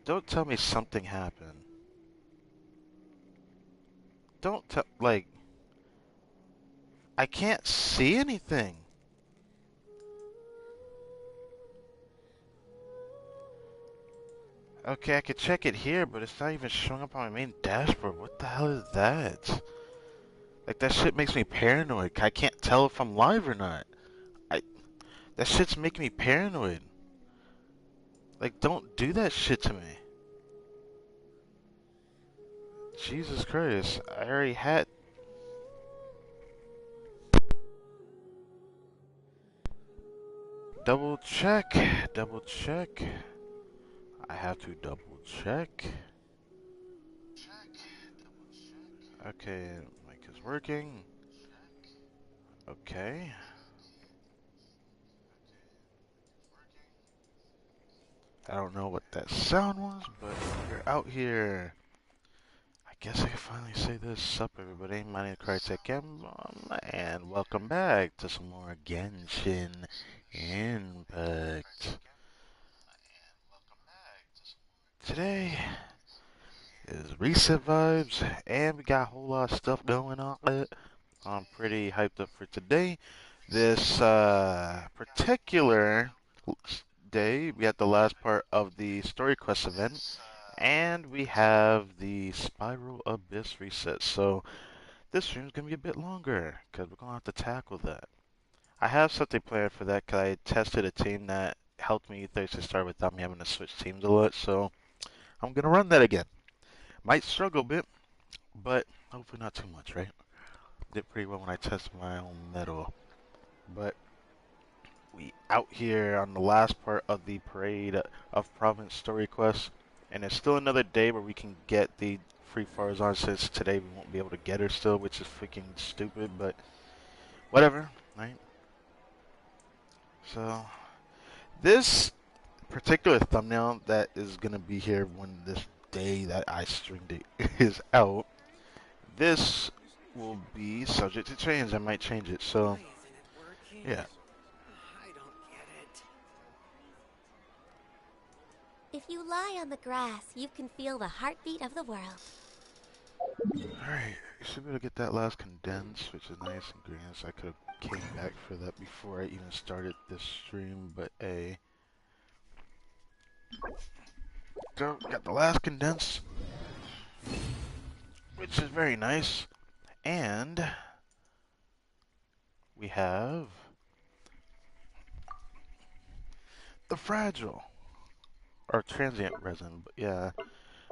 Don't tell me something happened. Don't tell, like, I can't see anything. Okay, I could check it here, but it's not even showing up on my main dashboard. What the hell is that? Like, that shit makes me paranoid. I can't tell if I'm live or not. I That shit's making me paranoid. Like, don't do that shit to me. Jesus Christ. I already had... Double check. Double check. I have to double check. Okay, mic is working. Okay. I don't know what that sound was, but you're out here. I guess I can finally say this. Sup, everybody? My name is Crytek and welcome back to some more Genshin Impact. Today is reset vibes, and we got a whole lot of stuff going on. I'm pretty hyped up for today. This particular day, we had the last part of the story quest event, and we have the Spiral Abyss reset. So this stream's gonna be a bit longer because we're gonna have to tackle that. I have something planned for that because I tested a team that helped me Thursday start without me having to switch teams a lot. So I'm gonna run that again. Might struggle a bit, but hopefully not too much, right? Did pretty well when I tested my own metal. But we out here on the last part of the Parade of Province story quest, and it's still another day where we can get the free Farzan since today we won't be able to get her still, which is freaking stupid, but whatever, right? So this particular thumbnail that is gonna be here when this day that I streamed it is out, this will be subject to change. I might change it. So yeah. If you lie on the grass, you can feel the heartbeat of the world. Alright, you should be able to get that last condense, which is nice ingredients. I could have came back for that before I even started this stream, but a so got the last condense, which is very nice, and we have the fragile or transient resin. But yeah,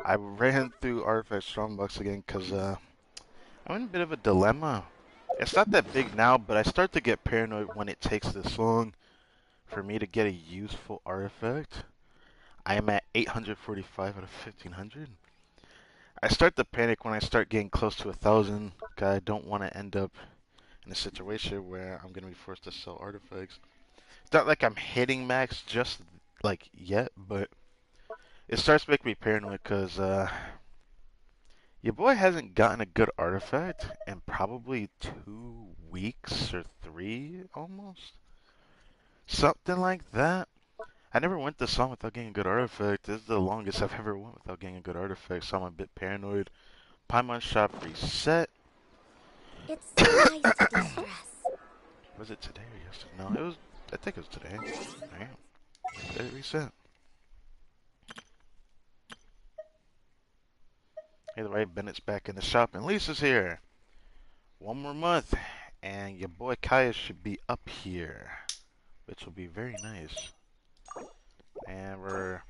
I ran through Artifact Strongbox again because I'm in a bit of a dilemma. It's not that big now, but I start to get paranoid when it takes this long for me to get a useful artifact. I am at 845 out of 1500. I start to panic when I start getting close to 1,000. I don't want to end up in a situation where I'm going to be forced to sell artifacts. It's not like I'm hitting max just like yet, but it starts to make me paranoid because your boy hasn't gotten a good artifact in probably 2 weeks or 3 almost. Something like that. I never went this long without getting a good artifact. This is the longest I've ever went without getting a good artifact, so I'm a bit paranoid. Paimon shop reset. It's so nice to de-stress. Was it today or yesterday? No, it was. I think it was today. Right? Did it reset? Either way, Bennett's back in the shop and Lisa's here. One more month, and your boy Kaya should be up here, which will be very nice. And we're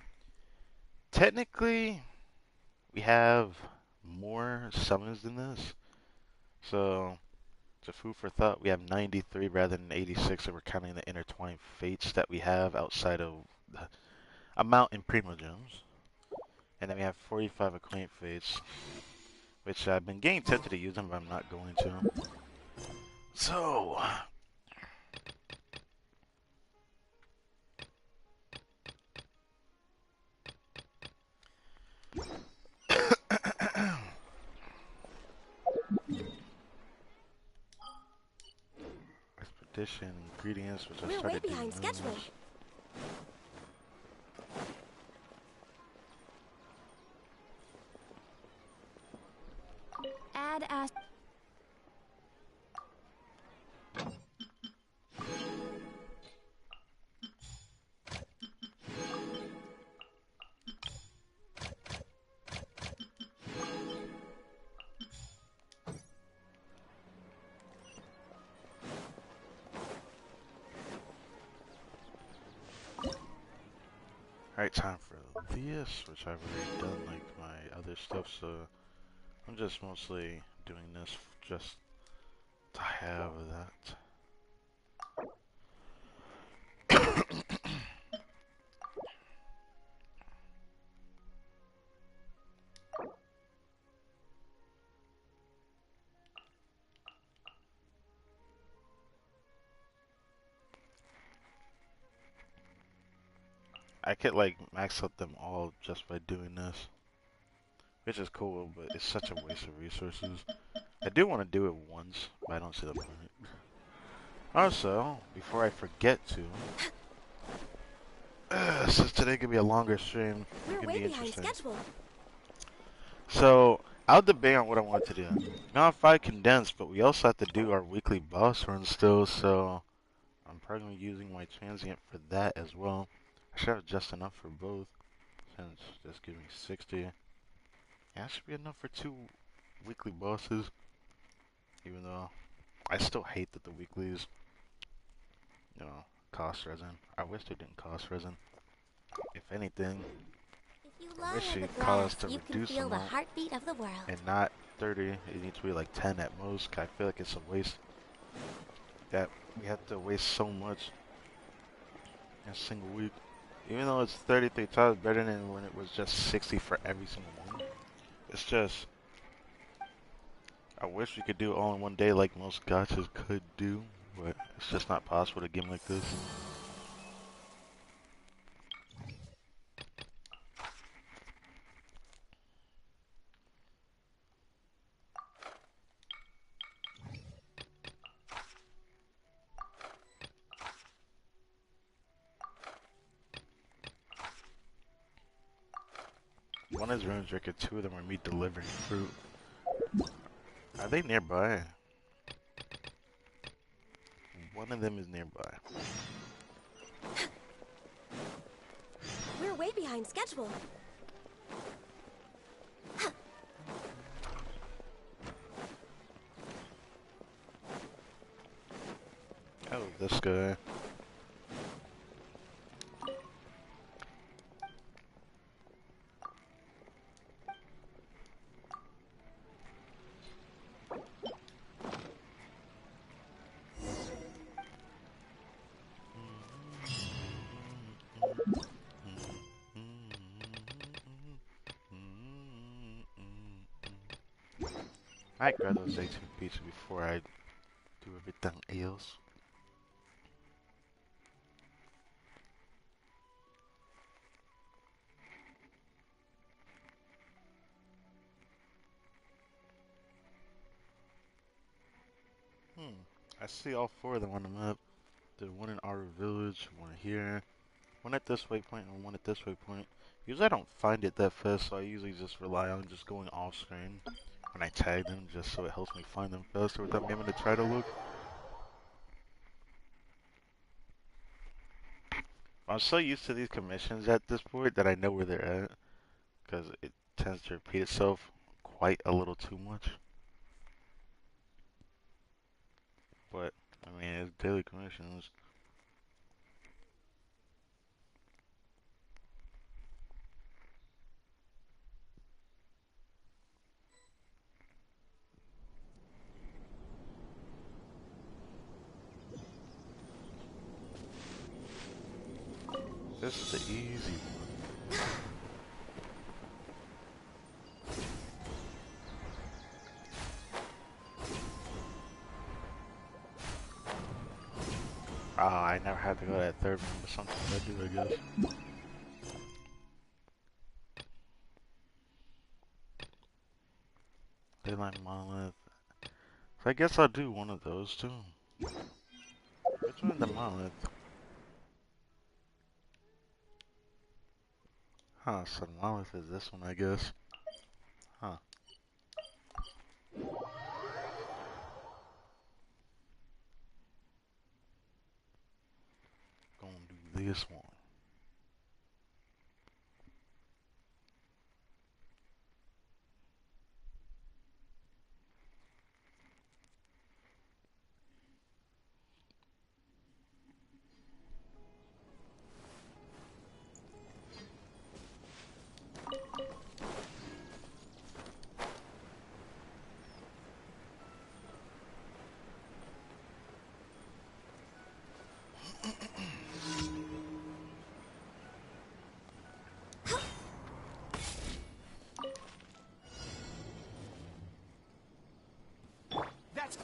technically we have more summons than this, so it's a food for thought. We have 93 rather than 86, and we're counting the intertwined fates that we have outside of the amount in Primo Gems. And then we have 45 Acquaint Fates, which I've been getting tempted to use them, but I'm not going to. So, expedition ingredients, which I We're way started to behind schedule. use. Alright, time for this, which I've already done like my other stuff, so I'm just mostly doing this just to have that. I could like max out them all just by doing this, which is cool, but it's such a waste of resources. I do want to do it once, but I don't see the point. Also, before I forget to, since today could be a longer stream, it We're can way be behind interesting. schedule. So, I'll debate on what I want to do. Not 5 condensed, but we also have to do our weekly boss run still, so I'm probably going to be using my transient for that as well. I should have just enough for both, since this gives me 60. Yeah, that should be enough for 2 weekly bosses, even though I still hate that the weeklies, cost resin. I wish they didn't cost resin. If anything, If you I lie wish on the it grass, cost a you can reduced feel the amount heartbeat of the world. and not 30. It needs to be like 10 at most. I feel like it's a waste that we have to waste so much in a single week. Even though it's 33 times better than when it was just 60 for every single one. It's just, I wish we could do it all in one day like most gachas could do, but it's just not possible to game like this. One is Rune Drinker, 2 of them are me delivering fruit. Are they nearby? One of them is nearby. We're way behind schedule. Oh, this guy. I grab those 18 pieces before I do everything else. I see all 4 of them on the map. There's one in Outer Village, one here, one at this waypoint, and one at this waypoint. Usually I don't find it that fast, so I usually just rely on just going off screen when I tag them, just so it helps me find them faster without me having to try to look. I'm so used to these commissions at this point that I know where they're at, because it tends to repeat itself quite a little too much. But, I mean, it's daily commissions. This is the easy one. Ah, I never had to go to that third one, but sometimes I do, I guess. Daylight Monolith. So I guess I'll do one of those too. Which one is the Monolith? Huh, so the Monolith is this one, I guess. Huh. Gonna do this one.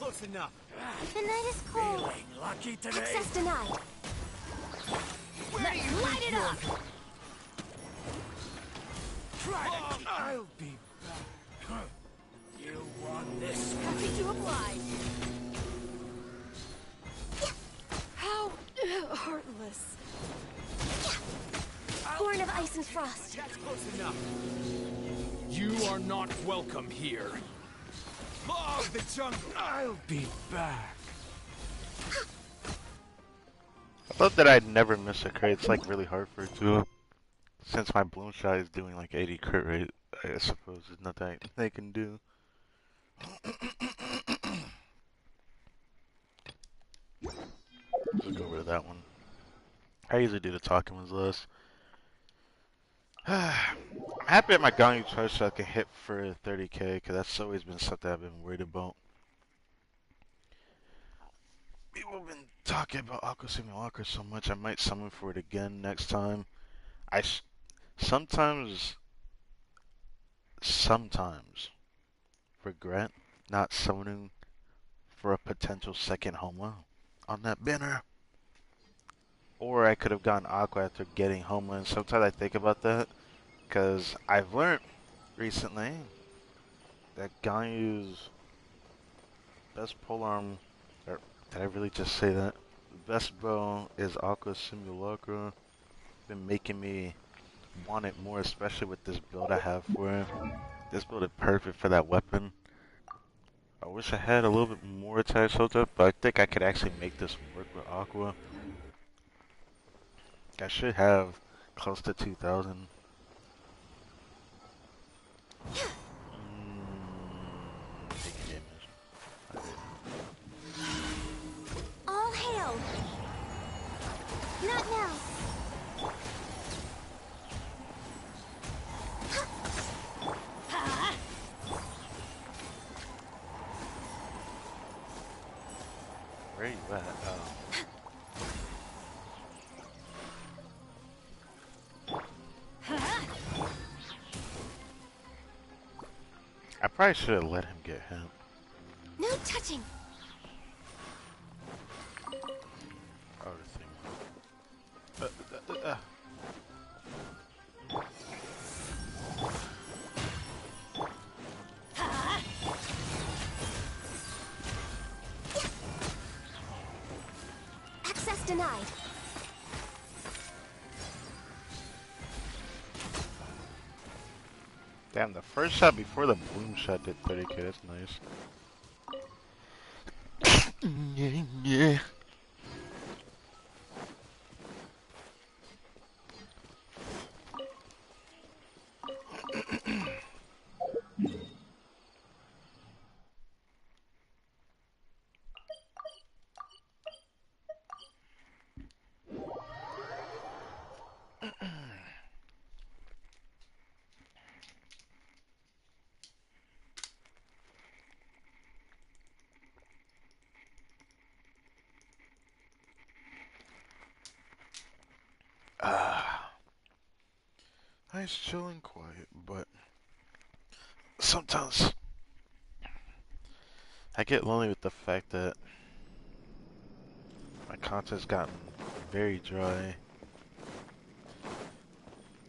close enough. The night is cold. Feeling lucky today. Access denied. Let's light it up. Try to keep. I'll be back. You want this? Happy to oblige. How heartless. Born of ice and frost. That's close enough. You are not welcome here. Law of the jungle. I'll be back. I thought that I'd never miss a crit. It's like really hard for it to. Since my bloom shot is doing like 80 crit rate, I suppose there's nothing they can do. We'll go over to that one. I usually do the talking ones less. I'm happy that my Ganyu twice so I can hit for 30k, because that's always been something I've been worried about. People have been talking about Aqua Simulacra so much, I might summon for it again next time. Sometimes regret not summoning for a potential second Homa on that banner. Or I could have gotten Aqua after getting Homa, and sometimes I think about that, because I've learned recently that Ganyu's best polearm, or did I really just say that? The best bow is Aqua Simulacra. Been making me want it more, especially with this build I have for it. This build is perfect for that weapon. I wish I had a little bit more attack filter, but I think I could actually make this work with Aqua. I should have close to 2,000. Taking damage. All hail. Not now. Where are you at? I probably should have let him get him. No touching. Oh, the thing. Access denied. Damn, the first shot before the bloom shot did 30k. That's nice. Yeah. Nice, chill and quiet, but sometimes I get lonely with the fact that my content's gotten very dry.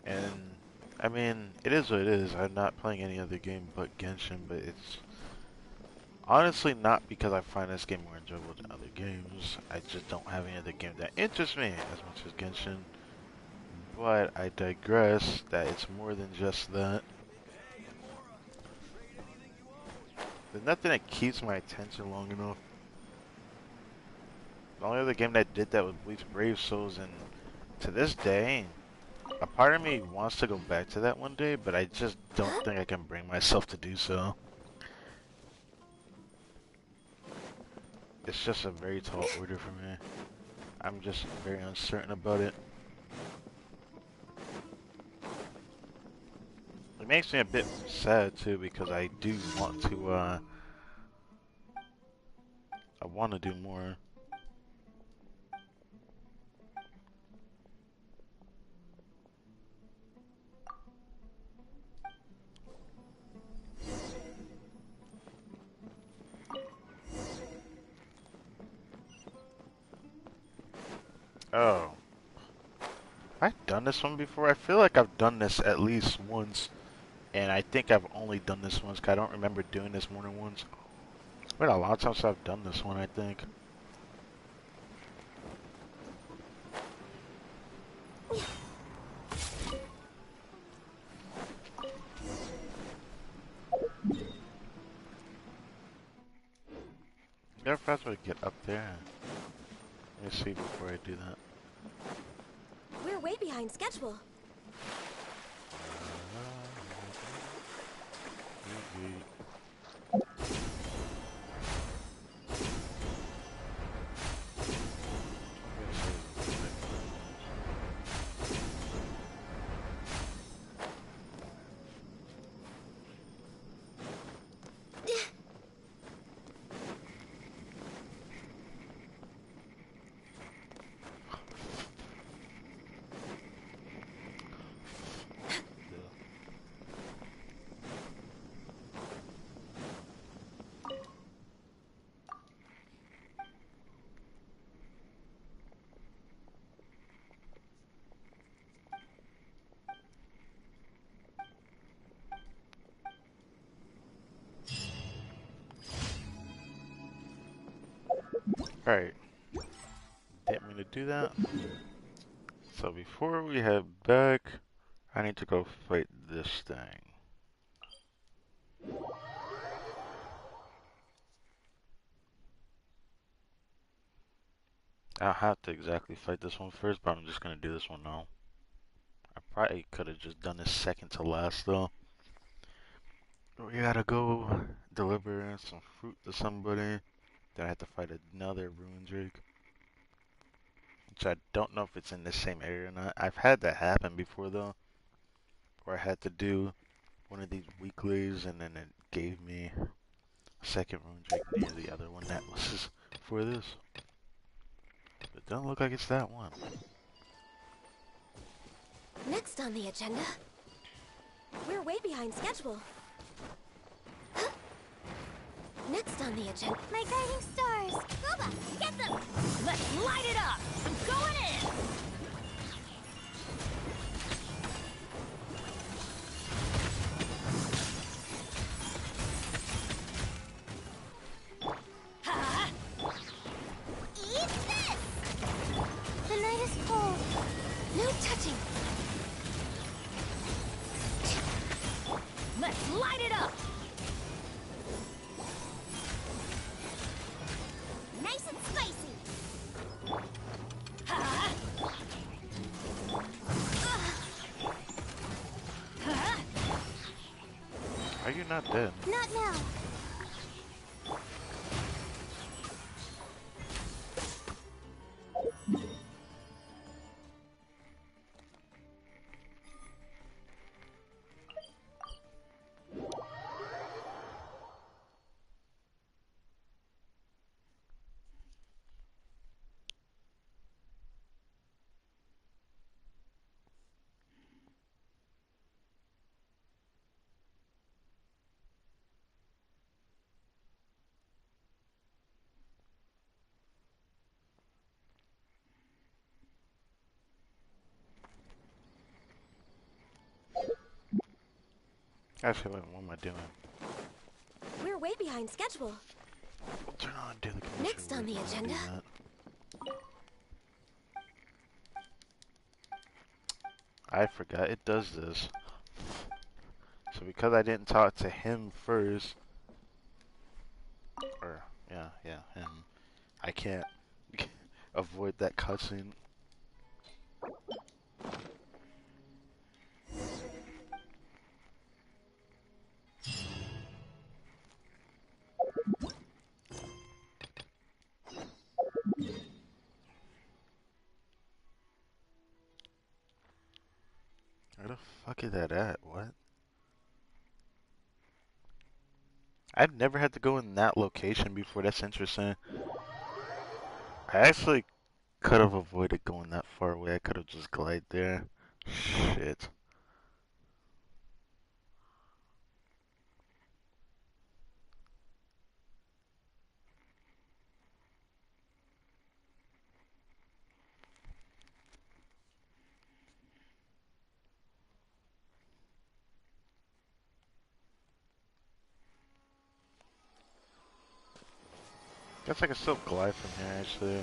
And, I mean, it is what it is. I'm not playing any other game but Genshin, but it's honestly not because I find this game more enjoyable than other games. I just don't have any other game that interests me as much as Genshin. But I digress, that it's more than just that. There's nothing that keeps my attention long enough. The only other game that did that was Bleach Brave Souls, and to this day, a part of me wants to go back to that one day, but I just don't think I can bring myself to do so. It's just a very tall order for me. I'm just very uncertain about it. It makes me a bit sad too, because I do want to, I want to do more. Oh. I've done this one before. I feel like I've done this at least once. And I think I've only done this once, 'cause I don't remember doing this more than once. It's been a long time since I've done this one, I think. Gotta fast way to get up there. Let me see before I do that. We're way behind schedule. Alright. Didn't mean to do that. So before we head back, I need to go fight this thing. I don't have to exactly fight this one first, but I'm just gonna do this one now. I probably could have just done this second to last though. We gotta go deliver some fruit to somebody. Then I have to fight another ruin drake. Which I don't know if it's in the same area or not. I've had that happen before though. Where I had to do one of these weeklies and then it gave me a second ruin drake near the other one that was for this. But it doesn't look like it's that one. Next on the agenda, we're way behind schedule. Next on the agenda, my guiding stars. Gooba, get them! Let's light it up! I'm going in! Ha! Eat this! The night is cold. No touching. Let's light it up! Nice and spicy. Ha! Ha! Are you not dead? Not now. Actually, wait, what am I doing? We're way behind schedule. Turn on daily commission. Next on the Wait, agenda. do that. I forgot it does this. So because I didn't talk to him first, or yeah, him, I can't avoid that cutscene. Where the fuck is that at? What? I've never had to go in that location before. That's interesting. I actually could have avoided going that far away. I could have just glided there. Shit. Guess I can still glide from here, actually.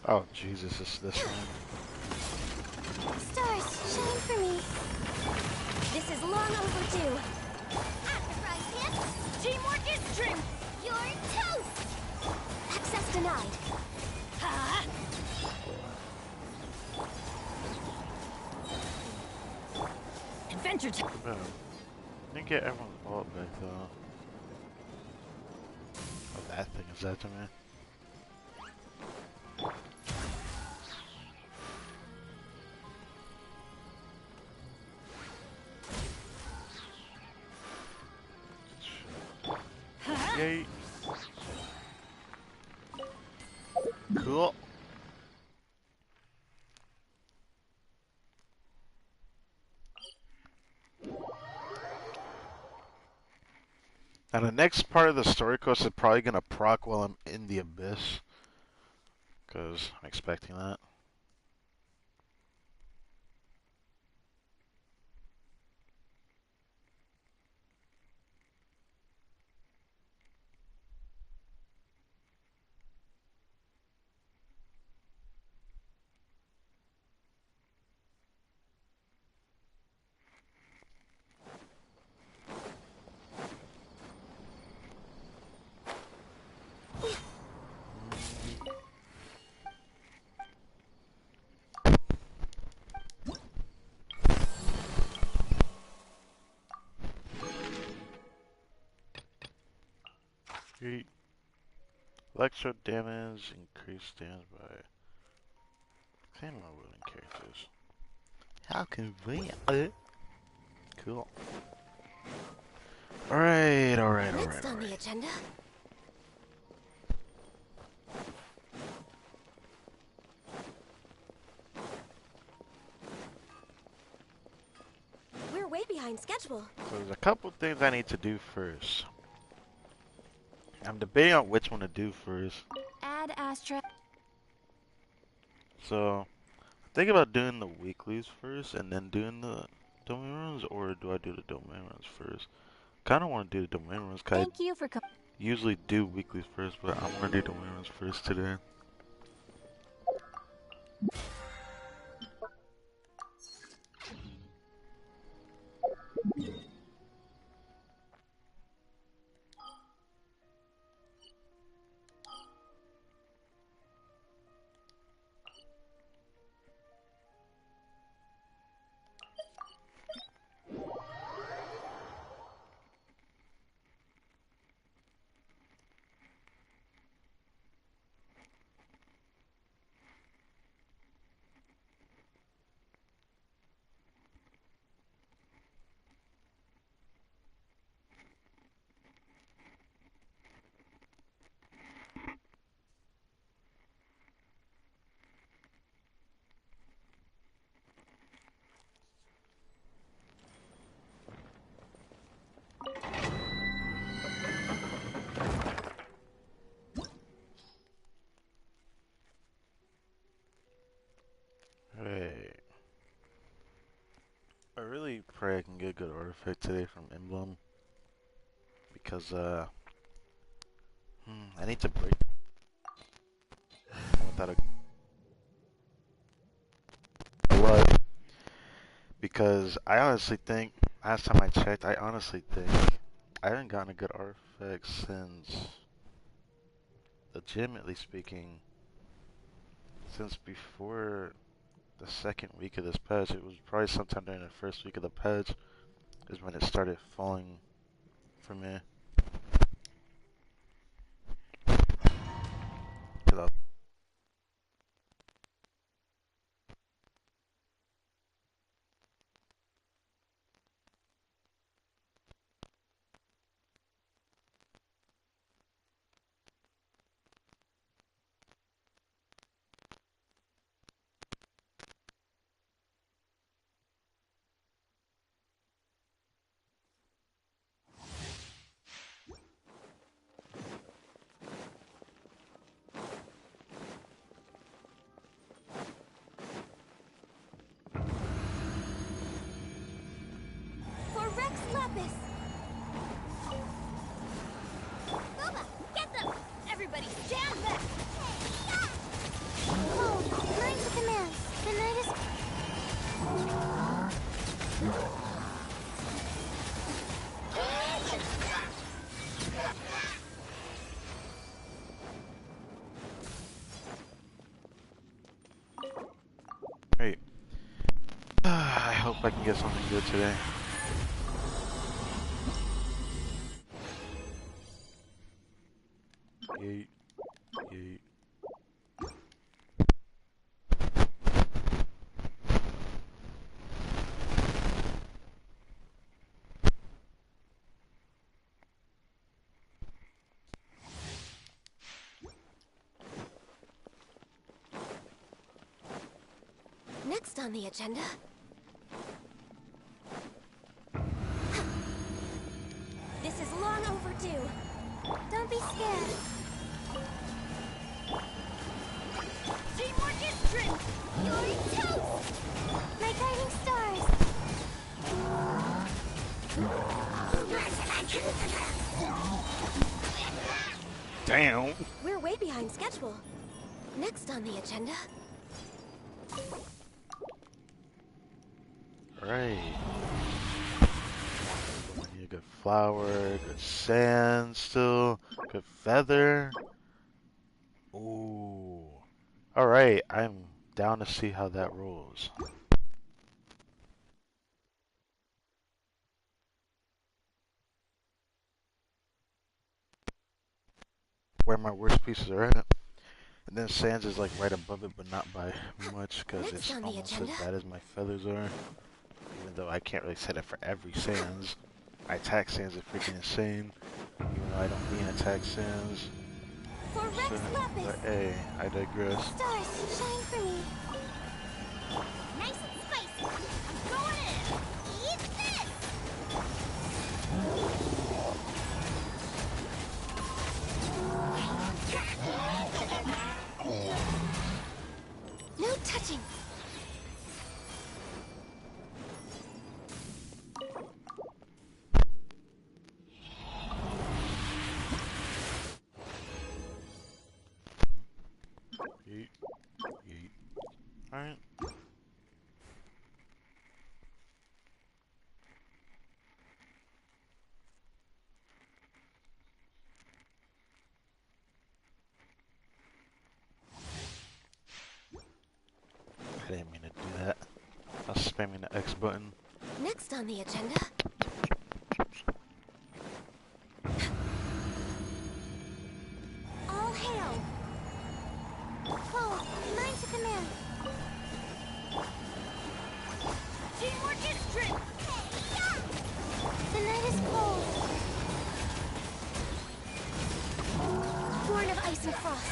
Oh, Jesus, it's this one. Stars, shine for me. This is long overdue. At the price hit. Teamwork is strength! You're toast. Access denied. Ha! Adventure time! Oh, didn't get everyone's vault back, though. Oh, that thing is that to me. Yay. Cool. Now the next part of the story quest is probably gonna proc while I'm in the abyss, cause I'm expecting that. Yeet. Electro damage increased damage by 10 more willing characters. How convenient. Cool. Alright. Next on the agenda. We're way behind schedule. So there's a couple things I need to do first. I'm debating on which one to do first. Add Astra. So, think about doing the weeklies first and then doing the domain runs, or do I do the domain runs first? Kind of want to do the domain runs because I Thank you for coming. usually do weeklies first, but I'm going to do domain runs first today. Hey, I really pray I can get a good artifact today from Emblem because I need to break without a blood because I honestly think last time I checked, I honestly think I haven't gotten a good artifact since, legitimately speaking, since before the second week of this patch. It was probably sometime during the first week of the patch is when it started falling for me. 'Cause For Rex Lapis! Boba, get them! Everybody stand back! Hold, mind the commands. The night is... Great. I hope I can get something good today. Yeet. Yeet. Next on the agenda... This is long overdue. Don't be scared. Teamwork is strength! You're toast! My guiding stars! Damn! We're way behind schedule. Next on the agenda... Right. I need a good flower, good sand still, good feather. Ooh. Alright, I'm down to see how that rolls. Where my worst pieces are at. And then sands is like right above it, but not by much, because Next it's on the almost as agenda. bad as my feathers are. Even though I can't really say that for every sands. My attack sands are freaking insane. Even though I don't mean attack sands. For Rex So, Lapis! but hey, I digress. Stars, shine for me. Nice and spicy! I'm going in! Eat this! No touching. Yeet. Yeet. Alright. I didn't mean to do that. I was spamming the X button. Next on the agenda... All hail! Hold, mind to command. Teamwork is strength! The night is cold. Born of ice and frost.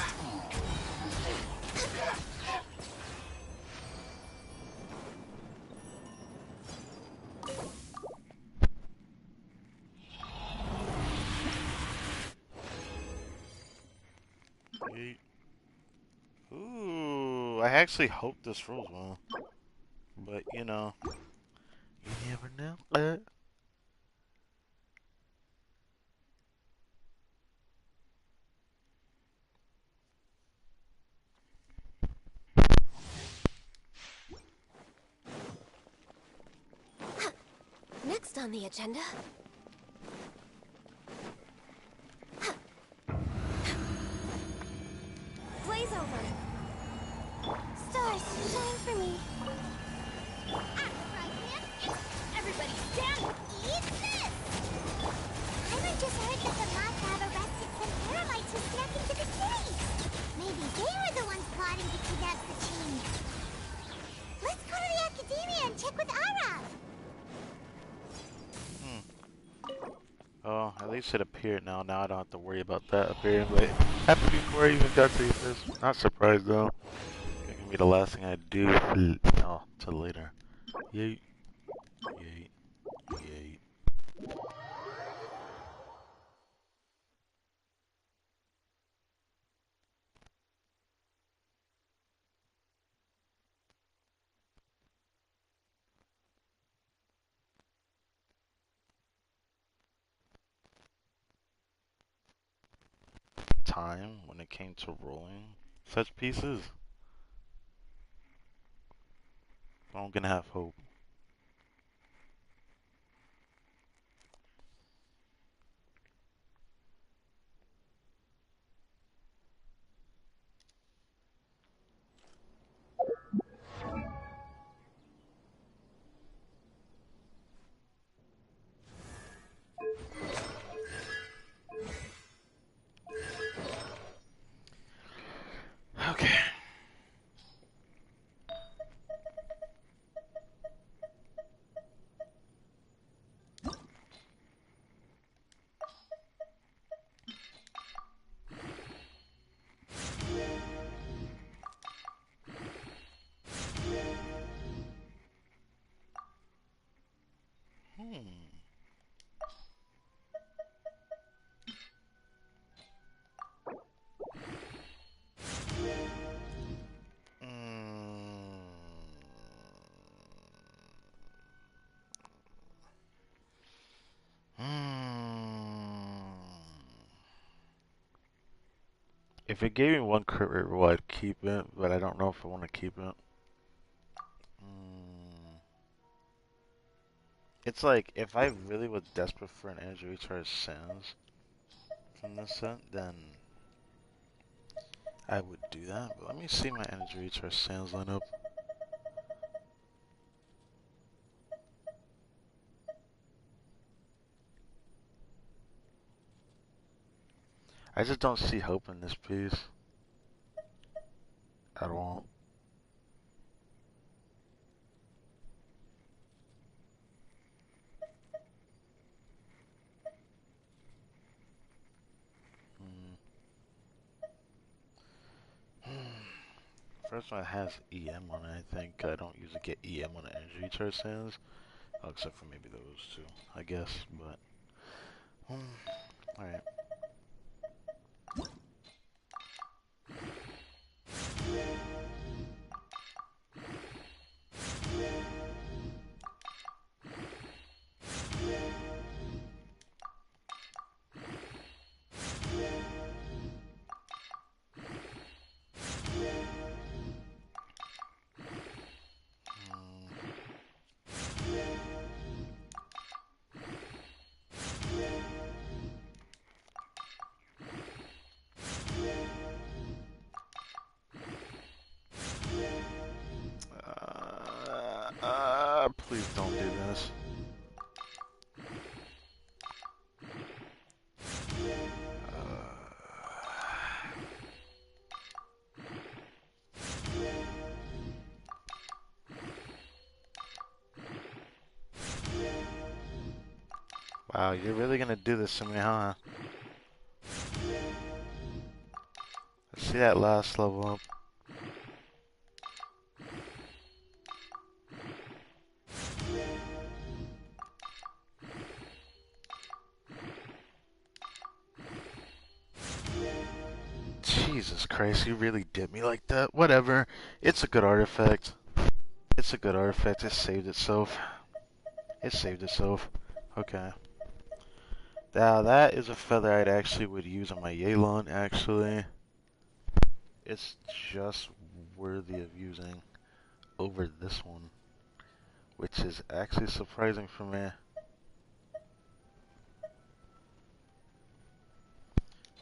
Yeet. Ooh, I actually hope this rolls well. But, you know, you never know. Next on the agenda... Blaze over. They're the ones plotting to kidnap the team. Let's go to the academia and check with Arab. Oh, at least it appeared now. Now I don't have to worry about that appearing, but it happened before I even got to this. Not surprised though. It's gonna be the last thing I do. Oh, till later. Yeet. Yeet. Yeet. Time when it came to rolling such pieces. I'm gonna have hope. Okay. Hmm. Mm. Mm. If it gave me one crit rate roll, I'd keep it, but I don't know if I want to keep it. Mm. It's like, if I really was desperate for an energy recharge sans from this set, then I would do that. But let me see my energy recharge sans lineup. I just don't see hope in this piece at all. Mm. First one has EM on it, I think. I don't usually get EM on the energy recharge sans. Oh, except for maybe those two, I guess. But, alright. Please don't do this. Wow, you're really gonna do this to me, huh? Let's see that last level up. Jesus Christ, you really did me like that. Whatever. It's a good artifact. It's a good artifact. It saved itself. It saved itself. Okay. Now that is a feather I'd actually would use on my Yelan, actually. It's just worthy of using over this one, which is actually surprising for me.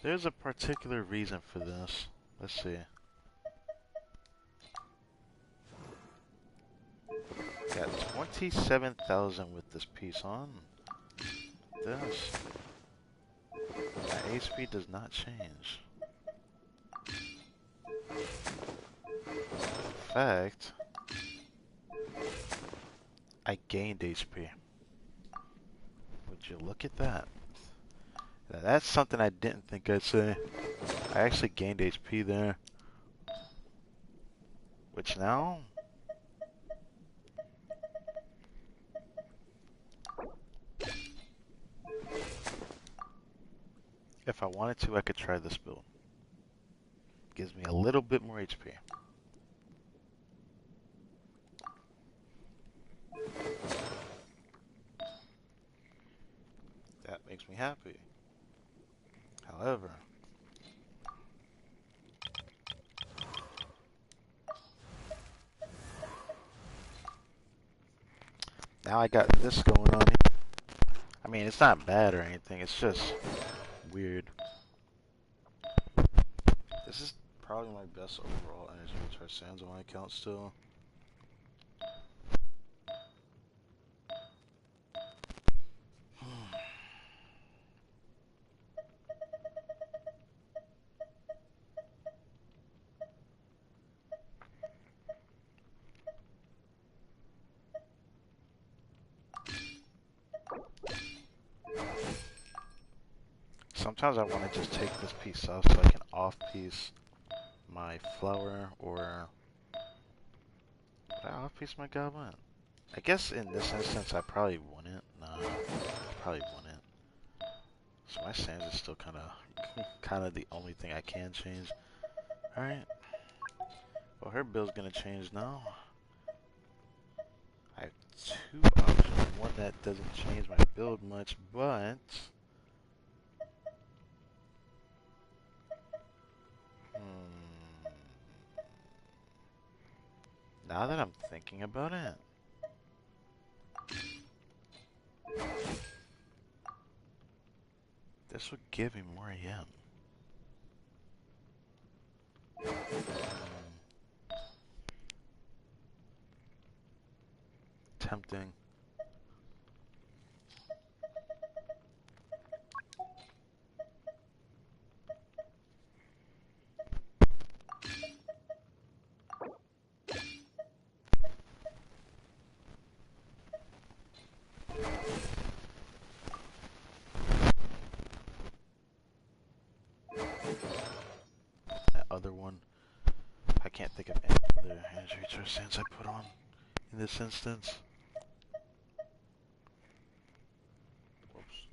There's a particular reason for this. Let's see. Got 27,000 with this piece on. This. My A speed does not change. fact, I gained HP. Would you look at that? Now, that's something I didn't think I'd say. I actually gained HP there. Which now... if I wanted to, I could try this build. Gives me a little bit more HP. That makes me happy. However, now I got this going on here. I mean, it's not bad or anything, it's just weird. This is probably my best overall energy recharge sands on my account still. Sometimes I want to just take this piece off so I can off-piece my flower, or would I off-piece my goblin? I guess in this instance I probably wouldn't. Nah, probably wouldn't. So my sands is still kind of the only thing I can change. All right. Well, her build's gonna change now. I have two options. One that doesn't change my build much, but now that I'm thinking about it, this would give me more EM. Tempting. That other one, I can't think of any other energy recharge sands I put on in this instance. Whoops.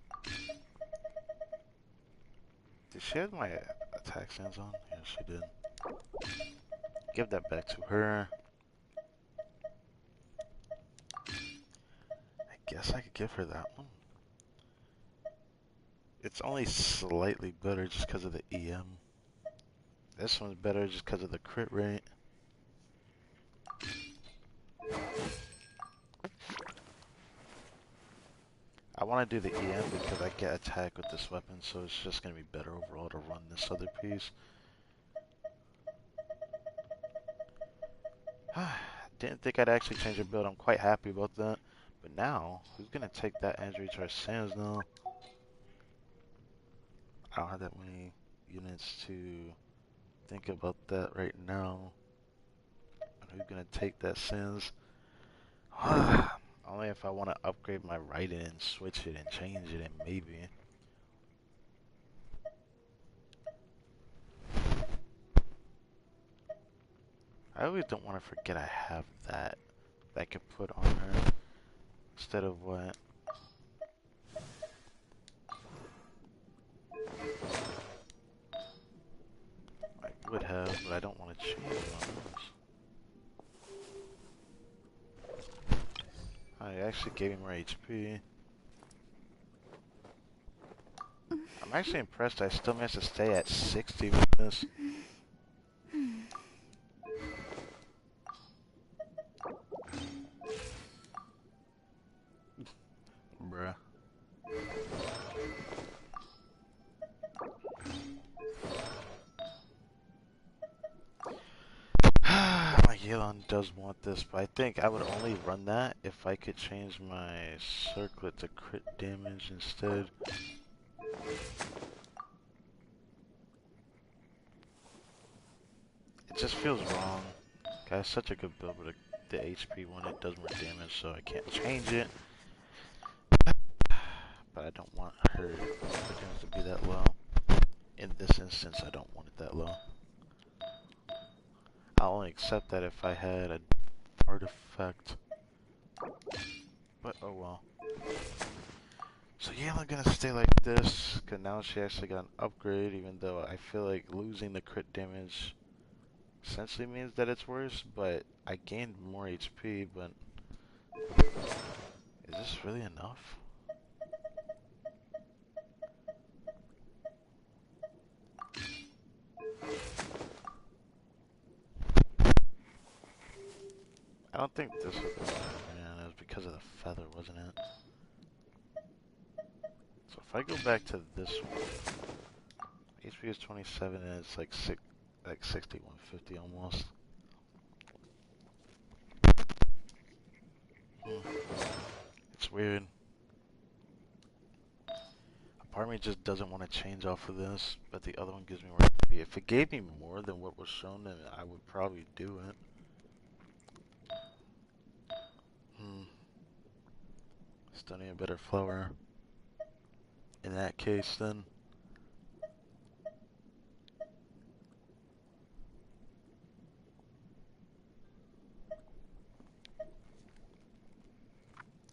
Did she have my attack sands on? Yeah, she did. Give that back to her. I guess I could give her that one. It's only slightly better just because of the EM. This one's better just because of the crit rate. I want to do the EM because I get attack with this weapon, so it's just going to be better overall to run this other piece. Didn't think I'd actually change her build. I'm quite happy about that. But now, who's going to take that energy recharge sands now? I don't have that many units to think about that right now. Who's going to take that sands? Only if I want to upgrade my writing and switch it and change it, and maybe. I always don't want to forget I have that I could put on her instead of what. I would have, but I don't want to change it on this. I actually gave him more HP. I'm actually impressed I still managed to stay at 60 with this. Bruh. My Yelan does want this, but I think I would only run that if I could change my circlet to crit damage instead. It just feels wrong. Got such a good build with the HP when it does more damage, so I can't change it. But I don't want her damage to be that low. In this instance, I don't want it that low. I'll only accept that if I had an artifact. But oh well. So yeah, I'm gonna stay like this, cause now she actually got an upgrade, even though I feel like losing the crit damage essentially means that it's worse, but I gained more HP, but is this really enough? I don't think this was the man, it was because of the feather, wasn't it? So if I go back to this one, HP is 27 and it's like 60, 150 almost. It's weird. A part of me just doesn't want to change off of this, but the other one gives me more HP. If it gave me more than what was shown, then I would probably do it. Still need a better flower. In that case, then.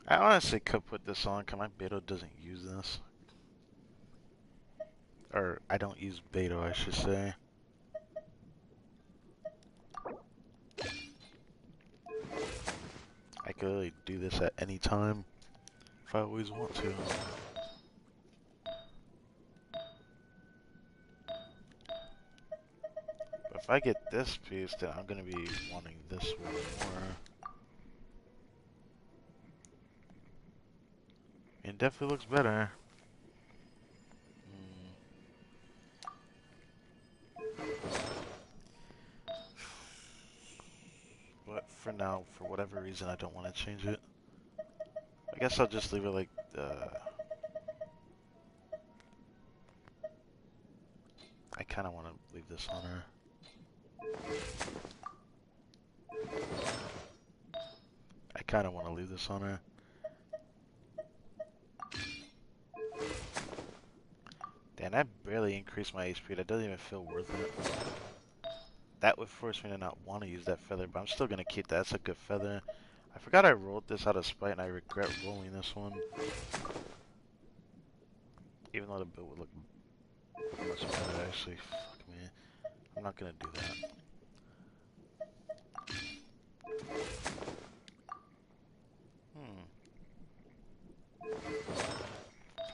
I honestly could put this on, cause my Beto doesn't use this. Or, I don't use Beto, I should say. I could really do this at any time, if I always want to. But if I get this piece, then I'm gonna be wanting this one more. It definitely looks better. But for now, for whatever reason, I don't want to change it. I guess I'll just leave it like, I kind of want to leave this on her. I kind of want to leave this on her. Damn, that barely increased my HP. That doesn't even feel worth it. That would force me to not want to use that feather, but I'm still going to keep that. That's a good feather. I forgot I rolled this out of spite, and I regret rolling this one. Even though the build would look much better, actually. Fuck me. I'm not going to do that.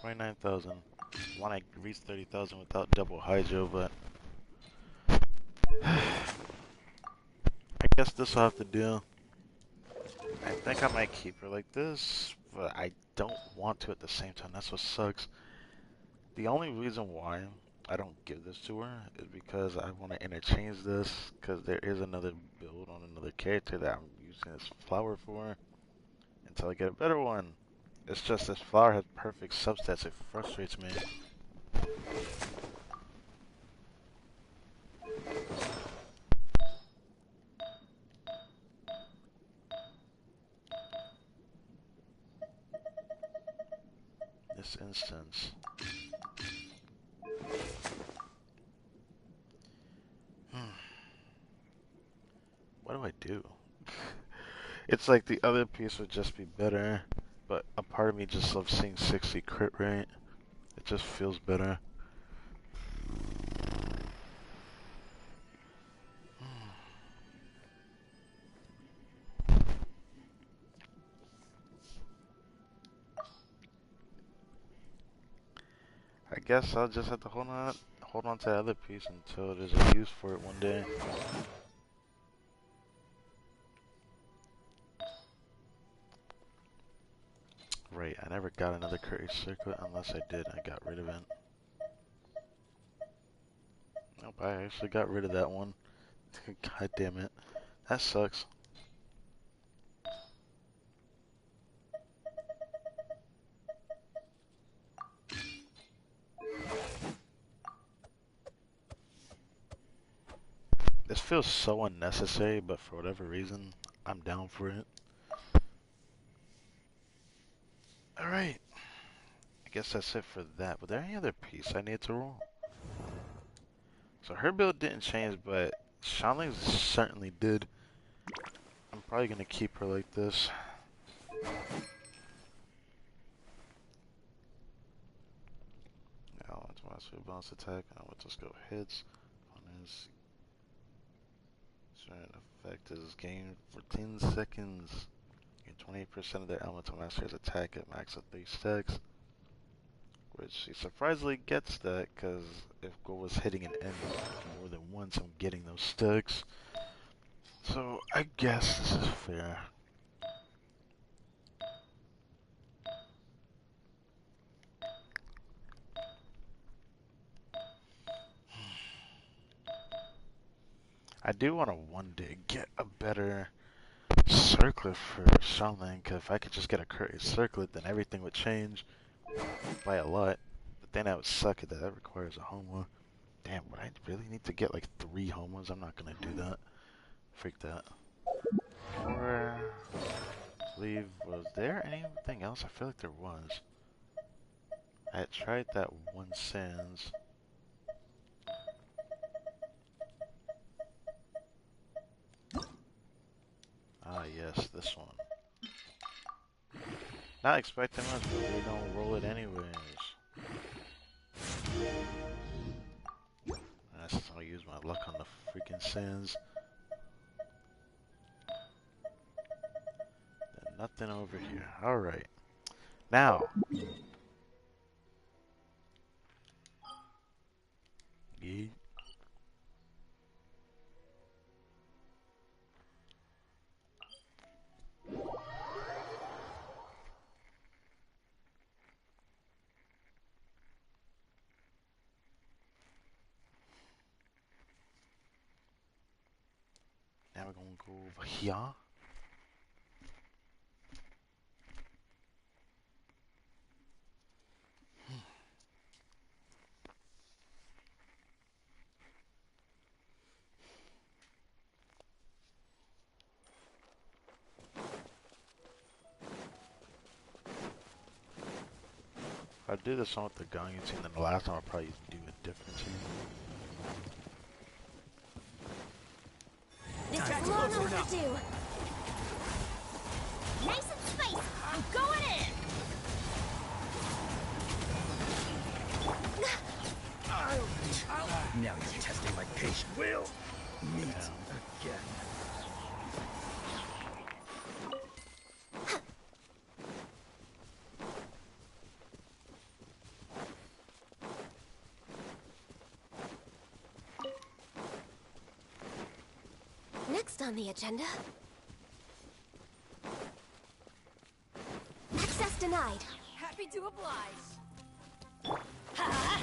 29,000. Want to reach 30,000 without double hydro, but I guess this will have to do. I think I might keep her like this, but I don't want to at the same time. That's what sucks. The only reason why I don't give this to her is because I want to interchange this, because there is another build on another character that I'm using this flower for until I get a better one. It's just this flower has perfect substats. It frustrates me. This instance. What do I do? It's like the other piece would just be better, but a part of me just loves seeing 60 crit rate. It just feels better. I guess I'll just have to hold on to the other piece until there's a use for it one day. Right, I never got another courage circlet unless I did. I got rid of it. Nope, I actually got rid of that one. God damn it. That sucks. This feels so unnecessary, but for whatever reason, I'm down for it. Alright, I guess that's it for that. Was there any other piece I need to roll? So her build didn't change, but Shanling's certainly did. I'm probably gonna keep her like this. Now let's master bounce attack. Now let's just go hits. On this certain effect is gained for 10 seconds. Gain 20% of their elemental master's attack at max of 3 stacks. Which she surprisingly gets that, because if goal was hitting an end more than once, I'm getting those stacks. So I guess this is fair. I do want to one day get a better circlet for Shaolin, because if I could just get a courteous circlet, then everything would change by a lot. But then that would suck at that. That requires a Homa. Damn, would I really need to get like 3 Homas? I'm not gonna do that. Freak that. Or, I believe, was there anything else? I feel like there was. I had tried that one Sans. Ah, yes, this one. Not expecting much, but we're gonna roll it anyways. I'll use my luck on the freaking Sans. Then nothing over here. Alright. Now. Yeet. Now we're gonna go over here. If I do this one with the gun team, then the last time I'll probably do a different team. This is long overdue. Nice and spicy. I'm going in. Now you're testing my patience. Will meet again. Next on the agenda. Access denied. Happy to oblige. Ha!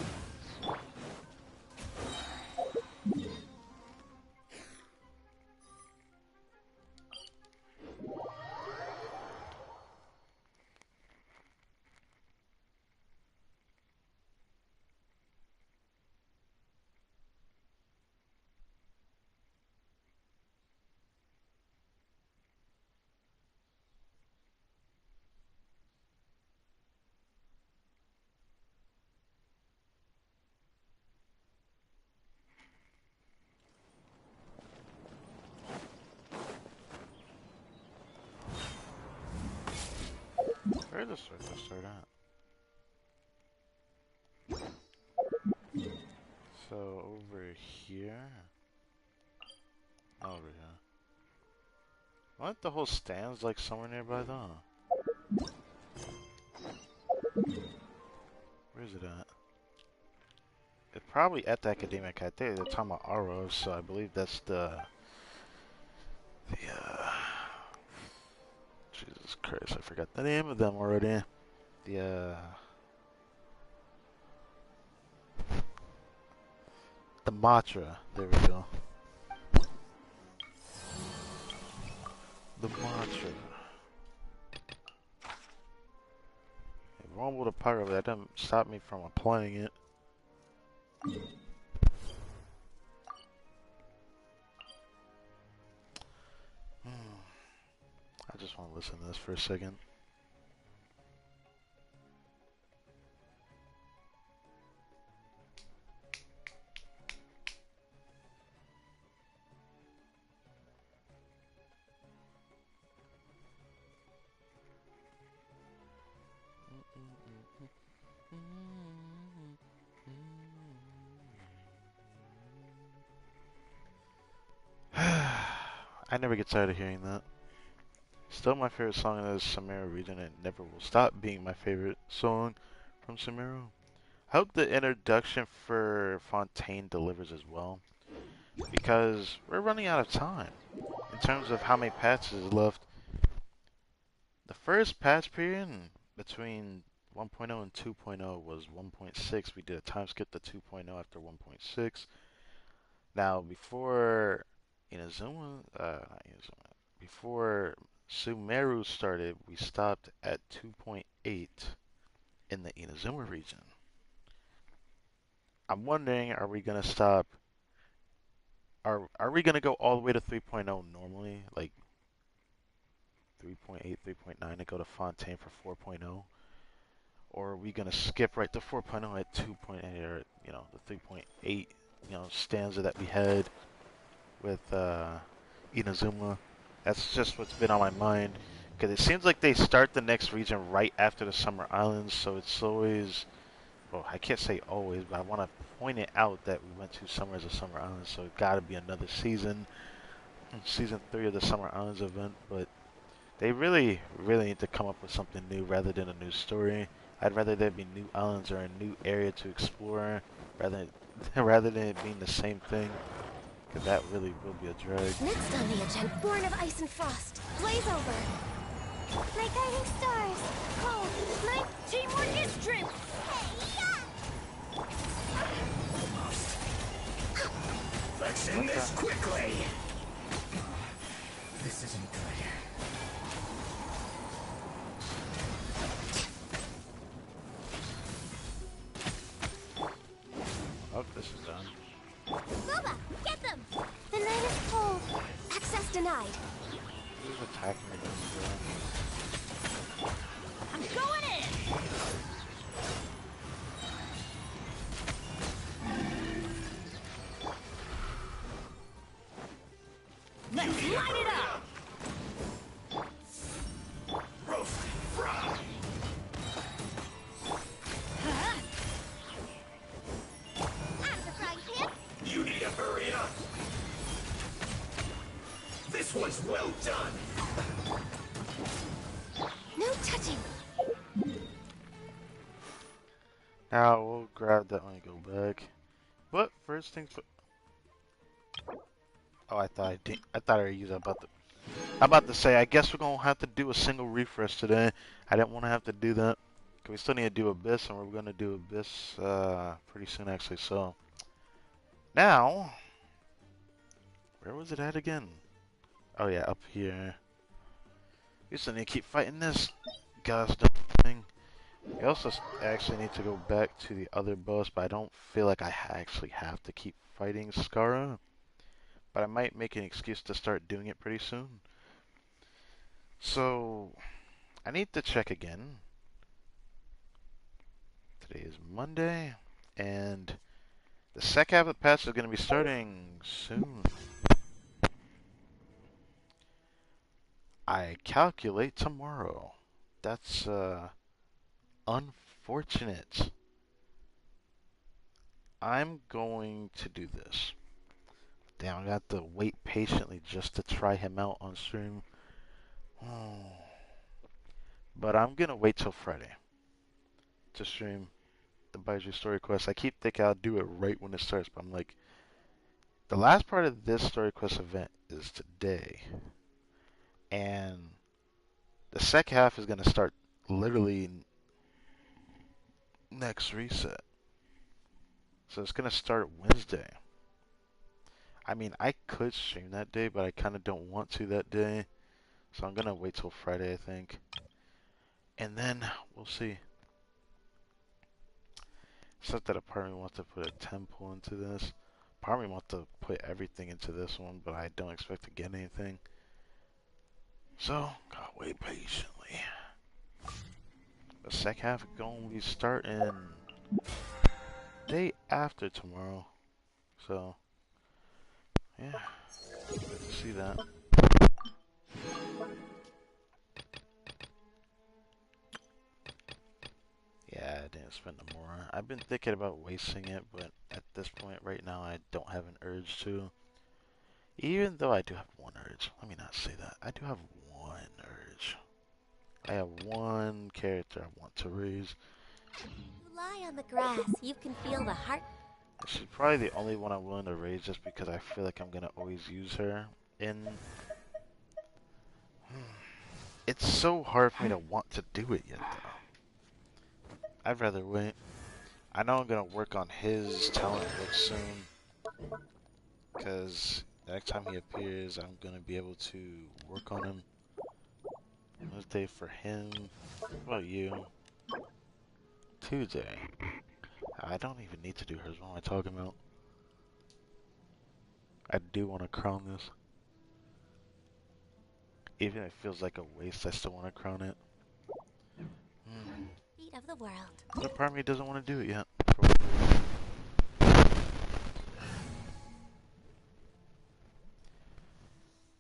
Where does the circle start at? So over here. Over here. Aren't the whole stands like somewhere nearby though? Where is it at? It's probably at the academic. I think they're talking about Aros, so I believe that's the Jesus Christ, I forgot the name of them already. The Matra. There we go. The Matra. Wrong with a pyro, that didn't stop me from applying it. want to listen to this for a second. I never get tired of hearing that. Still my favorite song in the Samara region, and never will stop being my favorite song from Samara. I hope the introduction for Fontaine delivers as well, because we're running out of time in terms of how many patches is left. The first patch period between 1.0 and 2.0 was 1.6. We did a time skip to 2.0 after 1.6. Now, before Inazuma, not Inazuma, before Sumeru started, we stopped at 2.8 in the Inazuma region. I'm wondering, are we gonna stop? Are we gonna go all the way to 3.0 normally, like 3.8, 3.9, and go to Fontaine for 4.0? Or are we gonna skip right to 4.0 at 2.8, or the 3.8, stanza that we had with Inazuma? That's just what's been on my mind, because it seems like they start the next region right after the Summer Islands, so it's always, well, I can't say always, but I want to point it out that we went to Summers of Summer Islands, so it got to be another season 3 of the Summer Islands event, but they really, really need to come up with something new rather than a new story. I'd rather there be new islands or a new area to explore rather rather than it being the same thing, because that really will be a drag. Next on the agenda, born of ice and frost, blaze over. My guiding stars. Cold, night, teamwork is strength. Let's end this quickly. This isn't good. Oh, this is done. Boba, get them! The night is cold. Access denied. Who's attacking me? I'm going in. Let's light it up. Roast, fry. Huh? Out of the frying pan. You need to hurry up. This one's well done. No touching. Now we'll grab that when we go back. But first things first. Oh, I thought I did. I thought I used about the. I'm about to say. I guess we're gonna have to do a single refresh today. I didn't want to have to do that. Cause we still need to do Abyss, and we're gonna do Abyss pretty soon, actually. So now, where was it at again? Oh yeah, up here. We still need to keep fighting this gosh thing. We also actually need to go back to the other boss, but I don't feel like I actually have to keep fighting Skara. But I might make an excuse to start doing it pretty soon. So, I need to check again. Today is Monday, and the second half of the patch is going to be starting soon. I calculate tomorrow. That's, unfortunate. I'm going to do this. Damn, I got to wait patiently just to try him out on stream. But I'm gonna wait till Friday to stream the Baiju story quest. I keep thinking I'll do it right when it starts, but I'm like, the last part of this story quest event is today, and the second half is gonna start literally next reset. So it's gonna start Wednesday. I mean, I could stream that day, but I kind of don't want to that day. So I'm gonna wait till Friday, I think. And then we'll see. Except that a part of me wants to put a temple into this. Part of me wants to put everything into this one, but I don't expect to get anything. So, gotta wait patiently. The second half is gonna be starting day after tomorrow. So, yeah, good to see that. Yeah, I didn't spend no more. I've been thinking about wasting it, but at this point right now, I don't have an urge to. Even though I do have one urge. Let me not say that. I do have one urge. I have one character I want to raise. You lie on the grass. You can feel the heart. She's probably the only one I'm willing to raise just because I feel like I'm gonna always use her. And it's so hard for me to want to do it yet, though. I'd rather wait. I know I'm gonna work on his talent book soon, because the next time he appears, I'm gonna be able to work on him. Wednesday for him. What about you? Tuesday. I don't even need to do hers. What am I talking about? I do want to crown this. Even if it feels like a waste, I still want to crown it. Beat of the world. But part of me doesn't want to do it yet.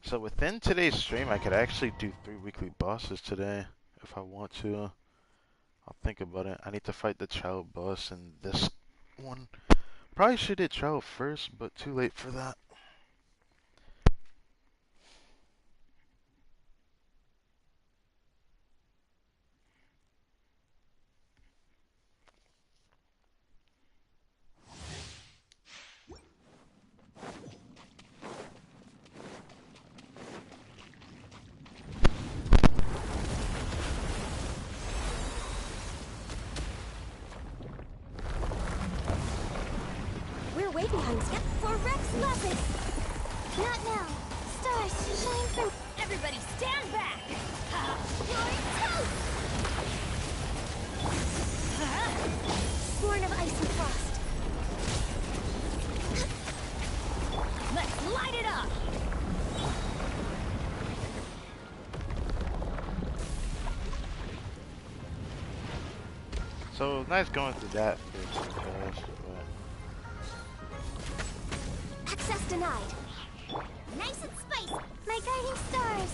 So within today's stream, I could actually do 3 weekly bosses today, if I want to. I'll think about it. I need to fight the child boss in this one. Probably should hit child first, but too late for that. We're way behind schedule for Rex Lapis. Not now. Stars, shine from... Everybody stand back! Glory toast! Born of ice and frost. Let's light it up! So nice going through that first, but Access denied. Nice and spicy. My guiding stars.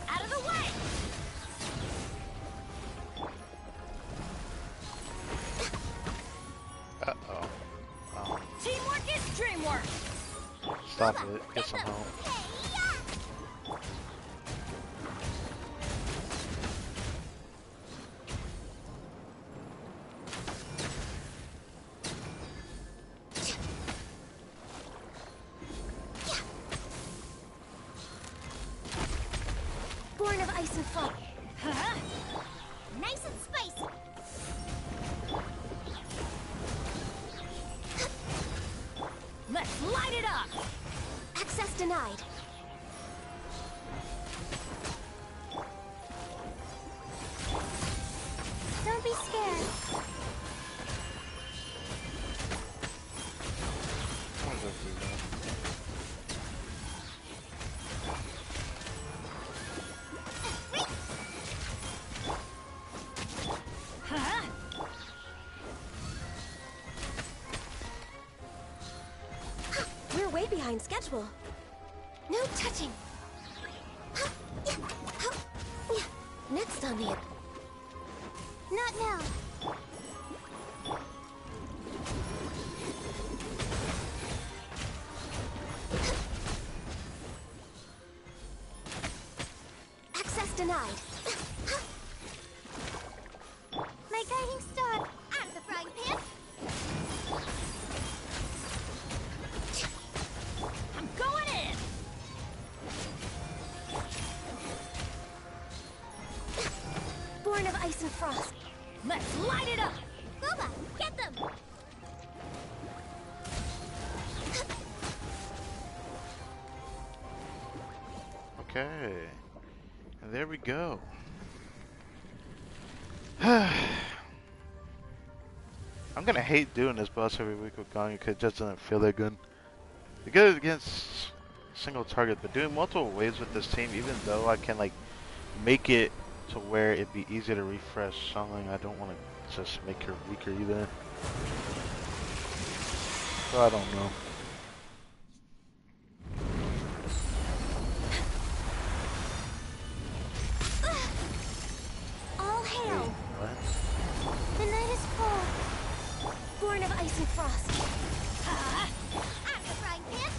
Out of the way! uh-oh. Teamwork is dreamwork! Stop it. Get some help. Born of ice and frost. Nice and spicy. Let's light it up! Access denied. Don't be scared. I'm gonna go through that. We're way behind schedule. No touching. Next on the... Not now. Access denied. My guiding star. Out of the frying pan. I'm going in! Born of ice and frost. Let's light it up! Booba, get them. Okay. And there we go. I'm gonna hate doing this boss every week with Gong because it just doesn't feel that good. Because against single target, but doing multiple waves with this team, even though I can like make it to where it'd be easy to refresh something, I don't want to just make her weaker either. So I don't know. All hail! What? The night is cold, born of ice and frost. At the frying pan.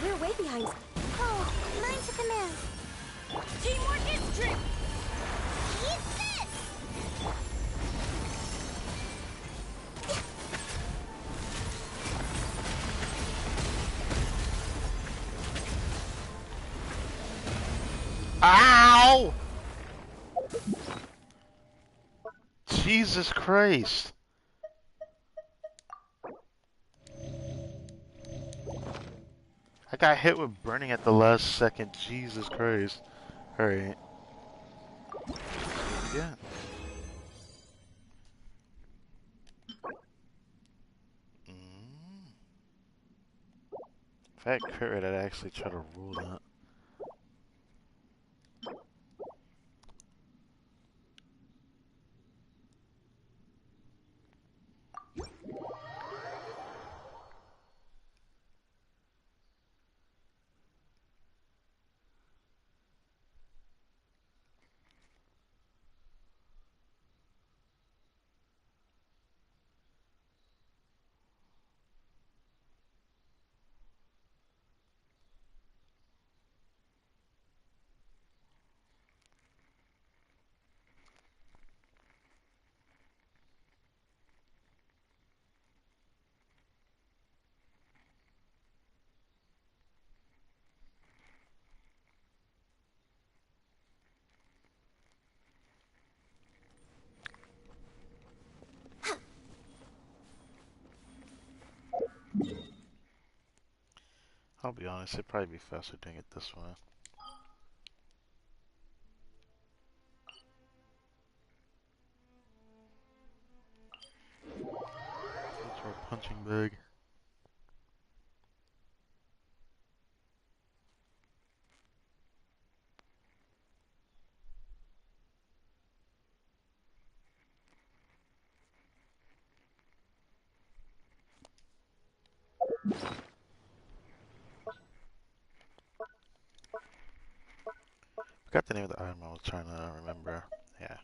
We're way behind. Oh, mine's a command. Teamwork is strength. Eat this! Ow! Jesus Christ. I got hit with burning at the last second. Jesus Christ. Alright. Yeah. If I had crit rate, I'd actually try to rule that. I'll be honest, it'd probably be faster doing it this way. That's our punching bag. Forgot the name of the item I was trying to remember. Yeah.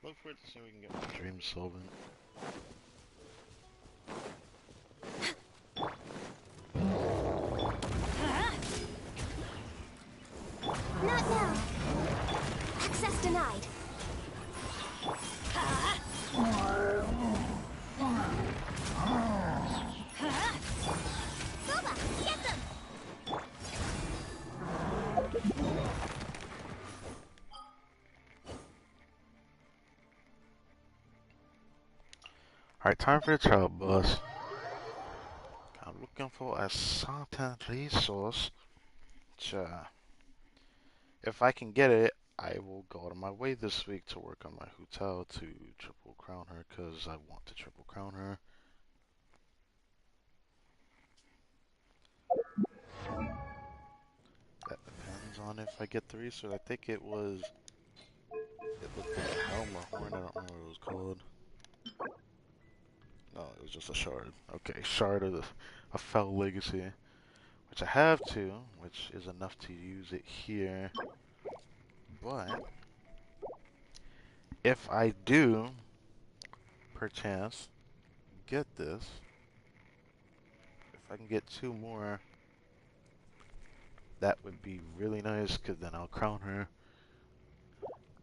Look for it to see if we can get my dream solvent. Not now. Access denied. Boba, get them! Alright, time for the child bus. I'm looking for a certain resource. Which, if I can get it, I will go out of my way this week to work on my hotel to triple crown her, because I want to triple crown her. That depends on if I get the resource. I think it was... It looked like a helm or horn, I don't remember what it was called. No, it was just a shard. Okay, shard of a fell legacy. Which I have two, which is enough to use it here. But if I do, perchance, get this, if I can get two more, that would be really nice, because then I'll crown her.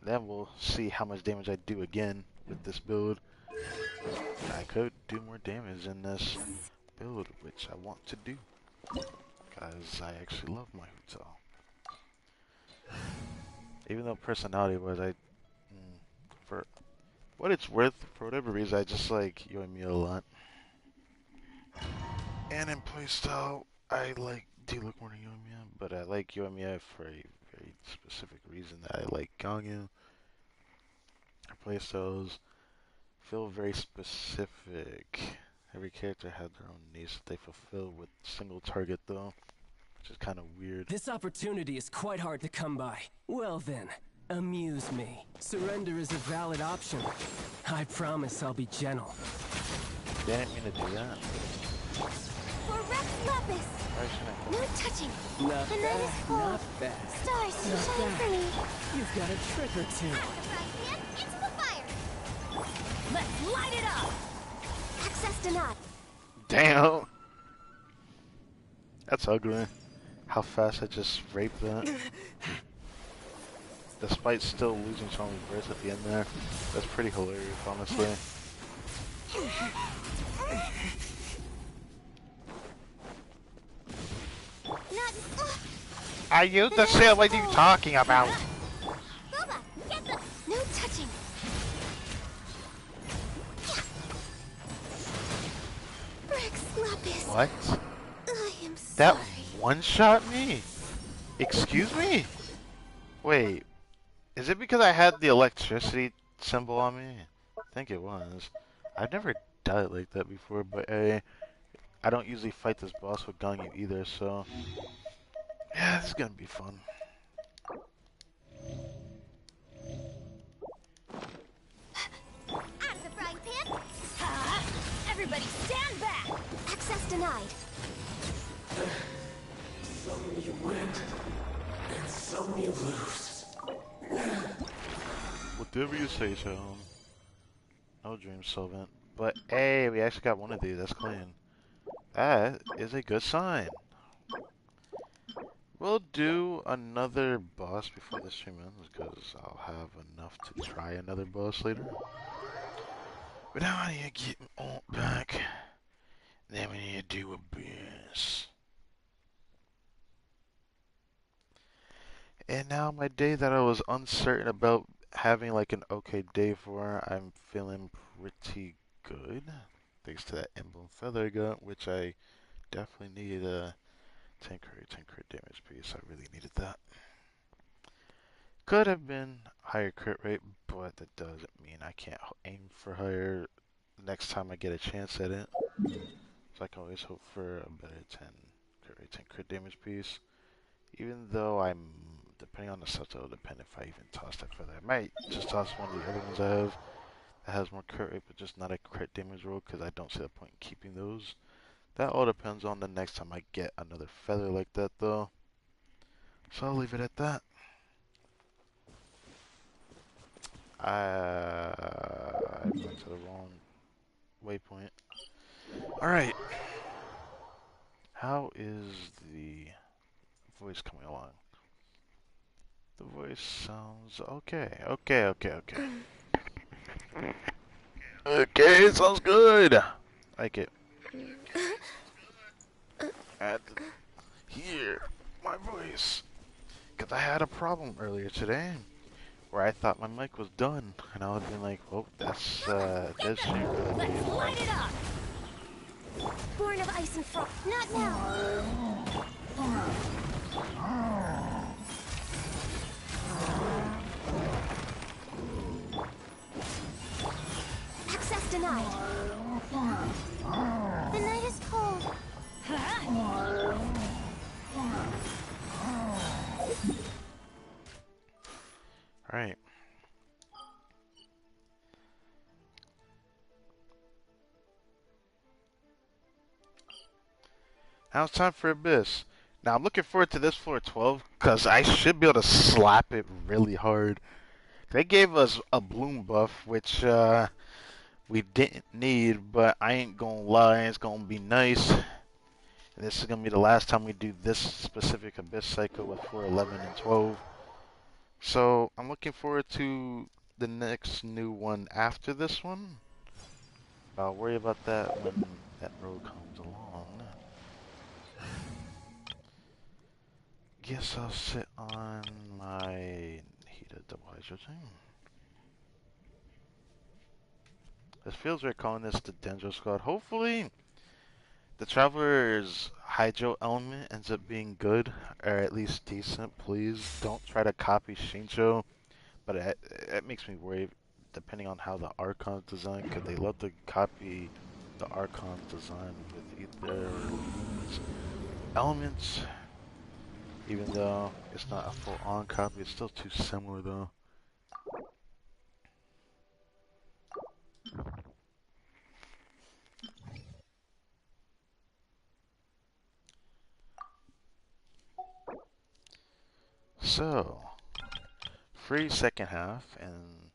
Then we'll see how much damage I do again with this build. I could do more damage in this build, which I want to do, because I actually love my hotel. Even though personality-wise, for what it's worth, for whatever reason, I just like Yoimiya a lot. And in playstyle, I like do look more than Yoimiya, but I like Yoimiya for a very specific reason that I like Ganyu. Her playstyles feel very specific. Every character has their own needs that they fulfill with single target though, which is kind of weird. This opportunity is quite hard to come by. Well then, amuse me. Surrender is a valid option. I promise I'll be gentle. They didn't mean to do that. For Rex Lapis! Why shouldn't I? No touching! Not The night is bad, full. not bad. Stars Not shine bad. for me! You've got a trick or two. Surprise pan into the fire. Let's light it up! Access denied. Damn! That's ugly. How fast I just raped that. Despite still losing so many birds at the end there. That's pretty hilarious, honestly. Not. I used the shit, what are you talking about? Boba, get the. No touching! Rex Lapis! What? I am That sorry. one-shot me? Excuse me? Wait, is it because I had the electricity symbol on me? I think it was. I've never died like that before, but I don't usually fight this boss with Ganyu either, so... Yeah, this is gonna be fun. Out of the frying pan. Ha! Everybody stand back! Access denied. Some you win, and some you lose. Whatever you say, Sean. No dream solvent. But hey, we actually got one of these. That's clean. That is a good sign. We'll do another boss before the stream ends because I'll have enough to try another boss later. But now I need to get my ult back. Then we need to do a boss. And now my day that I was uncertain about having like an okay day for, I'm feeling pretty good. Thanks to that emblem feather I got, which I definitely needed a 10 crit damage piece. I really needed that. Could have been higher crit rate, but that doesn't mean I can't aim for higher next time I get a chance at it. So I can always hope for a better 10 crit rate, 10 crit damage piece. Even though I'm, depending on the stuff, it'll depend if I even toss that feather. I might just toss one of the other ones I have that has more crit rate, but just not a crit damage roll, because I don't see the point in keeping those. That all depends on the next time I get another feather like that, though. So I'll leave it at that. I went to the wrong waypoint. Alright. How is the voice coming along? The voice sounds okay. Okay, it sounds good. Like it. I had to hear my voice. Because I had a problem earlier today where I thought my mic was done. And I would have been like, well, that's shame. Let's light it up! Born of ice and frost. Not now. Access denied. The night is cold. Alright. Now it's time for Abyss. Now I'm looking forward to this floor 12 because I should be able to slap it really hard. They gave us a bloom buff, which we didn't need, but I ain't gonna lie, it's gonna be nice. And this is gonna be the last time we do this specific Abyss cycle with floor 11 and 12. So I'm looking forward to the next new one after this one. I'll worry about that when that road comes along. Guess I'll sit on my heated double hydro thing. This feels weird calling this the Dendro Squad. Hopefully, the Traveler's Hydro element ends up being good, or at least decent, please don't try to copy Shincho. But it makes me worry, depending on how the Archon's designed, because they love to copy the Archon's design with either elements, even though it's not a full-on copy. It's still too similar, though. So, free second half, and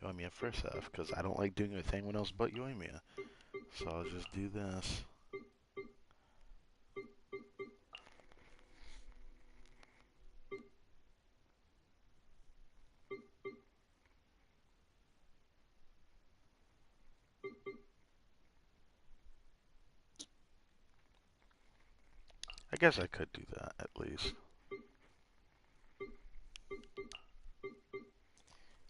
Yoimiya first half, because I don't like doing a thing with else but Yoimiya. So I'll just do this. I guess I could do that, at least.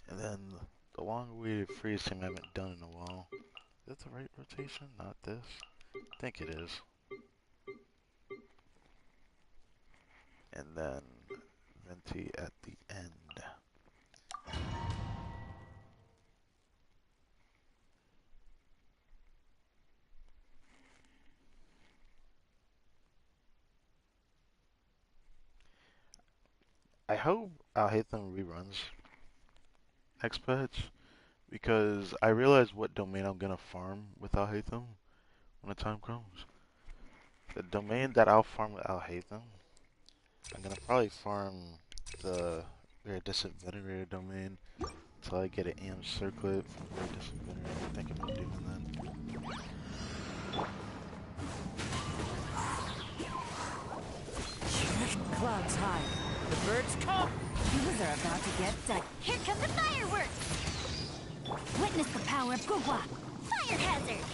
And then the long-awaited freeze team I haven't done in a while. Is that the right rotation? Not this? I think it is. And then Venti at the end. I hope Alhaitham reruns next patch, because I realize what domain I'm gonna farm with Alhaitham when the time comes. The domain that I'll farm with Alhaitham, I'm gonna probably farm the Iridescent Venerator domain until I get an AM circlet from Iridescent Venerator. I'm thinking about doing that. Clouds high. The birds come. These are about to get done. Here come the fireworks! Witness the power of Gugwa! Fire hazard!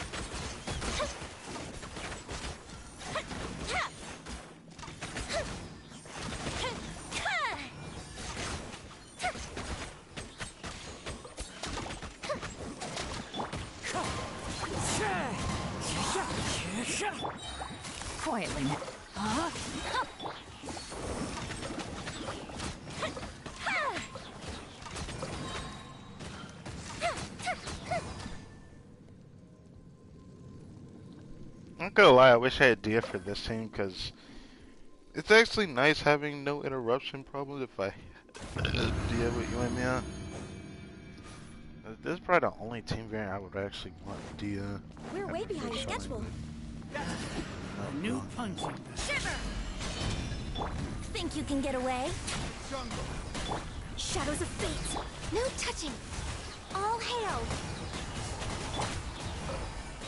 Quietly now. Huh? I'm not gonna lie, I wish I had Dia for this team, because it's actually nice having no interruption problems if I Dia with you and Mia. This is probably the only team variant I would actually want Dia. We're way behind schedule. A new punching bag. Shiver! Think you can get away? Jungle. Shadows of fate! No touching! All hail!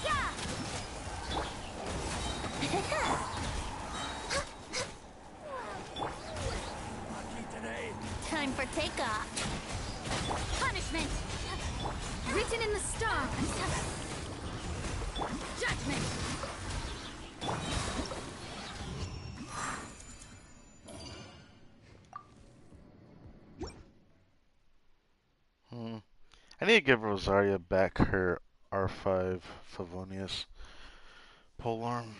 Yeah! Lucky today. Time for takeoff! Punishment! Written in the stars! Judgment! I need to give Rosaria back her R5 Favonius polearm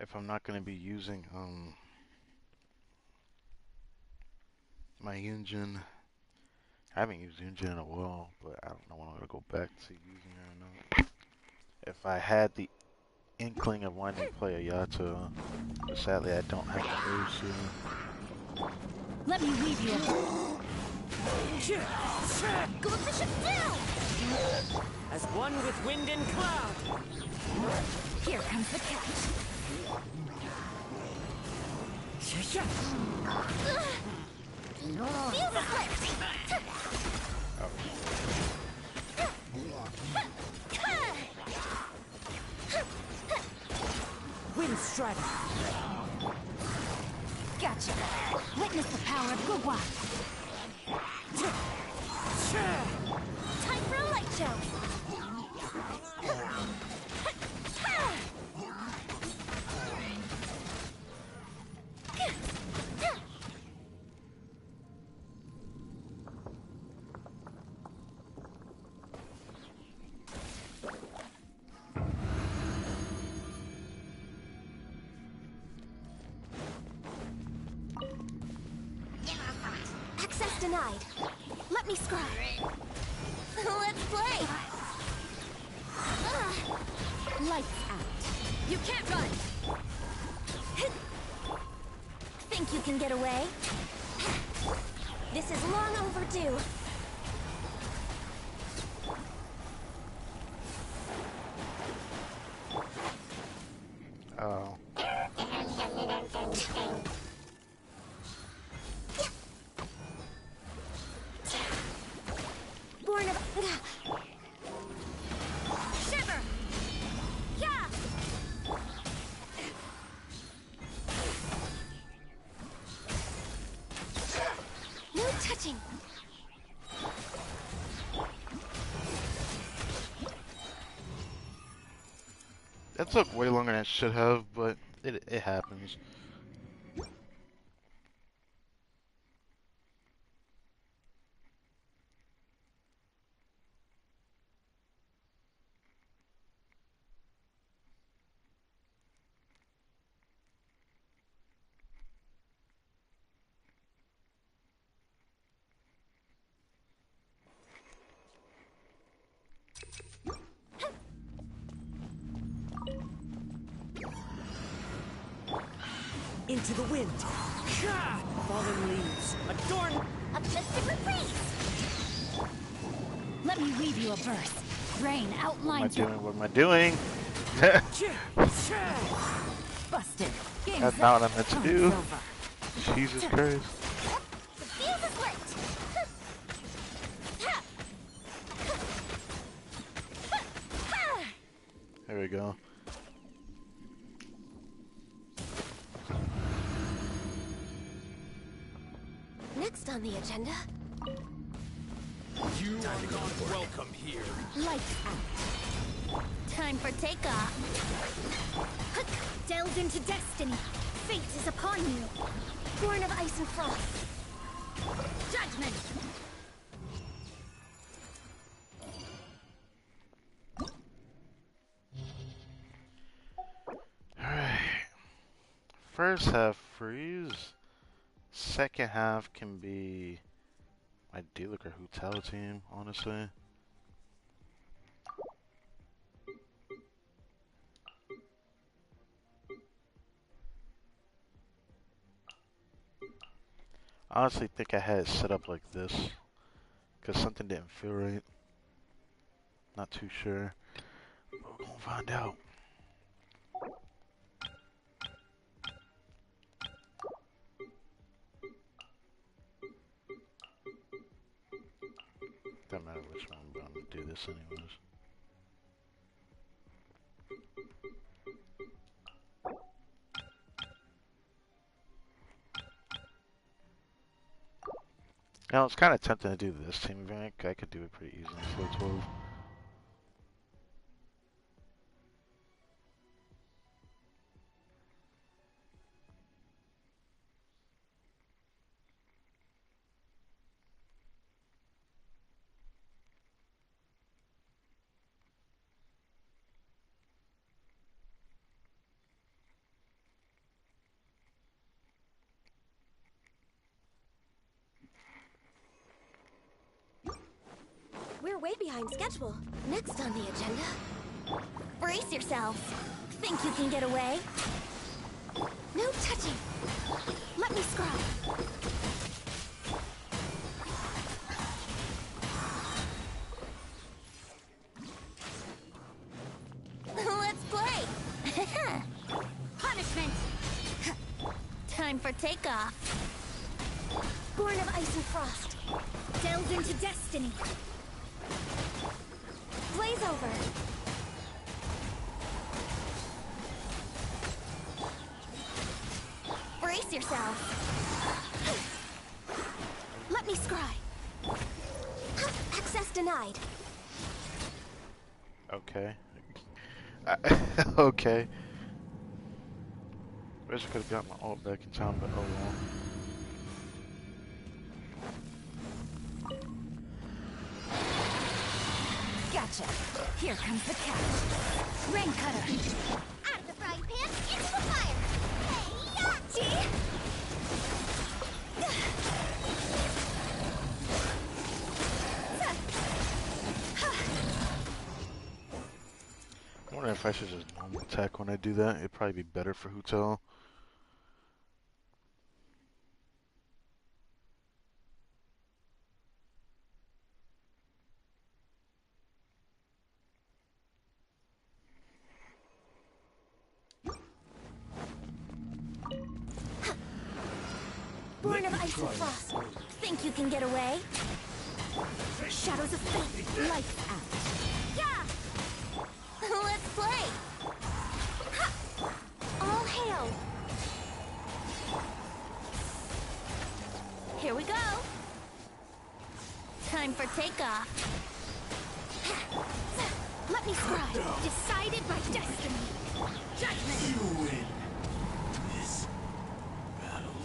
if I'm not going to be using my Yunjin. I haven't used Yunjin in a while, but I don't know when I'm going to go back to using her or not. If I had the inkling of wanting to play a Yato, but sadly I don't have the urge to. Let me weave you. Go up the ship down! As one with wind and cloud. Here comes the catch. Feel the flip! Wind strike. Gotcha! Witness the power of Gugwa! Time for a light show! denied. Let me scry. Let's play. Lights out. You can't run. Think you can get away? This is long overdue. Oh. Born of Shiver. Yeah. No touching. That took way longer than it should have, but it happens. Into the wind. Fallen leaves. Adorn. A different breeze. Let me weave you a verse. Rain What am I outlines your doing? What am I doing? busted. Game's That's not what I meant to up. do. It's over. Jesus Christ. The fuse is lit. There we go. Next on the agenda, You are not welcome here. Lights out. Time for takeoff. Delved into destiny. Fate is upon you. born of ice and frost. Judgment. Alright. First half freeze. Second half can be my Dealer or Hotel team, honestly. I honestly think I had it set up like this because something didn't feel right. Not too sure. But we're gonna find out. Doesn't matter which one, but I'm gonna do this anyways. Now it's kind of tempting to do this team event. I could do it pretty easily. Slow 12. We're way behind schedule. Next on the agenda, Brace yourselves. Think you can get away? no touching. Let me scry. Let's play. Punishment. Time for takeoff. Born of ice and frost. Delved into destiny. Blaze over. Brace yourself. Let me scry. Access denied. Okay. Okay. Wish I could have got my ult back in time, but oh well. Gotcha. Here comes the catch. Rain cutter. Out of the frying pan, into the fire. Hey, Yahtzee! wonder if I should just normal attack when I do that. It'd probably be better for Hotel. Born of ice and frost. Think you can get away? Shadows of fate. Lights out. Yeah! Let's play! Ha! All hail! Here we go! Time for takeoff. Let me scribe. Decided by destiny. Judgment! You win this battle.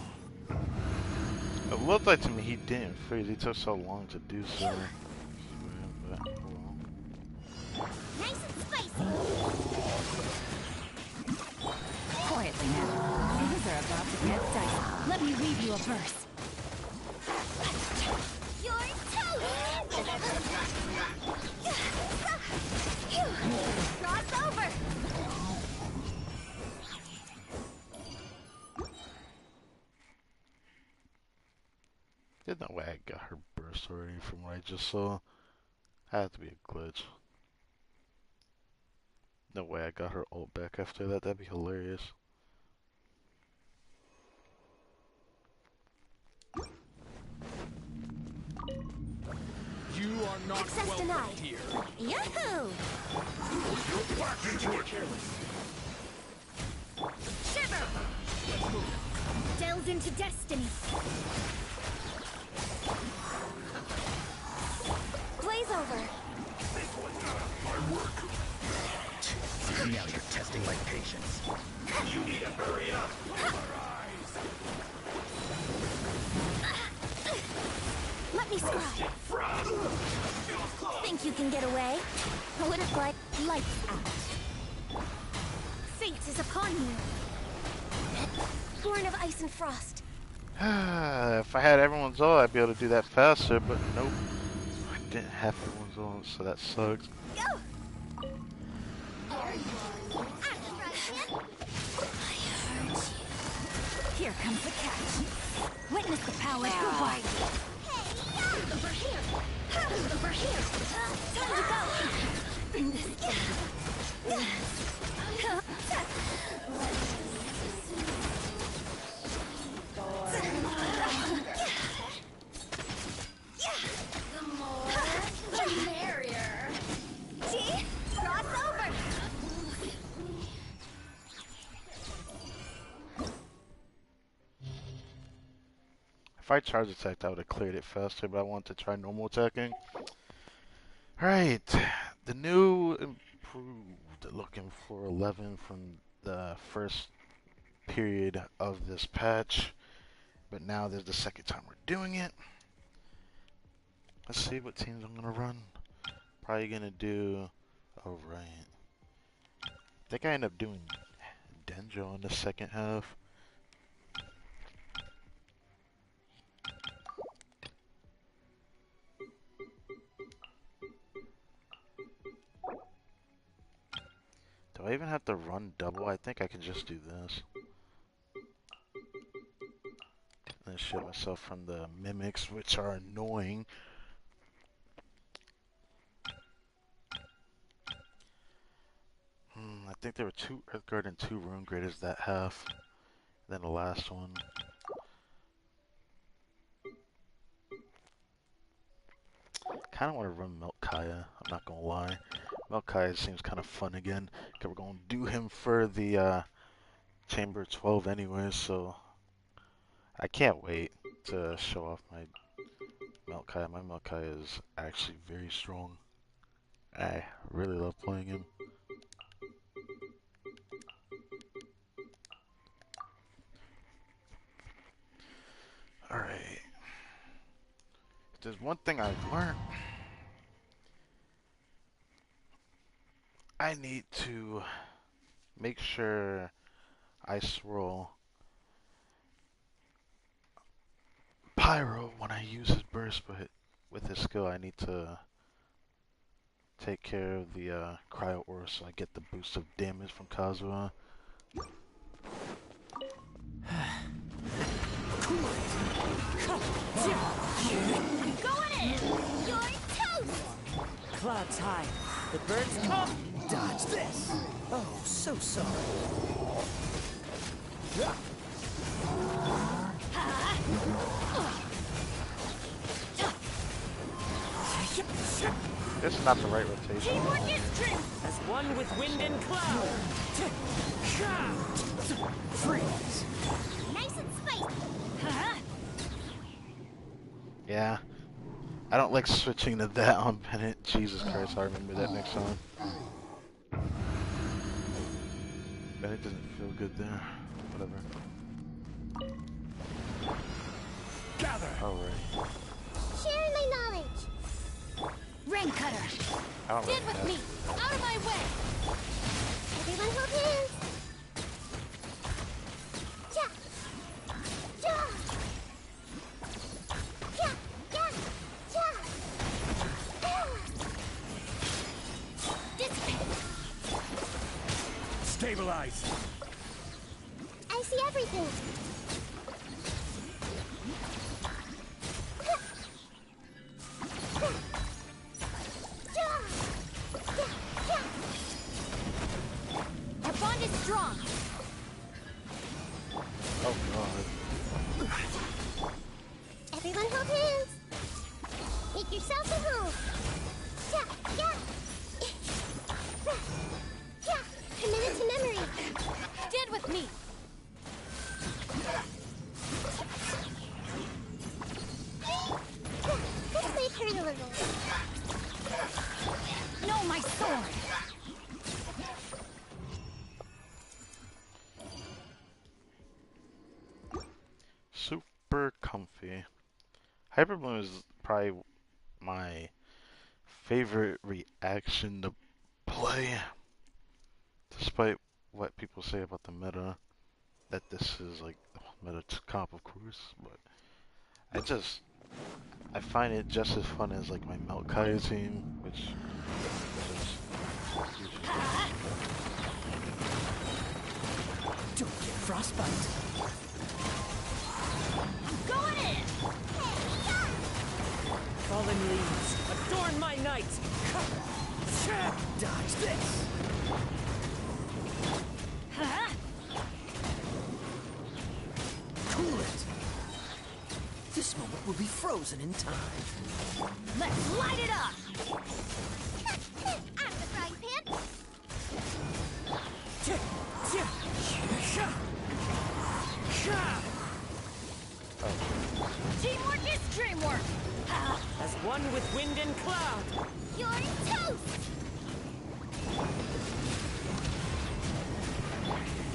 It looked like to me he didn't freeze. He took so long to do so. But, well. Nice and spicy! Quietly now. Things are about to get dicey. Let me read you a verse. You're toast! Cross over! There's no way I got her burst already from what I just saw. Had to be a glitch. No way I got her ult back after that. That'd be hilarious. You are not Access welcome denied. here. Yahoo! Shiver! Delves into destiny. Blaze over. Now you're testing my patience. You need to hurry up. Let me scribe. Think you can get away? What if like lights out? Fate is upon you. Born of ice and frost. If I had everyone's ult, I'd be able to do that faster, but nope. I didn't have everyone's ult, so that sucks. Go! Here comes the catch. Witness the powers go by. Over here! Over here! Time to go! The more, the merrier. See? Cross over! If I charge attacked, I would have cleared it faster, but I want to try normal attacking. Alright, the new improved, looking for 11 from the first period of this patch, but now there's the second time we're doing it. Let's see what teams I'm gonna run. Probably gonna do, oh right, I think I end up doing Denjo in the second half. Do I even have to run double? I think I can just do this. And shield myself from the mimics, which are annoying. I think there were 2 Earthguard and 2 Rune Graders that half. Then the last one. Kind of want to run Melkaya, I'm not gonna lie. Melkaya seems kind of fun again. Cause we're gonna do him for the Chamber 12 anyway, so I can't wait to show off my Melkaya. My Melkaya is actually very strong. I really love playing him. Alright. If there's one thing I've learned, I need to make sure I swirl Pyro when I use his burst, but with his skill I need to take care of the cryo ore so I get the boost of damage from Kazuha. Going in! You're toast! Clouds high. The birds come. Dodge this. Oh, so sorry. This is not the right rotation. Teamwork is true! As one with wind and cloud. Freeze. Nice and spicy! Yeah. I don't like switching to that on Bennett. Jesus Christ, I remember that next time. Bennett doesn't feel good there. Whatever. Gather. Alright. Sharing my knowledge. Rain cutter. I don't Stand really with me! Out of my way! Everyone hold hands. Ja. Ja. Ja. Ja. Ja. Dissipate! Stabilize. I see everything. Our bond is strong! Oh god. Everyone hold hands. Make yourselves at home. Ja. Ja. Ja. Committed to memory. Stand with me! This may hurt a little. No, my sword. Super comfy. Hyperbloom is probably my favorite reaction to play. Despite what people say about the meta, that this is like the meta comp, of course, but I find it just as fun as like my Maokai team, which is usually Don't get frostbite. Going in! Fallen leaves. Adorn my night. Dodge this. Cool it. This moment will be frozen in time. Let's light it up! At the frying pan. Teamwork is dreamwork! As one with wind and cloud. You're toast.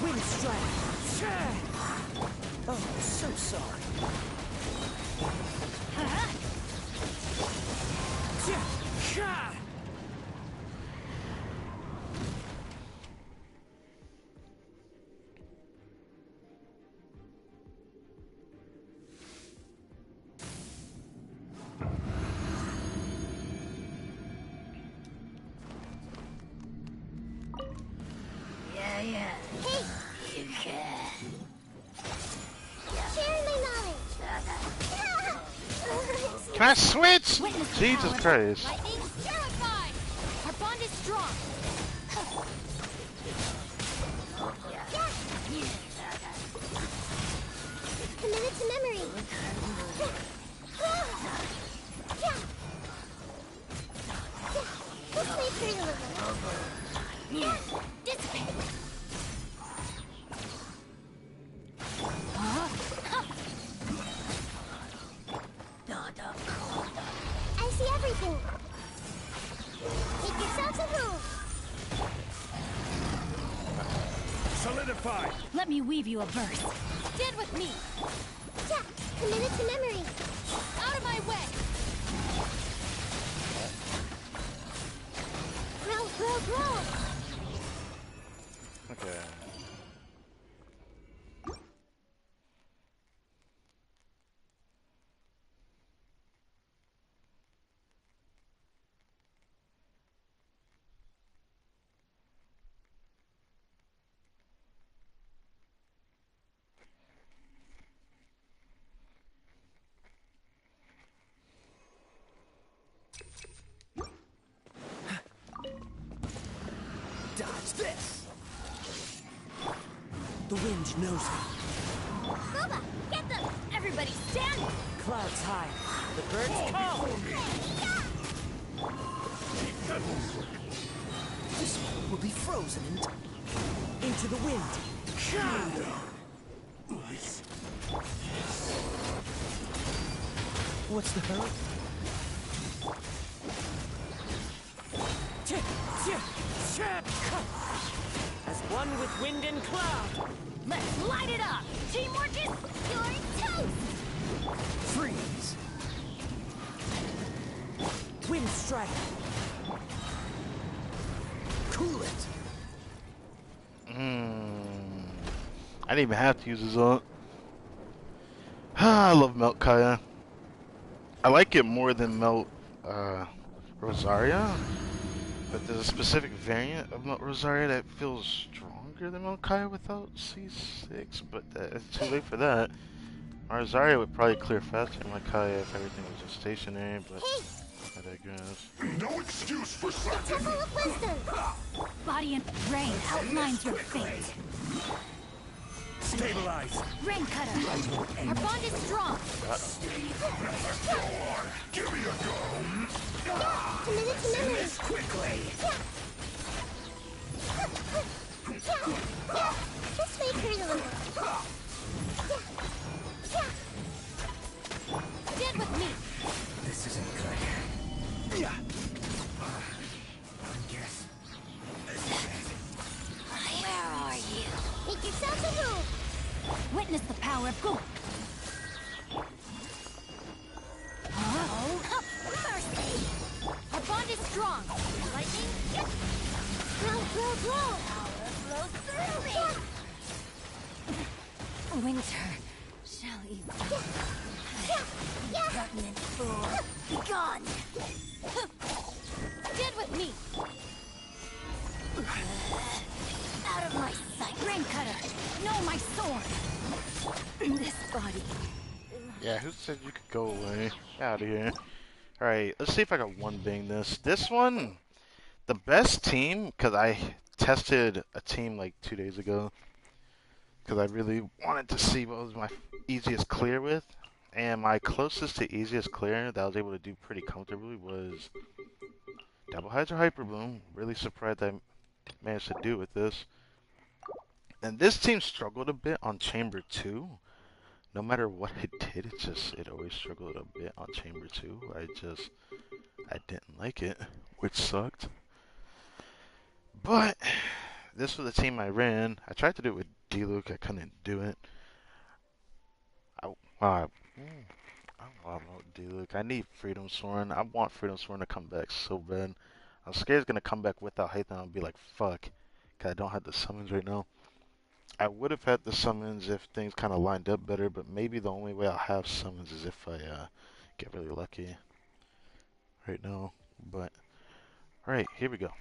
Wind strike. Oh, so sorry. Hey. Sharing my knowledge. Can I switch? Witness the Jesus power. Christ. Lightning's terrified! Our bond is strong! Committed to memory. This may hurt a little. Dissipate! I see everything. Make yourselves at home. Solidify. Let me weave you a verse. Stand with me! Ja. Committed to memory. Out of my way! Grow, grow, grow. Okay. this? The wind knows me. Boba, get them! Everybody stand! Clouds high. The birds call. This one will be frozen in time. Into the wind. What's the hurry? As one with wind and cloud. Let's light it up! Teamwork is your toast! Freeze! Wind strike. Cool it! I didn't even have to use his ult. I love Melt Kaya. I like it more than Melt Rosaria. But there's a specific variant of Melt Rosaria that feels stronger than Melt Kaya without C6. But it's too late for that. My Rosaria would probably clear faster than my Kaya if everything was just stationary, but I digress. No excuse for The Temple of Wisdom! Body and rain outlines your fate. Stabilize! Rain cutter. Our bond is strong! Give me a go! Minute. Quickly! This way, Colonel. Stand with me! This isn't good. Yeah. Yes. Where are you? Make yourself a move! Witness the power of Goop. Oh, mercy! Our bond is strong! Lightning, yes! Blow! Power flows through me! Winter shall eat repugnant fool! Be gone! Stand with me! Out of my sight! Rain cutter. No, my sword. This body... Yeah, who said you could go away? Out of here. Alright, let's see if I can one bang this. This one, the best team, because I tested a team like 2 days ago. Because I really wanted to see what was my easiest clear with. And my closest to easiest clear that I was able to do pretty comfortably was Double Hydro Hyper Boom. Really surprised I managed to do with this. And this team struggled a bit on Chamber 2. No matter what it did, it always struggled a bit on Chamber 2. I didn't like it, which sucked. But this was the team I ran. I tried to do it with D-Luke, I couldn't do it. I love D-Luke. I need Freedom Sworn. I want Freedom Sworn to come back so bad. I'm scared it's gonna come back without Hythan. I'll be like, fuck, cause I don't have the summons right now. I would have had the summons if things kind of lined up better, but maybe the only way I'll have summons is if I get really lucky right now. But, alright, here we go.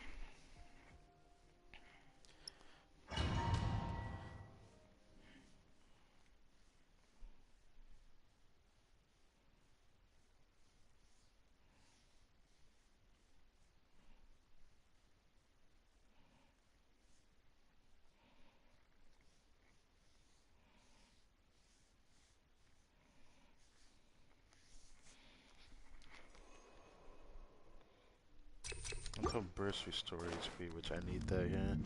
Until burst restore HP, which I need that here.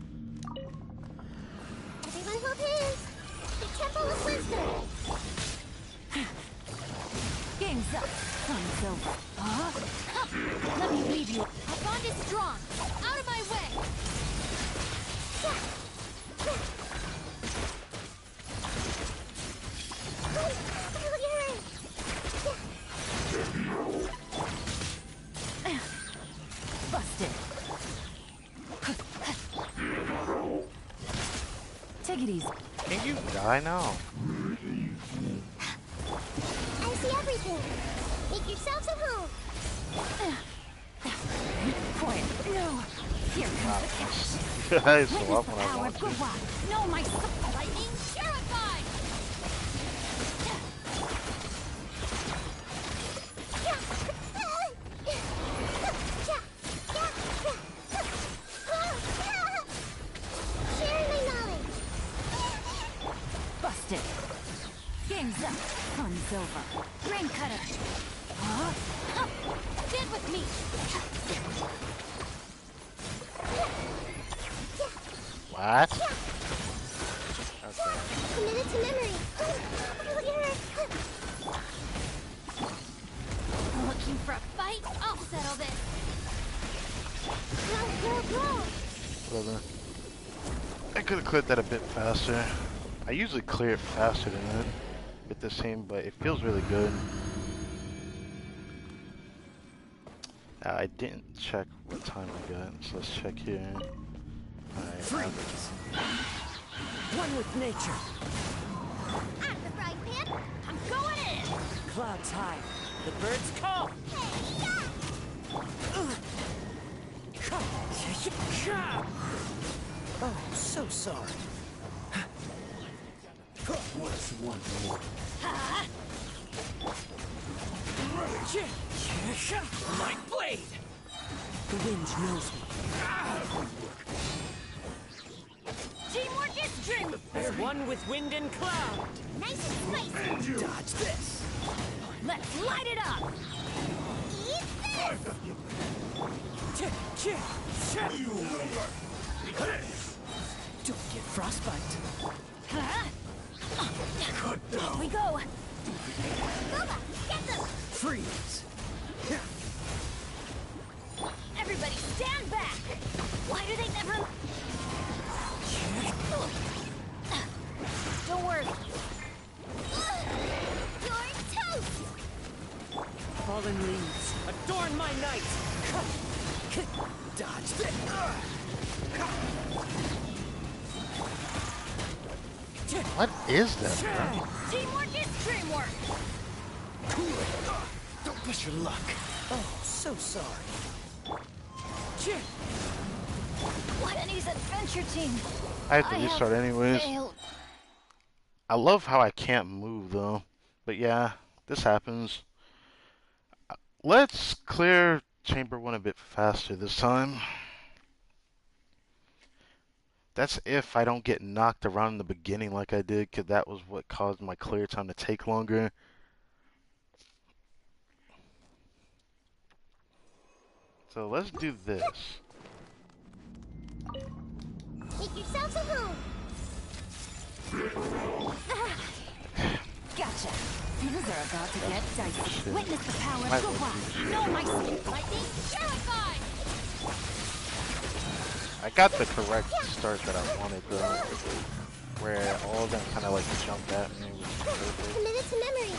Everyone hold hands! The Temple of Wisdom! Game's up. Time's over. Let me leave you. Our bond is strong! Out of my way! Busted. Take it easy. Can you die now? I see everything! Make yourselves at home! Quiet. No. Here comes the cash. I so Witness up the when I power want of to. Goop. No, my sword. Lightning purified! Busted. Game's up. Fun's over. Rain cutter. Huh? Stand with me. What? Okay. Committed to memory. Look at her. Looking for a fight? I'll settle this. Go. Whatever. I could have cleared that a bit faster. I usually clear it faster than that with this team, but it feels really good. I didn't check what time I got, so let's check here. Alright. Freeze! One with nature. At the frying pan. I'm going in. Clouds high. The birds call. Oh, so sorry. What's one more? My blade! The wind knows me. Teamwork is dream. As one with wind and cloud. Nice and spicy. Dodge this. Let's light it up. Eat this. Don't get frostbite. Here we go. Boba, get them. Freeze. Everybody stand back. Why do they never... Don't worry. You're toast. Fallen leaves. Adorn my night. Dodge this. What is that, bro? Teamwork is dreamwork. Don't push your luck. Oh, so sorry. What an easy adventure team. I have to restart anyways. Failed. I love how I can't move though. But yeah, this happens. Let's clear chamber 1 a bit faster this time. That's if I don't get knocked around in the beginning like I did, because that was what caused my clear time to take longer. So let's do this. Make yourselves at home. Gotcha. Things are about to get dicey. Shit. Witness the power Might of want Gohan. to do No, shit. my lightning terrified. I got the correct start that I wanted though, where all of them kind of like jumped at me, which is perfect. Committed to memory.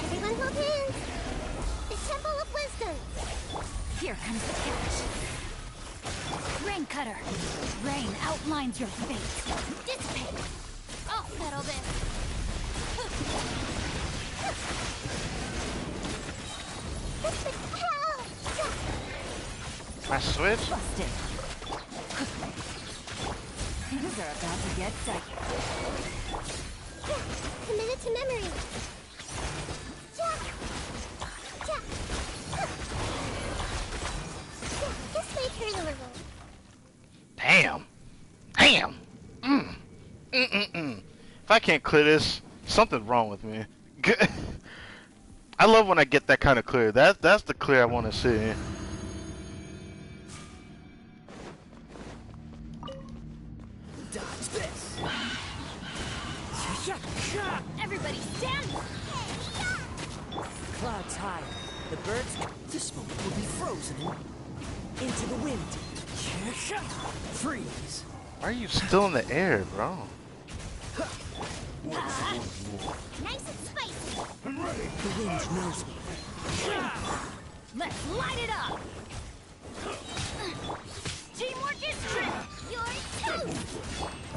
Everyone hold hands. The Temple of Wisdom. Here comes the catch. Rain cutter. Rain outlines your fate. Dissipate. I'll settle this. My switch? Busted. Things are about to get dicey. Committed to memory. This may hurt a little. Damn. Damn. If I can't clear this, something's wrong with me. I love when I get that kind of clear. That's the clear I want to see. Dodge this. Everybody stand. Clouds high. The birds. This moment will be frozen into the wind. Freeze. Why are you still in the air, bro? Nice and spicy. The wind knows me. Let's light it up. Teamwork is true. You're toast.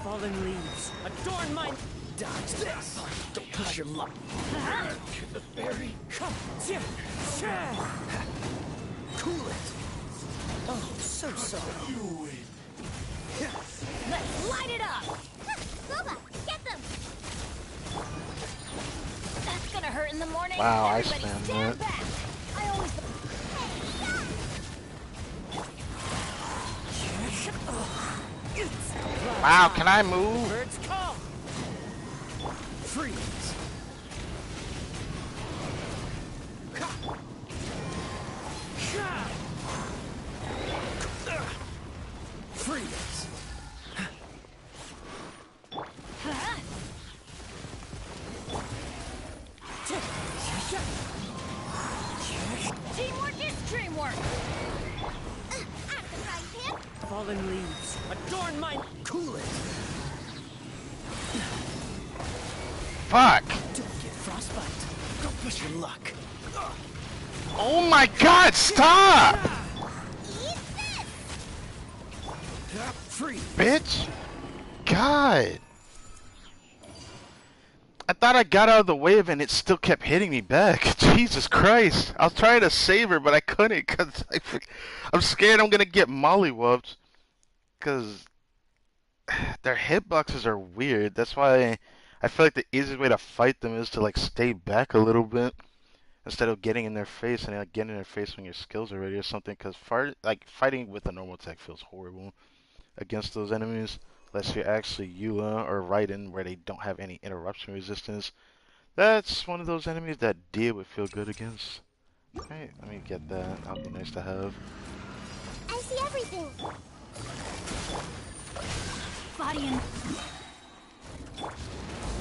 Fallen leaves. Adorn my. Dodge this. Don't push your luck. The berry. Cool it. Oh, so sorry. Let's light it up. Boba, get them. That's gonna hurt in the morning. Wow, I Everybody spammed stand that. back. I always... Wow, can I move? Birds call. Freeze. Freeze. Teamwork is dreamwork. At the frying pan. Fallen leaves. Adorn my... Cool it. Fuck! Don't get frostbite. Don't push your luck. Oh my god, stop! Free. Bitch! God! I thought I got out of the wave and it still kept hitting me back. Jesus Christ! I was trying to save her, but I couldn't because I'm scared I'm gonna get mollywopped. Because their hitboxes are weird. That's why I feel like the easiest way to fight them is to like stay back a little bit instead of getting in their face and like getting in their face when your skills are ready or something. Because fighting with a normal attack feels horrible against those enemies unless you're actually Eula or Raiden where they don't have any interruption resistance. That's one of those enemies that Dia would feel good against. Okay, let me get that. That'll be nice to have. I see everything. Body and...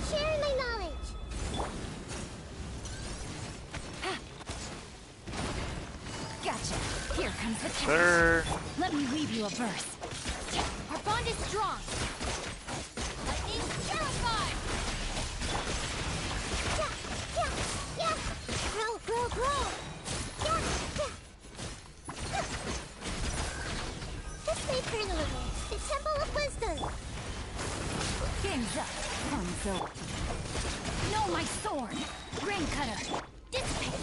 Sharing my knowledge. Gotcha. Here comes the catch. Sir. Let me weave you a verse. Our bond is strong. Lightning terrified. Yeah. Grow. Yeah. Let's play for a little. The Temple of Wisdom. Game's up. Hanzo. No, my sword. Rain cutter. Dissipate.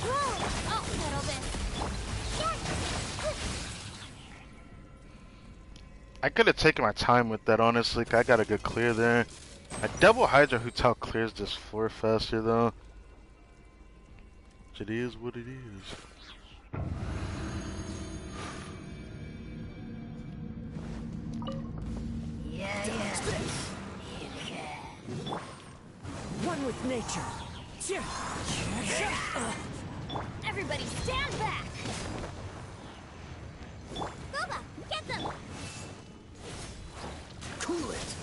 Grow. I'll settle this. I could have taken my time with that, honestly. I got a good clear there. A double Hydra Hotel clears this floor faster, though. It is what it is. One with nature. Everybody stand back. Boba, get them. Cool it.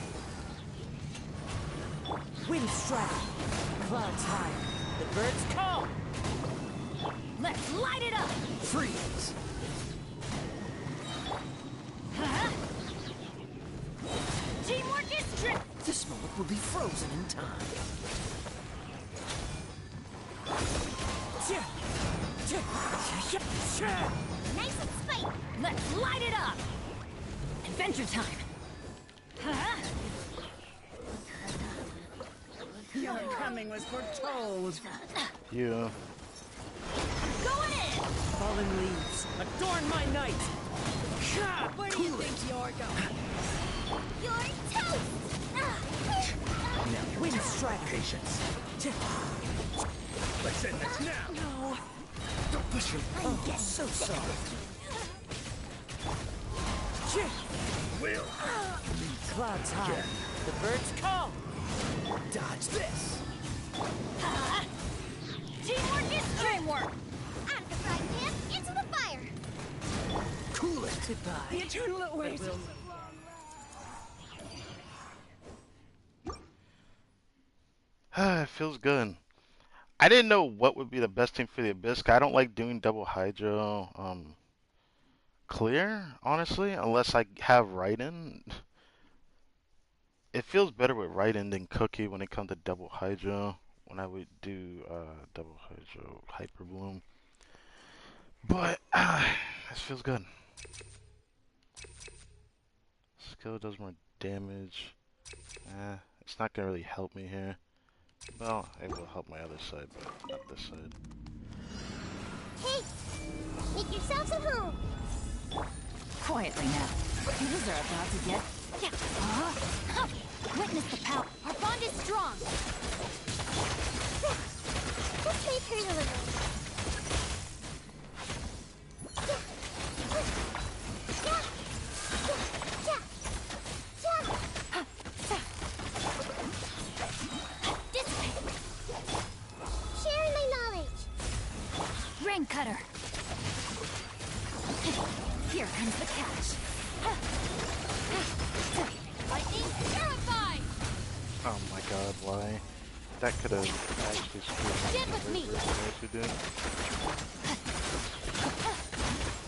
Wind strike. Clouds high. The birds call. Let's light it up. Freeze. Teamwork is strip. This moment will be frozen in time. Nice and spite. Let's light it up. Adventure time. Your coming was foretold. Yeah. Going in. Fallen leaves. Adorn my night. Where do you think you're going? You're toast. Now Wind strike. patience. Let's end this now. No. Don't push your Oh, so soft. will. Clouds high. The birds call. Dodge this. Teamwork is dreamwork. Out of the frying pan, into the fire. Cool it. Goodbye. The eternal oasis. It feels good. I didn't know what would be the best thing for the Abyss. I don't like doing double Hydro clear, honestly, unless I have Raiden. It feels better with Raiden than Cookie when it comes to double Hydro. When I would do double Hydro Hyper Bloom. But this feels good. Skill does more damage. It's not gonna really help me here. Well, it will help my other side, but not this side. Hey, make yourselves at home. Quietly now. These are about to get... Witness the power. Our bond is strong. Let's cutter. Here comes the catch. Lightning terrified! Oh my god, why? That could have actually screwed Stand with me. to do.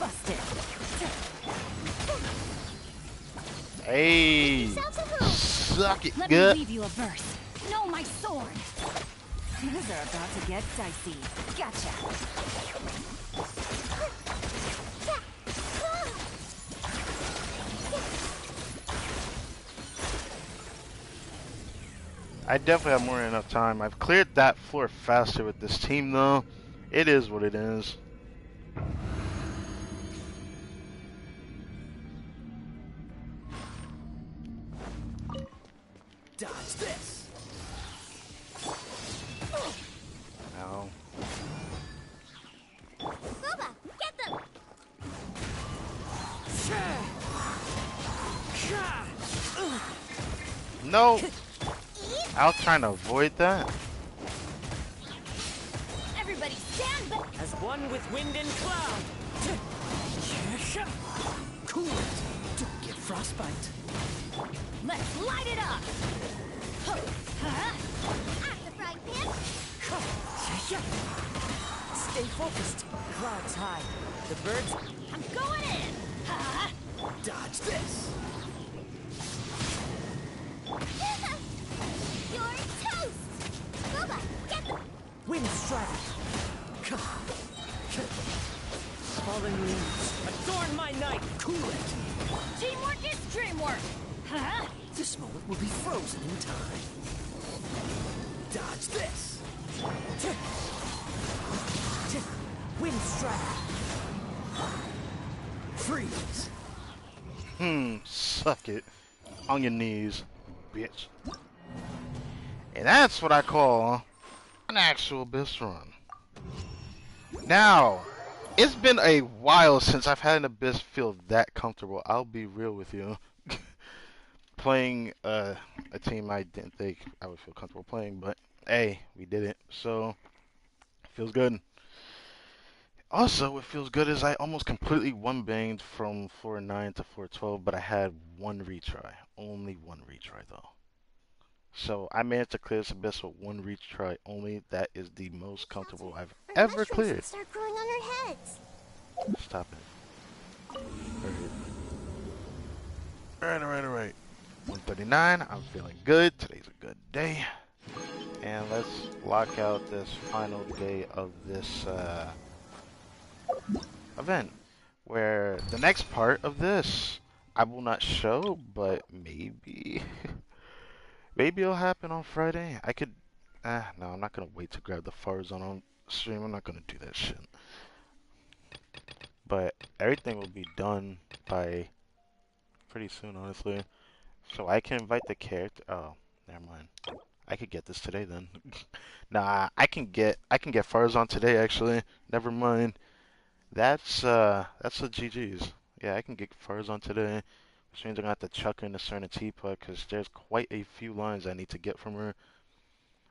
Busted. Hey! Sounds a move. Suck it, Let good. me leave you a verse. Know my sword. Things are about to get dicey. Gotcha. I definitely have more than enough time. I've cleared that floor faster with this team, though. It is what it is. Dodge this. Ow. Boba, get them. No! I was trying to avoid that. Everybody stand back! As one with wind and cloud. Cool it. Don't get frostbite. Let's light it up! At the frying pan. Stay focused. Clouds high. The birds. I'm going in! Dodge this. You're toast. Boba, get them. Wind strike. Fallen leaves. Adorn my night. Cool it. Teamwork is dreamwork! This moment will be frozen in time. Dodge this. Wind strike. Freeze. Suck it. On your knees, bitch. And that's what I call an actual abyss run. Now, it's been a while since I've had an abyss feel that comfortable. I'll be real with you. Playing a team I didn't think I would feel comfortable playing, but hey, we did it. So, it feels good. Also, what feels good is I almost completely one-banged from floor 9 to floor 12, but I had one retry. Only one retry, though. So, I managed to clear this abyss with one retry only. That is the most comfortable I've Our ever mushrooms cleared. should start growing on our heads. Stop it. Alright. 139, I'm feeling good. Today's a good day. And let's lock out this final day of this event. Where the next part of this I will not show, but maybe maybe it'll happen on Friday. I could no, I'm not gonna wait to grab the Farzan on stream. I'm not gonna do that shit. But everything will be done by pretty soon, honestly. So I can invite the character. Oh, never mind. I could get this today then. Nah, I can get Farzan today actually. Never mind. That's a GG's. Yeah, I can get Farzan today. Which means I'm gonna have to chuck her in a certain teapot because there's quite a few lines I need to get from her.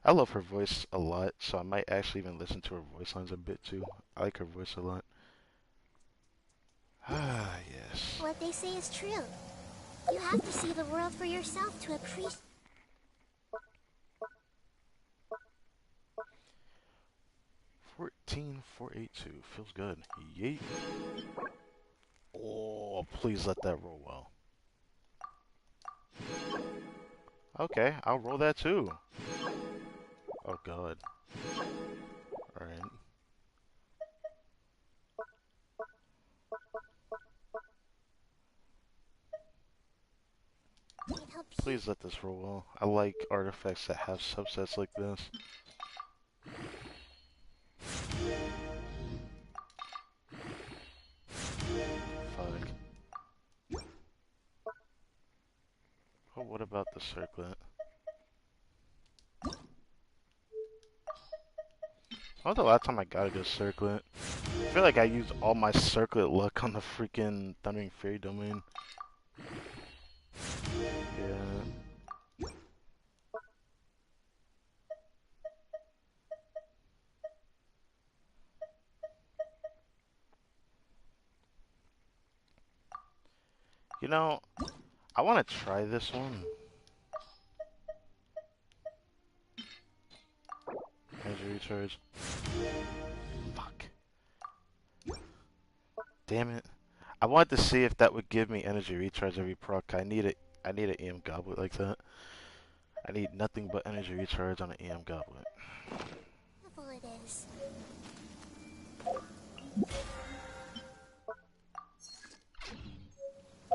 I love her voice a lot, so I might actually even listen to her voice lines a bit too. I like her voice a lot. Ah, yes. What they say is true. You have to see the world for yourself to appreciate. 14482 feels good. Yeet. Oh, please let that roll well. Okay, I'll roll that too. Oh god. Alright. Please let this roll well. I like artifacts that have subsets like this. Fuck. Oh, what about the circlet? When was the last time I got a good circlet? I feel like I used all my circlet luck on the freaking Thundering Fairy domain. Yeah. You know, I want to try this one. Energy recharge. Fuck. Damn it. I wanted to see if that would give me energy recharge every proc. I need it. I need an EM goblet like that. I need nothing but energy recharge on an EM goblet. Careful it is.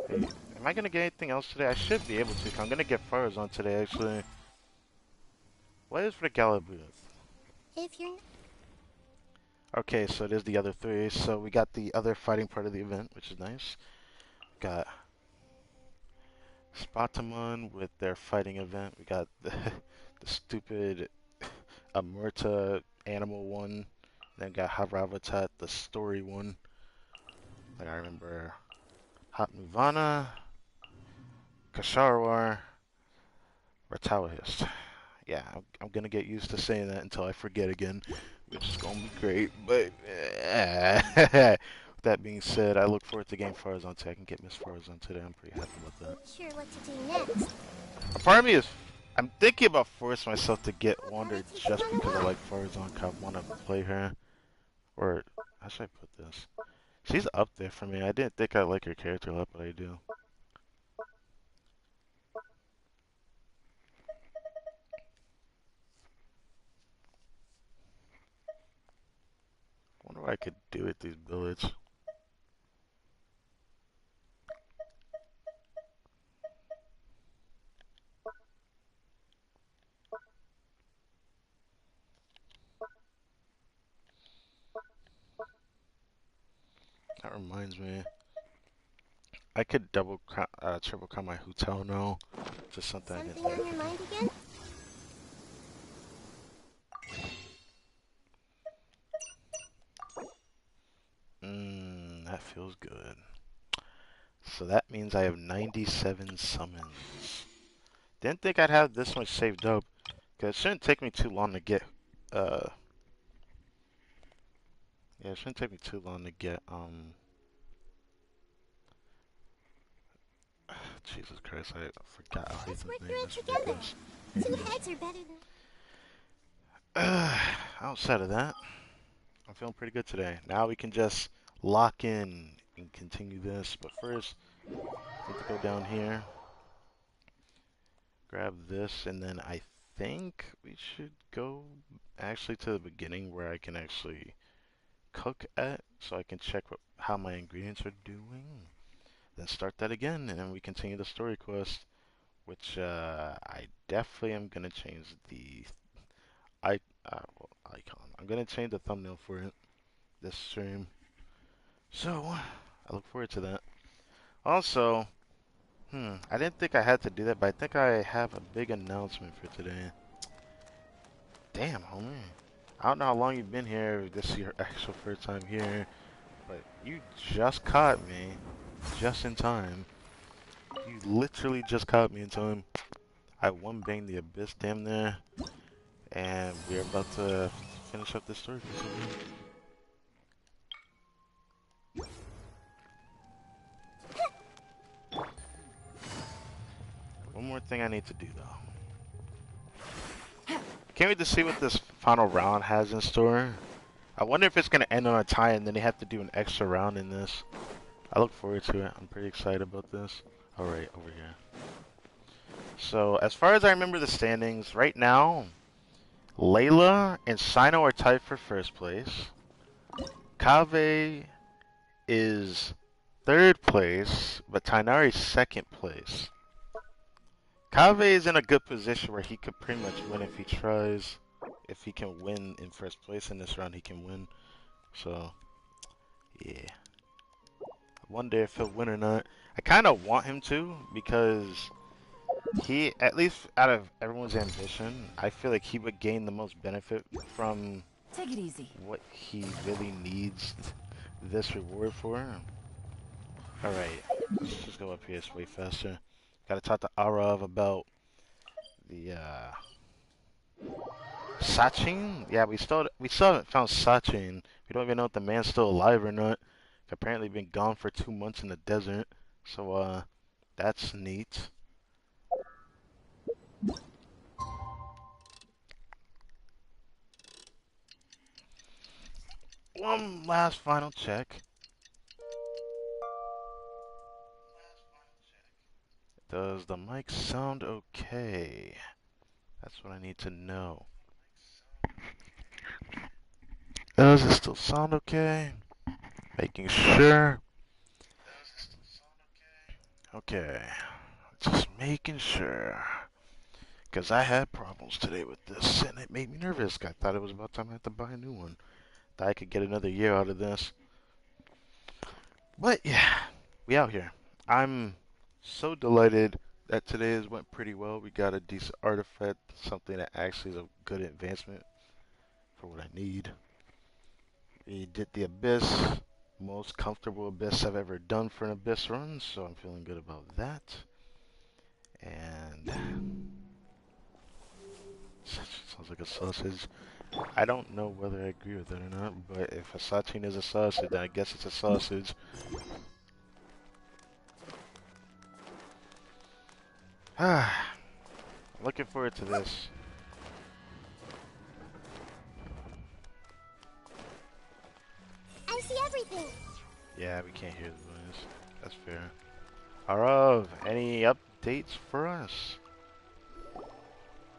Hey, am I gonna get anything else today? I should be able to. I'm gonna get Farazan today, actually. What is for the gala booth? If you're Okay, so there's the other three. So we got the other fighting part of the event, which is nice. Got Spatamon with their fighting event. We got the stupid Amurta animal one. Then got Haravatat, the story one. Like I remember Hot Nuvana, Kasharwar, Ratawahist. Yeah, I'm gonna get used to saying that until I forget again, which is gonna be great. But with that being said, I look forward to getting Farazan today. I can get Miss Farazan today. I'm pretty happy about that. not sure what to do next. A part of me is, I'm thinking about forcing myself to get Wander Let's just run because I away. like Farazan. I want to play her. Or how should I put this? She's up there for me. I didn't think I like her character a lot, but I do. Wonder what I could do with these bullets. That reminds me. I could triple crown my hotel now. Just something I didn't Something on think. your mind again? That feels good. So that means I have 97 summons. Didn't think I'd have this much saved up. Cause it shouldn't take me too long to get, yeah, it shouldn't take me too long to get, Jesus Christ, I forgot how I hate Let's this work name. through it That's together. ridiculous. Two heads are better than... Outside of that, I'm feeling pretty good today. Now we can just lock in and continue this. But first, I need to go down here, grab this, and then I think we should go actually to the beginning where I can actually cook at, so I can check how my ingredients are doing. Then start that again, and then we continue the story quest, which I definitely am gonna change the icon. I'm gonna change the thumbnail for it this stream. So I look forward to that. Also, I didn't think I had to do that, but I think I have a big announcement for today. Damn, homie. I don't know how long you've been here. This is your actual first time here, but you just caught me just in time. You literally just caught me in time. I one banged the abyss damn there, and we're about to finish up this story. One more thing I need to do though. Can't wait to see what this final round has in store. I wonder if it's gonna end on a tie and then they have to do an extra round in this. I look forward to it. I'm pretty excited about this. Alright, over here. So, as far as I remember the standings, right now, Layla and Sino are tied for first place. Kave is third place, but Tainari's second place. Kave is in a good position where he could pretty much win if he tries. If he can win in first place in this round, he can win. So, yeah. I wonder if he'll win or not. I kind of want him to because he, at least out of everyone's ambition, I feel like he would gain the most benefit from Take it easy. what he really needs this reward for. Alright, let's just go up here. It's way faster. Gotta talk to Arav about the, Sachin? Yeah, we still haven't found Sachin. We don't even know if the man's still alive or not. He's apparently been gone for 2 months in the desert. So, That's neat. One last final check. Does the mic sound okay? That's what I need to know. Does it still sound okay? Making sure. Okay. Just making sure. Because I had problems today with this, and it made me nervous. I thought it was about time I had to buy a new one. Thought I could get another year out of this. But yeah, we out here. I'm so delighted that today's went pretty well. We got a decent artifact, something that actually is a good advancement for what I need. We did the Abyss, most comfortable Abyss I've ever done for an Abyss run, so I'm feeling good about that. And sounds like a sausage. I don't know whether I agree with it or not, but if a satine is a sausage, then I guess it's a sausage. Ah, looking forward to this. I see everything. Yeah, we can't hear the noise. That's fair. Arav, any updates for us?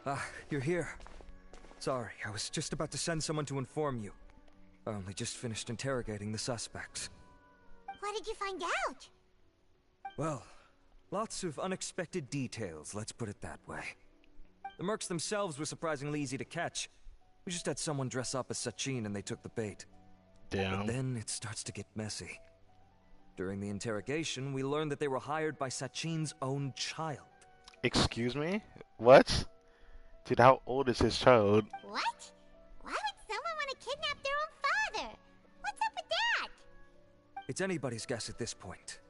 Ah, you're here. Sorry, I was just about to send someone to inform you. I only just finished interrogating the suspects. What did you find out? Well, lots of unexpected details, let's put it that way. The mercs themselves were surprisingly easy to catch. We just had someone dress up as Sachin and they took the bait. Damn. But then it starts to get messy. During the interrogation, we learned that they were hired by Sachin's own child. Excuse me? What? Dude, how old is his child? What? Why would someone want to kidnap their own father? What's up with that? It's anybody's guess at this point.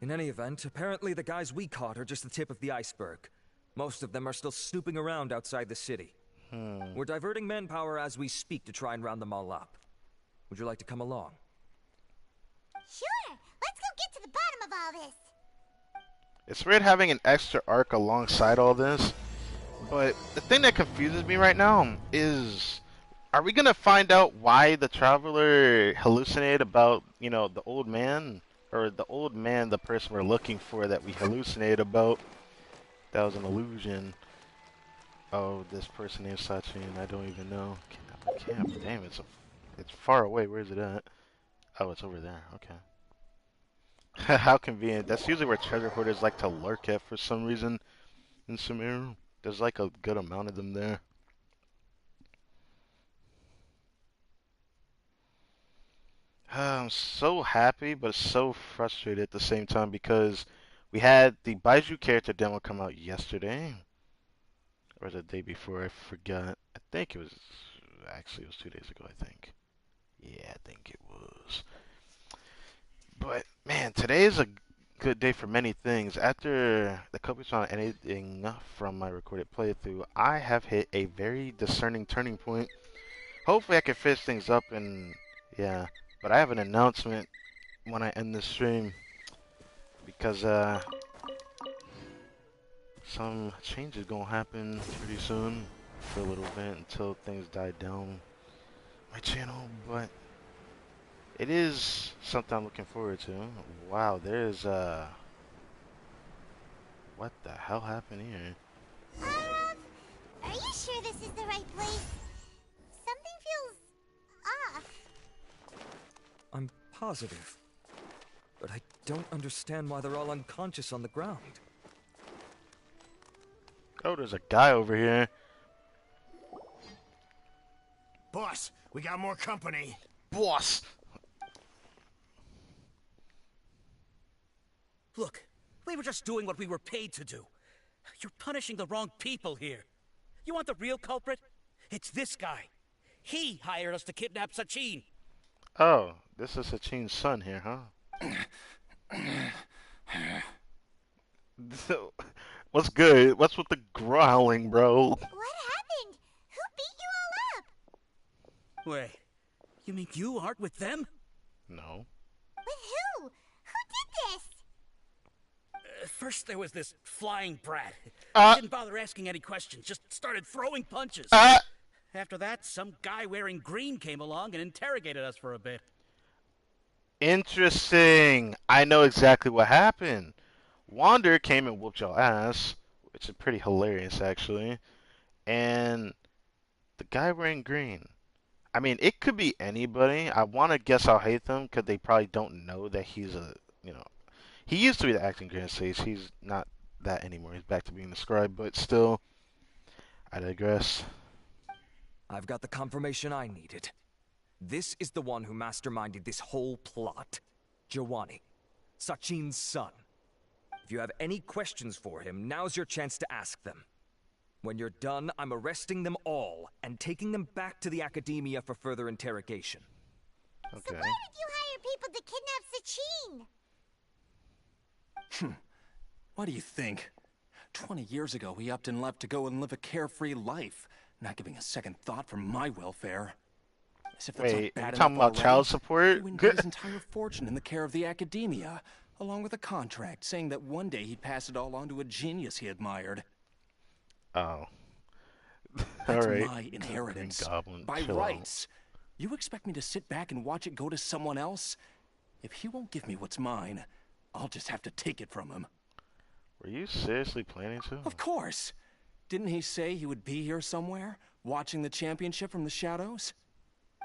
In any event, apparently the guys we caught are just the tip of the iceberg. Most of them are still snooping around outside the city. We're diverting manpower as we speak to try and round them all up. Would you like to come along? Sure. Let's go get to the bottom of all this. It's weird having an extra arc alongside all this, but the thing that confuses me right now is, are we gonna find out why the traveler hallucinated about, you know, the old man? Or the old man, the person we're looking for that we hallucinated about, that was an illusion. Oh, this person named Sachin, I don't even know. Camp, damn, it's far away. Where is it at? Oh, it's over there. Okay. How convenient. That's usually where treasure hoarders like to lurk at for some reason in Sumeru. There's like a good amount of them there. I'm so happy, but so frustrated at the same time because we had the Baiju character demo come out yesterday. Or the day before, I forgot. I think it was, actually it was 2 days ago, I think. Yeah, I think it was. But, man, today is a good day for many things. After the copies on anything from my recorded playthrough, I have hit a very discerning turning point. Hopefully I can finish things up and, yeah. But I have an announcement when I end this stream. Because, some changes gonna happen pretty soon for a little bit until things die down on my channel, but it is something I'm looking forward to. Wow, there's what the hell happened here? Are you sure this is the right place? Something feels off. I'm positive. But I don't understand why they're all unconscious on the ground. Oh, there's a guy over here. Boss, we got more company. Boss! Look, we were just doing what we were paid to do. You're punishing the wrong people here. You want the real culprit? It's this guy. He hired us to kidnap Sachin. Oh, this is Sachin's son here, huh? So, what's good? What's with the growling, bro? What happened? Who beat you all up? Wait, you mean you aren't with them? No. With who? Who did this? First there was this flying brat. He Uh, didn't bother asking any questions, just started throwing punches. uh, After that, some guy wearing green came along and interrogated us for a bit. Interesting. I know exactly what happened. Wander came and whooped your ass, which is pretty hilarious actually. And the guy wearing green. I mean, it could be anybody. I want to guess I'll hate them because they probably don't know that he's a, you know, he used to be the acting grand stage. He's not that anymore. He's back to being the scribe, but still, I digress. I've got the confirmation I needed. This is the one who masterminded this whole plot. Giovanni, Sachin's son. If you have any questions for him, now's your chance to ask them. When you're done, I'm arresting them all and taking them back to the Academia for further interrogation. Okay. So why would you hire people to kidnap Sachin? What do you think? 20 years ago, he upped and left to go and live a carefree life, not giving a second thought for my welfare. As if that's Wait, not are you bad talking enough about child already, support? he went and got his entire fortune in the care of the Academia, along with a contract saying that one day he'd pass it all on to a genius he admired. Oh. That's All right. my inheritance. Green Goblin, By chill out. rights. You expect me to sit back and watch it go to someone else? If he won't give me what's mine, I'll just have to take it from him. Were you seriously planning to? Of course. Didn't he say he would be here somewhere, watching the championship from the shadows?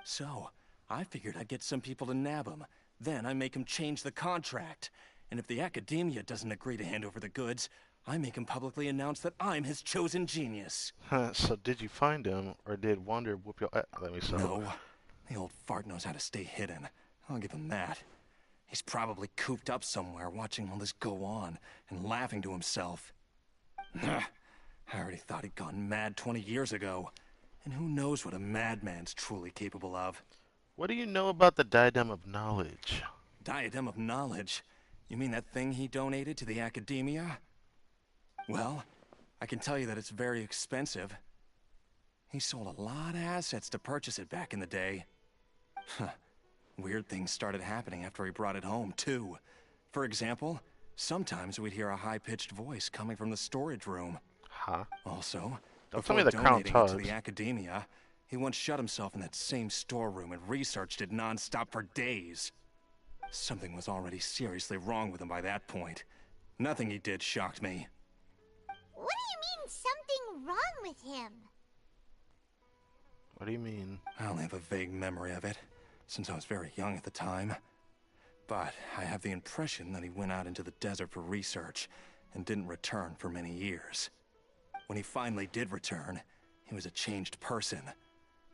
So, I figured I'd get some people to nab him. Then I make him change the contract. And if the Academia doesn't agree to hand over the goods, I make him publicly announce that I'm his chosen genius. So did you find him, or did Wander whoop your ass? Let me stop. No. The old fart knows how to stay hidden. I'll give him that. He's probably cooped up somewhere watching all this go on and laughing to himself. I already thought he'd gone mad 20 years ago. And who knows what a madman's truly capable of. What do you know about the Diadem of Knowledge? Diadem of Knowledge? You mean that thing he donated to the Academia? Well, I can tell you that it's very expensive. He sold a lot of assets to purchase it back in the day. Weird things started happening after he brought it home, too. For example, sometimes we'd hear a high-pitched voice coming from the storage room. Huh? Also, Don't tell me before the Crown donating it to Tugs. the Academia, he once shut himself in that same storeroom and researched it non-stop for days. Something was already seriously wrong with him by that point. Nothing he did shocked me. What do you mean something wrong with him? What do you mean? I only have a vague memory of it, since I was very young at the time. But I have the impression that he went out into the desert for research and didn't return for many years. When he finally did return, he was a changed person.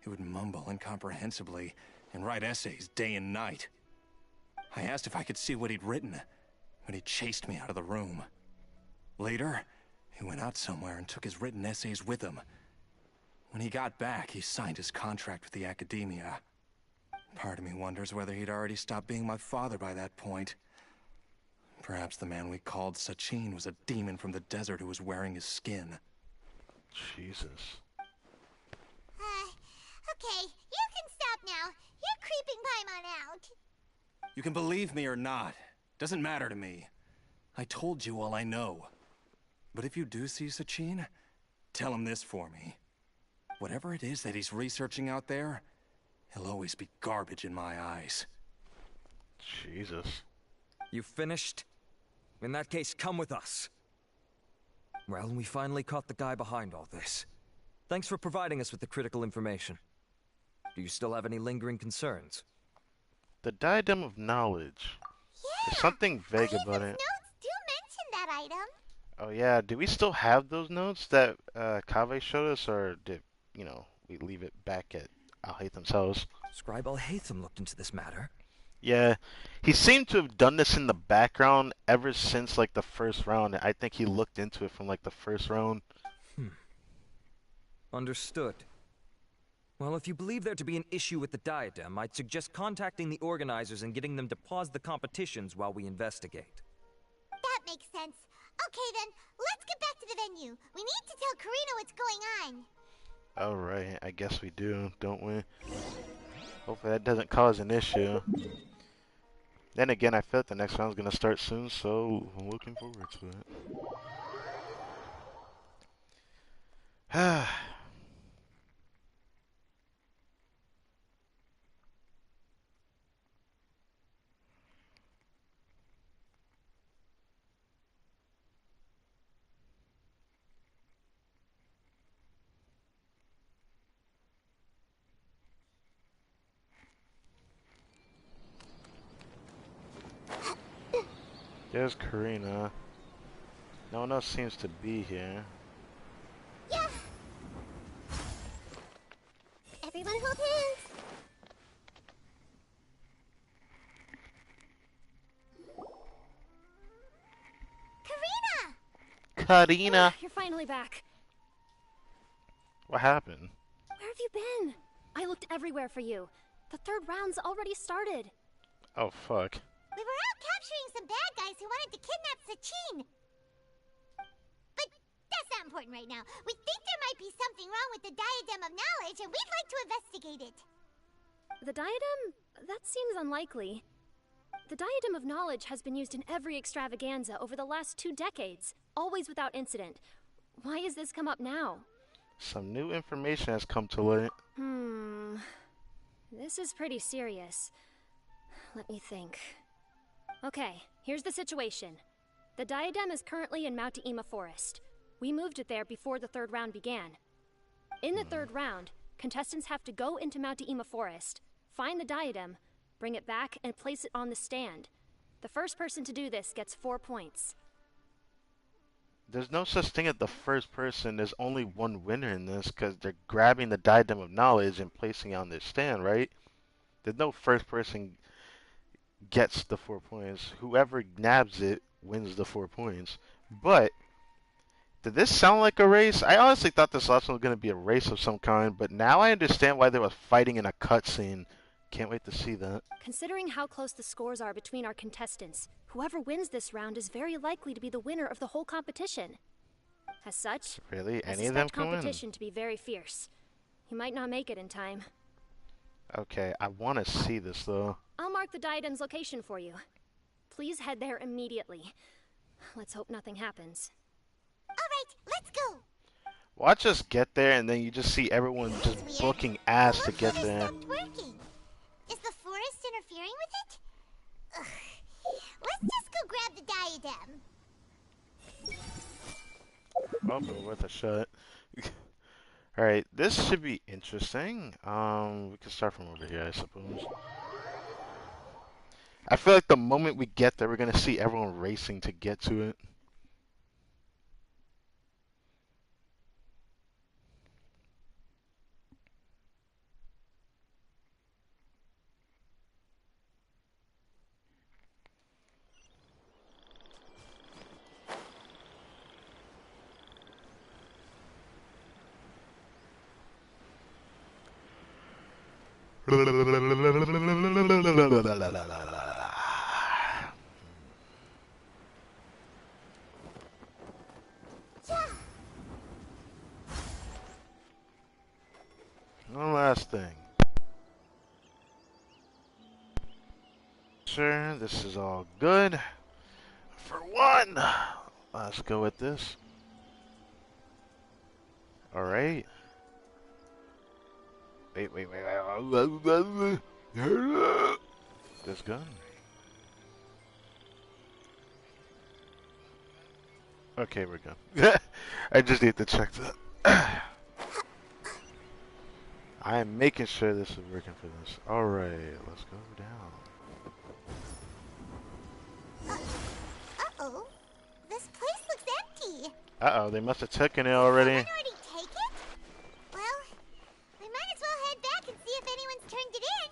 He would mumble incomprehensibly and write essays day and night. I asked if I could see what he'd written, but he chased me out of the room. Later, he went out somewhere and took his written essays with him. When he got back, he signed his contract with the Academia. Part of me wonders whether he'd already stopped being my father by that point. Perhaps the man we called Sachin was a demon from the desert who was wearing his skin. Jesus. Okay, you can stop now. You're creeping Paimon out. You can believe me or not. Doesn't matter to me. I told you all I know. But if you do see Sachin, tell him this for me. Whatever it is that he's researching out there, he'll always be garbage in my eyes. Jesus. You finished? In that case, come with us. Well, we finally caught the guy behind all this. Thanks for providing us with the critical information. Do you still have any lingering concerns? The Diadem of Knowledge. Yeah. There's something vague Ethan's about it. notes do mention that item. Oh yeah, do we still have those notes that Kaveh showed us, or did, we leave it back at Al-Hayth themselves? Scribe Al-Haytham looked into this matter. Yeah, he seemed to have done this in the background ever since like the first round. I think he looked into it from like the first round. Understood. Well, if you believe there to be an issue with the diadem, I'd suggest contacting the organizers and getting them to pause the competitions while we investigate. That makes sense. Okay then, let's get back to the venue. We need to tell Karina what's going on. Alright, I guess we do, don't we? Hopefully that doesn't cause an issue. Then again, I feel like the next round's gonna start soon, so I'm looking forward to it. There's Karina. No one else seems to be here. Yeah. Everyone hold hands. Karina! Karina! You're finally back. What happened? Where have you been? I looked everywhere for you. The third round's already started. Oh, fuck. We were out capturing some bad guys who wanted to kidnap Sachin. But that's not important right now. We think there might be something wrong with the Diadem of Knowledge, and we'd like to investigate it. The diadem? That seems unlikely. The Diadem of Knowledge has been used in every extravaganza over the last 2 decades, always without incident. Why has this come up now? Some new information has come to light. This is pretty serious. Let me think. Okay, here's the situation. The diadem is currently in Mount Ima Forest. We moved it there before the third round began. In the third round, contestants have to go into Mount Ima Forest, find the diadem, bring it back, and place it on the stand. The first person to do this gets 4 points. There's no such thing as the first person. There's only one winner in this because they're grabbing the Diadem of Knowledge and placing it on their stand, right? There's no first person gets the 4 points. Whoever nabs it wins the 4 points. But did this sound like a race? I honestly thought this last one was going to be a race of some kind, but now I understand why they were fighting in a cutscene. Can't wait to see that. Considering how close the scores are between our contestants, whoever wins this round is very likely to be the winner of the whole competition. As such, Really? I Any of them suspect can win? competition to be very fierce. You might not make it in time. Okay, I want to see this though. I'll mark the diadem's location for you. Please head there immediately. Let's hope nothing happens. All right, let's go. Watch us get there and then you just see everyone That's just weird. booking ass The to get locator there. stopped working. Is the forest interfering with it? Ugh. Let's just go grab the diadem. Oh, but worth a shot. Alright, this should be interesting. We can start from over here, I suppose. I feel like the moment we get there, we're gonna see everyone racing to get to it. One last thing. Sure, this is all good. For one, let's go with this. Alright. Wait. This gun. Okay, we're good. I just need to check that. I am making sure this is working for this. Alright, let's go down. Uh-oh. This place looks empty. Uh-oh, they must have taken it already. Someone already take it? Well, we might as well head back and see if anyone's turned it in.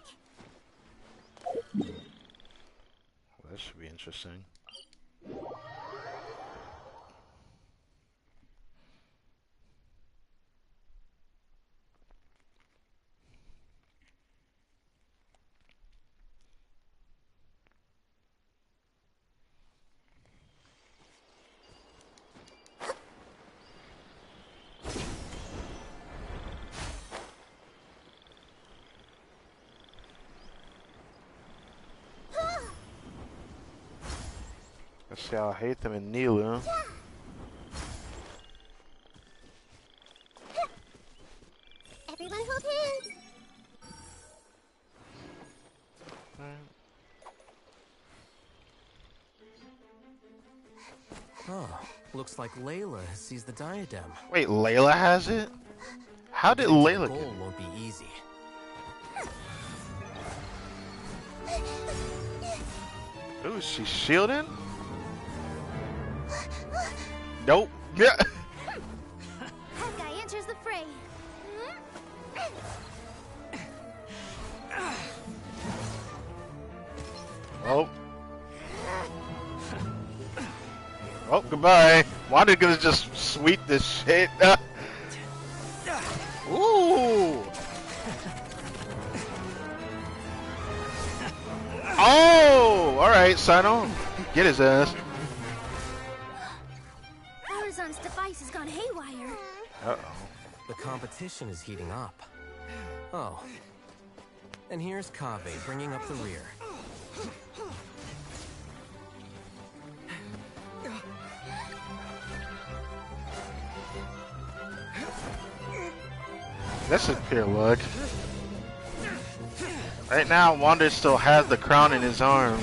Well, that should be interesting. Let's see, I'll hate them in Nilu. Everyone hold hands. Oh, looks like Layla has seized the diadem. Wait, Layla has it? How did Getting to the Layla goal get it? won't be easy. Ooh, is she shielding? Nope. Yeah. That guy enters the fray. Oh. Oh, goodbye. Wanda's gonna just sweep this shit. Ooh. Oh, all right, sign on. Get his ass. Horizon's device has gone haywire. Uh-oh. The competition is heating up. Oh. And here's Kaveh bringing up the rear. This is pure luck. Right now, Wander still has the crown in his arm.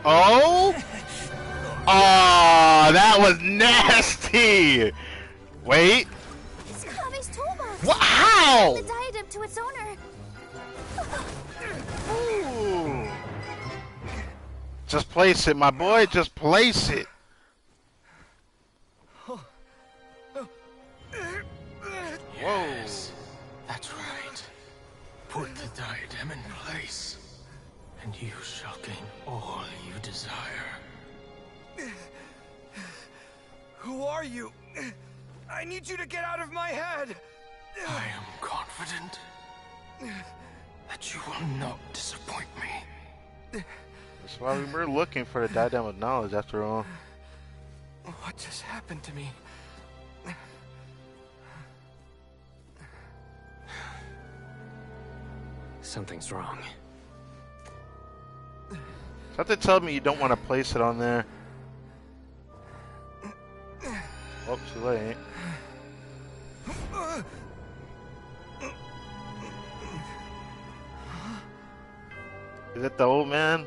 Oh! Oh, that was nasty! Wait. It's Kaveh's toolbox. What? How? The diadem to its owner. Ooh. Just place it, my boy. Just place it. Yes, that's right. Put the diadem in place, and you shall gain all you desire. Who are you? I need you to get out of my head! I am confident that you will not disappoint me. That's why we were looking for the diadem of knowledge, after all. What just happened to me? Something's wrong. Something tells me you don't want to place it on there. Oh, too late. Is it the old man?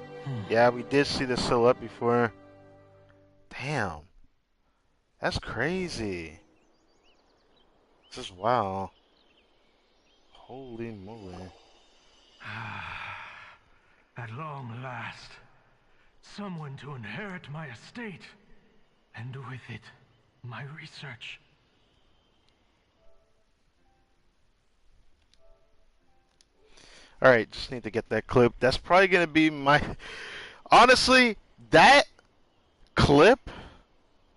Yeah, we did see the silhouette before. Damn. That's crazy. This is wow. Holy moly. At long last, someone to inherit my estate, and with it, my research. Alright, just need to get that clip. That's probably going to be my... Honestly, that clip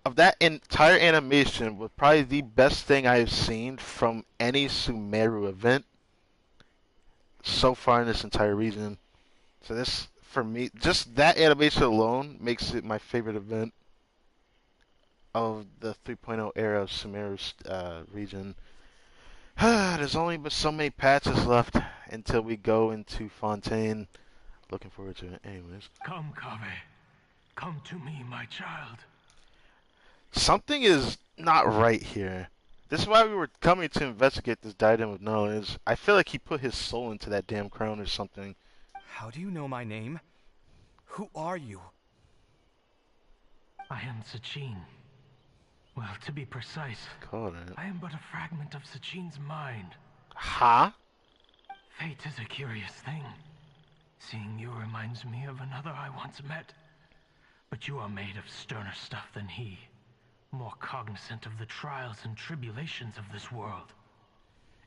of that entire animation was probably the best thing I've seen from any Sumeru event so far in this entire region. So this, for me, just that animation alone makes it my favorite event of the 3.0 era of Sumeru's region. There's only but so many patches left until we go into Fontaine. Looking forward to it. Anyways. Come, Kaveh. Come to me, my child. Something is not right here. This is why we were coming to investigate this diadem of knowledge. I feel like he put his soul into that damn crown or something. How do you know my name? Who are you? I am Sachin. Well, to be precise, Call it. I am but a fragment of Sachin's mind. Huh? Fate is a curious thing. Seeing you reminds me of another I once met. But you are made of sterner stuff than he. More cognizant of the trials and tribulations of this world.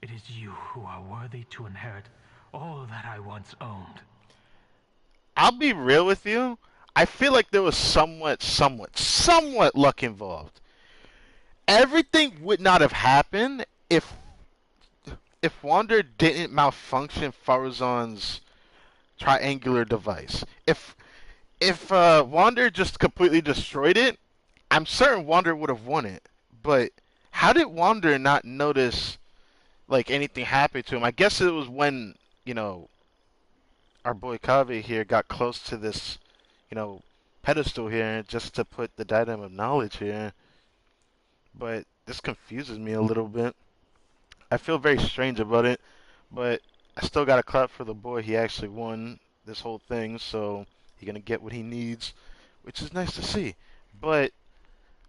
It is you who are worthy to inherit all that I once owned. I'll be real with you. I feel like there was somewhat luck involved. Everything would not have happened if Wander didn't malfunction Farazan's triangular device. If Wander just completely destroyed it, I'm certain Wander would have won it. But how did Wander not notice like anything happened to him. I guess it was when, you know, our boy Kave here got close to this, you know, pedestal here just to put the diadem of knowledge here. But this confuses me a little bit. I feel very strange about it, but I still got to clap for the boy. He actually won this whole thing, so he's gonna get what he needs, which is nice to see. But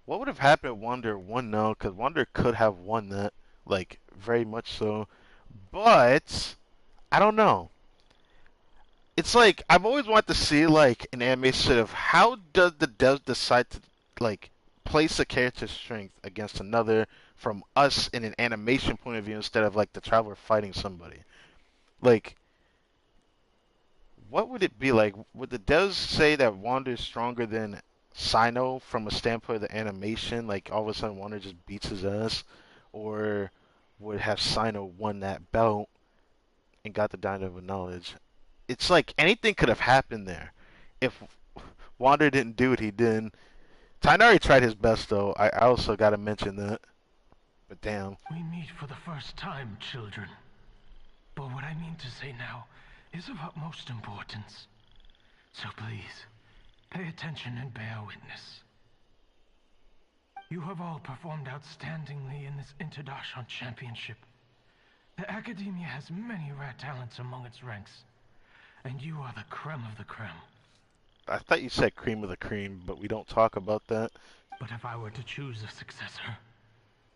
what would have happened if Wander won now? Because Wander could have won that, like very much so. But I don't know. It's like I've always wanted to see like an animation of how does the devs decide to like place a character's strength against another from us in an animation point of view instead of like the traveler fighting somebody. Like, what would it be like? Would the devs say that Wander is stronger than Sino from a standpoint of the animation? Like all of a sudden Wander just beats his ass, or would have Sino won that belt and got the Diamond of Knowledge? It's like anything could have happened there if Wander didn't do what he did. Tainari tried his best though. I also got to mention that. But damn. We meet for the first time, children. But what I mean to say now is of utmost importance. So please, pay attention and bear witness. You have all performed outstandingly in this Interdashon Championship. The Academia has many rare talents among its ranks, and you are the creme of the creme. I thought you said cream of the cream, but we don't talk about that. But if I were to choose a successor,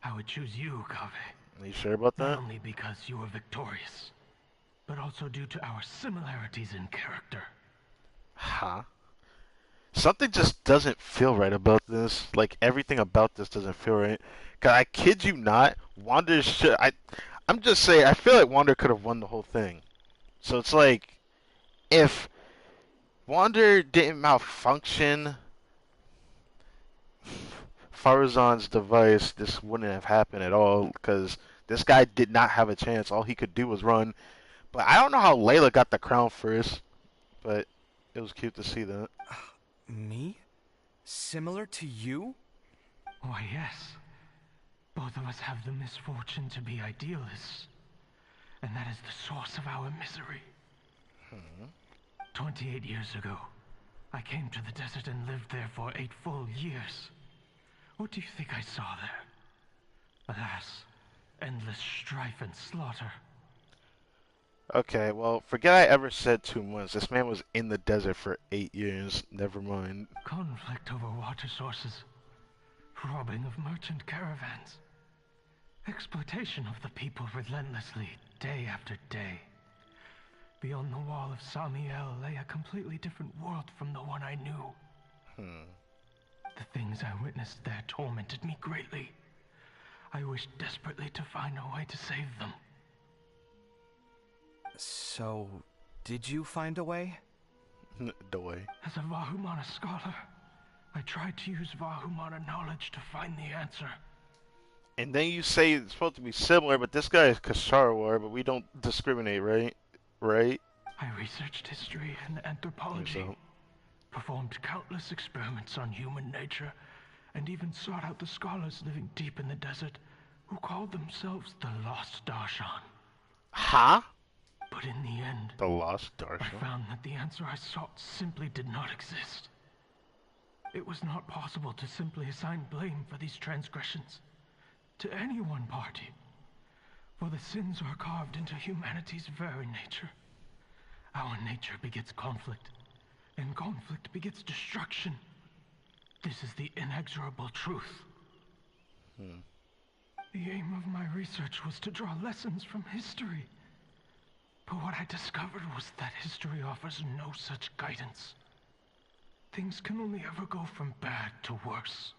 I would choose you, Kave. Are you sure about that? Not only because you were victorious, but also due to our similarities in character. Huh? Something just doesn't feel right about this. Like everything about this doesn't feel right. Cause I kid you not, Wander should. I'm just saying. I feel like Wander could have won the whole thing. So it's like if Wander didn't malfunction Farazan's device, this wouldn't have happened at all because this guy did not have a chance. All he could do was run. But I don't know how Layla got the crown first, but it was cute to see that. Me? Similar to you? Why, yes. Both of us have the misfortune to be idealists. And that is the source of our misery. 28 years ago, I came to the desert and lived there for 8 full years. What do you think I saw there? Alas, endless strife and slaughter. Okay, well, forget I ever said 2 months. This man was in the desert for 8 years. Never mind. Conflict over water sources. Robbing of merchant caravans. Exploitation of the people relentlessly, day after day. Beyond the wall of Samiel lay a completely different world from the one I knew. The things I witnessed there tormented me greatly. I wished desperately to find a way to save them. So, did you find a way? The way. As a Vahumana scholar, I tried to use Vahumana knowledge to find the answer. And then you say it's supposed to be similar, but this guy is Kasharwar, but we don't discriminate, right? Right? I researched history and anthropology, performed countless experiments on human nature, and even sought out the scholars living deep in the desert who called themselves the Lost Darshan. Huh? But in the end, The Lost I Darshan? found that the answer I sought simply did not exist. It was not possible to simply assign blame for these transgressions to any one party, for the sins are carved into humanity's very nature. Our nature begets conflict, and conflict begets destruction. This is the inexorable truth. The aim of my research was to draw lessons from history. But what I discovered was that history offers no such guidance. Things can only ever go from bad to worse.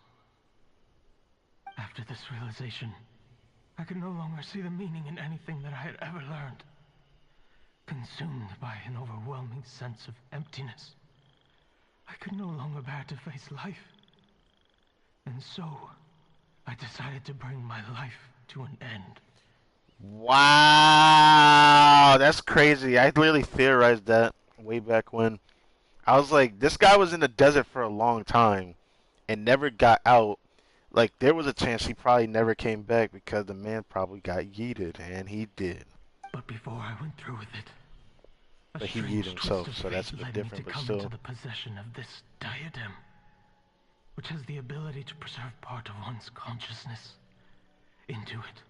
After this realization, I could no longer see the meaning in anything that I had ever learned. Consumed by an overwhelming sense of emptiness, I could no longer bear to face life. And so, I decided to bring my life to an end. Wow, that's crazy. I literally theorized that way back when. I was like, this guy was in the desert for a long time and never got out Like, there was a chance he probably never came back because the man probably got yeeted, and he did. But before I went through with it, a But he yeeted strange twist himself, of so that's fate a bit led me to different, but come into still. the possession of this diadem, which has the ability to preserve part of one's consciousness. Into it,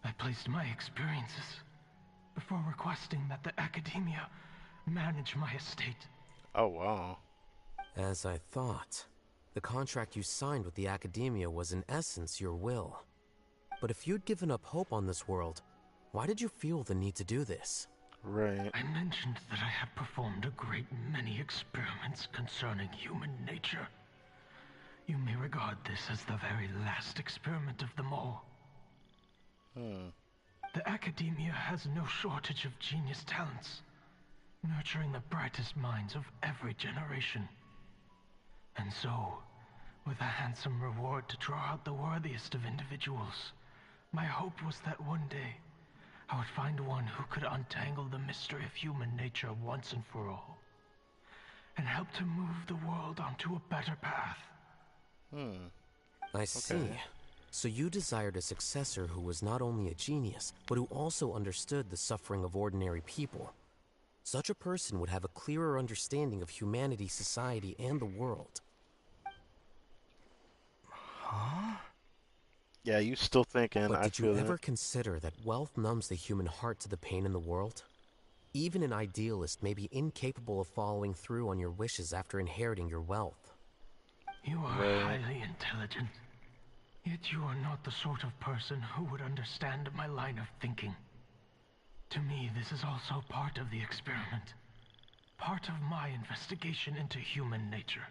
I placed my experiences before requesting that the academia manage my estate. Oh, wow. As I thought, the contract you signed with the academia was in essence your will. But if you'd given up hope on this world, why did you feel the need to do this? Right. I mentioned that I had performed a great many experiments concerning human nature. You may regard this as the very last experiment of them all. The academia has no shortage of genius talents, nurturing the brightest minds of every generation. And so, with a handsome reward to draw out the worthiest of individuals, my hope was that one day I would find one who could untangle the mystery of human nature once and for all, and help to move the world onto a better path. I see. So you desired a successor who was not only a genius, but who also understood the suffering of ordinary people. Such a person would have a clearer understanding of humanity, society, and the world. Huh? Yeah, you still thinking, But I did you feel ever that. consider that wealth numbs the human heart to the pain in the world? Even an idealist may be incapable of following through on your wishes after inheriting your wealth. You are Right. highly intelligent, yet you are not the sort of person who would understand my line of thinking. To me, this is also part of the experiment. Part of my investigation into human nature.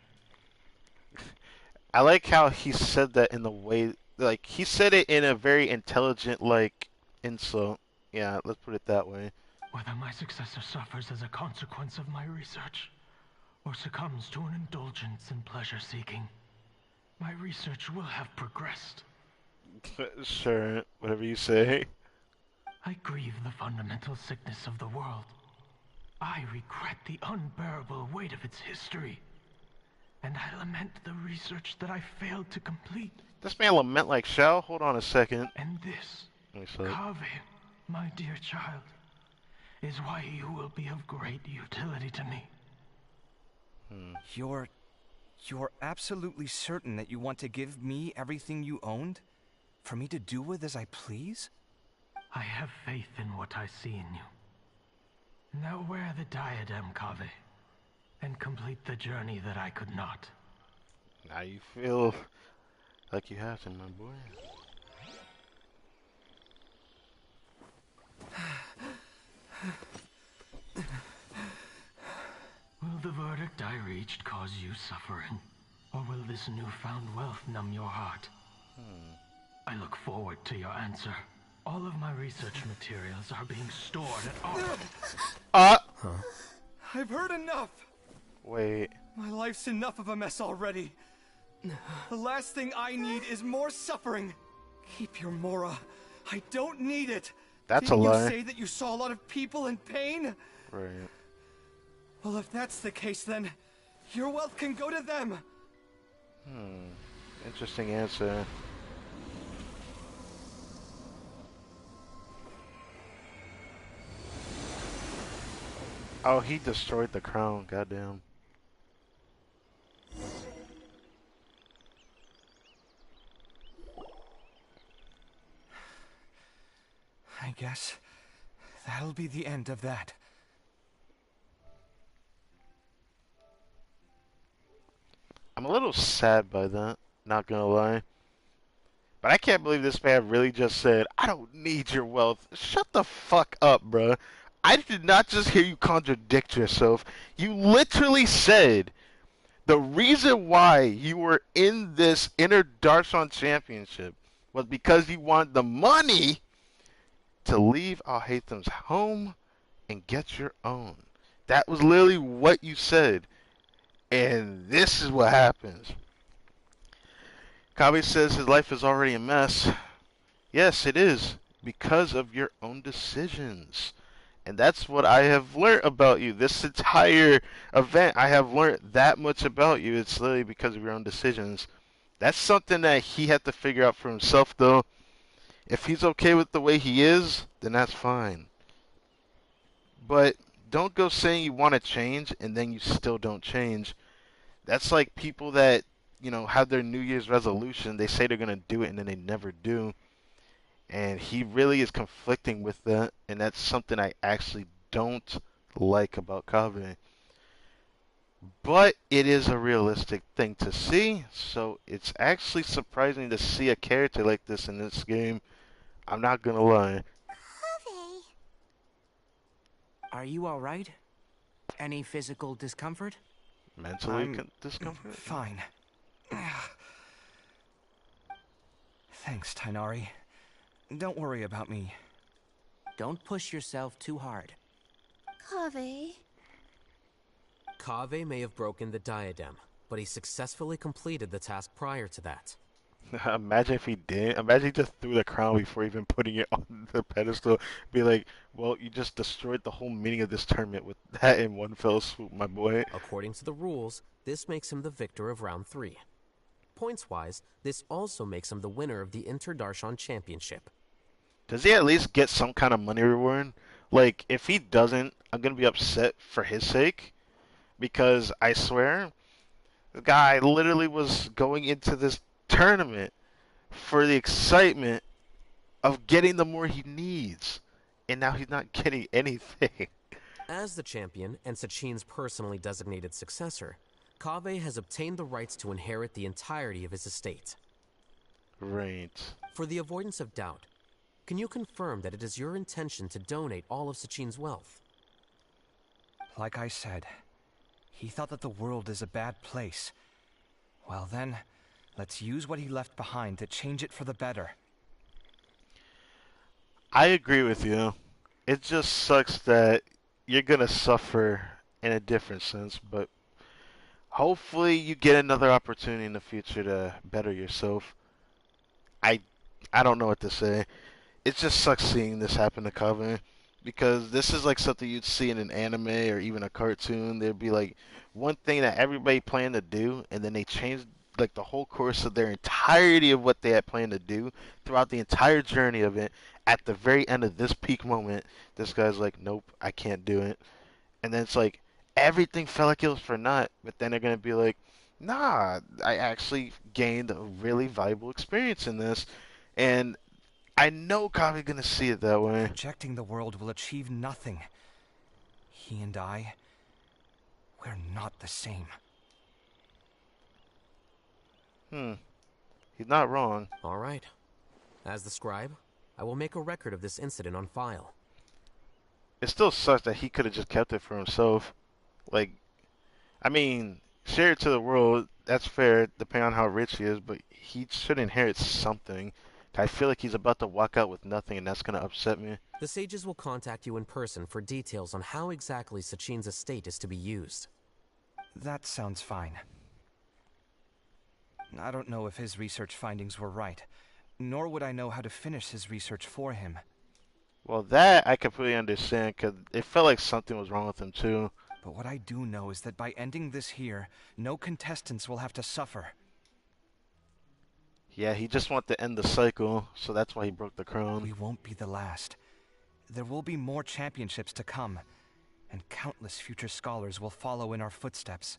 I like how he said that in the way, like, he said it in a very intelligent, like, insult. Yeah, let's put it that way. Whether my successor suffers as a consequence of my research, or succumbs to an indulgence in pleasure-seeking, my research will have progressed. Sure, whatever you say. I grieve the fundamental sickness of the world. I regret the unbearable weight of its history. And I lament the research that I failed to complete. This man lament like Shao? Hold on a second. And this, Let me see. Kaveh, my dear child, is why you will be of great utility to me. You're absolutely certain that you want to give me everything you owned? For me to do with as I please? I have faith in what I see in you. Now wear the diadem, Kaveh, and complete the journey that I could not. Now you feel like you have to, my boy. Will the verdict I reached cause you suffering? Or will this newfound wealth numb your heart? I look forward to your answer. All of my research materials are being stored at I've heard enough! Wait. My life's enough of a mess already. The last thing I need is more suffering. Keep your Mora. I don't need it. That's Didn't a lie. you say that you saw a lot of people in pain? Right. Well, if that's the case, then your wealth can go to them. Interesting answer. Oh, he destroyed the crown. Goddamn. I guess that'll be the end of that. I'm a little sad by that, not gonna lie. But I can't believe this man really just said, I don't need your wealth. Shut the fuck up, bruh. I did not just hear you contradict yourself. You literally said the reason why you were in this Inner Darshan Championship was because you wanted the money to leave Al Haytham's home and get your own. That was literally what you said. And this is what happens. Kabe says his life is already a mess. Yes, it is. Because of your own decisions. And that's what I have learned about you. This entire event, I have learned that much about you. It's literally because of your own decisions. That's something that he had to figure out for himself, though. If he's okay with the way he is, then that's fine. But don't go saying you want to change and then you still don't change. That's like people that, have their New Year's resolution. They say they're going to do it and then they never do. And he really is conflicting with that. And that's something I actually don't like about Kaveh. But it is a realistic thing to see. So it's actually surprising to see a character like this in this game. I'm not going to lie. Kaveh. Are you alright? Any physical discomfort? Mentally discomfort? Fine. Thanks, Tainari. Don't worry about me. Don't push yourself too hard. Kaveh. Kaveh may have broken the diadem, but he successfully completed the task prior to that. Imagine if he did. Imagine he just threw the crown before even putting it on the pedestal. Be like, well, you just destroyed the whole meaning of this tournament with that in one fell swoop, my boy. According to the rules, this makes him the victor of round 3. Points-wise, this also makes him the winner of the Inter-Darshan Championship. Does he at least get some kind of money reward? Like, if he doesn't, I'm going to be upset for his sake. Because I swear, the guy literally was going into this tournament for the excitement of getting the more he needs. And now he's not getting anything. As the champion and Sachin's personally designated successor, Kaveh has obtained the rights to inherit the entirety of his estate. Right. For the avoidance of doubt, can you confirm that it is your intention to donate all of Sachin's wealth? Like I said, he thought that the world is a bad place. Well then, let's use what he left behind to change it for the better. I agree with you. It just sucks that you're going to suffer in a different sense, but hopefully you get another opportunity in the future to better yourself. I don't know what to say. It just sucks seeing this happen to Kaveh, because this is like something you'd see in an anime or even a cartoon. There'd be like one thing that everybody planned to do, and then they changed like the whole course of their entirety of what they had planned to do throughout the entire journey of it. At the very end of this peak moment, this guy's like, nope, I can't do it. And then it's like everything felt like it was for naught, but then they're gonna be like, nah, I actually gained a really valuable experience in this. And I know Kaveh's gonna see it that way. Projecting the world will achieve nothing. He and I, we're not the same. He's not wrong. All right. As the scribe, I will make a record of this incident on file. It still sucks that he could have just kept it for himself. Like, I mean, share it to the world, that's fair, depending on how rich he is, but he should inherit something. I feel like he's about to walk out with nothing, and that's going to upset me. The sages will contact you in person for details on how exactly Sachin's estate is to be used. That sounds fine. I don't know if his research findings were right, nor would I know how to finish his research for him. Well, that I completely understand, because it felt like something was wrong with him, too. But what I do know is that by ending this here, no contestants will have to suffer. Yeah, he just wanted to end the cycle, so that's why he broke the crown. We won't be the last. There will be more championships to come, and countless future scholars will follow in our footsteps.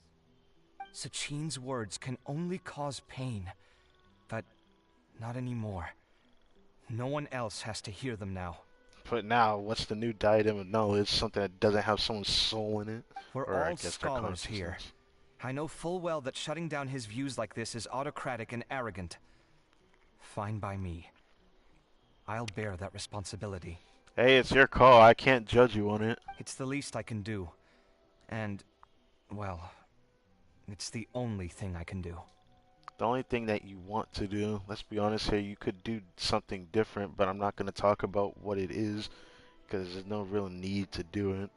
Sachin's words can only cause pain, but not anymore. No one else has to hear them now. But now, what's the new diadem of knowledge? Something that doesn't have someone's soul in it? We're Or I all guess their scholars here. consciousness. I know full well that shutting down his views like this is autocratic and arrogant. Fine by me. I'll bear that responsibility. Hey, it's your call. I can't judge you on it. It's the least I can do. And, well, it's the only thing I can do. The only thing that you want to do, let's be honest here, you could do something different, but I'm not going to talk about what it is, because there's no real need to do it.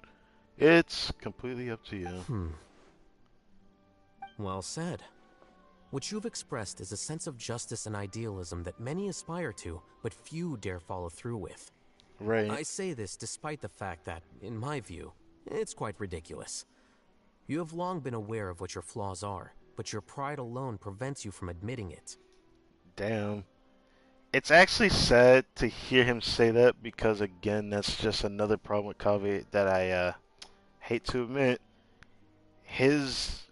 It's completely up to you. Well said. What you've expressed is a sense of justice and idealism that many aspire to, but few dare follow through with. Right. I say this despite the fact that, in my view, it's quite ridiculous. You have long been aware of what your flaws are, but your pride alone prevents you from admitting it. Damn. It's actually sad to hear him say that because, again, that's just another problem with Kaveh that I hate to admit. His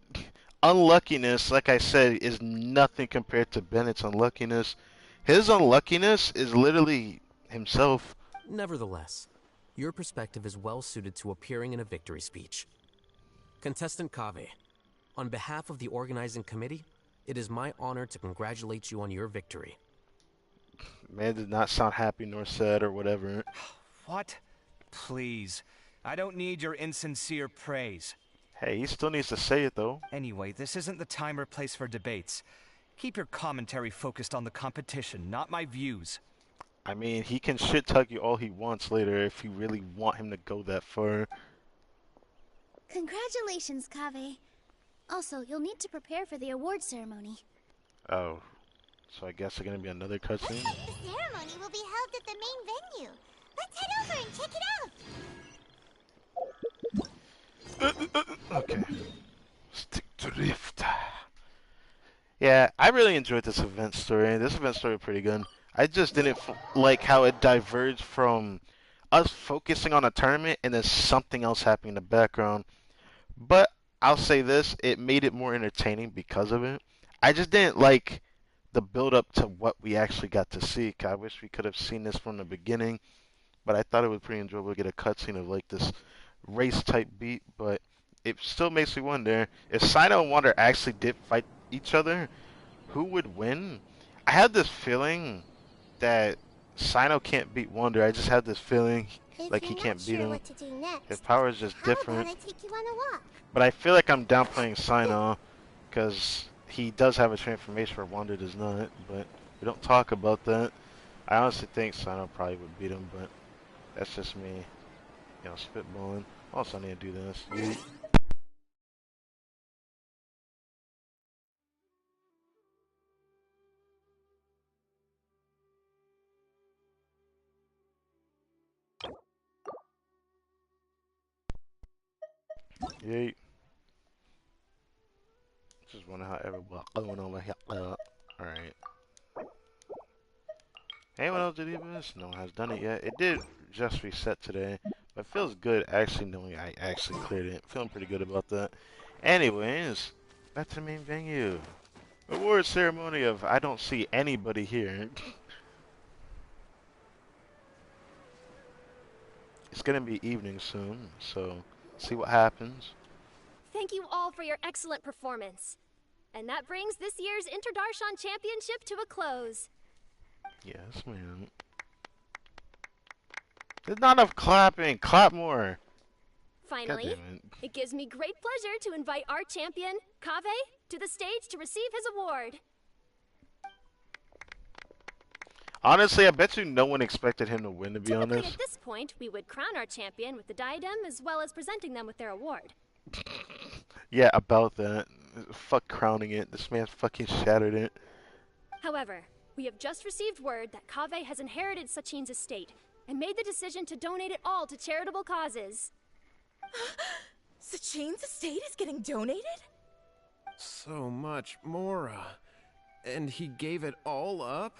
unluckiness, like I said, is nothing compared to Bennett's unluckiness. His unluckiness is literally himself. Nevertheless, your perspective is well suited to appearing in a victory speech. Contestant Kaveh, on behalf of the organizing committee, it is my honor to congratulate you on your victory. Man did not sound happy nor sad or whatever. What? Please. I don't need your insincere praise. Hey, he still needs to say it, though. Anyway, this isn't the time or place for debates. Keep your commentary focused on the competition, not my views. I mean, he can shit-talk you all he wants later if you really want him to go that far. Congratulations, Kaveh. Also, you'll need to prepare for the award ceremony. Oh, so I guess there's gonna be another cutscene? The ceremony will be held at the main venue. Let's head over and check it out. Okay. Stick to Rift. Yeah, I really enjoyed this event story. This event story was pretty good. I just didn't like how it diverged from us focusing on a tournament and then something else happening in the background. But I'll say this, it made it more entertaining because of it. I just didn't like the build up to what we actually got to see. I wish we could have seen this from the beginning, but I thought it was pretty enjoyable to get a cutscene of like this race type beat, but it still makes me wonder if Sino and Wander actually did fight each other, who would win? I had this feeling that Sino can't beat Wander. I just had this feeling like he can't beat him. His power is just different. But I feel like I'm downplaying Sino because he does have a transformation where Wander does not, but we don't talk about that. I honestly think Sino probably would beat him, but that's just me, you know, spitballing. Also, I need to do this. Yeet. Just wonder how everybody going over here. Alright. Anyone else did this? No one has done it yet. It did just reset today, but it feels good actually knowing I actually cleared it. Feeling pretty good about that. Anyways, back to the main venue. Award ceremony of I don't see anybody here. It's gonna be evening soon, so see what happens. Thank you all for your excellent performance. And that brings this year's Interdarshan Championship to a close. Yes, ma'am. There's not enough clapping. Clap more. Finally, it gives me great pleasure to invite our champion, Kaveh, to the stage to receive his award. Honestly, I bet you no one expected him to win, to be Typically, honest. at this point, we would crown our champion with the diadem as well as presenting them with their award. Yeah, about that. Fuck crowning it. This man fucking shattered it. However, we have just received word that Kaveh has inherited Sachin's estate and made the decision to donate it all to charitable causes. Sachin's estate is getting donated? So much, Mora. And he gave it all up?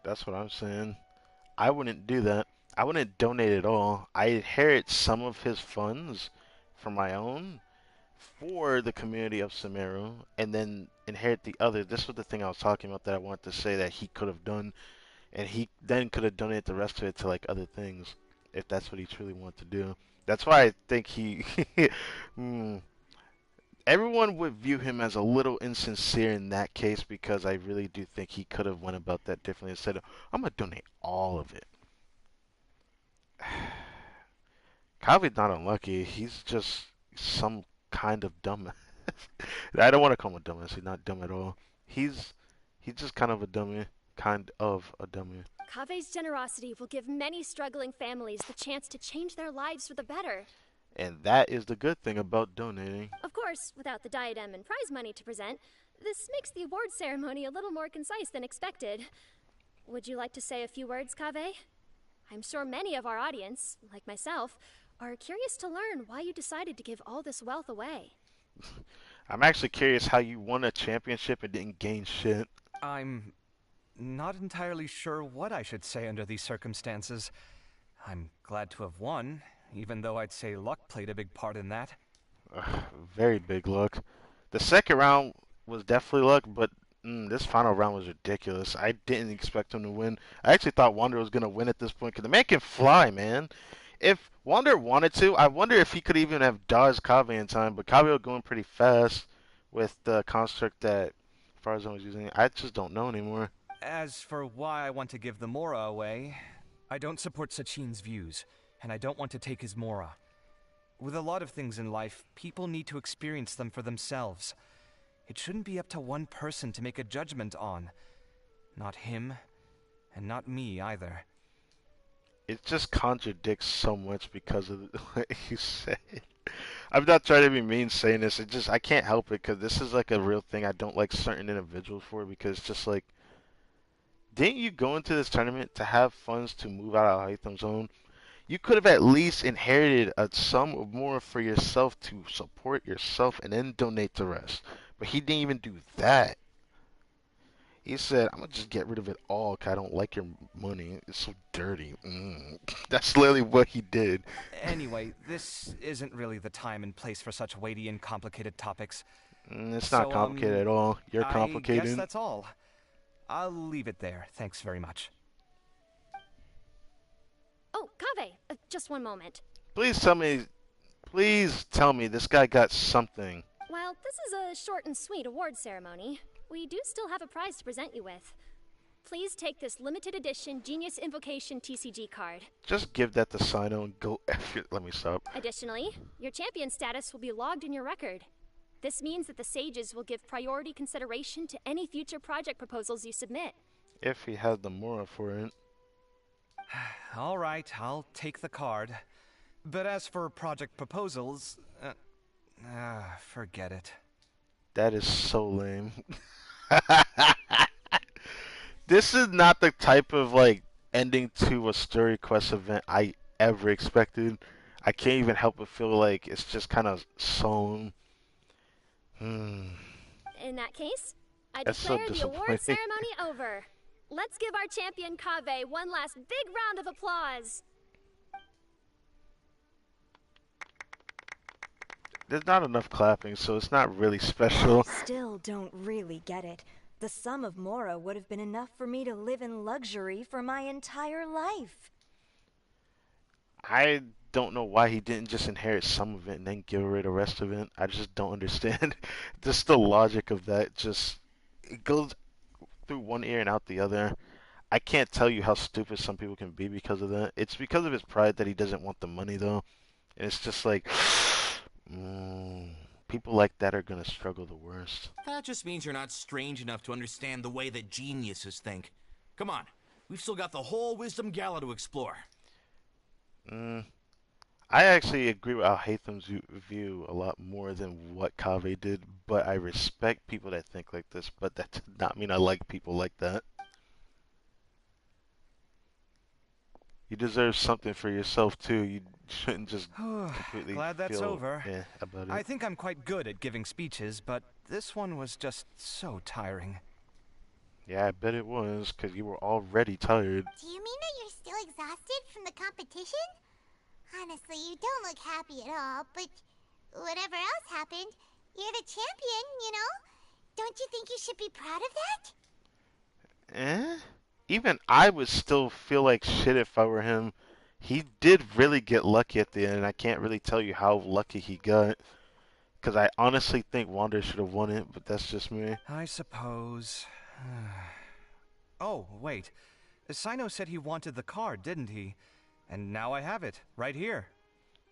That's what I'm saying. I wouldn't do that. I wouldn't donate it all. I inherit some of his funds from my own for the community of Sumeru, and then inherit the other. This was the thing I was talking about that I wanted to say that he could have done, and he then could have donated the rest of it to like other things, if that's what he truly wanted to do. That's why I think he everyone would view him as a little insincere in that case, because I really do think he could have went about that differently instead of, I'm going to donate all of it. Kavi's not unlucky. He's just some kind of dumbass. I don't want to call him a dumbass. He's not dumb at all. He's just kind of a dummy. Kind of a dummy. Kaveh's generosity will give many struggling families the chance to change their lives for the better. And that is the good thing about donating. Of course, without the diadem and prize money to present, this makes the award ceremony a little more concise than expected. Would you like to say a few words, Kaveh? I'm sure many of our audience, like myself, are curious to learn why you decided to give all this wealth away. I'm actually curious how you won a championship and didn't gain shit. I'm not entirely sure what I should say under these circumstances. I'm glad to have won, even though I'd say luck played a big part in that. Very big luck. The second round was definitely luck, but this final round was ridiculous. I didn't expect him to win. I actually thought Wander was gonna win at this point because the man can fly, man. If Wander wanted to, I wonder if he could even have dodged Kave in time. But Kave was going pretty fast with the construct that Farzan was using. I just don't know anymore. As for why I want to give the Mora away, I don't support Sachin's views, and I don't want to take his Mora. With a lot of things in life, people need to experience them for themselves. It shouldn't be up to one person to make a judgment on. Not him, and not me either. It just contradicts so much because of what you said. I'm not trying to be mean saying this. It just I can't help it because this is like a real thing I don't like certain individuals for because it's just like, didn't you go into this tournament to have funds to move out of Hytham Zone? You could have at least inherited a sum or more for yourself to support yourself and then donate the rest. But he didn't even do that. He said, I'm going to just get rid of it all because I don't like your money. It's so dirty. That's literally what he did. Anyway, this isn't really the time and place for such weighty and complicated topics. It's not complicated at all. You're complicated. I guess that's all. I'll leave it there. Thanks very much. Oh, Kave, just one moment. Please tell me this guy got something. While this is a short and sweet award ceremony, we do still have a prize to present you with. Please take this limited edition Genius Invocation TCG card. Just give that to Sino and go F it. Let me stop. Additionally, your champion status will be logged in your record. This means that the Sages will give priority consideration to any future project proposals you submit. If he has the Mora for it. All right, I'll take the card. But as for project proposals, forget it. That is so lame. This is not the type of like ending to a story quest event I ever expected. I can't even help but feel like it's just kind of sewn. In that case, I That's so declare the award ceremony over. Let's give our champion Kave one last big round of applause. There's not enough clapping, so it's not really special. I still don't really get it. The sum of Mora would have been enough for me to live in luxury for my entire life. I don't know why he didn't just inherit some of it and then give away the rest of it. I just don't understand. Just the logic of that. Just it goes through one ear and out the other. I can't tell you how stupid some people can be because of that. It's because of his pride that he doesn't want the money though. And it's just like people like that are gonna struggle the worst. That just means you're not strange enough to understand the way that geniuses think. Come on, we've still got the whole Wisdom Gala to explore. I actually agree with Al-Haytham's view a lot more than what Kave did, but I respect people that think like this, but that does not mean I like people like that. You deserve something for yourself too. You shouldn't just completely Glad that's feel over. about it. I think I'm quite good at giving speeches, but this one was just so tiring. Yeah, I bet it was, because you were already tired. Do you mean that you're still exhausted from the competition? Honestly, you don't look happy at all, but whatever else happened, you're the champion, you know? Don't you think you should be proud of that? Even I would still feel like shit if I were him. He did really get lucky at the end. I can't really tell you how lucky he got. Because I honestly think Wander should have won it, but that's just me. I suppose. Oh, wait. Sino said he wanted the card, didn't he? And now I have it, right here.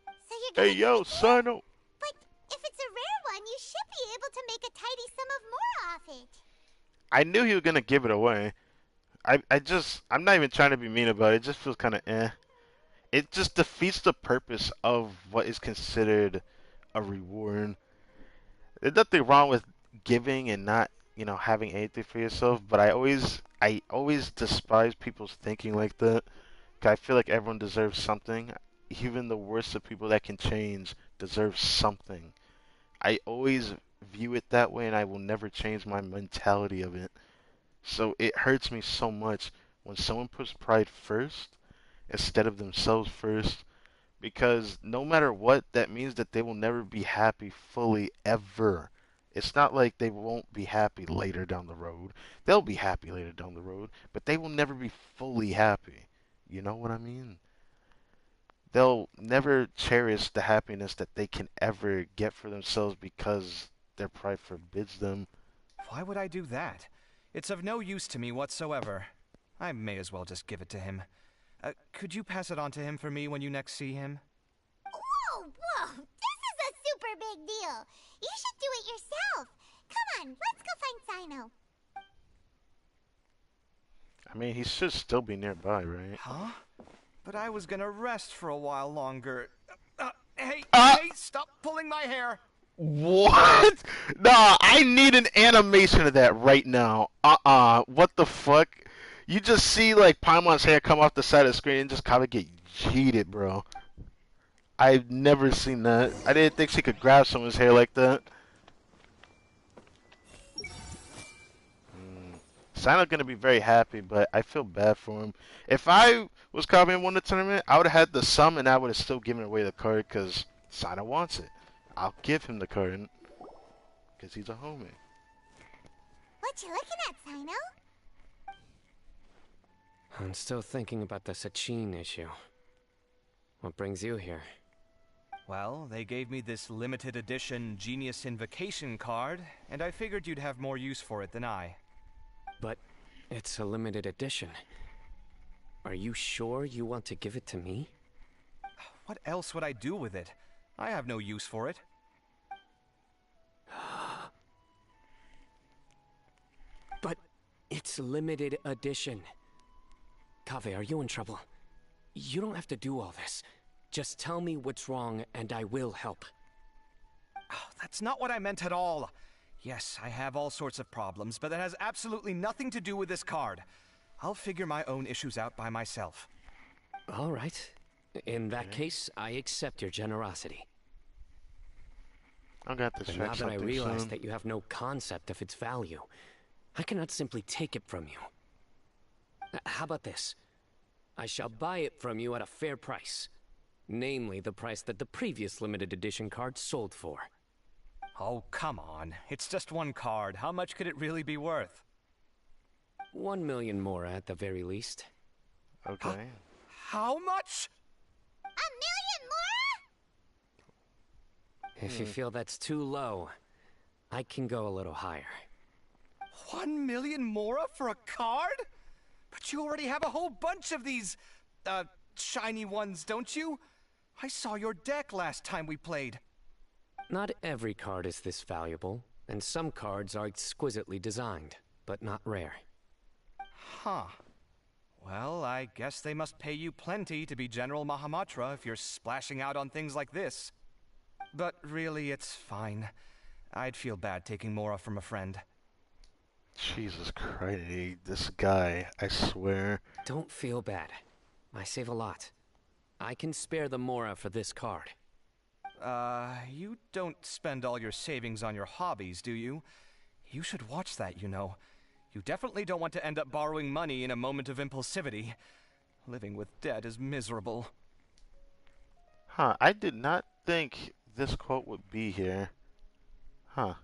So you're Hey, yo, Sino! But if it's a rare one, you should be able to make a tidy sum of more off it. I knew he was going to give it away. I'm not even trying to be mean about it. It just feels kind of eh. It just defeats the purpose of what is considered a reward. There's nothing wrong with giving and not, having anything for yourself, but I always despise people's thinking like that. 'Cause I feel like everyone deserves something. Even the worst of people that can change deserve something. I always view it that way, and I will never change my mentality of it. So it hurts me so much when someone puts pride first instead of themselves first, because no matter what, that means that they will never be happy fully ever. It's not like they won't be happy later down the road. They'll be happy later down the road, but they will never be fully happy. You know what I mean? They'll never cherish the happiness that they can ever get for themselves because their pride forbids them. Why would I do that? It's of no use to me whatsoever. I may as well just give it to him. Could you pass it on to him for me when you next see him? Whoa, whoa! This is a super big deal! You should do it yourself! Come on, let's go find Sino. I mean, he should still be nearby, right? Huh? But I was gonna rest for a while longer. Hey, stop pulling my hair! What? Nah, I need an animation of that right now. What the fuck? You just see, like, Paimon's hair come off the side of the screen and just kind of get cheated, bro. I've never seen that. I didn't think she could grab someone's hair like that. Sino's gonna be very happy, but I feel bad for him. If I was Kabe and won the tournament, I would have had the sum and I would have still given away the card because Sino wants it. I'll give him the card because he's a homie. What you looking at, Sino? I'm still thinking about the Sachin issue. What brings you here? Well, they gave me this limited edition Genius Invocation card, and I figured you'd have more use for it than I. But it's a limited edition. Are you sure you want to give it to me? What else would I do with it? I have no use for it. But it's limited edition. Kaveh, are you in trouble? You don't have to do all this. Just tell me what's wrong and I will help. Oh, that's not what I meant at all. Yes, I have all sorts of problems, but that has absolutely nothing to do with this card. I'll figure my own issues out by myself. All right. In that case, I accept your generosity. I got this. But now that I realize that you have no concept of its value, I cannot simply take it from you. How about this? I shall buy it from you at a fair price. Namely, the price that the previous limited edition card sold for. Oh, come on. It's just one card. How much could it really be worth? 1 million more at the very least. Okay. How much? 1 million more? If you feel that's too low, I can go a little higher. 1 million mora for a card? But you already have a whole bunch of these, shiny ones, don't you? I saw your deck last time we played. Not every card is this valuable, and some cards are exquisitely designed, but not rare. Huh. Well, I guess they must pay you plenty to be General Mahamatra if you're splashing out on things like this. But really, it's fine. I'd feel bad taking Mora from a friend. Jesus Christ, this guy, I swear. Don't feel bad. I save a lot. I can spare the Mora for this card. You don't spend all your savings on your hobbies, do you? You should watch that, you know. You definitely don't want to end up borrowing money in a moment of impulsivity. Living with debt is miserable. Huh, I did not think this quote would be here. Huh.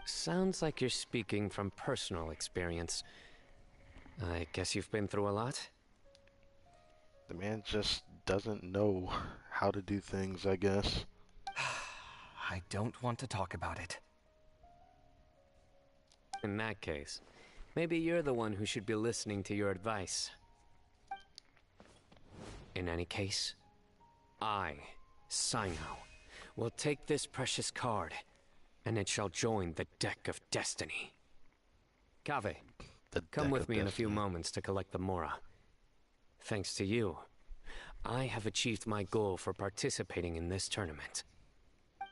Sounds like you're speaking from personal experience. I guess you've been through a lot? The man just doesn't know how to do things, I guess. I don't want to talk about it. In that case, maybe you're the one who should be listening to your advice. In any case, I, Sino, will take this precious card, and it shall join the deck of destiny. Kaveh, come with me in a few moments to collect the Mora. Thanks to you, I have achieved my goal for participating in this tournament.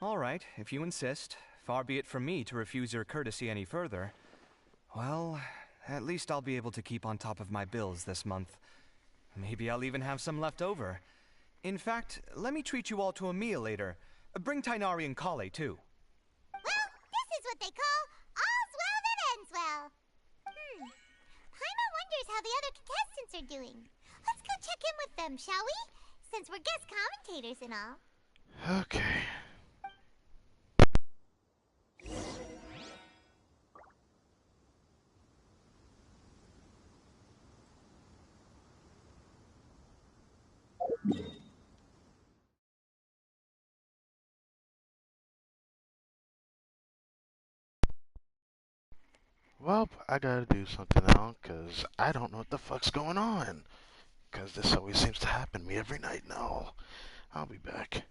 All right, if you insist. Far be it from me to refuse your courtesy any further. Well, at least I'll be able to keep on top of my bills this month. Maybe I'll even have some left over. In fact, let me treat you all to a meal later. Bring Tainari and Kale, too. Well, this This is what they call all's well that ends well. Paimon wonders how the other contestants are doing. Let's go check in with them, shall we? Since we're guest commentators and all. Okay. Well, I gotta do something now, cause I don't know what the fuck's going on. Cause this always seems to happen to me every night now. I'll be back.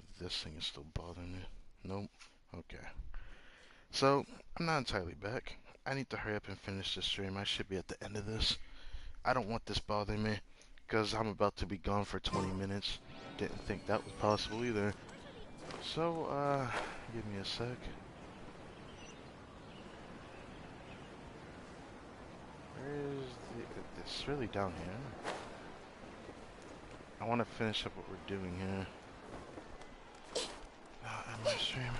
if this thing is still bothering me. Nope. Okay. So, I'm not entirely back. I need to hurry up and finish this stream. I should be at the end of this. I don't want this bothering me, because I'm about to be gone for 20 minutes. Didn't think that was possible either. So, give me a sec. Where is the... It's really down here. I want to finish up what we're doing here. End my stream.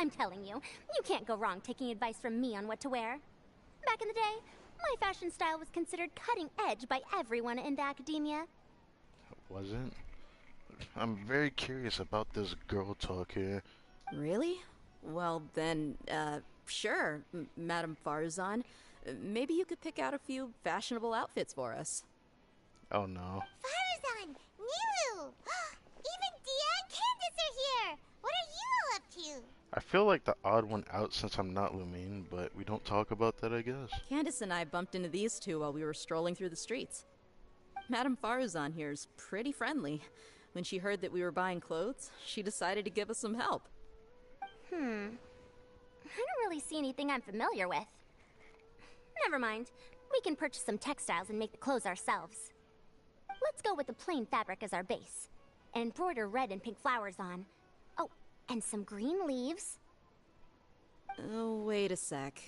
I'm telling you, you can't go wrong taking advice from me on what to wear. Back in the day, my fashion style was considered cutting edge by everyone in the academia. Wasn't? I'm very curious about this girl talk here. Really? Well then, sure, Madame Farzan. Maybe you could pick out a few fashionable outfits for us. Oh no. Farazan! Nilu! Even Dia and Candace are here! What are you all up to? I feel like the odd one out since I'm not Lumine, but we don't talk about that, I guess. Candace and I bumped into these two while we were strolling through the streets. Madame Farazan here's pretty friendly. When she heard that we were buying clothes, she decided to give us some help. I don't really see anything I'm familiar with. Never mind. We can purchase some textiles and make the clothes ourselves. Let's go with the plain fabric as our base, and embroider red and pink flowers on. Oh, and some green leaves. Oh, wait a sec.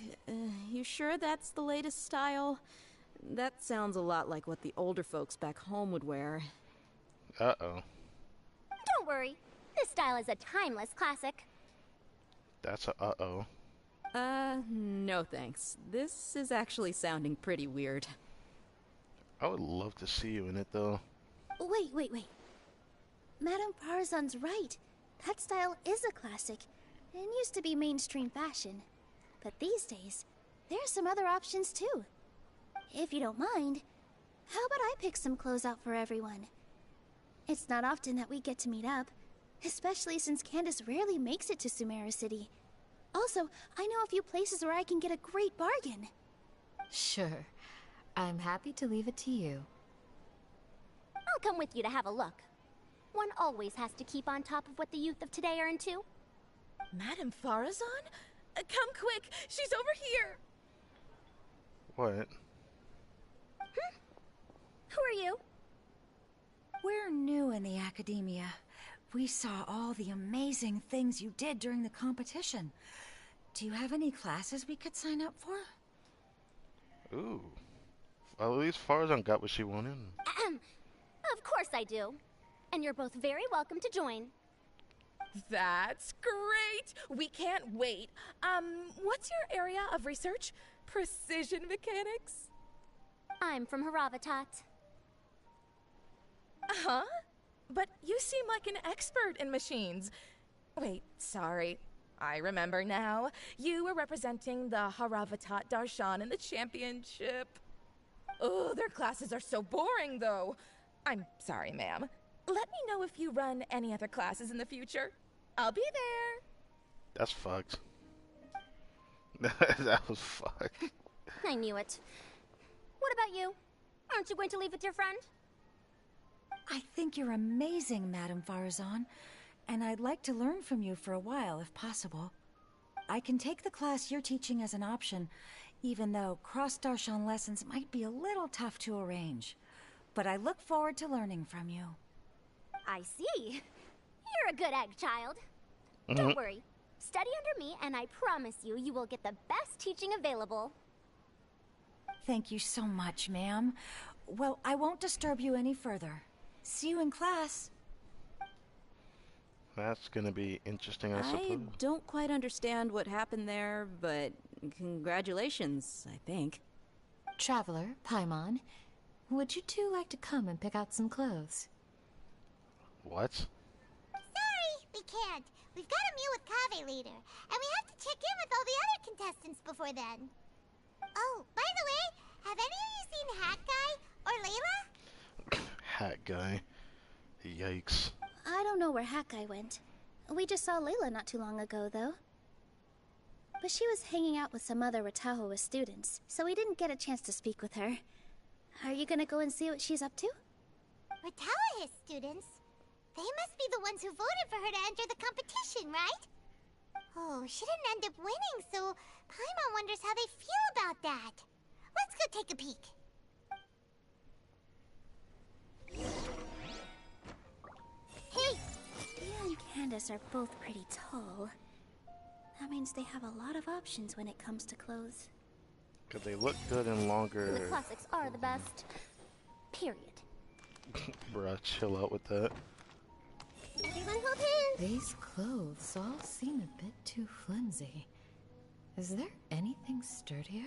You sure that's the latest style? That sounds a lot like what the older folks back home would wear. Uh-oh. Don't worry. This style is a timeless classic. That's a uh-oh. No thanks. This is actually sounding pretty weird. I would love to see you in it, though. Wait. Madame Farzan's right. That style is a classic, and used to be mainstream fashion. But these days, there's some other options too. If you don't mind, how about I pick some clothes out for everyone? It's not often that we get to meet up, especially since Candace rarely makes it to Sumeru City. Also, I know a few places where I can get a great bargain. Sure. I'm happy to leave it to you. I'll come with you to have a look. One always has to keep on top of what the youth of today are into. Madame Farazan? Come quick! She's over here! What? Who are you? We're new in the academia. We saw all the amazing things you did during the competition. Do you have any classes we could sign up for? Ooh. Well, at least Farzan got what she wanted. Of course I do. And you're both very welcome to join. That's great! We can't wait. What's your area of research? Precision mechanics? I'm from Haravatat. Huh? But you seem like an expert in machines. Wait, sorry. I remember now. You were representing the Haravatat Darshan in the championship. Oh, their classes are so boring, though. I'm sorry, ma'am. Let me know if you run any other classes in the future. I'll be there. That's fucked. That was fucked. I knew it. What about you? Aren't you going to leave with your friend? I think you're amazing, Madame Farazan, and I'd like to learn from you for a while, if possible. I can take the class you're teaching as an option, even though cross-Darshan lessons might be a little tough to arrange. But I look forward to learning from you. I see. You're a good egg, child. Don't worry. Study under me, and I promise you, you will get the best teaching available. Thank you so much, ma'am. Well, I won't disturb you any further. See you in class. That's gonna be interesting, I suppose. I don't quite understand what happened there, but congratulations, I think. Traveler, Paimon, would you two like to come and pick out some clothes? What? Sorry, we can't. We've got a meal with Kaveh later, and we have to check in with all the other contestants before then. Oh, by the way, have any of you seen Hat Guy or Layla? Hat Guy. Yikes. I don't know where Hat Guy went. We just saw Layla not too long ago, though. but she was hanging out with some other Watahoa students, so we didn't get a chance to speak with her. Are you gonna go and see what she's up to? Watawa students? They must be the ones who voted for her to enter the competition, right? Oh, she didn't end up winning, so Paimon wonders how they feel about that. Let's go take a peek. Hey! Dia and Candace are both pretty tall. That means they have a lot of options when it comes to clothes. Because they look good in longer... The classics are the best. Period. Bruh, chill out with that. Everyone hold hands! These clothes all seem a bit too flimsy. Is there anything sturdier?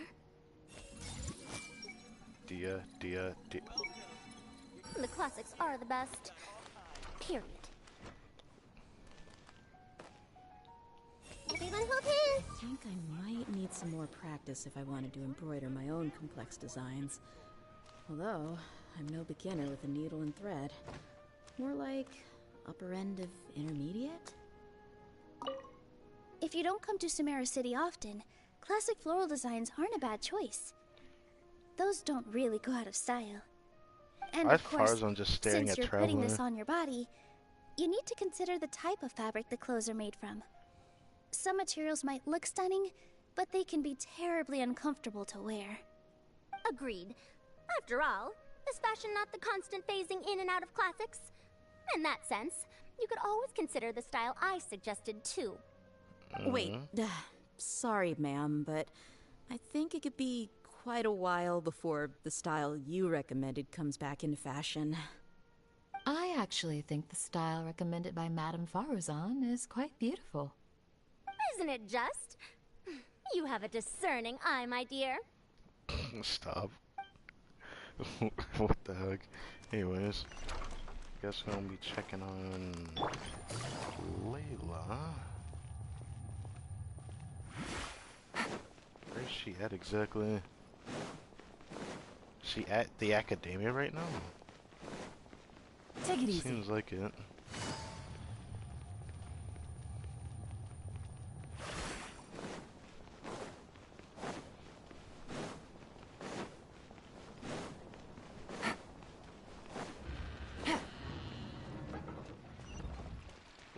Dia. The classics are the best. Period. Everyone hold hands! I think I might need some more practice if I wanted to embroider my own complex designs. Although, I'm no beginner with a needle and thread. More like upper end of intermediate? If you don't come to Samara City often, classic floral designs aren't a bad choice. Those don't really go out of style. And of course, just staring since at you're Traveler. putting this on your body, you need to consider the type of fabric the clothes are made from. Some materials might look stunning, but they can be terribly uncomfortable to wear. Agreed. After all, is fashion not the constant phasing in and out of classics? In that sense, you could always consider the style I suggested too. Wait, sorry ma'am, but I think it could be quite a while before the style you recommended comes back into fashion. I actually think the style recommended by Madame Faruzan is quite beautiful. Isn't it just? You have a discerning eye, my dear. Stop. What the heck? Anyways, guess we're gonna be checking on Layla. Where's she at exactly? She at the academia right now? Take it easy. Seems like it.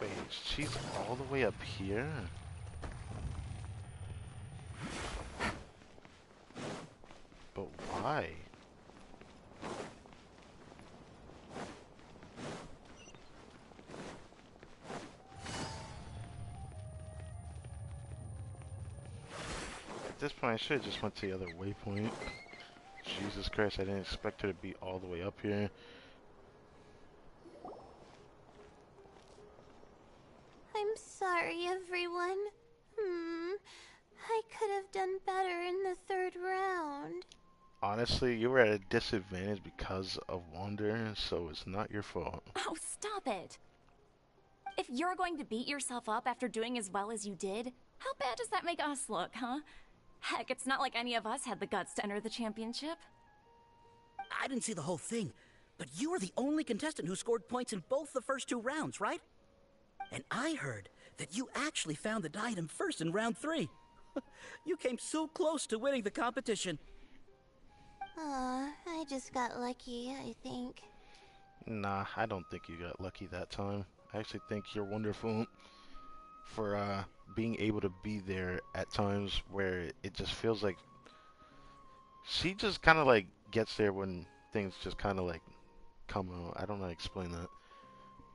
Wait, she's all the way up here? But why? At this point, I should have just went to the other waypoint. Jesus Christ, I didn't expect her to be all the way up here. I'm sorry, everyone. I could have done better in the third round. Honestly, you were at a disadvantage because of Wander, so it's not your fault. Oh, stop it! If you're going to beat yourself up after doing as well as you did, how bad does that make us look, huh? Heck, it's not like any of us had the guts to enter the championship. I didn't see the whole thing, but you were the only contestant who scored points in both the first two rounds, right? And I heard that you actually found the diadem first in round 3. You came so close to winning the competition. I just got lucky, I think. Nah, I don't think you got lucky that time. I actually think you're wonderful for being able to be there at times where it just feels like she just kind of like gets there when things just kind of like come out. I don't know how to explain that,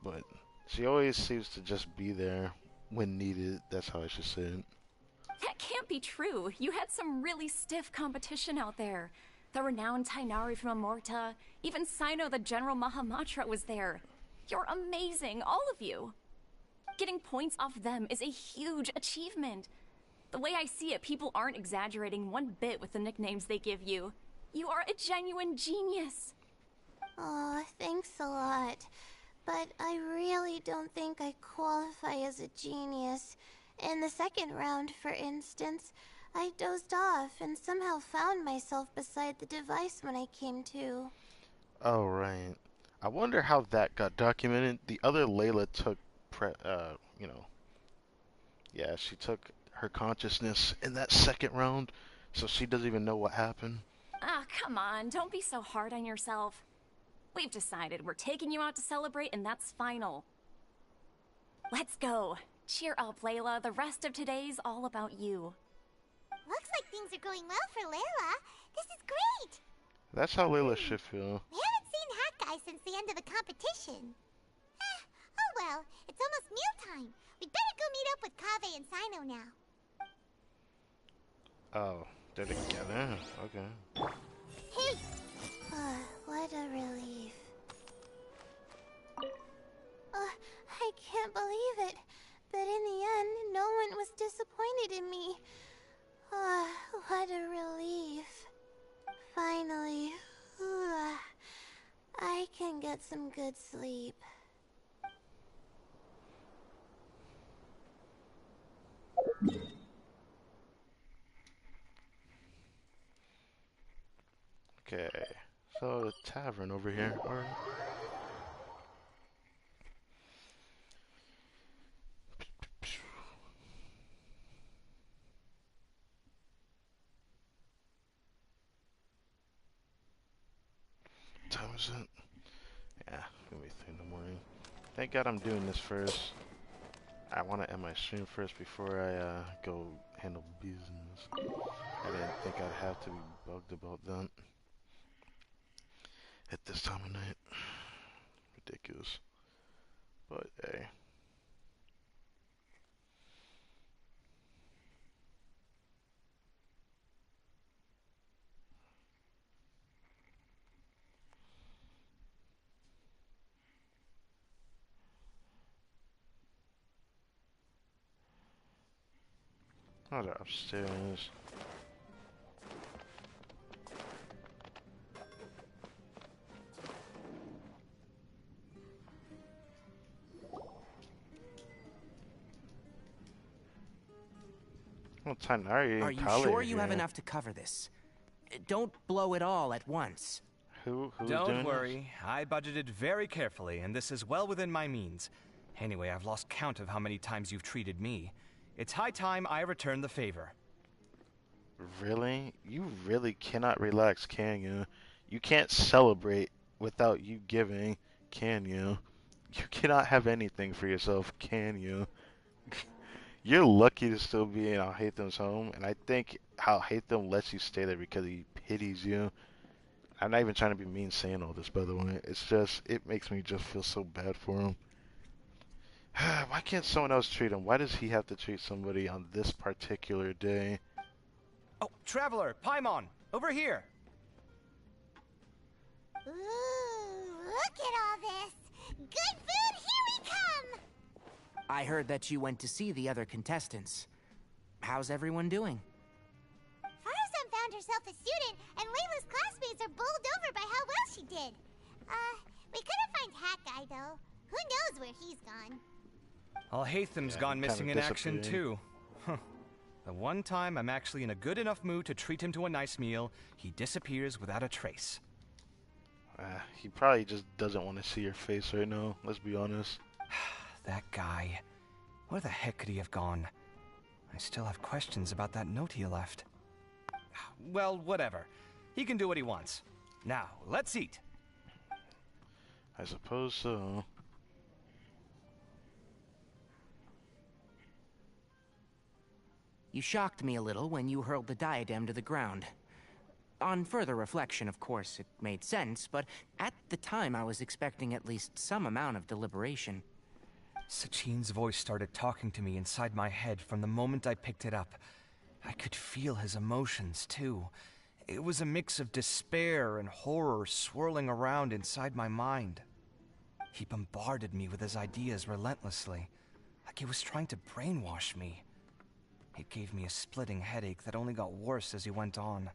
but she always seems to just be there when needed. That's how I should say it. That can't be true. You had some really stiff competition out there. The renowned Tainari from Amorta, even Sino the General Mahamatra was there. You're amazing, all of you. Getting points off them is a huge achievement. The way I see it, people aren't exaggerating one bit with the nicknames they give you. You are a genuine genius. Oh, thanks a lot. But I really don't think I qualify as a genius. In the second round, for instance, I dozed off and somehow found myself beside the device when I came to. Oh, right. I wonder how that got documented. The other Layla took, yeah, she took her consciousness in that second round, so she doesn't even know what happened. Ah, come on, don't be so hard on yourself. We've decided we're taking you out to celebrate, and that's final. Let's go. Cheer up, Layla. The rest of today's all about you. Looks like things are going well for Layla. This is great. That's how Layla should feel. We haven't seen Hat Guy since the end of the competition. Oh well, it's almost mealtime. We'd better go meet up with Kaveh and Sino now. Oh, they're together? Okay. Hey! What a relief. I can't believe it. But in the end, no one was disappointed in me. What a relief. Finally, I can get some good sleep. Okay, so the tavern over here. Alright. What time is it? Yeah, it's gonna be 3 in the morning. Thank God I'm doing this first. I want to end my stream first before I go handle business. I didn't think I'd have to be bugged about that at this time of night. Ridiculous. But hey. Oh, they're upstairs. Well, Tanari Are you sure you have enough to cover this? Don't blow it all at once. Who's Don't doing worry. I budgeted very carefully, and this is well within my means. Anyway, I've lost count of how many times you've treated me. It's high time I return the favor. Really? You really cannot relax, can you? You can't celebrate without you giving, can you? You cannot have anything for yourself, can you? You're lucky to still be in Al Haytham's home, and I think Al Haytham lets you stay there because he pities you. I'm not even trying to be mean saying all this, by the way. It's just, it makes me just feel so bad for him. Why can't someone else treat him? Why does he have to treat somebody on this particular day? Oh, Traveler, Paimon, over here. Ooh, look at all this. Good food, here we come. I heard that you went to see the other contestants. How's everyone doing? Farazan found herself a student, and Layla's classmates are bowled over by how well she did. We couldn't find Hat Guy, though. Who knows where he's gone? Al Haytham's gone missing in action, too. Huh. The one time I'm actually in a good enough mood to treat him to a nice meal, he disappears without a trace. He probably just doesn't want to see your face right now, let's be honest. That guy. Where the heck could he have gone? I still have questions about that note he left. Well, whatever. He can do what he wants. Now, let's eat. I suppose so. You shocked me a little when you hurled the diadem to the ground. On further reflection, of course, it made sense, but at the time I was expecting at least some amount of deliberation. Sachin's voice started talking to me inside my head from the moment I picked it up. I could feel his emotions, too. It was a mix of despair and horror swirling around inside my mind. He bombarded me with his ideas relentlessly, like he was trying to brainwash me. It gave me a splitting headache that only got worse as he went on.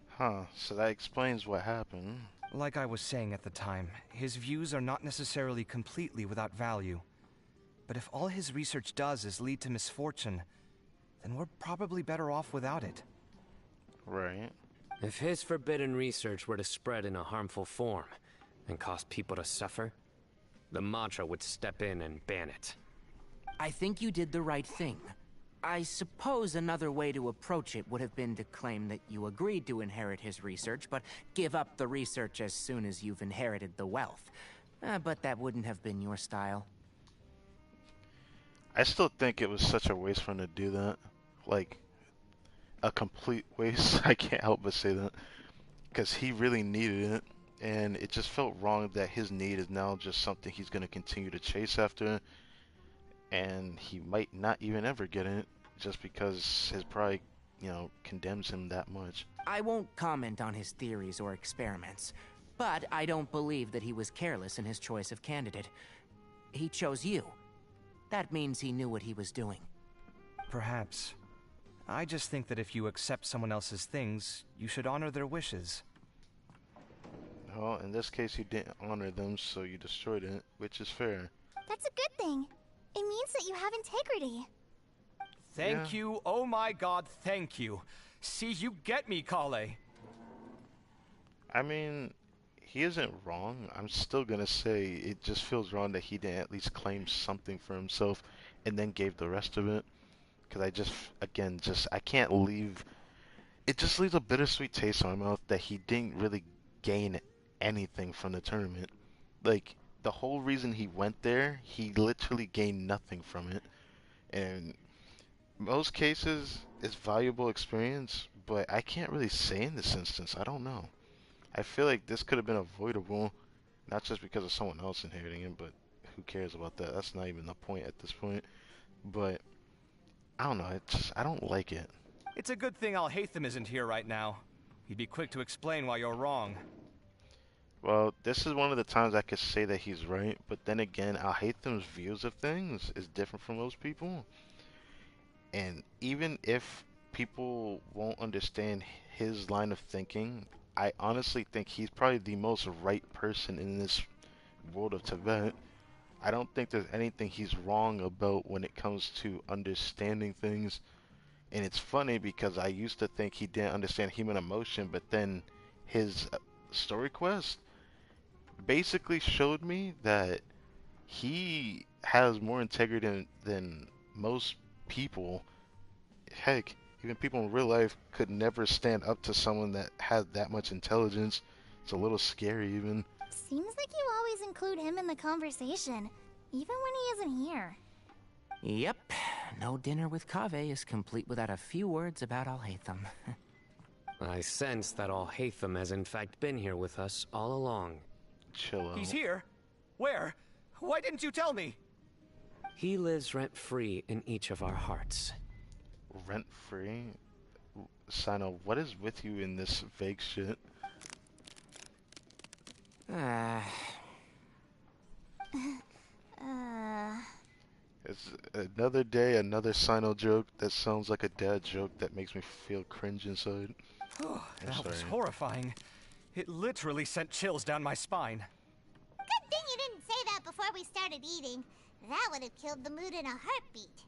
Huh, so that explains what happened. Like I was saying at the time, his views are not necessarily completely without value. But if all his research does is lead to misfortune, then we're probably better off without it. Right. If his forbidden research were to spread in a harmful form and cause people to suffer, the Madra would step in and ban it. I think you did the right thing. I suppose another way to approach it would have been to claim that you agreed to inherit his research, but give up the research as soon as you've inherited the wealth. But that wouldn't have been your style. I still think it was such a waste for him to do that. Like, a complete waste. I can't help but say that. Because he really needed it. And it just felt wrong that his need is now just something he's going to continue to chase after. And he might not even ever get it. Just because his pride, condemns him that much. I won't comment on his theories or experiments. But I don't believe that he was careless in his choice of candidate. He chose you. That means he knew what he was doing. Perhaps. I just think that if you accept someone else's things, you should honor their wishes. Well, in this case, you didn't honor them, so you destroyed it, which is fair. That's a good thing. It means that you have integrity. Thank you, oh my god, thank you. See, you get me, Kale. I mean, he isn't wrong. I'm still gonna say it just feels wrong that he didn't at least claim something for himself and then gave the rest of it. Because I can't leave. It just leaves a bittersweet taste in my mouth that he didn't really gain anything from the tournament. Like, the whole reason he went there, he literally gained nothing from it. And most cases, it's valuable experience, but I can't really say in this instance. I don't know. I feel like this could have been avoidable, not just because of someone else inheriting it, but who cares about that? That's not even the point at this point. But I don't know. I don't like it. It's a good thing Alhaitham isn't here right now. He'd be quick to explain why you're wrong. Well, this is one of the times I could say that he's right, but then again, Alhaitham's views of things is different from most people. And even if people won't understand his line of thinking, I honestly think he's probably the most right person in this world of Tibet. I don't think there's anything he's wrong about when it comes to understanding things. And it's funny because I used to think he didn't understand human emotion, but then his story quest basically showed me that he has more integrity than most people. Heck, even people in real life could never stand up to someone that has that much intelligence. It's a little scary even. Seems like you always include him in the conversation, even when he isn't here. Yep. No dinner with Kaveh is complete without a few words about Alhaitham. I sense that Alhaitham has in fact been here with us all along. Chill out. He's here? Where? Why didn't you tell me? He lives rent-free in each of our hearts. Rent-free? Sino, what is with you in this vague shit? It's another day, another Sino joke that sounds like a dad joke that makes me feel cringe inside. That was horrifying. It literally sent chills down my spine. Good thing you didn't say that before we started eating. That would have killed the mood in a heartbeat.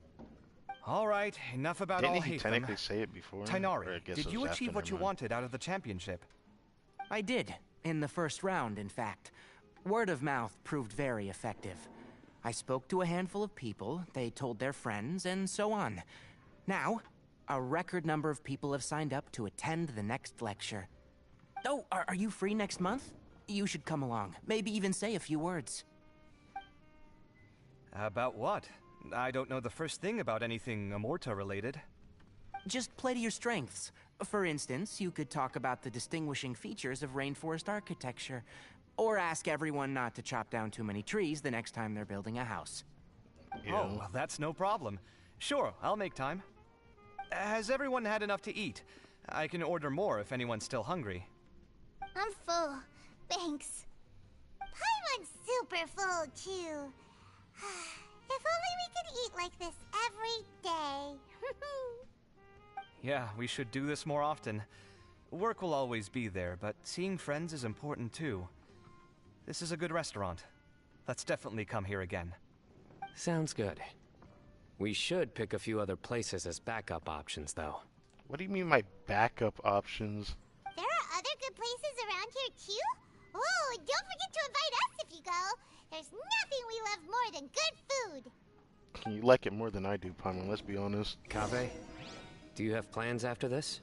All right, enough about Didn't Alhaitham. he technically say it before? Tainari, did you achieve what you wanted out of the championship? I did, in the first round, in fact. Word of mouth proved very effective. I spoke to a handful of people, they told their friends, and so on. Now, a record number of people have signed up to attend the next lecture. Oh, are you free next month? You should come along, maybe even say a few words. About what? I don't know the first thing about anything Amorta-related. Just play to your strengths. For instance, you could talk about the distinguishing features of rainforest architecture, or ask everyone not to chop down too many trees the next time they're building a house. Oh, well, that's no problem. Sure, I'll make time. Has everyone had enough to eat? I can order more if anyone's still hungry. I'm full. Thanks. Paimon's super full, too. If only we could eat like this every day. Yeah, we should do this more often. Work will always be there, but seeing friends is important too. This is a good restaurant. Let's definitely come here again. Sounds good. We should pick a few other places as backup options, though. What do you mean by backup options? There are other good places around here, too? Oh, and don't forget to invite us if you go. There's nothing we love more than good food. reckon you like it more than I do, Paimon, let's be honest. Kaveh, do you have plans after this?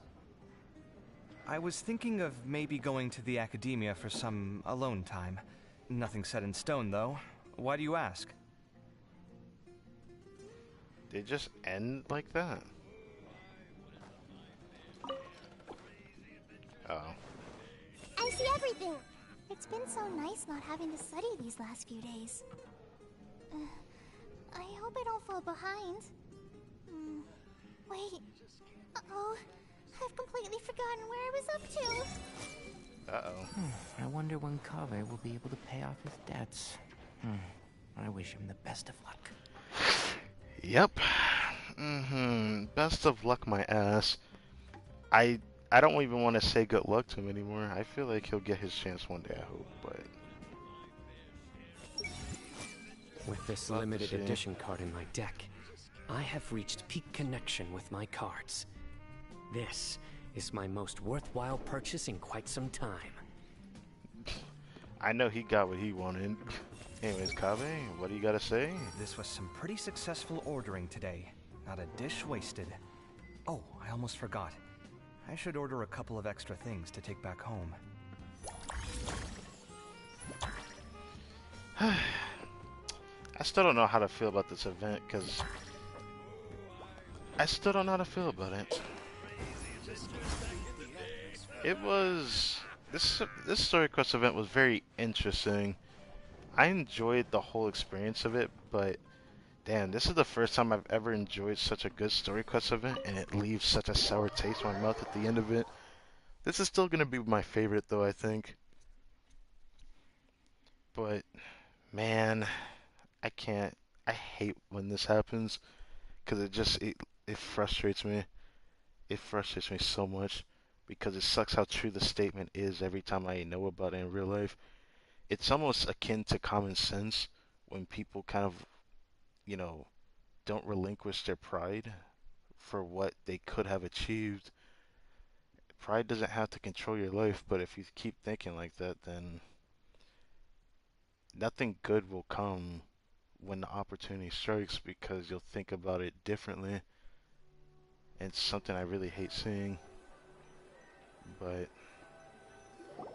I was thinking of maybe going to the academia for some alone time. Nothing set in stone, though. Why do you ask? They just end like that? Oh. I see everything. It's been so nice not having to study these last few days. I hope I don't fall behind. Wait. Uh-oh. I've completely forgotten where I was up to. Uh-oh. I wonder when Kaveh will be able to pay off his debts. I wish him the best of luck. Yep. Best of luck, my ass. I don't even want to say good luck to him anymore. I feel like he'll get his chance one day, I hope, but... With this limited edition card in my deck, I have reached peak connection with my cards. This is my most worthwhile purchase in quite some time. I know he got what he wanted. Anyways, Kaveh, what do you gotta say? This was some pretty successful ordering today. Not a dish wasted. Oh, I almost forgot. I should order a couple of extra things to take back home. I still don't know how to feel about this event, because I still don't know how to feel about it. It was... This Story Quest event was very interesting. I enjoyed the whole experience of it, but damn, this is the first time I've ever enjoyed such a good Story Quest event, and it leaves such a sour taste in my mouth at the end of it. This is still gonna be my favorite, though, I think. But, man, I can't. I hate when this happens, because it frustrates me. It frustrates me so much, because it sucks how true the statement is every time I know about it in real life. It's almost akin to common sense when people kind of, you know, don't relinquish their pride for what they could have achieved. Pride doesn't have to control your life, but if you keep thinking like that, then nothing good will come when the opportunity strikes, because you'll think about it differently. And it's something I really hate seeing, but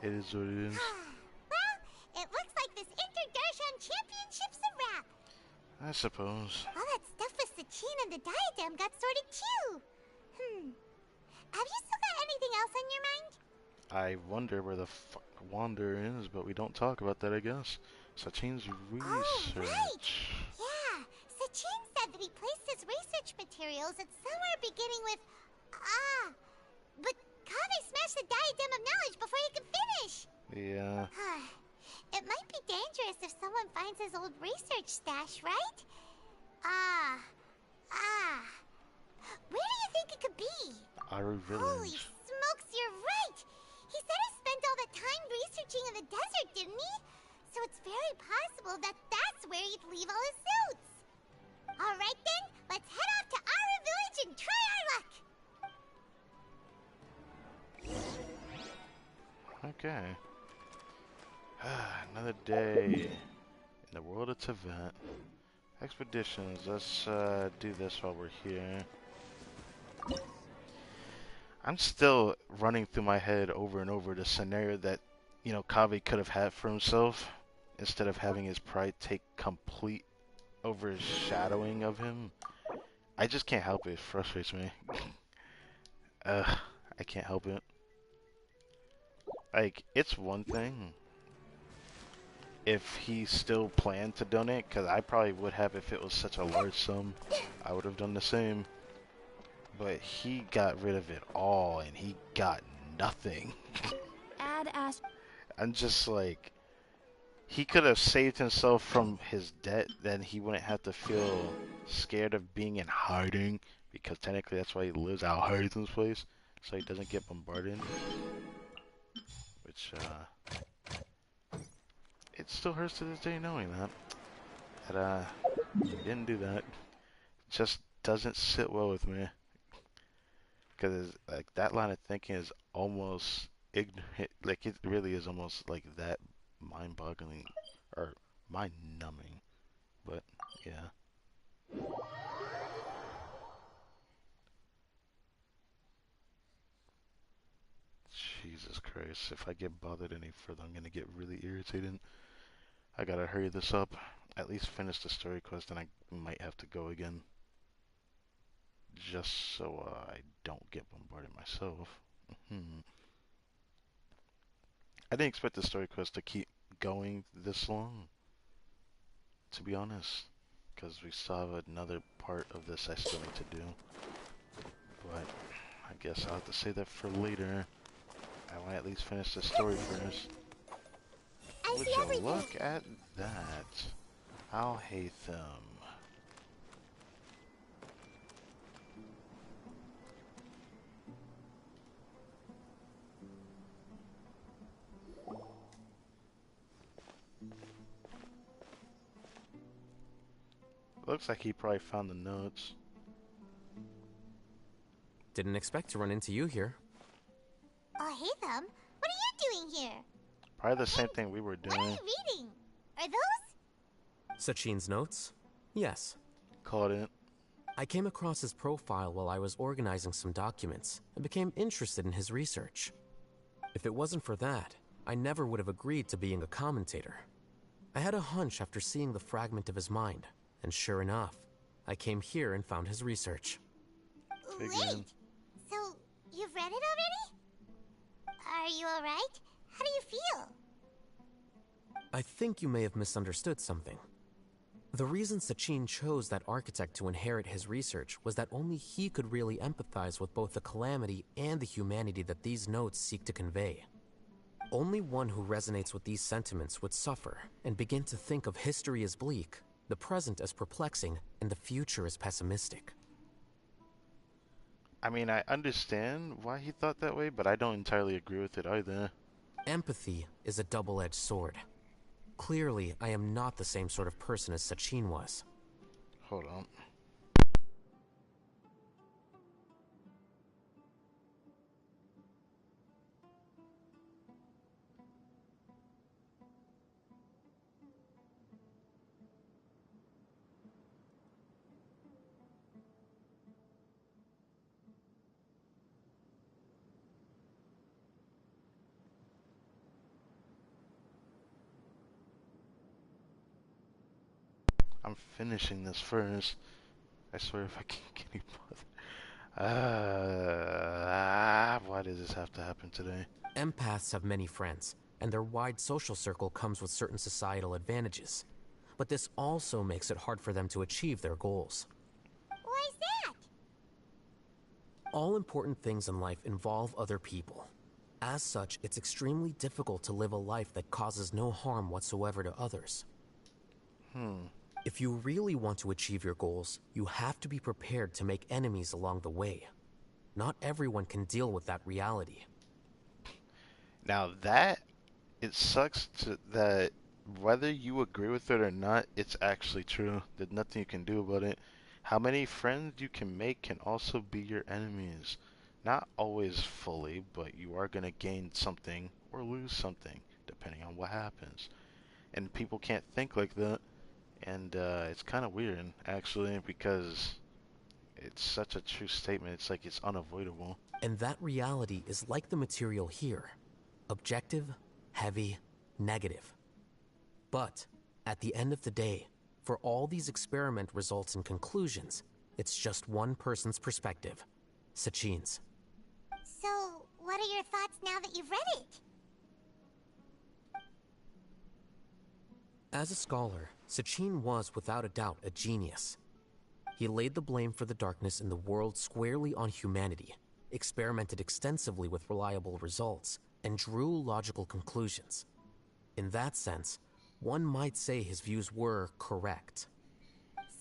it is what it is. Well, it looks like this Inter-Darshan Championship's a wrap. I suppose. All that stuff with Sachin and the diadem got sorted too. Have you still got anything else on your mind? I wonder where the fuck Wander is, but we don't talk about that, I guess. Sachin's research. Oh, right. Yeah, Sachin said that he placed his research materials at somewhere beginning with but Kaveh smashed the diadem of knowledge before he could finish. Yeah. It might be dangerous if someone finds his old research stash, right? Where do you think it could be? Aru Holy Village. smokes, you're right! He said he spent all the time researching in the desert, didn't he? So it's very possible that that's where he'd leave all his suits. Alright then, let's head off to Aru Village and try our luck! Okay. Another day in the world of Teyvat. Expeditions. Let's do this while we're here. I'm still running through my head over and over the scenario that, you know, Kaveh could have had for himself instead of having his pride take complete overshadowing of him. I just can't help it. It frustrates me. I can't help it. Like, it's one thing if he still planned to donate, because I probably would have if it was such a large sum. I would have done the same. But he got rid of it all, and he got nothing. I'm just like, he could have saved himself from his debt, then he wouldn't have to feel scared of being in hiding, because technically that's why he lives out hides in this place, so he doesn't get bombarded. Which, it still hurts to this day knowing that he didn't do that. Just doesn't sit well with me. Because, like, that line of thinking is almost ignorant. Like, it really is almost, like, that mind-boggling, or mind-numbing. But, yeah. Jesus Christ, if I get bothered any further, I'm gonna get really irritated. I gotta hurry this up. At least finish the story quest, and I might have to go again. Just so I don't get bombarded myself. I didn't expect the story quest to keep going this long, to be honest. Because we still have another part of this I still need to do. But I guess I'll have to save that for later. I want to at least finish the story first. Would you look at that? I'll hate them. Looks like he probably found the notes. Didn't expect to run into you here. Oh, hey, them. What are you doing here? Probably the same thing we were doing. What are you reading? Are those? Sachin's notes? Yes. Caught it. I came across his profile while I was organizing some documents and became interested in his research. If it wasn't for that, I never would have agreed to being a commentator. I had a hunch after seeing the fragment of his mind, and sure enough, I came here and found his research. Wait, so you've read it already? Are you alright? How do you feel? I think you may have misunderstood something. The reason Sachin chose that architect to inherit his research was that only he could really empathize with both the calamity and the humanity that these notes seek to convey. Only one who resonates with these sentiments would suffer and begin to think of history as bleak, the present as perplexing, and the future as pessimistic. I mean, I understand why he thought that way, but I don't entirely agree with it either. Empathy is a double-edged sword. Clearly, I am not the same sort of person as Sachin was. Hold on. I'm finishing this first. I swear if I can't get any bothered. Why does this have to happen today? Empaths have many friends, and their wide social circle comes with certain societal advantages. But this also makes it hard for them to achieve their goals. Why is that? All important things in life involve other people. As such, it's extremely difficult to live a life that causes no harm whatsoever to others. If you really want to achieve your goals, you have to be prepared to make enemies along the way. Not everyone can deal with that reality. Now it sucks that whether you agree with it or not, it's actually true. There's nothing you can do about it. How many friends you can make can also be your enemies. Not always fully, but you are going to gain something or lose something, depending on what happens. And people can't think like that. And it's kind of weird, actually, because it's such a true statement. It's like it's unavoidable. And that reality is like the material here. Objective, heavy, negative. But, at the end of the day, for all these experiment results and conclusions, it's just one person's perspective. Sachin's. So, what are your thoughts now that you've read it? As a scholar, Sachin was without a doubt a genius. He laid the blame for the darkness in the world squarely on humanity, experimented extensively with reliable results, and drew logical conclusions. In that sense, one might say his views were correct.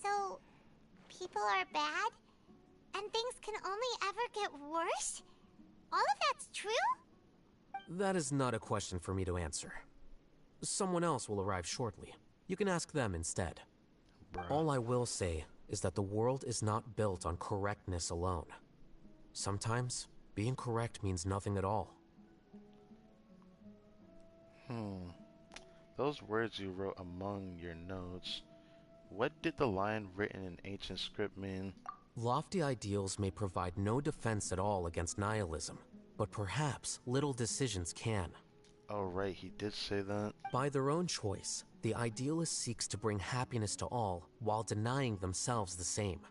So, people are bad? And things can only ever get worse? All of that's true? That is not a question for me to answer. Someone else will arrive shortly. You can ask them instead. All I will say is that the world is not built on correctness alone. Sometimes, being correct means nothing at all. Those words you wrote among your notes, What did the line written in ancient script mean? Lofty ideals may provide no defense at all against nihilism, but perhaps little decisions can. Oh right, he did say that. By their own choice, the idealist seeks to bring happiness to all while denying themselves the same.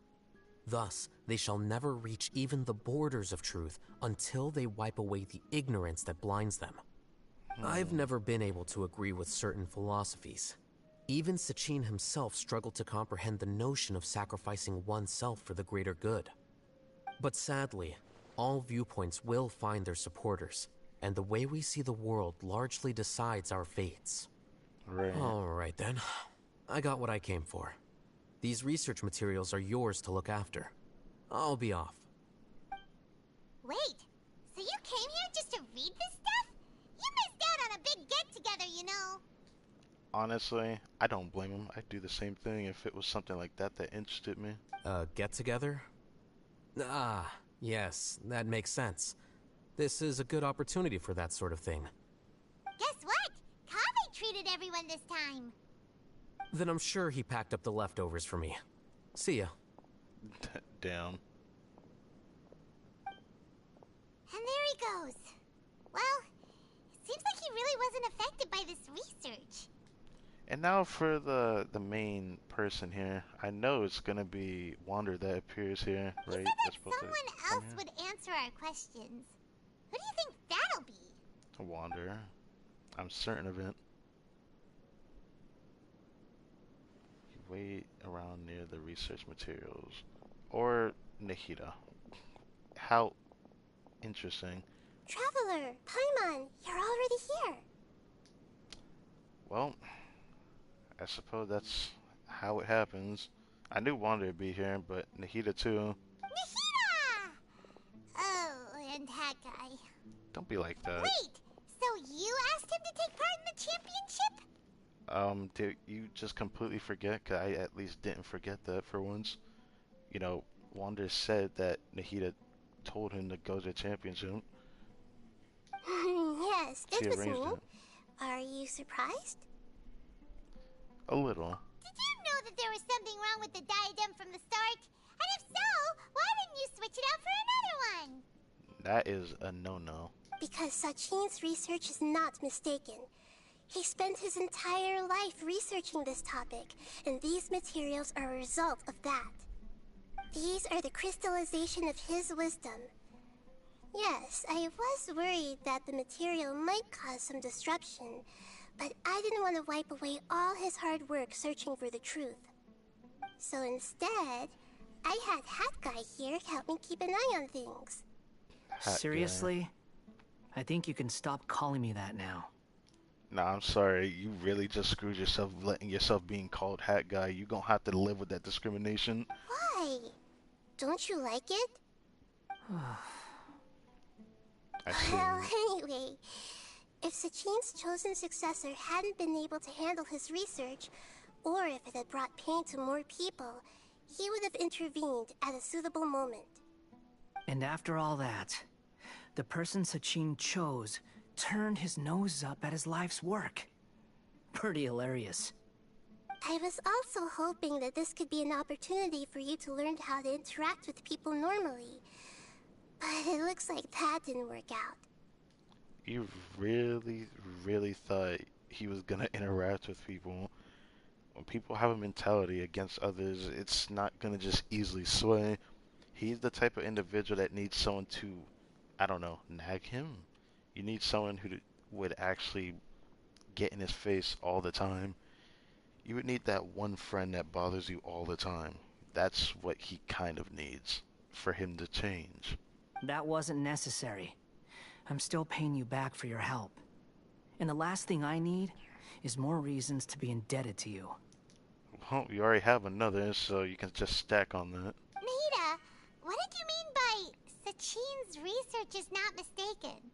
Thus, they shall never reach even the borders of truth until they wipe away the ignorance that blinds them. I've never been able to agree with certain philosophies. Even Sachin himself struggled to comprehend the notion of sacrificing oneself for the greater good. But sadly, all viewpoints will find their supporters, and the way we see the world largely decides our fates. Right. Alright then. I got what I came for. These research materials are yours to look after. I'll be off. Wait, so you came here just to read this stuff? You missed out on a big get-together, you know. Honestly, I don't blame him. I'd do the same thing if it was something like that that interested me. Get-together? Ah, yes, that makes sense. This is a good opportunity for that sort of thing. Guess what? Kaveh treated everyone this time. Then I'm sure he packed up the leftovers for me. See ya. Damn. And there he goes. Well, it seems like he really wasn't affected by this research. And now for the main person here. I know it's gonna be Wander that appears here, right? He said that someone else would answer our questions. Who do you think that'll be? Wander. I'm certain of it. You wait around near the research materials. Or Nahida. How interesting. Traveler, Paimon, you're already here. Well, I suppose that's how it happens. I knew Wander would be here, but Nahida too. Nahida! Oh, and that guy. Don't be like that. Wait, so you asked him to take part in the championship? Did you just completely forget? 'Cause I at least didn't forget that for once. You know, Wander said that Nahida told him to go to the championship. Yes, She it was arranged me. it. Are you surprised? A little. Did you know that there was something wrong with the diadem from the start? And if so, why didn't you switch it out for another one? That is a no-no. Because Sachin's research is not mistaken. He spent his entire life researching this topic, and these materials are a result of that. These are the crystallization of his wisdom. Yes, I was worried that the material might cause some disruption, but I didn't want to wipe away all his hard work searching for the truth. So instead, I had Hat Guy here help me keep an eye on things. Seriously? I think you can stop calling me that now. Nah, I'm sorry. You really just screwed yourself letting yourself being called Hat Guy. You gonna have to live with that discrimination. Why? Don't you like it? I see. Well, anyway, if Sachin's chosen successor hadn't been able to handle his research, or if it had brought pain to more people, he would have intervened at a suitable moment. And after all that, the person Sachin chose turned his nose up at his life's work. Pretty hilarious. I was also hoping that this could be an opportunity for you to learn how to interact with people normally. But it looks like that didn't work out. You really thought he was gonna interact with people. When people have a mentality against others, it's not gonna just easily sway. He's the type of individual that needs someone to, I don't know, nag him. You need someone who would actually get in his face all the time. You would need that one friend that bothers you all the time. That's what he kind of needs for him to change. That wasn't necessary. I'm still paying you back for your help. And the last thing I need is more reasons to be indebted to you. Well, you already have another, so you can just stack on that. Nahida, what did you mean by Sachin's research is not mistaken?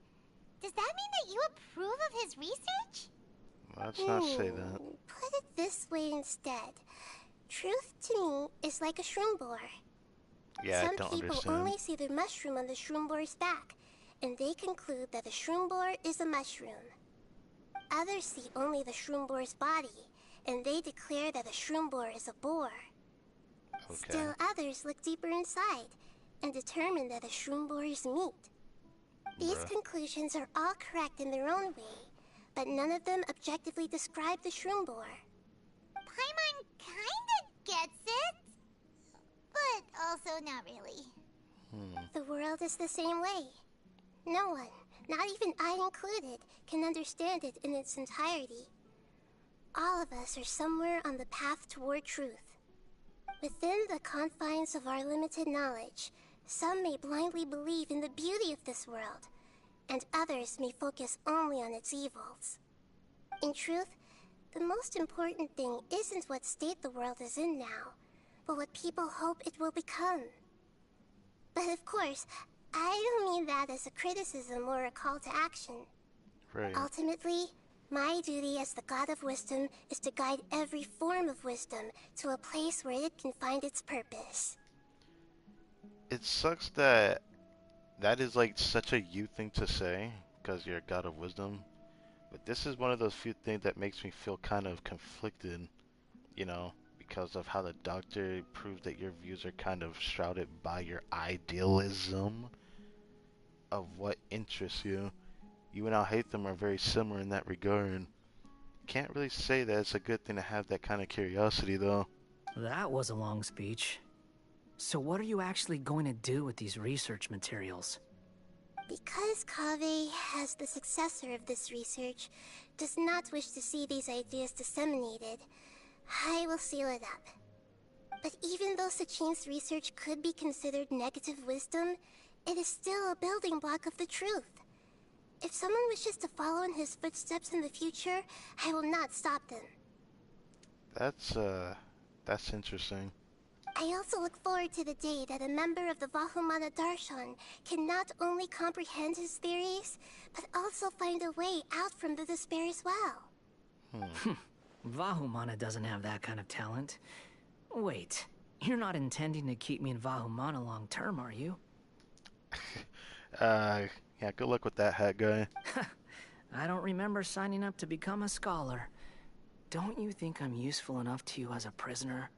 Does that mean that you approve of his research? Let's not say that. Put it this way instead. Truth to me is like a shroom boar. Yeah, Some I don't people understand. only see the mushroom on the shroom boar's back, and they conclude that the shroom boar is a mushroom. Others see only the shroom boar's body, and they declare that a shroom boar is a boar. Okay. Still others look deeper inside and determine that a shroom boar is meat. These conclusions are all correct in their own way, but none of them objectively describe the shroom boar. Paimon kinda gets it, but also not really. The world is the same way. No one, not even I included, can understand it in its entirety. All of us are somewhere on the path toward truth. Within the confines of our limited knowledge, some may blindly believe in the beauty of this world, and others may focus only on its evils. In truth, the most important thing isn't what state the world is in now, but what people hope it will become. But of course, I don't mean that as a criticism or a call to action. Right. Ultimately, my duty as the God of Wisdom is to guide every form of wisdom to a place where it can find its purpose. It sucks that that is like such a you thing to say, because you're a God of Wisdom. But this is one of those few things that makes me feel kind of conflicted, you know, because of how the doctor proves that your views are kind of shrouded by your idealism of what interests you. You and Al Haytham are very similar in that regard. Can't really say that it's a good thing to have that kind of curiosity, though. That was a long speech. So what are you actually going to do with these research materials? Because Kaveh, as the successor of this research, does not wish to see these ideas disseminated, I will seal it up. But even though Sachin's research could be considered negative wisdom, it is still a building block of the truth. If someone wishes to follow in his footsteps in the future, I will not stop them. That's interesting. I also look forward to the day that a member of the Vahumana Darshan can not only comprehend his theories, but also find a way out from the despair as well. Vahumana doesn't have that kind of talent. Wait, you're not intending to keep me in Vahumana long term, are you? Yeah, good luck with that hat guy. I don't remember signing up to become a scholar. Don't you think I'm useful enough to you as a prisoner?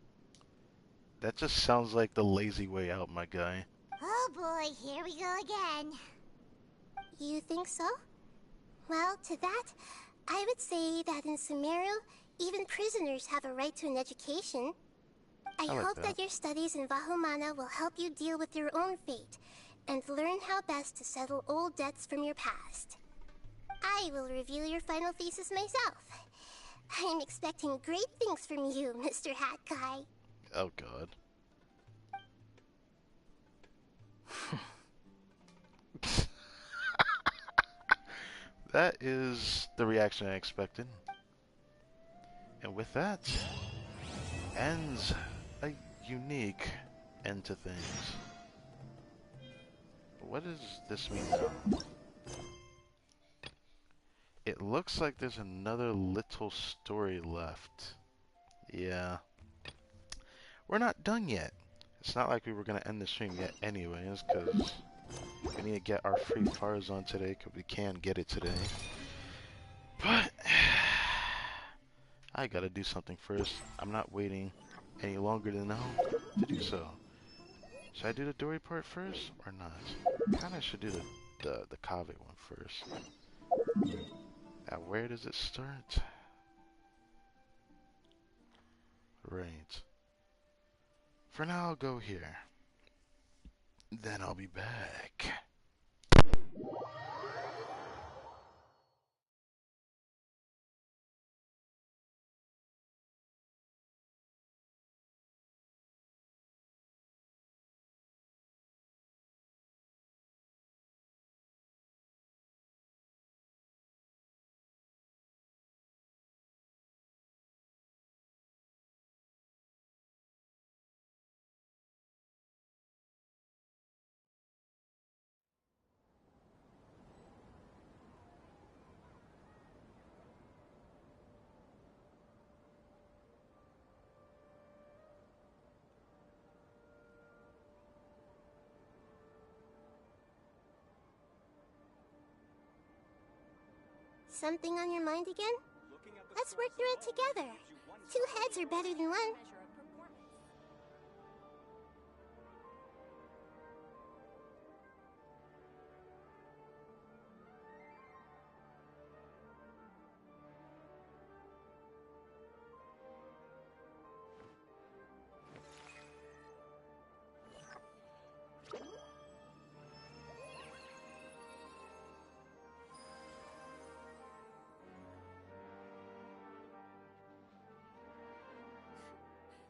That just sounds like the lazy way out, my guy. Oh boy, here we go again. You think so? Well, to that, I would say that in Sumeru, even prisoners have a right to an education. I like hope that. that your studies in Vahumana will help you deal with your own fate, and learn how best to settle old debts from your past. I will review your final thesis myself. I'm expecting great things from you, Mr. Hat Guy. Oh god. That is the reaction I expected. And with that, ends a unique end to things. What does this mean now? It looks like there's another little story left. Yeah. We're not done yet. It's not like we were going to end the stream yet anyways, because we need to get our free Farzan today, because we can get it today. But I gotta do something first. I'm not waiting any longer than now to do so. Should I do the Dory part first, or not? Kinda should do the Kaveh one first. Now, where does it start? Right. For now, I'll go here. Then I'll be back. Something on your mind again? Let's work through it together. Two heads are better than one.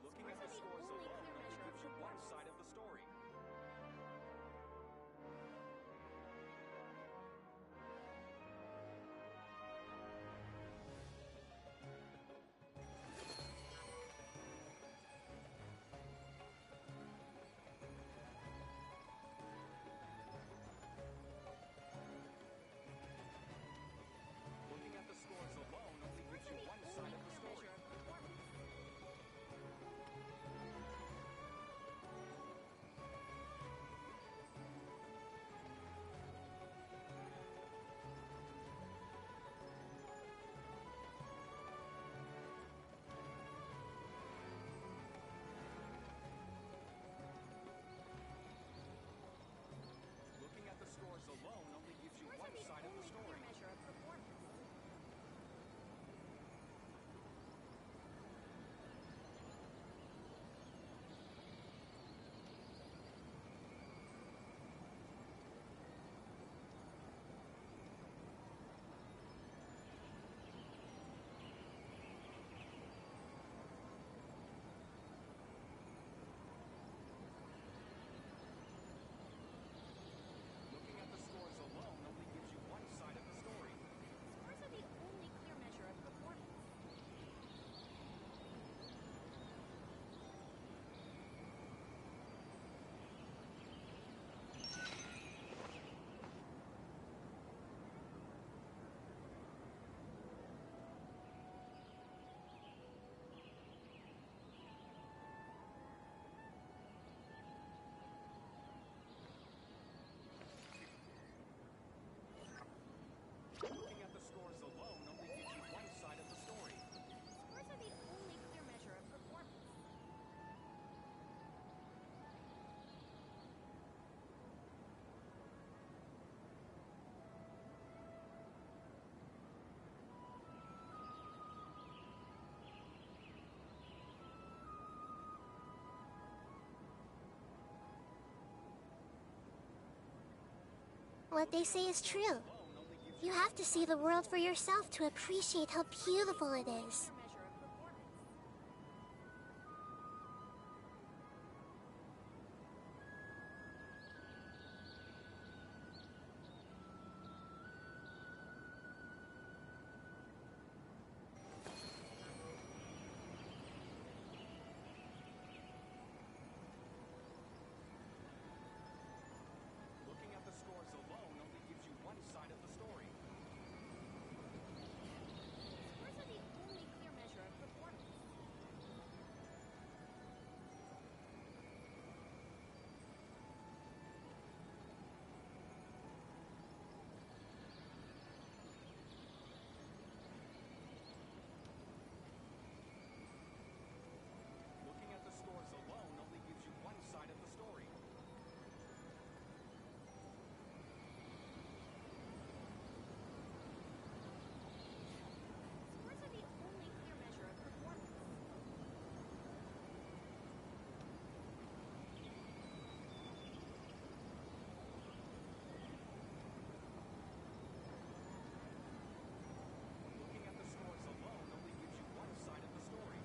Looking at the scores alone only gives you one side of the story. Looking at the scores alone only gives you one side of the story. Looking at the scores alone only gives you one side of the story. Measure of performance. Looking at the scores alone only gives you one side of the story. Scores are the only clear measure of performance. Looking at the scores alone only gives you one side of the story. Scores are the only clear measure of performance. What they say is true. You have to see the world for yourself to appreciate how beautiful it is. Looking at the scores alone only gives you one side of the story. Scores are the only clear measure of performance. Looking at the scores alone only gives you one side of the story. Scores are the only clear measure of performance. Looking at the scores alone only gives you one side of the story.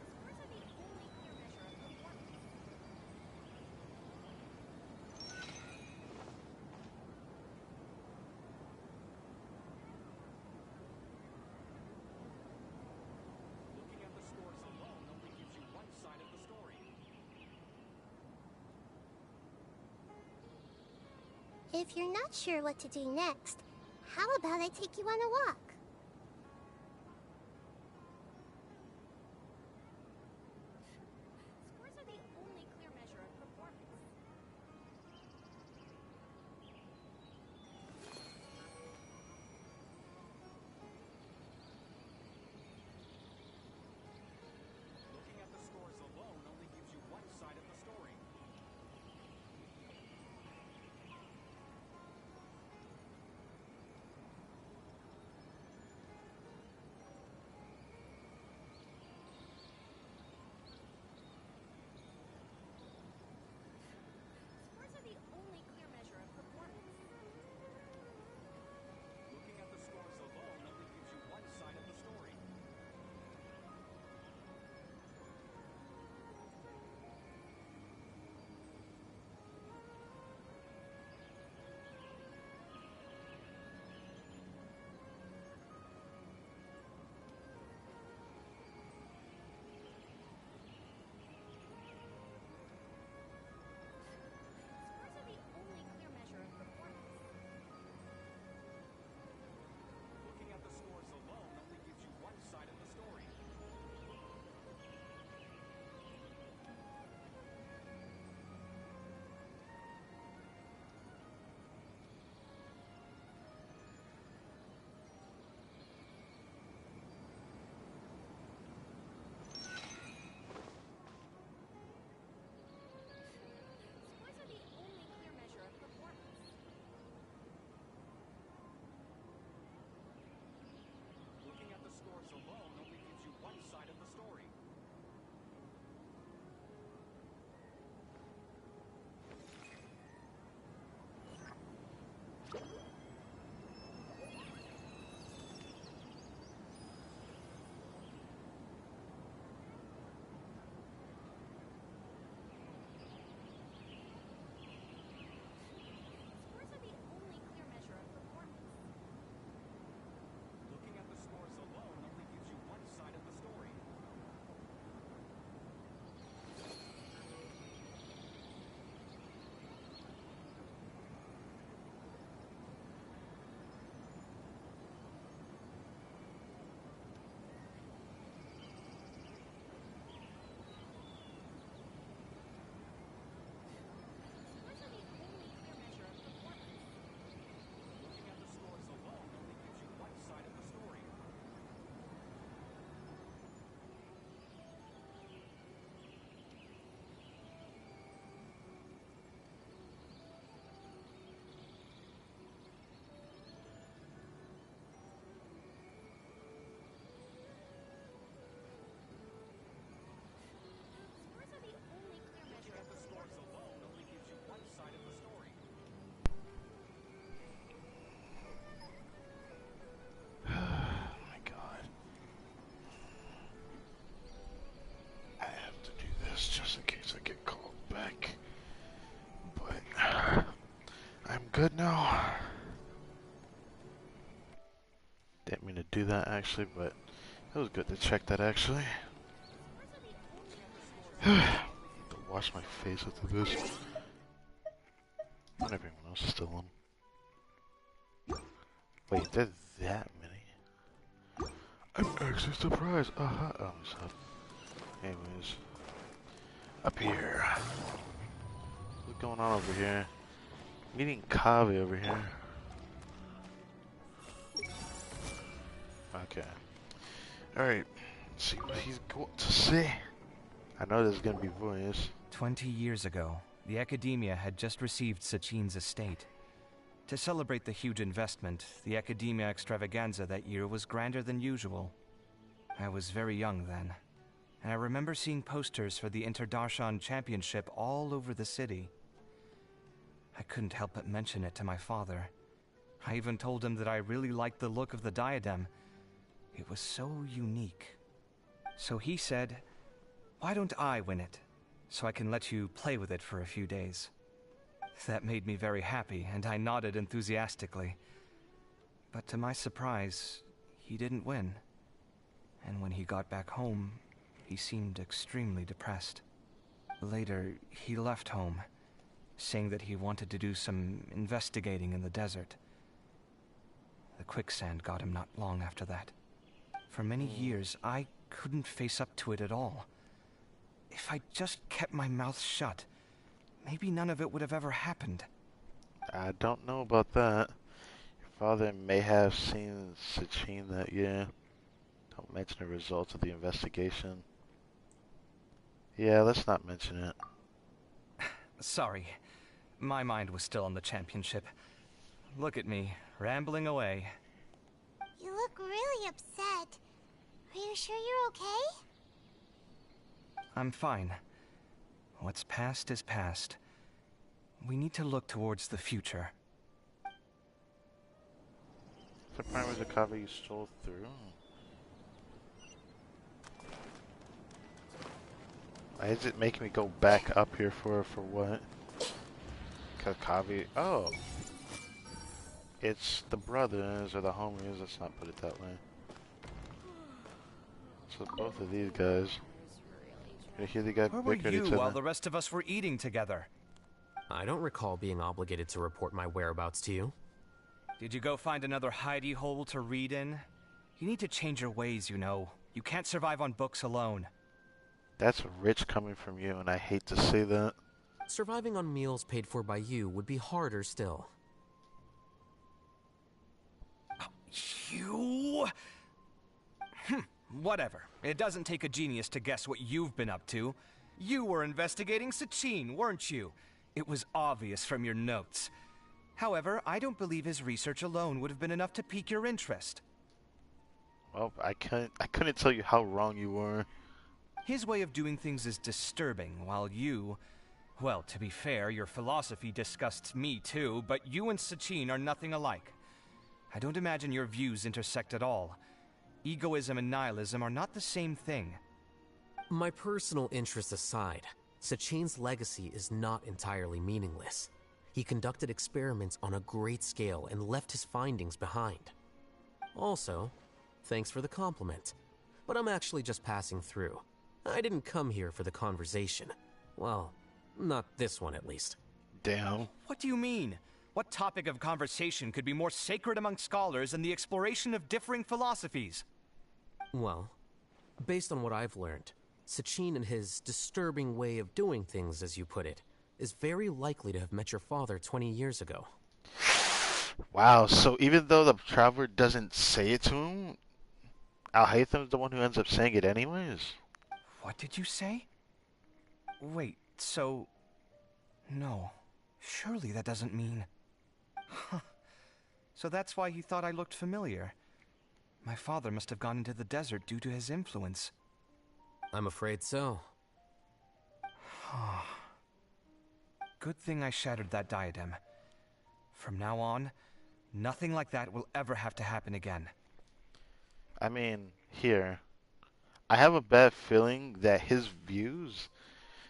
Scores are the only clear measure of performance. Looking at the scores alone only gives you one side of the story. If you're not sure what to do next, how about I take you on a walk? good now. Didn't mean to do that actually, but it was good to check that actually. To wash my face after this. Not everyone else is still on. Wait, there's that many? I'm actually surprised. Oh, stuff. Anyways. Up here. What's going on over here? Meeting Kaveh over here. Okay. Alright. See what he's got to say. I know this is gonna be voice. 20 years ago, the Academia had just received Sachin's estate. To celebrate the huge investment, the Academia extravaganza that year was grander than usual. I was very young then, and I remember seeing posters for the Interdarshan Championship all over the city. I couldn't help but mention it to my father. I even told him that I really liked the look of the diadem. It was so unique. So he said, "Why don't I win it, so I can let you play with it for a few days?" That made me very happy, and I nodded enthusiastically. But to my surprise, he didn't win. And when he got back home, he seemed extremely depressed. Later, he left home, saying that he wanted to do some investigating in the desert. The quicksand got him not long after that. For many years, I couldn't face up to it at all. If I just kept my mouth shut, maybe none of it would have ever happened. I don't know about that. Your father may have seen Sachin that year. Don't mention the results of the investigation. Yeah, let's not mention it. Sorry. My mind was still on the championship. Look at me, rambling away. You look really upset. Are you sure you're okay? I'm fine. What's past is past. We need to look towards the future. The part was a cover you stole through. Why is it making me go back up here for what? Kakavi. Oh. It's the brothers or the homies, let's not put it that way. So both of these guys. You hear the guy Where were bicker at you each other? while the rest of us were eating together? I don't recall being obligated to report my whereabouts to you. Did you go find another hidey hole to read in? You need to change your ways, you know. You can't survive on books alone. That's rich coming from you, and I hate to say that. Surviving on meals paid for by you would be harder still. You? Whatever. It doesn't take a genius to guess what you've been up to. You were investigating Sachin, weren't you? It was obvious from your notes. However, I don't believe his research alone would have been enough to pique your interest. Well, I couldn't tell you how wrong you were. His way of doing things is disturbing, while you... Well, to be fair, your philosophy disgusts me too, but you and Sachin are nothing alike. I don't imagine your views intersect at all. Egoism and nihilism are not the same thing. My personal interests aside, Sachin's legacy is not entirely meaningless. He conducted experiments on a great scale and left his findings behind. Also, thanks for the compliment, but I'm actually just passing through. I didn't come here for the conversation. Well, not this one at least. Damn. What do you mean? What topic of conversation could be more sacred among scholars than the exploration of differing philosophies? Well, based on what I've learned, Sachin and his disturbing way of doing things, as you put it, is very likely to have met your father 20 years ago. Wow, so even though the traveler doesn't say it to him, Al-Haytham's the one who ends up saying it anyways? What did you say? Wait, so... No. Surely that doesn't mean... Huh. So that's why he thought I looked familiar. My father must have gone into the desert due to his influence. I'm afraid so. Good thing I shattered that diadem. From now on, nothing like that will ever have to happen again. I mean, here, I have a bad feeling that his views,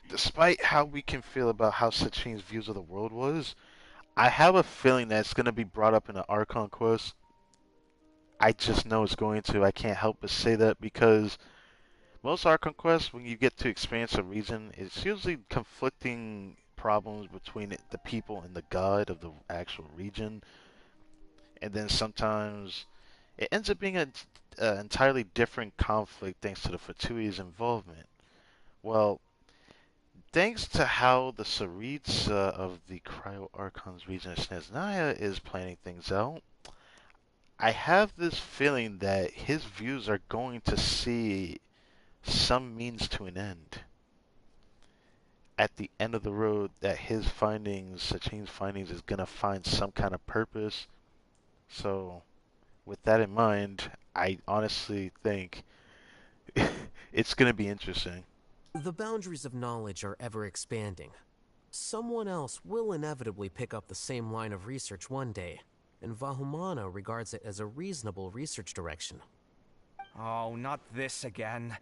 despite how we can feel about how Sachin's views of the world was, I have a feeling that it's going to be brought up in the Archon quest. I just know it's going to. I can't help but say that because most Archon quests, when you get to experience a region, it's usually conflicting problems between the people and the god of the actual region. And then sometimes it ends up being an entirely different conflict thanks to the Fatui involvement. Well, thanks to how the Saritsa of the Cryo Archons region of Snezhnaya is planning things out, I have this feeling that his views are going to see some means to an end. At the end of the road, that his findings, Sachin's findings, is going to find some kind of purpose. So, with that in mind, I honestly think it's going to be interesting. The boundaries of knowledge are ever expanding. Someone else will inevitably pick up the same line of research one day, and Vahumana regards it as a reasonable research direction. Oh, not this again.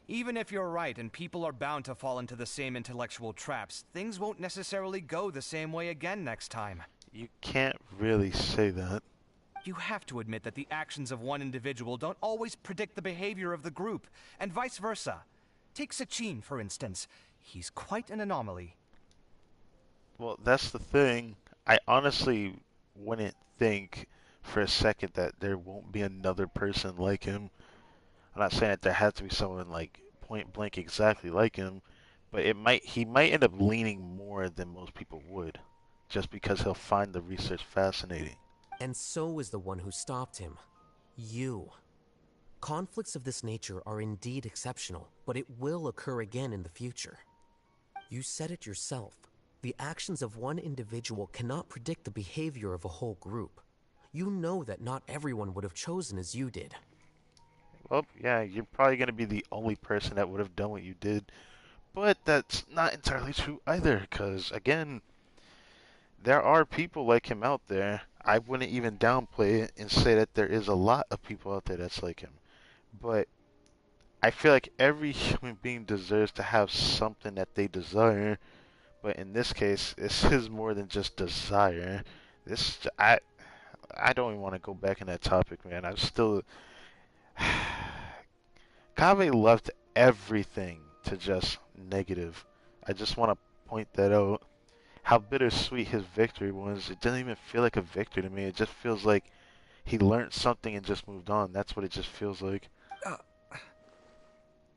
Even if you're right and people are bound to fall into the same intellectual traps, things won't necessarily go the same way again next time. You can't really say that. You have to admit that the actions of one individual don't always predict the behavior of the group, and vice versa. Take Sachin, for instance. He's quite an anomaly. Well, that's the thing. I honestly wouldn't think for a second that there won't be another person like him. I'm not saying that there has to be someone like point blank exactly like him, but he might end up leaning more than most people would, just because he'll find the research fascinating. And so is the one who stopped him. You. Conflicts of this nature are indeed exceptional, but it will occur again in the future. You said it yourself. The actions of one individual cannot predict the behavior of a whole group. You know that not everyone would have chosen as you did. Well, yeah, you're probably going to be the only person that would have done what you did. But that's not entirely true either, because, again, there are people like him out there. I wouldn't even downplay it and say that there is a lot of people out there that's like him. But I feel like every human being deserves to have something that they desire. But in this case, this is more than just desire. I don't even want to go back in that topic, man. I'm still... Kaveh left everything to just negative. I just want to point that out. How bittersweet his victory was. It doesn't even feel like a victory to me. It just feels like he learned something and just moved on. That's what it just feels like.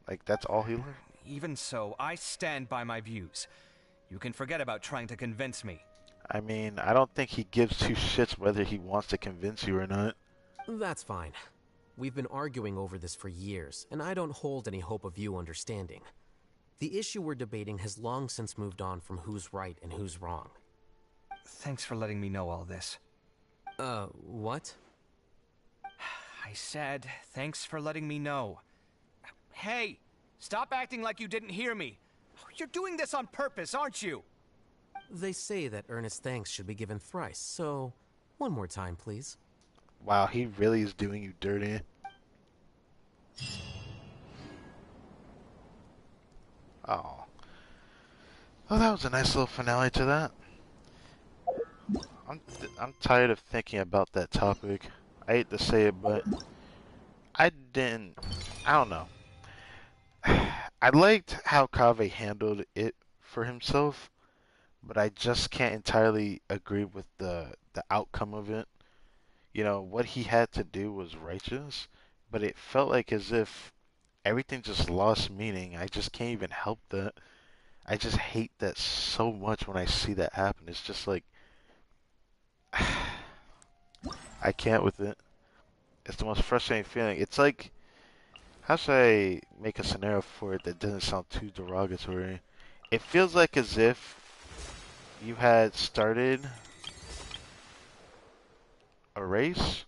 Like, that's all he learned. Even so, I stand by my views. You can forget about trying to convince me. I mean, I don't think he gives two shits whether he wants to convince you or not. That's fine. We've been arguing over this for years, and I don't hold any hope of you understanding. The issue we're debating has long since moved on from who's right and who's wrong. Thanks for letting me know all this. What? I said, thanks for letting me know. Hey, stop acting like you didn't hear me. You're doing this on purpose, aren't you? They say that earnest thanks should be given thrice, so one more time, please. Wow, he really is doing you dirty. Oh. Oh, that was a nice little finale to that. I'm tired of thinking about that topic. I hate to say it, but I don't know. I liked how Kaveh handled it for himself, but I just can't entirely agree with the outcome of it. You know, what he had to do was righteous, but it felt like as if everything just lost meaning. I just can't even help that. I just hate that so much when I see that happen. It's just like, I can't with it. It's the most frustrating feeling. It's like, how should I make a scenario for it that doesn't sound too derogatory? It feels like as if you had started a race,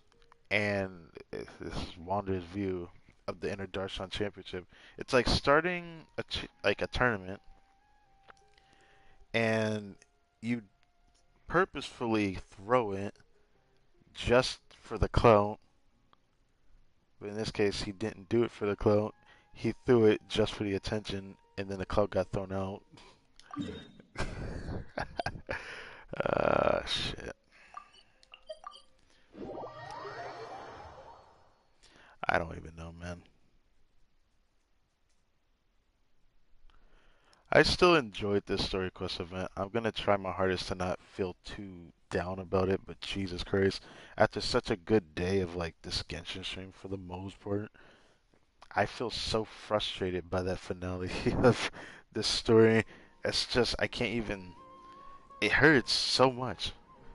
and this is Wander's view of the Inner Darshan Championship. It's like starting a tournament, and you purposefully throw it just for the clout. But in this case, he didn't do it for the clout. He threw it just for the attention, and then the clout got thrown out. Shit. I don't even know, man. I still enjoyed this story quest event. I'm gonna try my hardest to not feel too down about it, but Jesus Christ, after such a good day of like this Genshin stream for the most part, I feel so frustrated by that finale of this story. It's just I can't even. It hurts so much.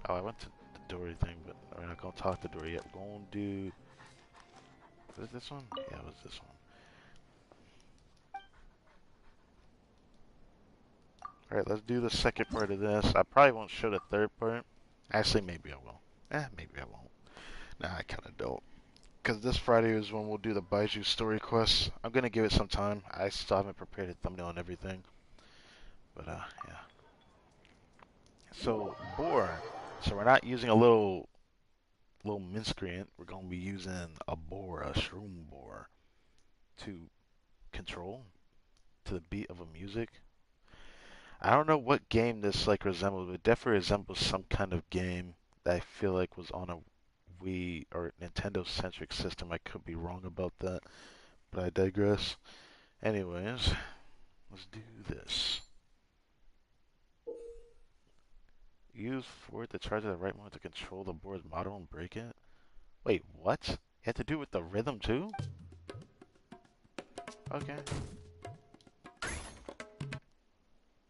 Oh, I went to the Dory thing, but we're not gonna talk to Dory yet. We're gonna do. Was it this one? Yeah, it was this one. Alright, let's do the second part of this. I probably won't show the third part. Actually, maybe I will. Maybe I won't. Nah, I kinda don't. Because this Friday is when we'll do the Baiju story quest. I'm gonna give it some time. I still haven't prepared a thumbnail and everything. But, yeah. So, boar. So we're not using a little miscreant. We're gonna be using a boar, a shroom boar, to control to the beat of a music. I don't know what game this like resembles, but it definitely resembles some kind of game that I feel like was on a Wii or Nintendo-centric system. I could be wrong about that, but I digress. Anyways, let's do this. Use forward to charge at the right moment to control the board's model and break it. Wait, what? You have to do it with the rhythm too? Okay.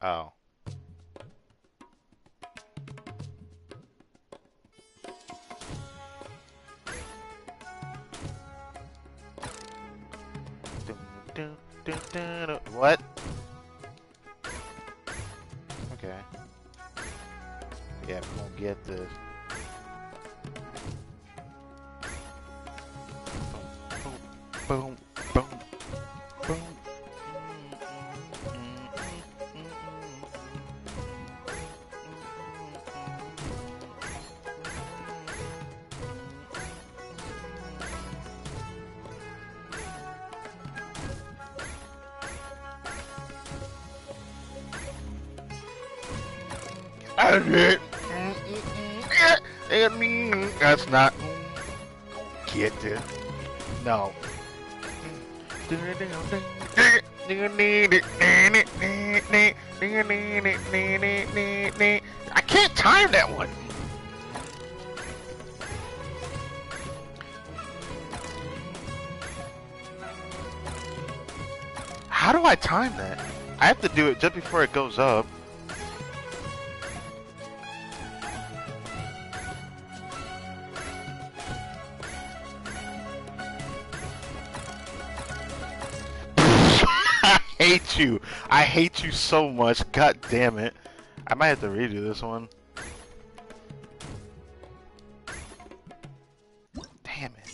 Oh. What? Okay. Yeah, we're gonna get this. Boom, boom, boom, boom. That's not get it. No. I can't time that one. How do I time that? I have to do it just before it goes up. I hate you. I hate you so much. God damn it. I might have to redo this one. Damn it.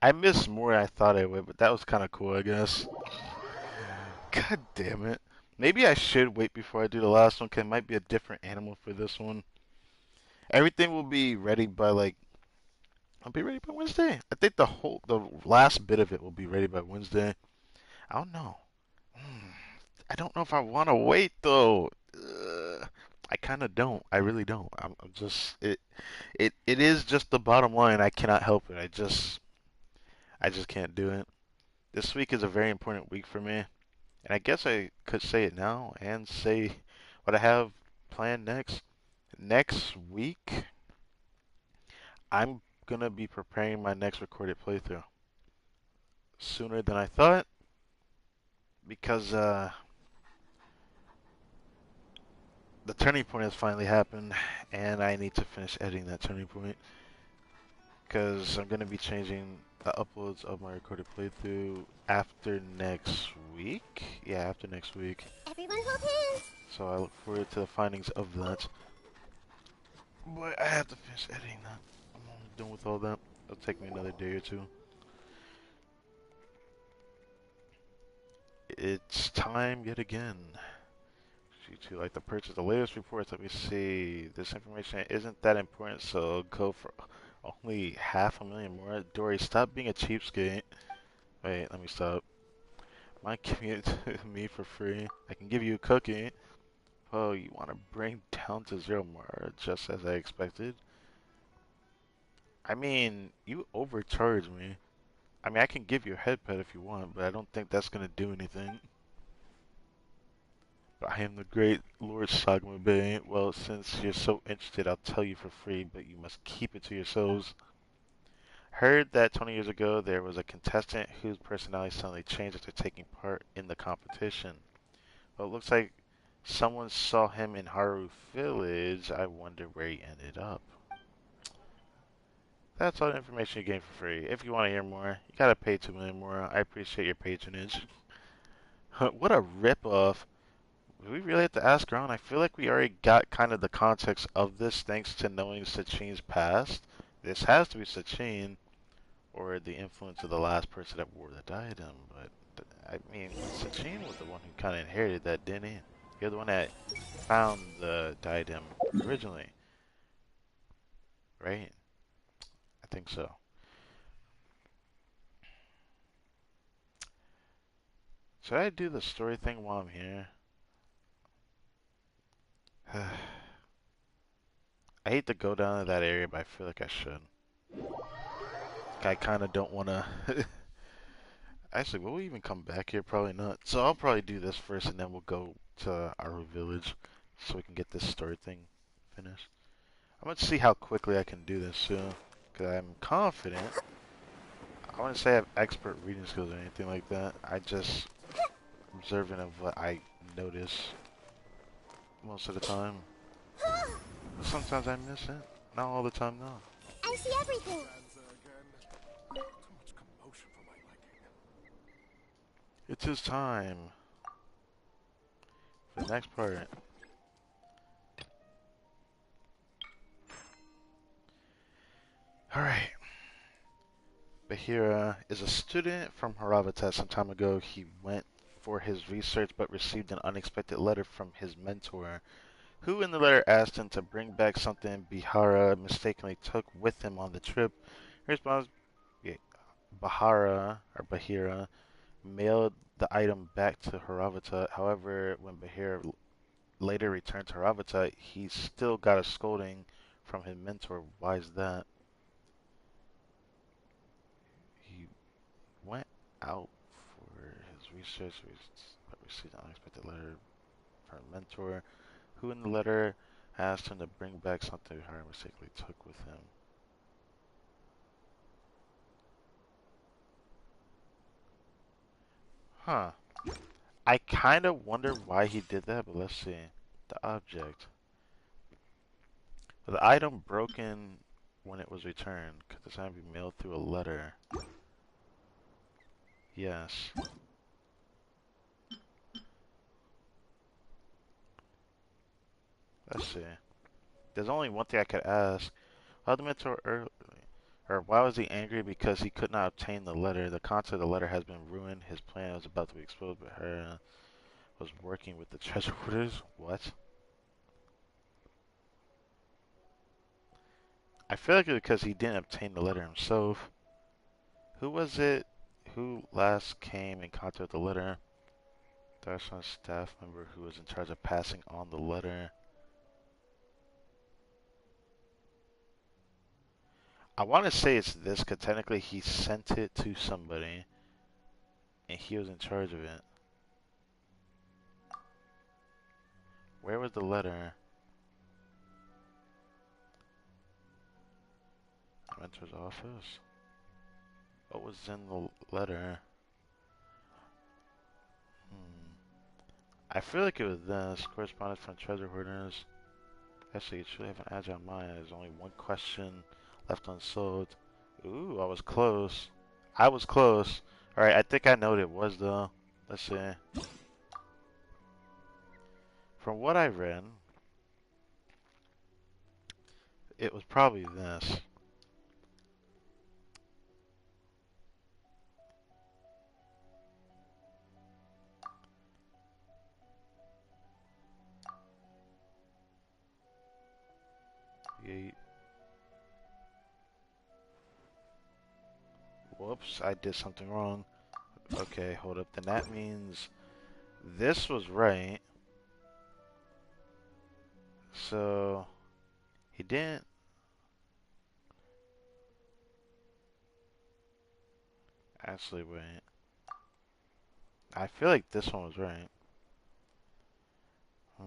I missed more than I thought I would, but that was kind of cool, I guess. God damn it. Maybe I should wait before I do the last one, because it might be a different animal for this one. Everything will be ready by, like, I'll be ready by Wednesday. I think the last bit of it will be ready by Wednesday. I don't know. I don't know if I want to wait, though. I kind of don't. I really don't. I'm just, it is just the bottom line. I cannot help it. I just can't do it. This week is a very important week for me. And I guess I could say it now and say what I have planned next. Next week, I'm going to be preparing my next recorded playthrough. Sooner than I thought. Because, the turning point has finally happened. And I need to finish editing that turning point. Because I'm going to be changing the uploads of my recorded playthrough after next week. Yeah, after next week. Everyone hold hands. So I look forward to the findings of that. But I have to finish editing that. I'm almost done with all that. It'll take me another day or two. It's time yet again. G2 like to purchase the latest reports. Let me see. This information isn't that important, so go for only 500,000 more. Dory, stop being a cheapskate. Wait, let me stop. Mind giving it to me for free? I can give you a cookie. Oh, you want to bring down to 0 more, just as I expected. I mean, you overcharge me. I mean, I can give you a head pet if you want, but I don't think that's gonna do anything. But I am the great Lord Sagma Bay. Well, since you're so interested, I'll tell you for free, but you must keep it to yourselves. Heard that 20 years ago there was a contestant whose personality suddenly changed after taking part in the competition. Well, it looks like someone saw him in Haru Village. I wonder where he ended up. That's all the information you gain for free. If you want to hear more, you gotta pay 2 million more. I appreciate your patronage. What a ripoff. Do we really have to ask around? I feel like we already got kind of the context of this thanks to knowing Sachin's past. This has to be Sachin or the influence of the last person that wore the diadem. But, I mean, Sachin was the one who kind of inherited that, didn't he? You're the one that found the diadem originally, right? I think so. Should I do the story thing while I'm here? I hate to go down to that area, but I feel like I should. I kind of don't want to. Actually, will we even come back here? Probably not. So I'll probably do this first, and then we'll go to our village so we can get this story thing finished. I'm going to see how quickly I can do this too, because I'm confident. I want to say I have expert reading skills or anything like that. I just observant of what I notice most of the time. Sometimes I miss it. Not all the time, though. I see everything. It's his time for the next part. Alright. Bahira is a student from Haravata. Some time ago, he went for his research but received an unexpected letter from his mentor, who in the letter asked him to bring back something Bihara mistakenly took with him on the trip. In response, Bahira mailed the item back to Haravata. However, when Bahira later returned to Haravata, he still got a scolding from his mentor. Why is that? He went out for his research, but received an unexpected letter from a mentor, who in the letter asked him to bring back something Bahira mistakenly took with him. Huh. I kind of wonder why he did that, but let's see. The object. The item broken when it was returned. Could this item be mailed through a letter? Yes. Let's see. There's only one thing I could ask. Why the mentor or why was he angry? Because he could not obtain the letter. The content of the letter has been ruined. His plan was about to be exposed, but her was working with the treasure hoarders. What? I feel like it's because he didn't obtain the letter himself. Who was it who last came in contact with the letter? Darshan's staff member who was in charge of passing on the letter. I want to say it's this, because technically he sent it to somebody, and he was in charge of it. Where was the letter? Mentor's office? What was in the letter? I feel like it was this. Correspondence from treasure hoarders. Actually, you should have an agile mind. There's only one question left unsolved. Ooh, I was close. I was close. Alright, I think I know what it was, though. Let's see. From what I read, it was probably this. Yeet. Whoops, I did something wrong. Okay, hold up. Then that means this was right. So he didn't. Actually, wait. I feel like this one was right. Hmm.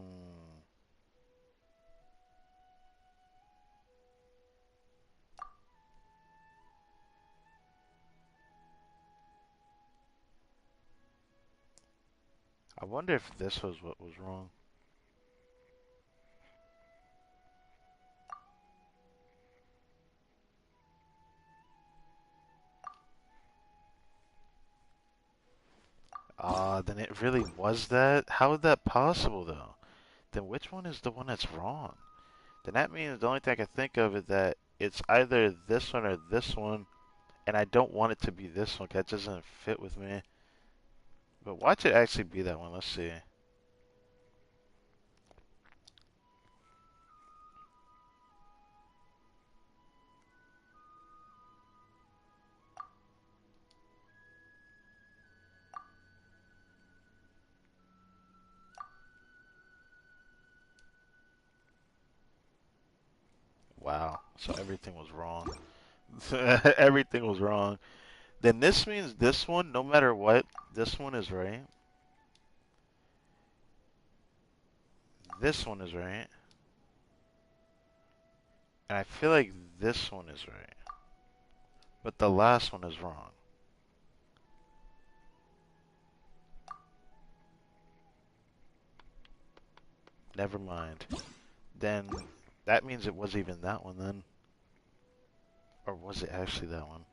I wonder if this was what was wrong. Ah, then it really was that? How is that possible, though? Then which one is the one that's wrong? Then that means the only thing I can think of is that it's either this one or this one, and I don't want it to be this one 'cause that doesn't fit with me. But watch it actually be that one. Let's see. Wow. So everything was wrong. Everything was wrong. Then this means this one, no matter what, this one is right. This one is right. And I feel like this one is right. But the last one is wrong. Never mind. Then that means it was even that one then. Or was it actually that one?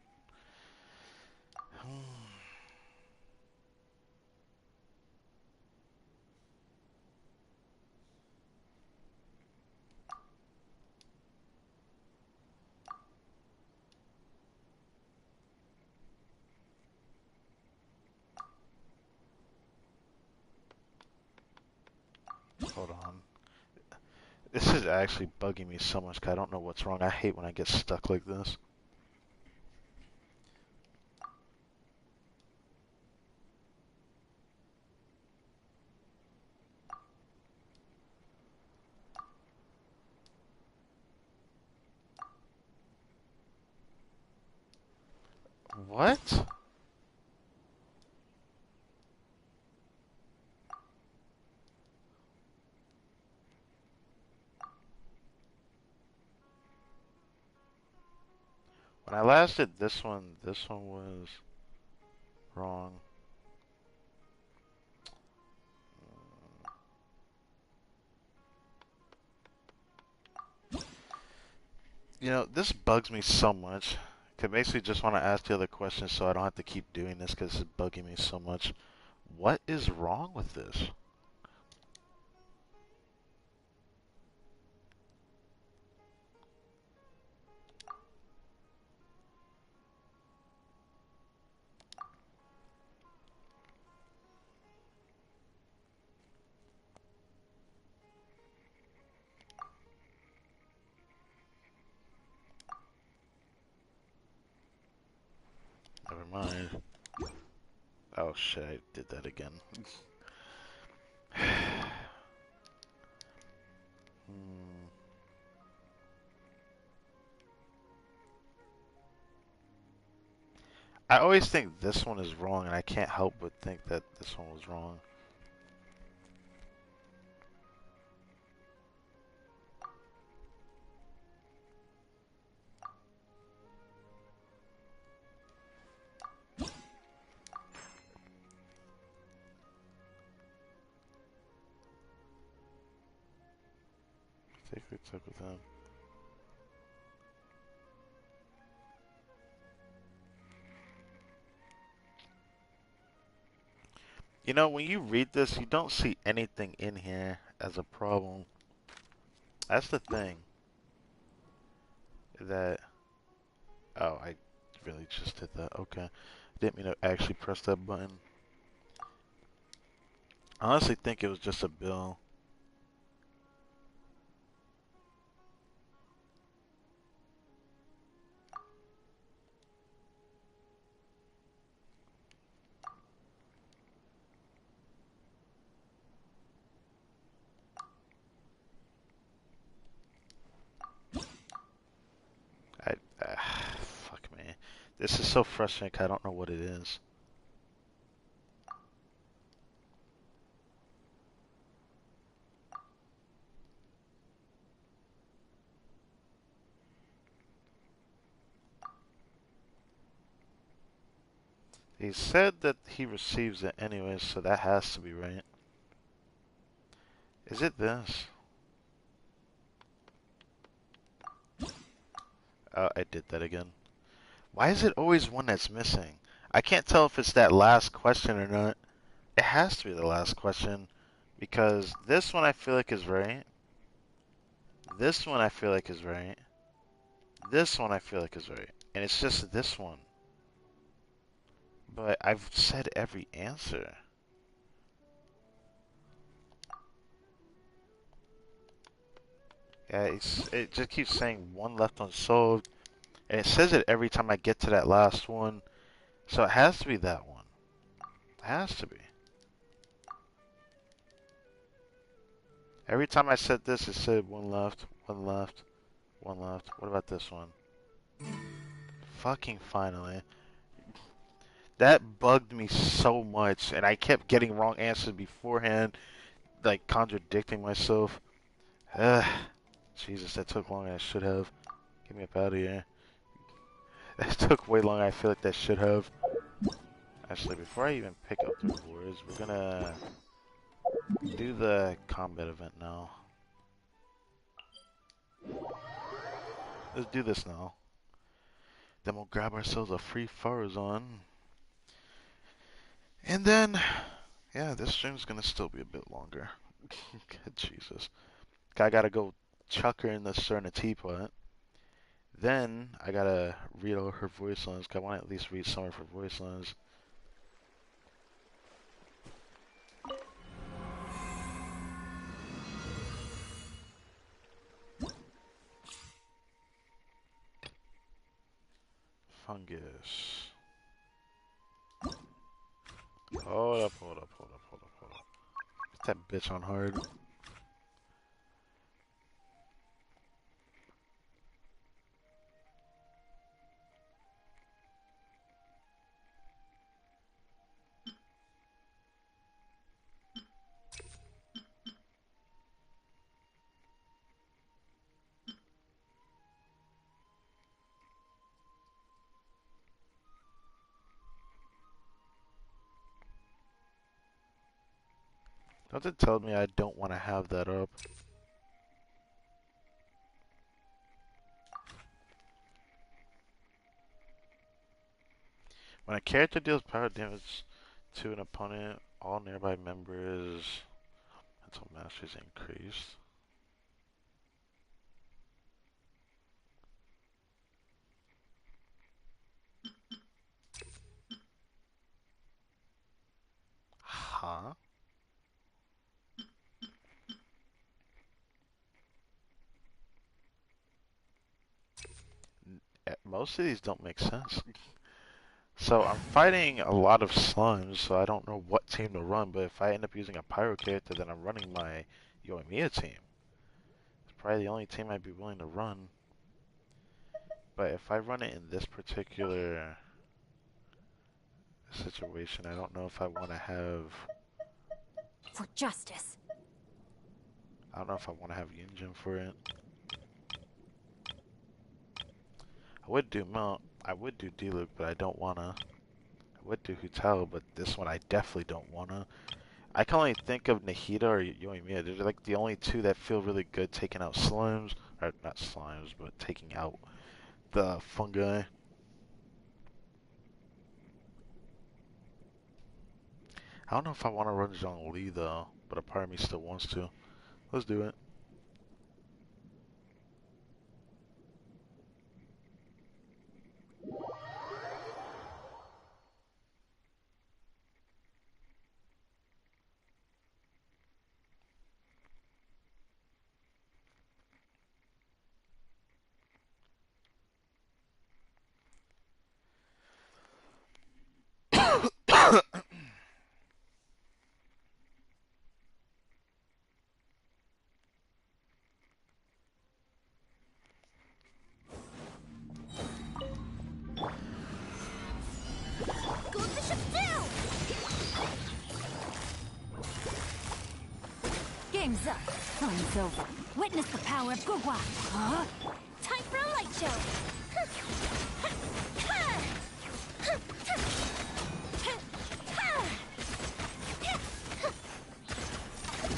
Hold on. This is actually bugging me so much 'cause I don't know what's wrong. I hate when I get stuck like this. What? When I last did this one was wrong. You know, this bugs me so much. I basically just want to ask the other questions so I don't have to keep doing this because it's bugging me so much. What is wrong with this? Never mind. Oh shit, I did that again. Hmm. I always think this one is wrong, and I can't help but think that this one was wrong. Take a took with him. You know, when you read this, you don't see anything in here as a problem. That's the thing. That... Oh, I really just did that. Okay. Didn't mean to actually press that button. I honestly think it was just a bill. I... fuck me. This is so frustrating 'cause I don't know what it is. He said that he receives it anyway, so that has to be right. Is it this? Oh, I did that again. Why is it always one that's missing? I can't tell if it's that last question or not. It has to be the last question because this one I feel like is right. This one I feel like is right. This one I feel like is right. And it's just this one. But I've said every answer. Yeah, it just keeps saying one left unsolved. And it says it every time I get to that last one. So it has to be that one. It has to be. Every time I said this, it said one left, one left, one left. What about this one? Fucking finally. That bugged me so much, and I kept getting wrong answers beforehand, like contradicting myself. Ugh. Jesus, that took longer than I should have. Get me up out of here. That took way longer I feel like that should have. Actually, before I even pick up the rewards, we're gonna do the combat event now. Let's do this now. Then we'll grab ourselves a free Farazan. And then, yeah, this stream's gonna still be a bit longer. Jesus. I gotta go chuck her in the Serna teapot. Then, I gotta read all her voice lines, 'cause I want to at least read some of her voice lines. Fungus. Hold up, hold up, hold up, hold up, hold up. Get that bitch on hard. Don't it tell me I don't want to have that up? When a character deals power damage to an opponent, all nearby members until mastery is increased. Huh? Most of these don't make sense. So I'm fighting a lot of slimes, so I don't know what team to run, but if I end up using a pyro character, then I'm running my Yoimiya team. It's probably the only team I'd be willing to run. But if I run it in this particular situation, I don't know if I want to have... For justice. I don't know if I want to have Yunjin for it. I would do Mount. I would do D-Luke, but I don't wanna. I would do Hutao, but this one I definitely don't wanna. I can only think of Nahida or Yoimiya. They're like the only two that feel really good taking out slimes. Or not slimes, but taking out the fungi. I don't know if I want to run Zhongli though, but a part of me still wants to. Let's do it. Game's up. Fun's over. Witness the power of Gugwa. Huh? Time for a light show.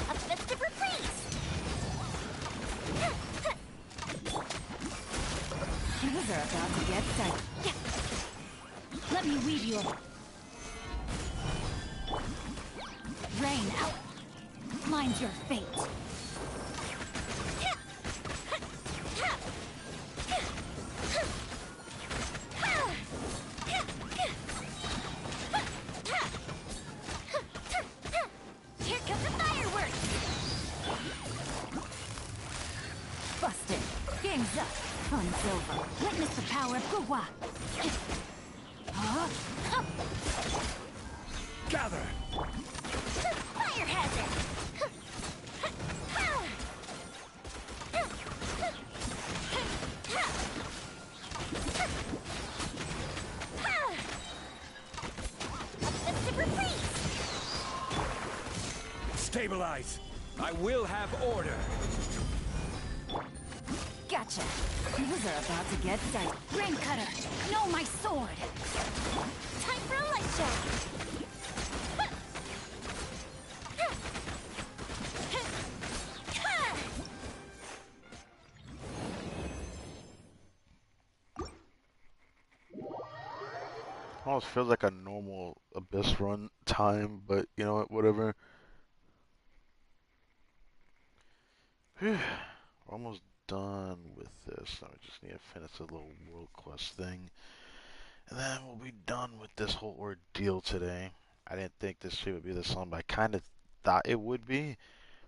A festive reprise. Things are about to get tight. Let me weave you a... Rain out. Mine's your fate. Here comes the fireworks. Busted. Game's up. Fun's over. Witness the power of Gugwa. Huh? Gather! Fire hazard. A festive reprise. Stabilize! I will have order! Gotcha. Things are about to get tight. Rain cutter. No, my sword. Time for a light show. Almost feels like a normal Abyss run time, but you know what, whatever. We're almost done with this. I just need to finish a little world quest thing. And then we'll be done with this whole ordeal today. I didn't think this shit would be this long, but I kind of thought it would be.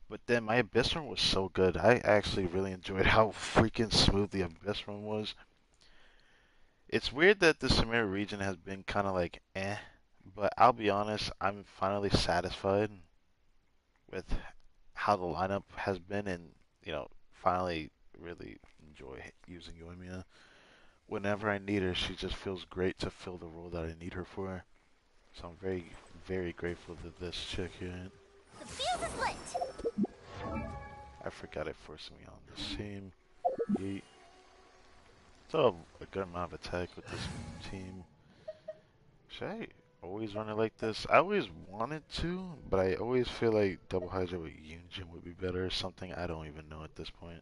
But then my Abyss run was so good. I actually really enjoyed how freaking smooth the Abyss run was. It's weird that the Samira region has been kind of like but I'll be honest, I'm finally satisfied with how the lineup has been, and you know, finally really enjoy using Yoimiya. Whenever I need her, she just feels great to fill the role that I need her for. So I'm very, very grateful that this chick here. The fuse is lit. I forgot it forced me on this team. Yeet. Still have a good amount of attack with this team. Should I always run it like this? I always wanted to, but I always feel like Double Hydra with Yunjin would be better or something. I don't even know at this point.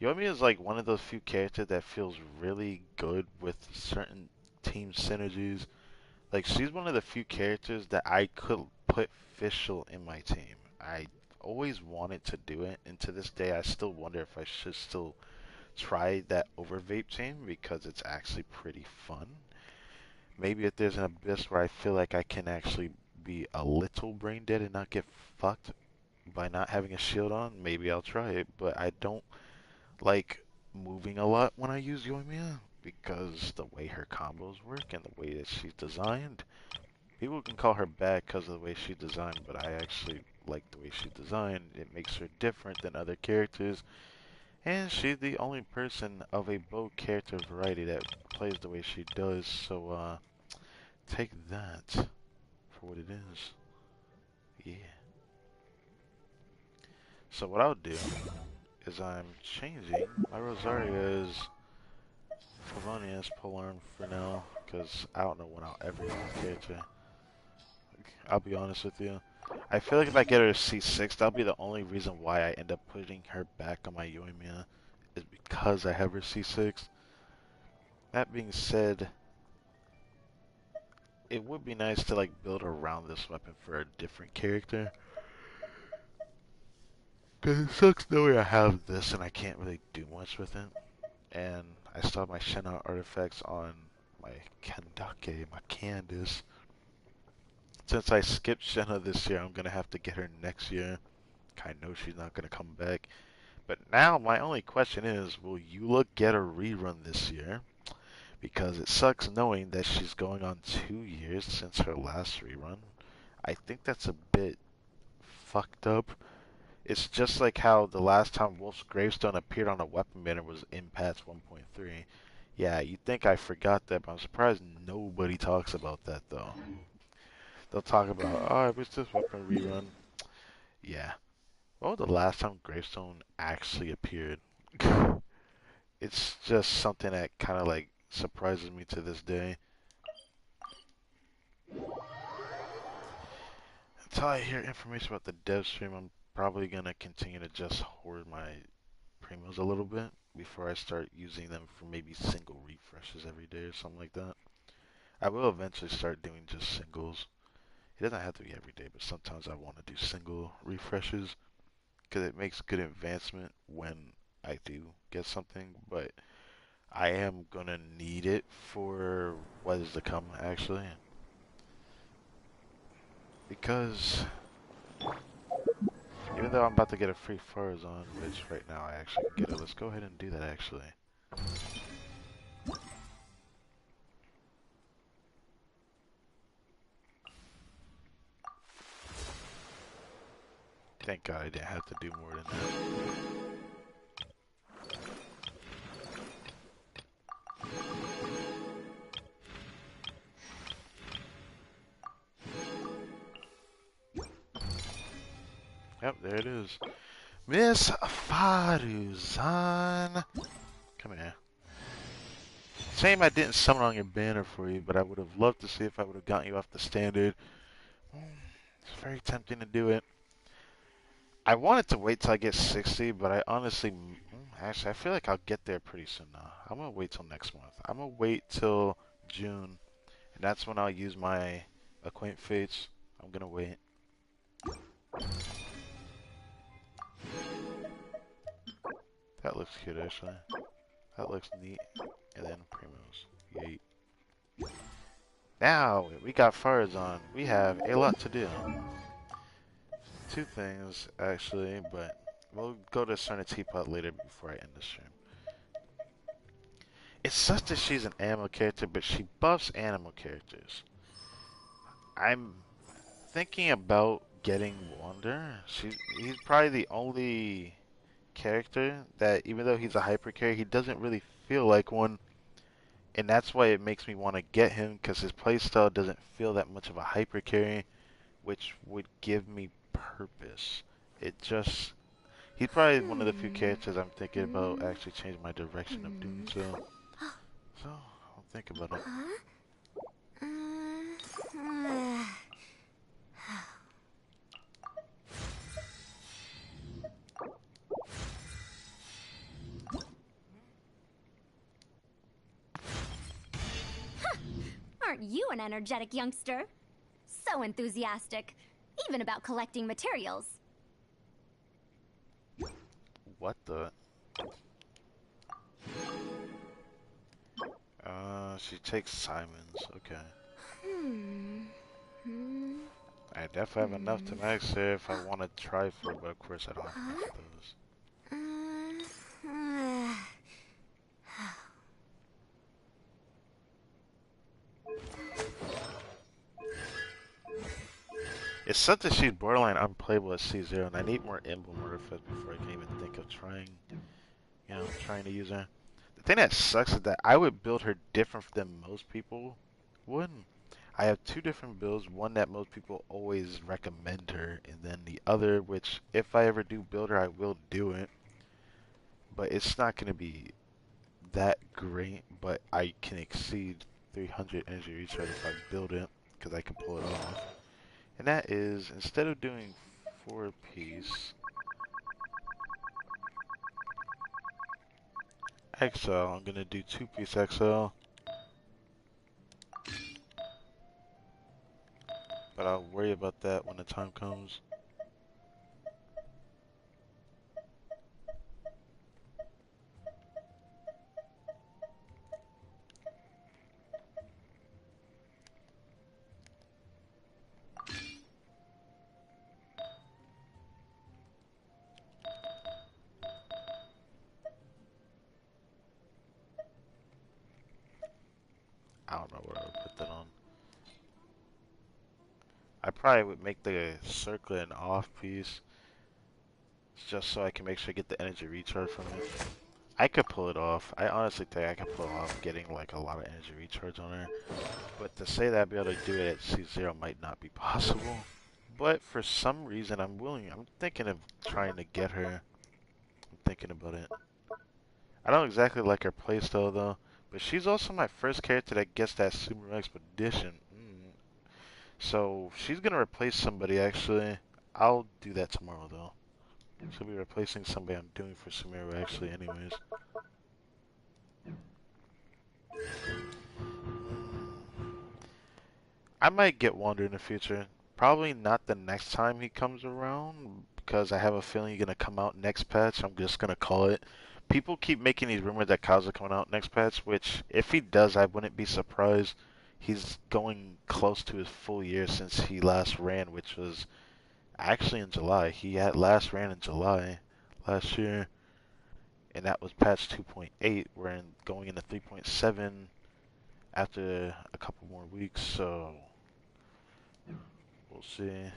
Yomi is like one of those few characters that feels really good with certain team synergies. Like, she's one of the few characters that I could put Fischl in my team. I always wanted to do it, and to this day I still wonder if I should still try that over Vape team because it's actually pretty fun. Maybe if there's an Abyss where I feel like I can actually be a little brain dead and not get fucked by not having a shield on, maybe I'll try it. But I don't like moving a lot when I use Yoimiya because the way her combos work and the way that she's designed. People can call her bad because of the way she's designed, but I actually like the way she's designed. It makes her different than other characters. And she's the only person of a both character variety that plays the way she does, so take that for what it is. Yeah. So what I'll do is I'm changing my Rosaria's Favonius Polarm for now, because I don't know when I'll ever use this character. I'll be honest with you. I feel like if I get her to C6, that'll be the only reason why I end up putting her back on my Yoimiya, is because I have her C6. That being said, it would be nice to like build around this weapon for a different character. Cause it sucks knowing I have this and I can't really do much with it. And I still have my Shenna artifacts on my Kandake, my Candace. Since I skipped Shenna this year, I'm gonna have to get her next year. I know she's not gonna come back. But now my only question is, will Eula get a rerun this year? Because it sucks knowing that she's going on 2 years since her last rerun. I think that's a bit fucked up. It's just like how the last time Wolf's Gravestone appeared on a weapon banner was in patch 1.3. Yeah, you'd think I forgot that, but I'm surprised nobody talks about that though. They'll talk about, oh, it was this weapon rerun. Yeah. What was the last time Gravestone actually appeared? It's just something that kind of like surprises me to this day. Until I hear information about the dev stream, I'm probably gonna continue to just hoard my primos a little bit before I start using them for maybe single refreshes every day or something like that. I will eventually start doing just singles. It doesn't have to be every day, but sometimes I want to do single refreshes because it makes good advancement when I do get something, but I am gonna need it for what is to come actually. Because even though I'm about to get a free Farazan, which right now I actually can get it, let's go ahead and do that actually. Thank God I didn't have to do more than that. Yep, there it is. Miss Faruzan. Come here. Shame I didn't summon on your banner for you, but I would have loved to see if I would have gotten you off the standard. It's very tempting to do it. I wanted to wait till I get 60, but I honestly, actually, I feel like I'll get there pretty soon now. I'm gonna wait till next month. I'm gonna wait till June, and that's when I'll use my Acquaint Fates. I'm gonna wait. That looks cute, actually. That looks neat. And then Primos. Yeet. Now, we got Farazan. We have a lot to do. Two things, actually, but we'll go to Cerna Teapot later before I end the stream. It's such that she's an animal character, but she buffs animal characters. I'm thinking about getting Wander. He's probably the only character that, even though he's a hyper carry, he doesn't really feel like one. And that's why it makes me want to get him, because his playstyle doesn't feel that much of a hyper carry, which would give me purpose. It just... He's probably one of the few characters I'm thinking about actually changing my direction of doing so. So, I'll think about it. Aren't you an energetic youngster? So enthusiastic, even about collecting materials. What the? She takes Simon's. Okay. I definitely have enough to max her if I want to try for it, but of course I don't have enough of those. It's such that she's borderline unplayable at C0, and I need more emblem artifacts before I can even think of trying, trying to use her. The thing that sucks is that I would build her different than most people would. I have two different builds, one that most people always recommend her, and then the other, which if I ever do build her, I will do it. But it's not going to be that great, but I can exceed 300 energy recharge if I build it, because I can pull it off. And that is, instead of doing 4-piece XL, I'm going to do 2-piece XL. But I'll worry about that when the time comes. I don't know what I would put that on. I probably would make the circle an off piece, just so I can make sure I get the energy recharge from it. I could pull it off. I honestly think I could pull off getting like a lot of energy recharge on her. But to say that I'd be able to do it at C0 might not be possible. But for some reason, I'm thinking of trying to get her. I'm thinking about it. I don't exactly like her playstyle though, but she's also my first character that gets that Sumeru Expedition. So she's gonna replace somebody actually. I'll do that tomorrow though. She'll be replacing somebody I'm doing for Sumeru actually anyways. I might get Wander in the future. Probably not the next time he comes around, because I have a feeling he's gonna come out next patch. I'm just gonna call it. People keep making these rumors that Kyle's coming out next patch, which if he does, I wouldn't be surprised. He's going close to his full year since he last ran, which was actually in July. He had last ran in July last year, and that was patch 2.8. We're going into 3.7 after a couple more weeks, so we'll see.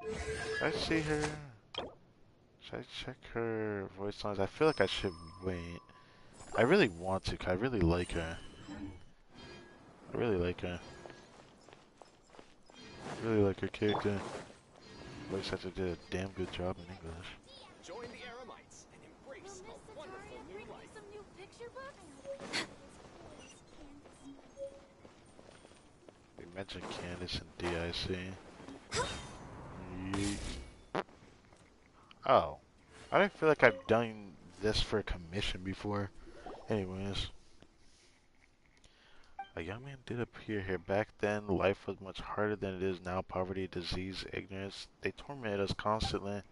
Should I see her? Should I check her voice lines? I feel like I should wait. I really want to, 'cause I really like her. I really like her. I really like her character. Voice actor did a damn good job in English. Join the Eremites and embrace a wonderful new life. Some new picture books? They mentioned Candace and DIC. Yeet. Oh. I don't feel like I've done this for a commission before. Anyways. A young man did appear here. Back then, life was much harder than it is now. Poverty, disease, ignorance. They tormented us constantly.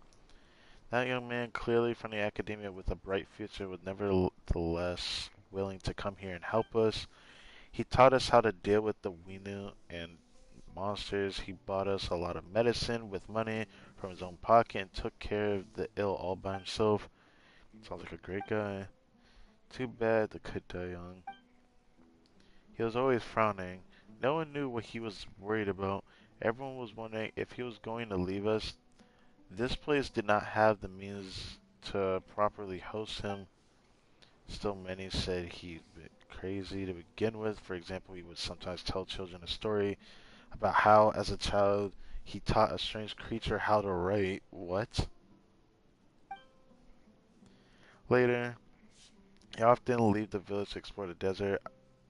That young man, clearly from the academia with a bright future, was nevertheless willing to come here and help us. He taught us how to deal with the Winu and monsters. He bought us a lot of medicine with money from his own pocket and took care of the ill all by himself. Sounds like a great guy. Too bad the kid died young. He was always frowning. No one knew what he was worried about. Everyone was wondering if he was going to leave us. This place did not have the means to properly host him. Still, many said he'd been crazy to begin with. For example, he would sometimes tell children a story about how, as a child, he taught a strange creature how to write. What? Later, he often leave the village to explore the desert.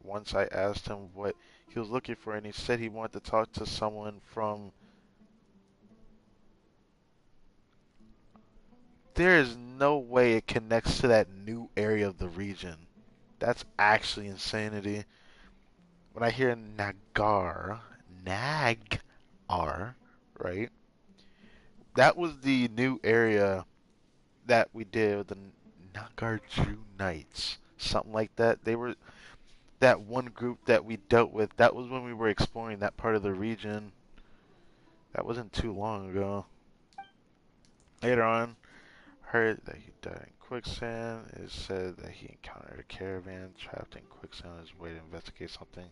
Once I asked him what he was looking for, and he said he wanted to talk to someone from... There is no way it connects to that new area of the region. That's actually insanity. When I hear Nagar, right? That was the new area that we did with the Nagarju Knights. Something like that. They were that one group that we dealt with. That was when we were exploring that part of the region. That wasn't too long ago. Later on, heard that he died in quicksand. It said that he encountered a caravan trapped in quicksand on his way to investigate something.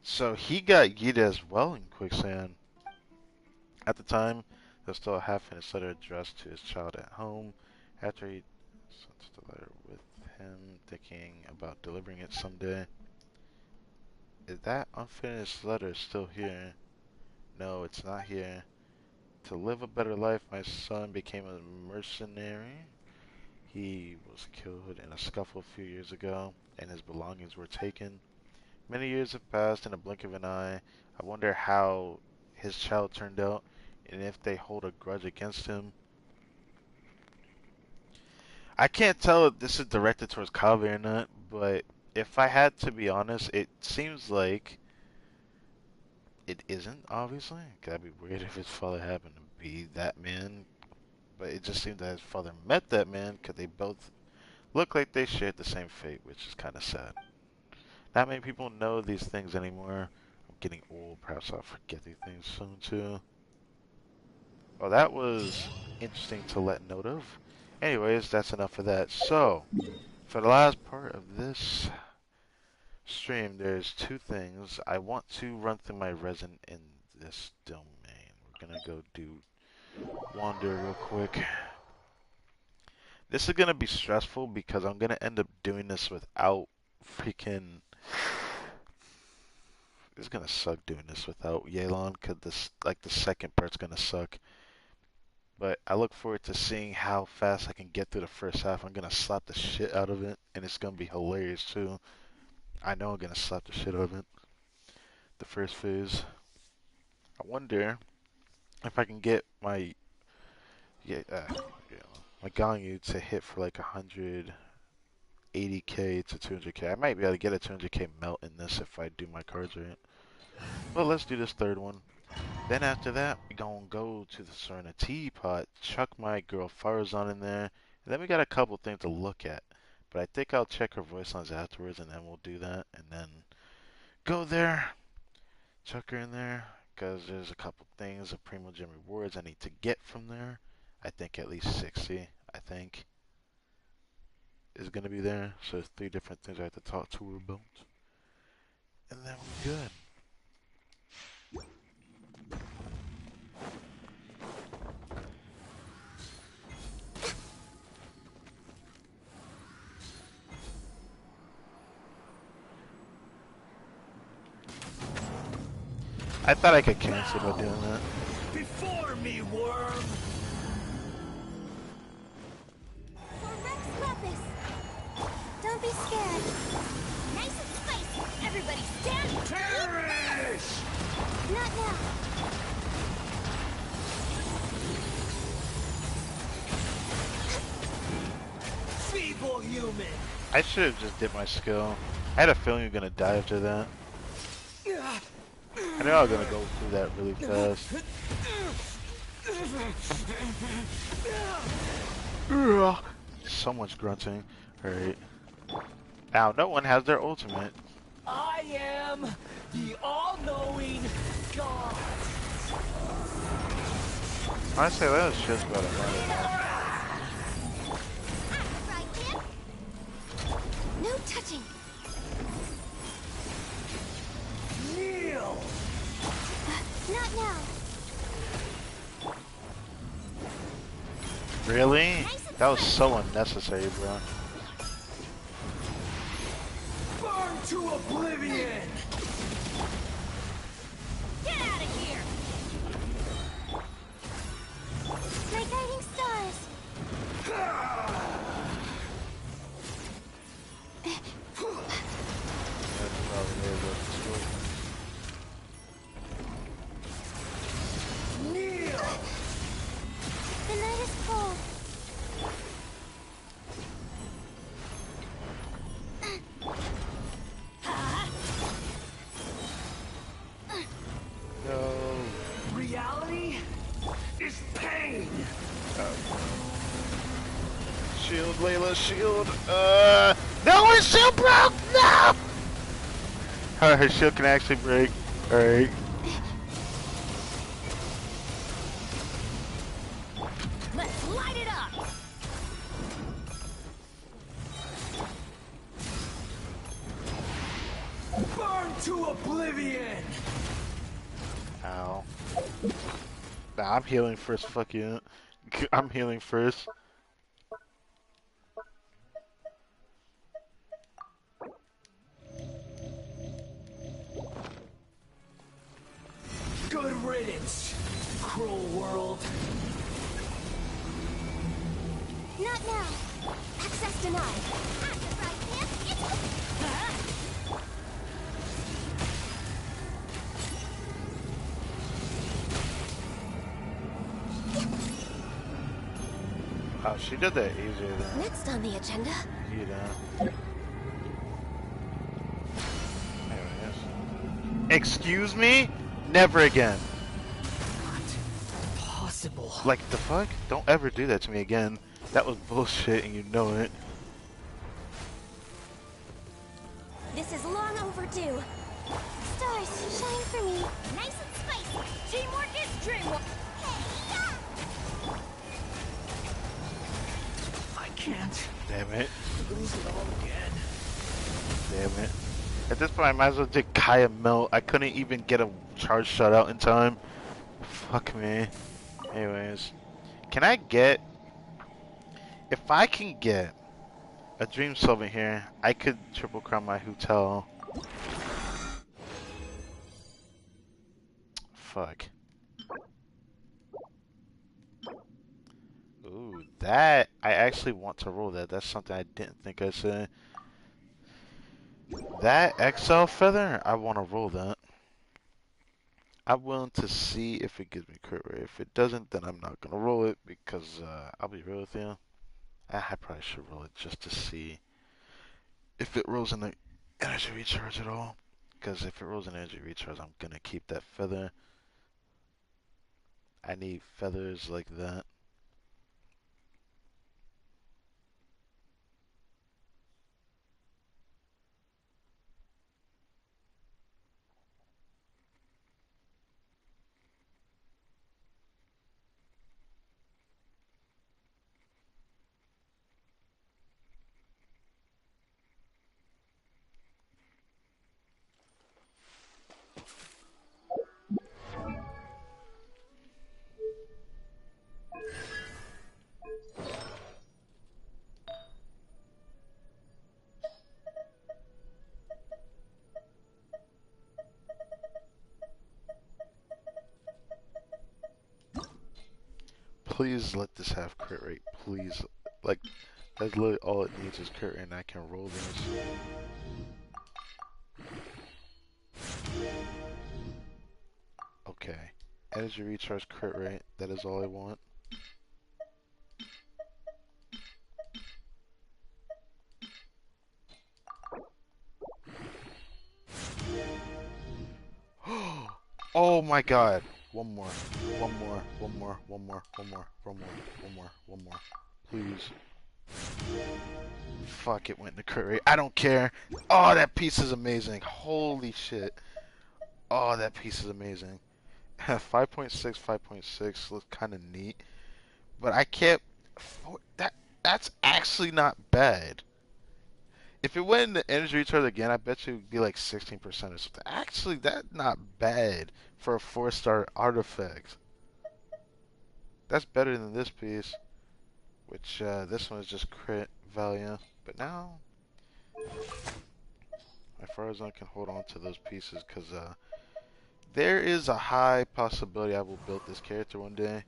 So he got yeeted as well in quicksand. At the time, there was still a half-finished letter addressed to his child at home. After he sent the letter with him, thinking about delivering it someday. Is that unfinished letter still here? No, it's not here. To live a better life, my son became a mercenary. He was killed in a scuffle a few years ago, and his belongings were taken. Many years have passed in a blink of an eye. I wonder how his child turned out, and if they hold a grudge against him. I can't tell if this is directed towards Kaveh or not, but if I had to be honest, it seems like it isn't, obviously. That'd be weird if his father happened to be that man. But it just seemed that his father met that man because they both look like they shared the same fate, which is kind of sad. Not many people know these things anymore. I'm getting old, perhaps I'll forget these things soon too. Well, that was interesting to let note of. Anyways, that's enough of that. So, for the last part of this stream, there's two things. I want to run through my resin in this domain. We're gonna go do Wander real quick. This is gonna be stressful because I'm gonna end up doing this without freaking It's gonna suck doing this without Yelan, cause this like the second part's gonna suck. But I look forward to seeing how fast I can get through the first half. I'm gonna slap the shit out of it, and it's gonna be hilarious too. I know I'm gonna slap the shit out of it. The first phase. I wonder if I can get my my Ganyu to hit for like 180k to 200k. I might be able to get a 200k melt in this if I do my cards right. But let's do this third one. Then after that, we gonna go to the Serenity pot, chuck my girl Farazan in there, and then we got a couple things to look at. But I think I'll check her voice lines afterwards, and then we'll do that, and then go there, chuck her in there, because there's a couple things of Primo Gem rewards I need to get from there. I think at least 60, I think, is gonna be there. So there's 3 different things I have to talk to her about, and then we're good. I thought I could cancel by doing that. Before me, worm! For Rex Lapis! Don't be scared. Nice and spicy! Everybody stand! Perish! Not now! Feeble human! I should have just did my skill. I had a feeling you were gonna die after that. I knew I was gonna go through that really fast. So much grunting. Alright. Now, no one has their ultimate. I am the all-knowing God! Honestly, that was just about it. No touching! Kneel! Not now! Really? That was so unnecessary, bro. Burn to oblivion! Get out of here! My guiding stars! Kneel! The night is cold. No. Reality is pain! Shield, Layla, shield. No, her shield broke! No! Her shield can actually break. Alright. Let's light it up! Burn to oblivion! Ow. Nah, I'm healing first, fuck you. I'm healing first. Good riddance, cruel world. Not now! Access denied! At the right hand, Oh, she did that easier than Next on the agenda. you know. Anyways. Excuse me? Never again. Possible. Like, the fuck? Don't ever do that to me again. That was bullshit and you know it. This is long overdue. Stars, shine for me. Nice and spicy. Teamwork is dreamwork. I can't. Damn it. Lose it all again. Damn it. At this point, I might as well take Kaya Melt. I couldn't even get a charge shutout in time. Fuck me. Anyways. Can I get... If I can get a Dream Solvent here, I could triple crown my hotel. fuck. Ooh, that I actually want to roll that. That's something I didn't think I'd say. That XL feather, I want to roll that. I'm willing to see if it gives me crit rate. If it doesn't, then I'm not gonna roll it because I'll be real with you. I probably should roll it just to see if it rolls in the energy recharge at all. Because if it rolls in energy recharge, I'm gonna keep that feather. I need feathers like that. Please let this have crit rate. Please. Like, that's literally all it needs is crit rate and I can roll this. Okay. Energy recharge crit rate. That is all I want. Oh my god. One more. One more. One more. One more. One more. One more. One more. One more. Please. Fuck, it went in the crit rate. I don't care. Oh, that piece is amazing. Holy shit. Oh, that piece is amazing. 5.6, 5.6 looks kind of neat. But I can't... That's actually not bad. If it went in the energy recharge again, I bet you it'd be like 16% or something. Actually, that's not bad for a 4-star artifact. That's better than this piece, which this one is just crit value. But now, my Farazan can hold on to those pieces because there is a high possibility I will build this character one day.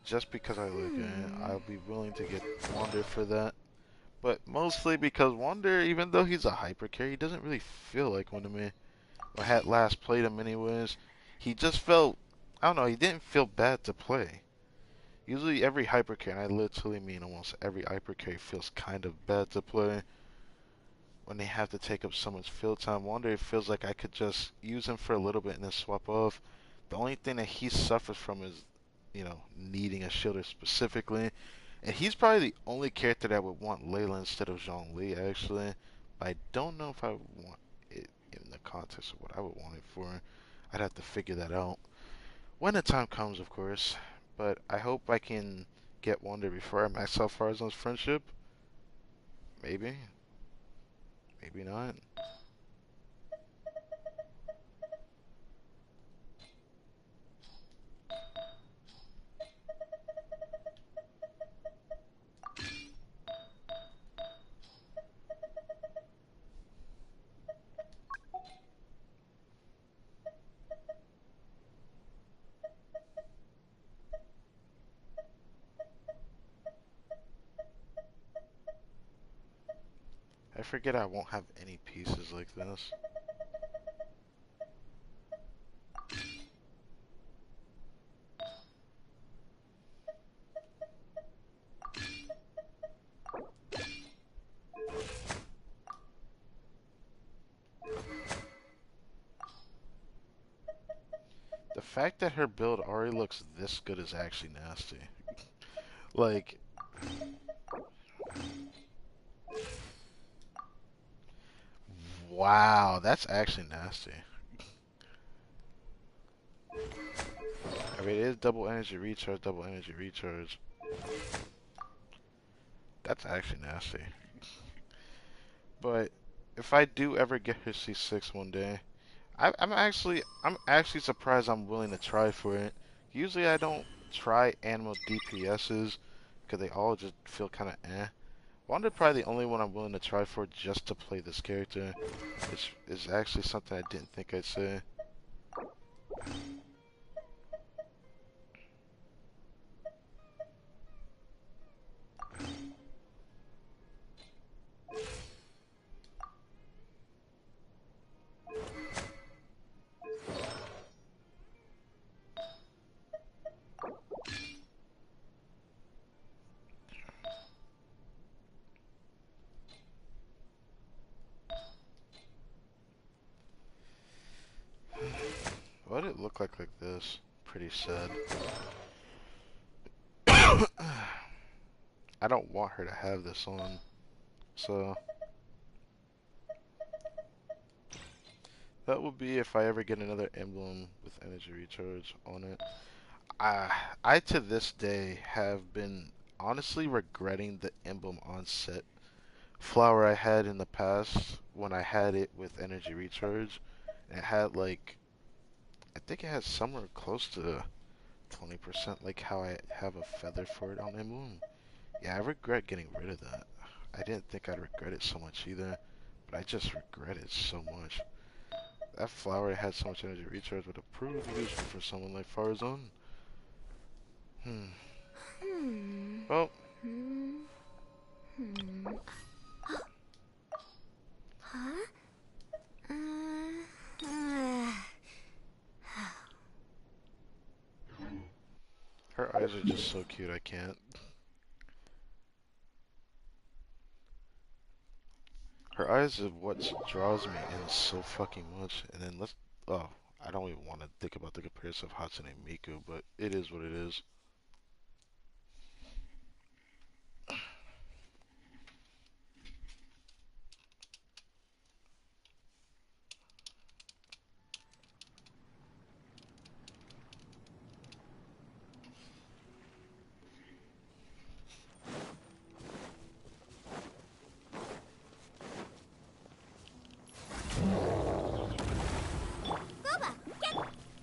Just because I look at it, I'll be willing to get Wander for that. But mostly because Wander, even though he's a hyper carry, he doesn't really feel like one to me. I had last played him anyways. He just felt, I don't know, he didn't feel bad to play. Usually every hyper carry, and I literally mean almost every hyper carry, feels kind of bad to play. When they have to take up someone's field time, Wander, it feels like I could just use him for a little bit and then swap off. The only thing that he suffers from is, you know, needing a shielder specifically. And he's probably the only character that would want Layla instead of Zhongli, actually. But I don't know if I would want it in the context of what I would want it for. I'd have to figure that out. When the time comes, of course. But I hope I can get Wander before I max out Farazan's friendship. Maybe. Maybe not. I forget I won't have any pieces like this. The fact that her build already looks this good is actually nasty. Like, wow, that's actually nasty. I mean, it is double energy recharge, double energy recharge. That's actually nasty. But if I do ever get her C6 one day, I'm actually surprised I'm willing to try for it. Usually I don't try animal DPSs because they all just feel kind of eh. Wander probably the only one I'm willing to try for just to play this character. Which is actually something I didn't think I'd say. look like this. Pretty sad. I don't want her to have this on, so that will be if I ever get another emblem with energy recharge on it. I to this day have been honestly regretting the emblem on set flower I had in the past when I had it with energy recharge. It had like, I think it had somewhere close to 20% like how I have a feather for it on emblem. Yeah, I regret getting rid of that. I didn't think I'd regret it so much either, but I just regret it so much. That flower had so much energy recharge would have proved useful for someone like Farazan. Well. Huh? Her eyes are just so cute, I can't. Her eyes is what draws me in so fucking much. And then oh, I don't even want to think about the comparison of Hatsune Miku, but it is what it is.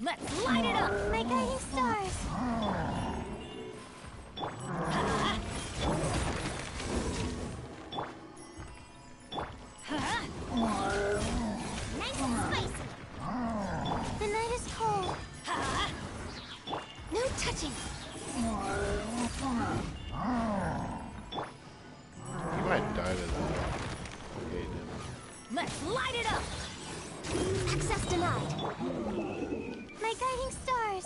Let's light it up! My guiding stars! Nice and spicy! The night is cold. No touching! You might die to that. Okay, then. Let's light it up! Access denied! My guiding stars!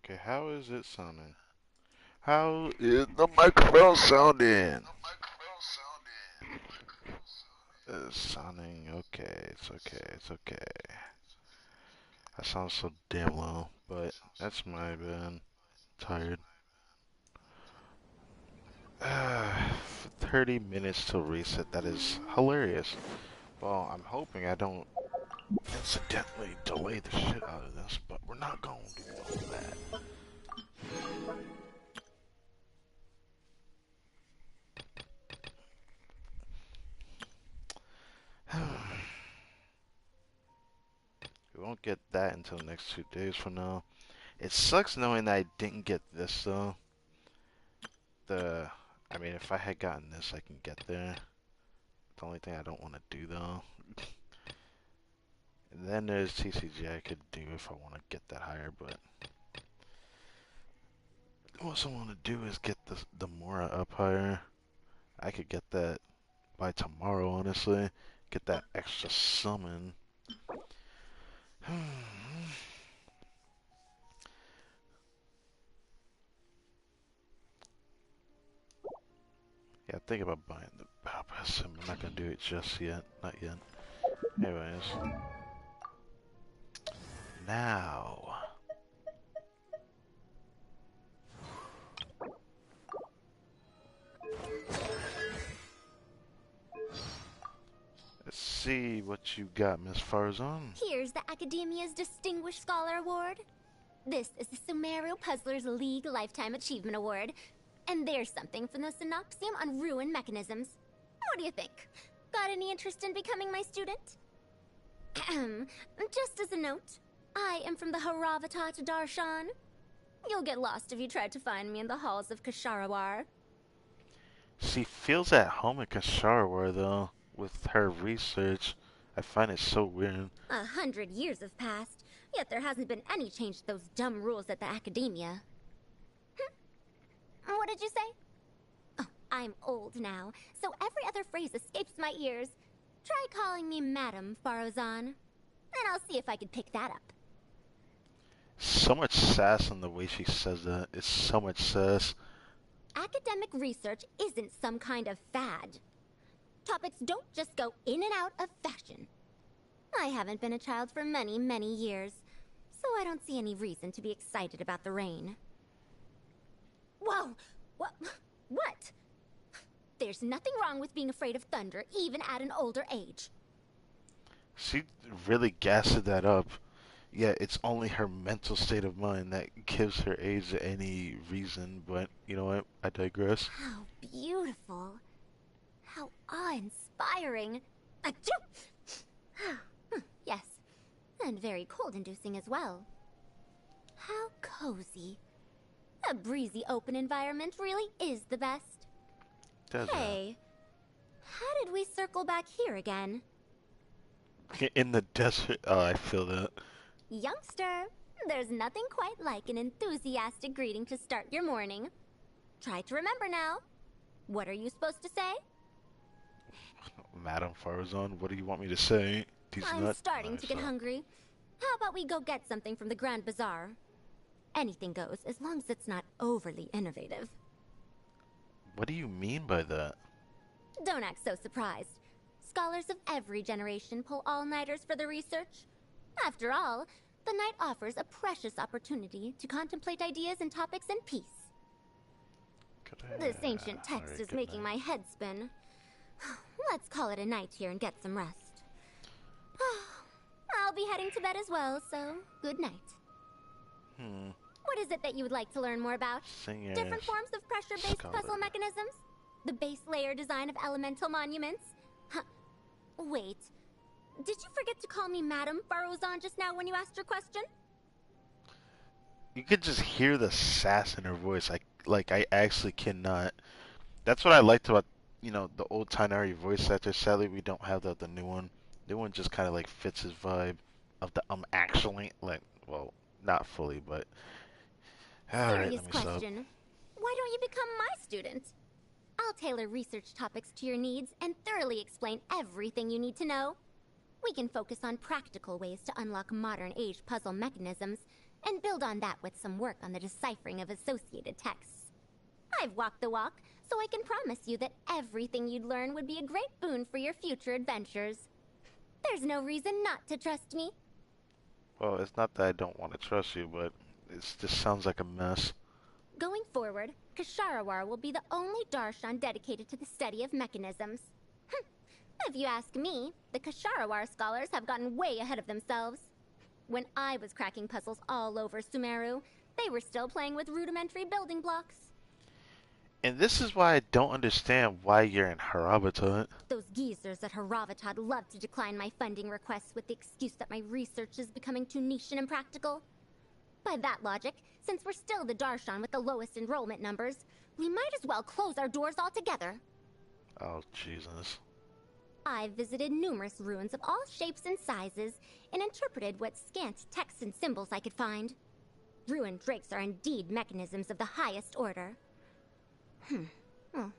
Okay, how is it sounding? How is the microphone sounding? It's sounding okay, it's okay, it's okay. That sounds so damn low, but that's my bad. Tired. 30 minutes to reset, that is hilarious. Well, I'm hoping I don't incidentally delay the shit out of this, but we're not gonna do all that. We won't get that until the next 2 days from now. It sucks knowing that I didn't get this though. I mean, if I had gotten this, I can get there. The only thing I don't want to do though. And then there's TCG I could do if I want to get that higher, but what I want to do is get the Mora up higher. I could get that by tomorrow, honestly. Get that extra summon. Yeah, think about buying the Battle Pass sim. I'm not gonna do it just yet. Not yet. Anyways. Now. Let's see what you got, Miss Farazan. Here's the Academia's Distinguished Scholar Award. This is the Sumeru Puzzlers League Lifetime Achievement Award. And there's something from the Synopsium on Ruin Mechanisms. What do you think? Got any interest in becoming my student? Just as a note, I am from the Haravatat Darshan. You'll get lost if you try to find me in the halls of Kasharawar. She feels at home at Kasharawar, though. With her research, I find it so weird. 100 years have passed, yet there hasn't been any change to those dumb rules at the Academia. What did you say? Oh, I'm old now, so every other phrase escapes my ears. Try calling me Madam Farazan, and I'll see if I can pick that up. So much sass in the way she says that. It's so much sass. Academic research isn't some kind of fad. Topics don't just go in and out of fashion. I haven't been a child for many, many years, so I don't see any reason to be excited about the rain. Whoa! What? There's nothing wrong with being afraid of thunder, even at an older age. She really gassed that up. Yeah, it's only her mental state of mind that gives her age any reason, but you know what? I digress. How beautiful. How awe-inspiring. Achoo! Yes, and very cold-inducing as well. How cozy. A breezy open environment really is the best. Hey, how did we circle back here again? In the desert. Oh, I feel that. Youngster, there's nothing quite like an enthusiastic greeting to start your morning. Try to remember now. What are you supposed to say? Madame Farazan, what do you want me to say? I'm starting to get hungry. How about we go get something from the Grand Bazaar? Anything goes, as long as it's not overly innovative. What do you mean by that? Don't act so surprised. Scholars of every generation pull all-nighters for their research. After all, the night offers a precious opportunity to contemplate ideas and topics in peace. This ancient text is making my head spin. Let's call it a night here and get some rest. I'll be heading to bed as well, so good night. What is it that you would like to learn more about? Different forms of pressure-based puzzle mechanisms? The base layer design of elemental monuments? Wait, did you forget to call me Madame Farazan just now when you asked your question? You could just hear the sass in her voice. I actually cannot. That's what I liked about, the old Tighnari voice actor. Sadly, we don't have the new one. The new one just kind of like fits his vibe of the actually, like, well, not fully, but alright, Serious let me stop. question. Why don't you become my student? I'll tailor research topics to your needs and thoroughly explain everything you need to know. We can focus on practical ways to unlock modern-age puzzle mechanisms and build on that with some work on the deciphering of associated texts. I've walked the walk, so I can promise you that everything you'd learn would be a great boon for your future adventures. There's no reason not to trust me. Well, it's not that I don't want to trust you, but it just sounds like a mess. Going forward, Kasharawar will be the only Darshan dedicated to the study of mechanisms. If you ask me, the Kasharawar scholars have gotten way ahead of themselves. When I was cracking puzzles all over Sumeru, they were still playing with rudimentary building blocks. And this is why I don't understand why you're in Harabatot. Those geezers at Haravatot love to decline my funding requests with the excuse that my research is becoming too niche and impractical. By that logic, since we're still the Darshan with the lowest enrollment numbers, we might as well close our doors altogether. Oh, Jesus. I've visited numerous ruins of all shapes and sizes and interpreted what scant texts and symbols I could find. Ruin drakes are indeed mechanisms of the highest order. Well,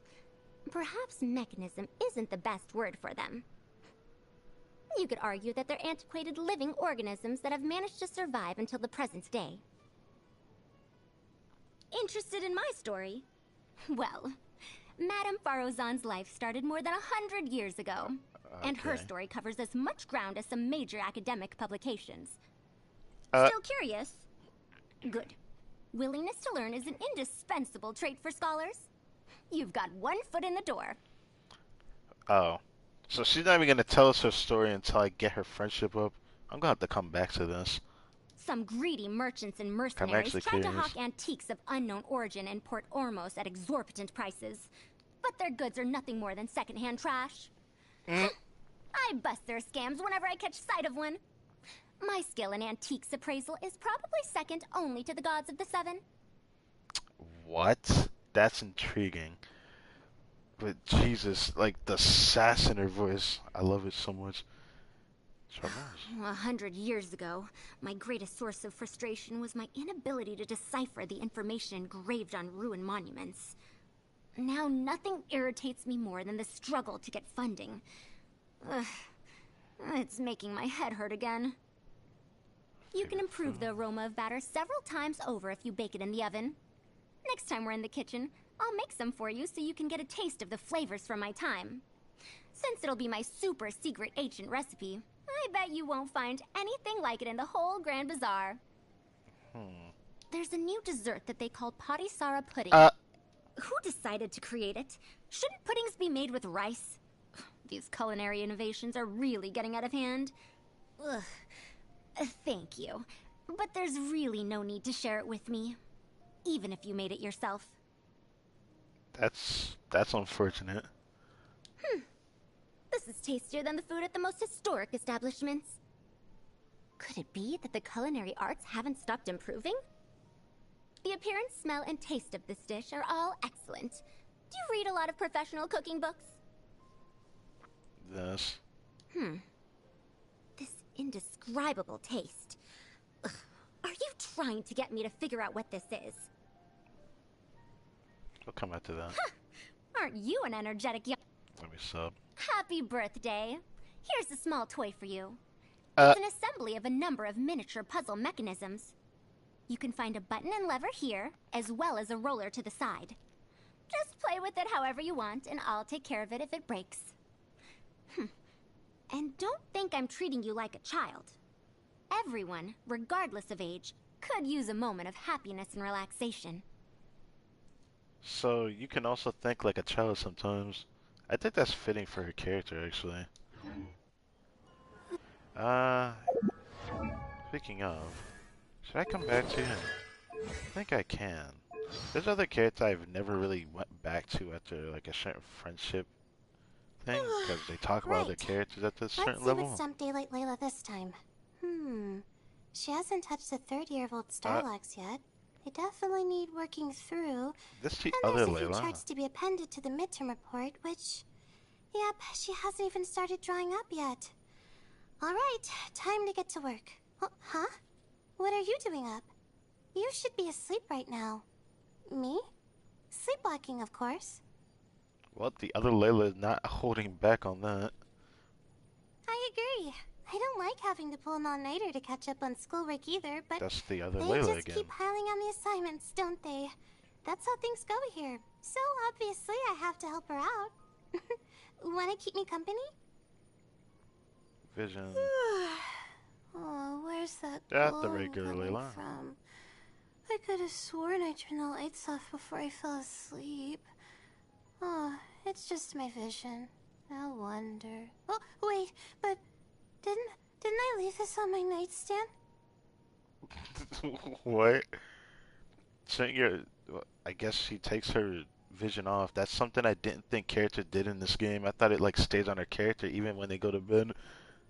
perhaps mechanism isn't the best word for them. You could argue that they're antiquated living organisms that have managed to survive until the present day. Interested in my story? Well, Madame Farazan's life started more than 100 years ago, and her story covers as much ground as some major academic publications. Still curious? Good. Willingness to learn is an indispensable trait for scholars. You've got one foot in the door. Oh. So she's not even going to tell us her story until I get her friendship up? I'm going to have to come back to this. Some greedy merchants and mercenaries try to hawk antiques of unknown origin in Port Ormos at exorbitant prices. But their goods are nothing more than secondhand trash. I bust their scams whenever I catch sight of one. My skill in antiques appraisal is probably second only to the gods of the Seven. What? That's intriguing. But Jesus, like the sass in her voice, I love it so much. 100 years ago, my greatest source of frustration was my inability to decipher the information engraved on ruined monuments. Now nothing irritates me more than the struggle to get funding. It's making my head hurt again. You can improve the aroma of batter several times over if you bake it in the oven. Next time we're in the kitchen, I'll make some for you so you can get a taste of the flavors from my time. Since it'll be my super secret ancient recipe, I bet you won't find anything like it in the whole Grand Bazaar. There's a new dessert that they call Patisara pudding. Who decided to create it? Shouldn't puddings be made with rice? These culinary innovations are really getting out of hand. Ugh. Thank you. But there's really no need to share it with me. Even if you made it yourself. That's unfortunate. This is tastier than the food at the most historic establishments. Could it be that the culinary arts haven't stopped improving? The appearance, smell, and taste of this dish are all excellent. Do you read a lot of professional cooking books? Yes. This indescribable taste. Ugh. Are you trying to get me to figure out what this is? We'll come back to that. Aren't you an energetic young... Let me sub. Happy birthday. Here's a small toy for you. It's an assembly of a number of miniature puzzle mechanisms. You can find a button and lever here, as well as a roller to the side. Just play with it however you want, and I'll take care of it if it breaks. And don't think I'm treating you like a child. Everyone, regardless of age, could use a moment of happiness and relaxation. So you can also think like a child sometimes. I think that's fitting for her character, actually. Speaking of, should I come back to him? I think I can. There's other characters I've never really went back to after like a certain friendship thing, because they talk about other characters at this certain Let's see level. what's Dump Daylight Layla this time. She hasn't touched the third year of old Starlocks yet. They definitely need working through. This the and other there's a few Layla. charts to be appended to the midterm report, which... Yep, she hasn't even started drawing up yet. Alright, time to get to work. Oh, huh? What are you doing up? You should be asleep right now. Me? Sleepwalking, of course. Well, the other Layla is not holding back on that. I agree. I don't like having to pull an all-nighter to catch up on schoolwork either, but That's the other they Layla just again. keep piling on the assignments, don't they? That's how things go here. So obviously I have to help her out. Wanna keep me company? Vision. Oh, where's that That's the glow regular coming Layla. from? I could have sworn I turned the lights off before I fell asleep. Oh, it's just my vision. No wonder. Oh, wait, but didn't I leave this on my nightstand? What? I guess she takes her vision off. That's something I didn't think character did in this game. I thought it like stays on her character even when they go to bed.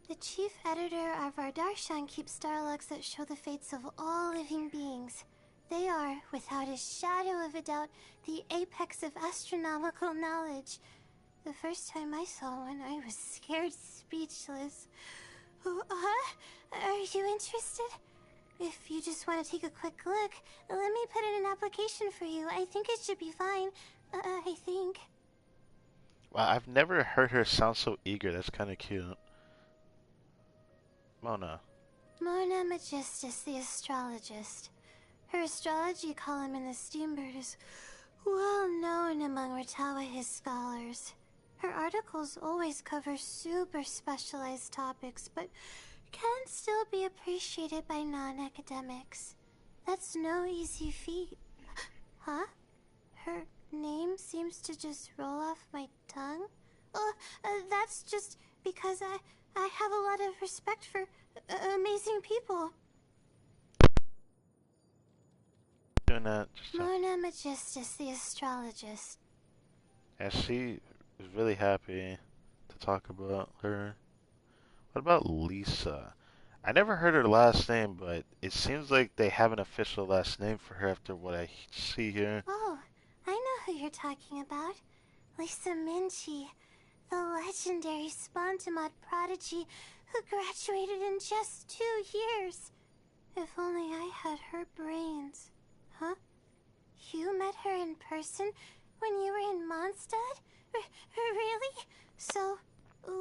The chief editor of our Darshan keeps starlocks that show the fates of all living beings. They are, without a shadow of a doubt, the apex of astronomical knowledge. The first time I saw one, I was scared speechless. Are you interested? If you just want to take a quick look, let me put in an application for you. I think it should be fine. I think. Wow, I've never heard her sound so eager. That's kind of cute. Mona. Mona Magistus, the astrologist. Her astrology column in the Steambird is well known among Ratawa's scholars. Her articles always cover super specialized topics, but can still be appreciated by non-academics. That's no easy feat. Huh? Her name seems to just roll off my tongue? Oh, that's just because I have a lot of respect for amazing people. Doing that. Mona Magistus, the astrologist. Yeah, she is really happy to talk about her. What about Lisa? I never heard her last name, but it seems like they have an official last name for her after what I see here. Oh, I know who you're talking about. Lisa Minchi, the legendary Spontamod prodigy who graduated in just 2 years. If only I had her brains. Huh? You met her in person when you were in Mondstadt? Really? So,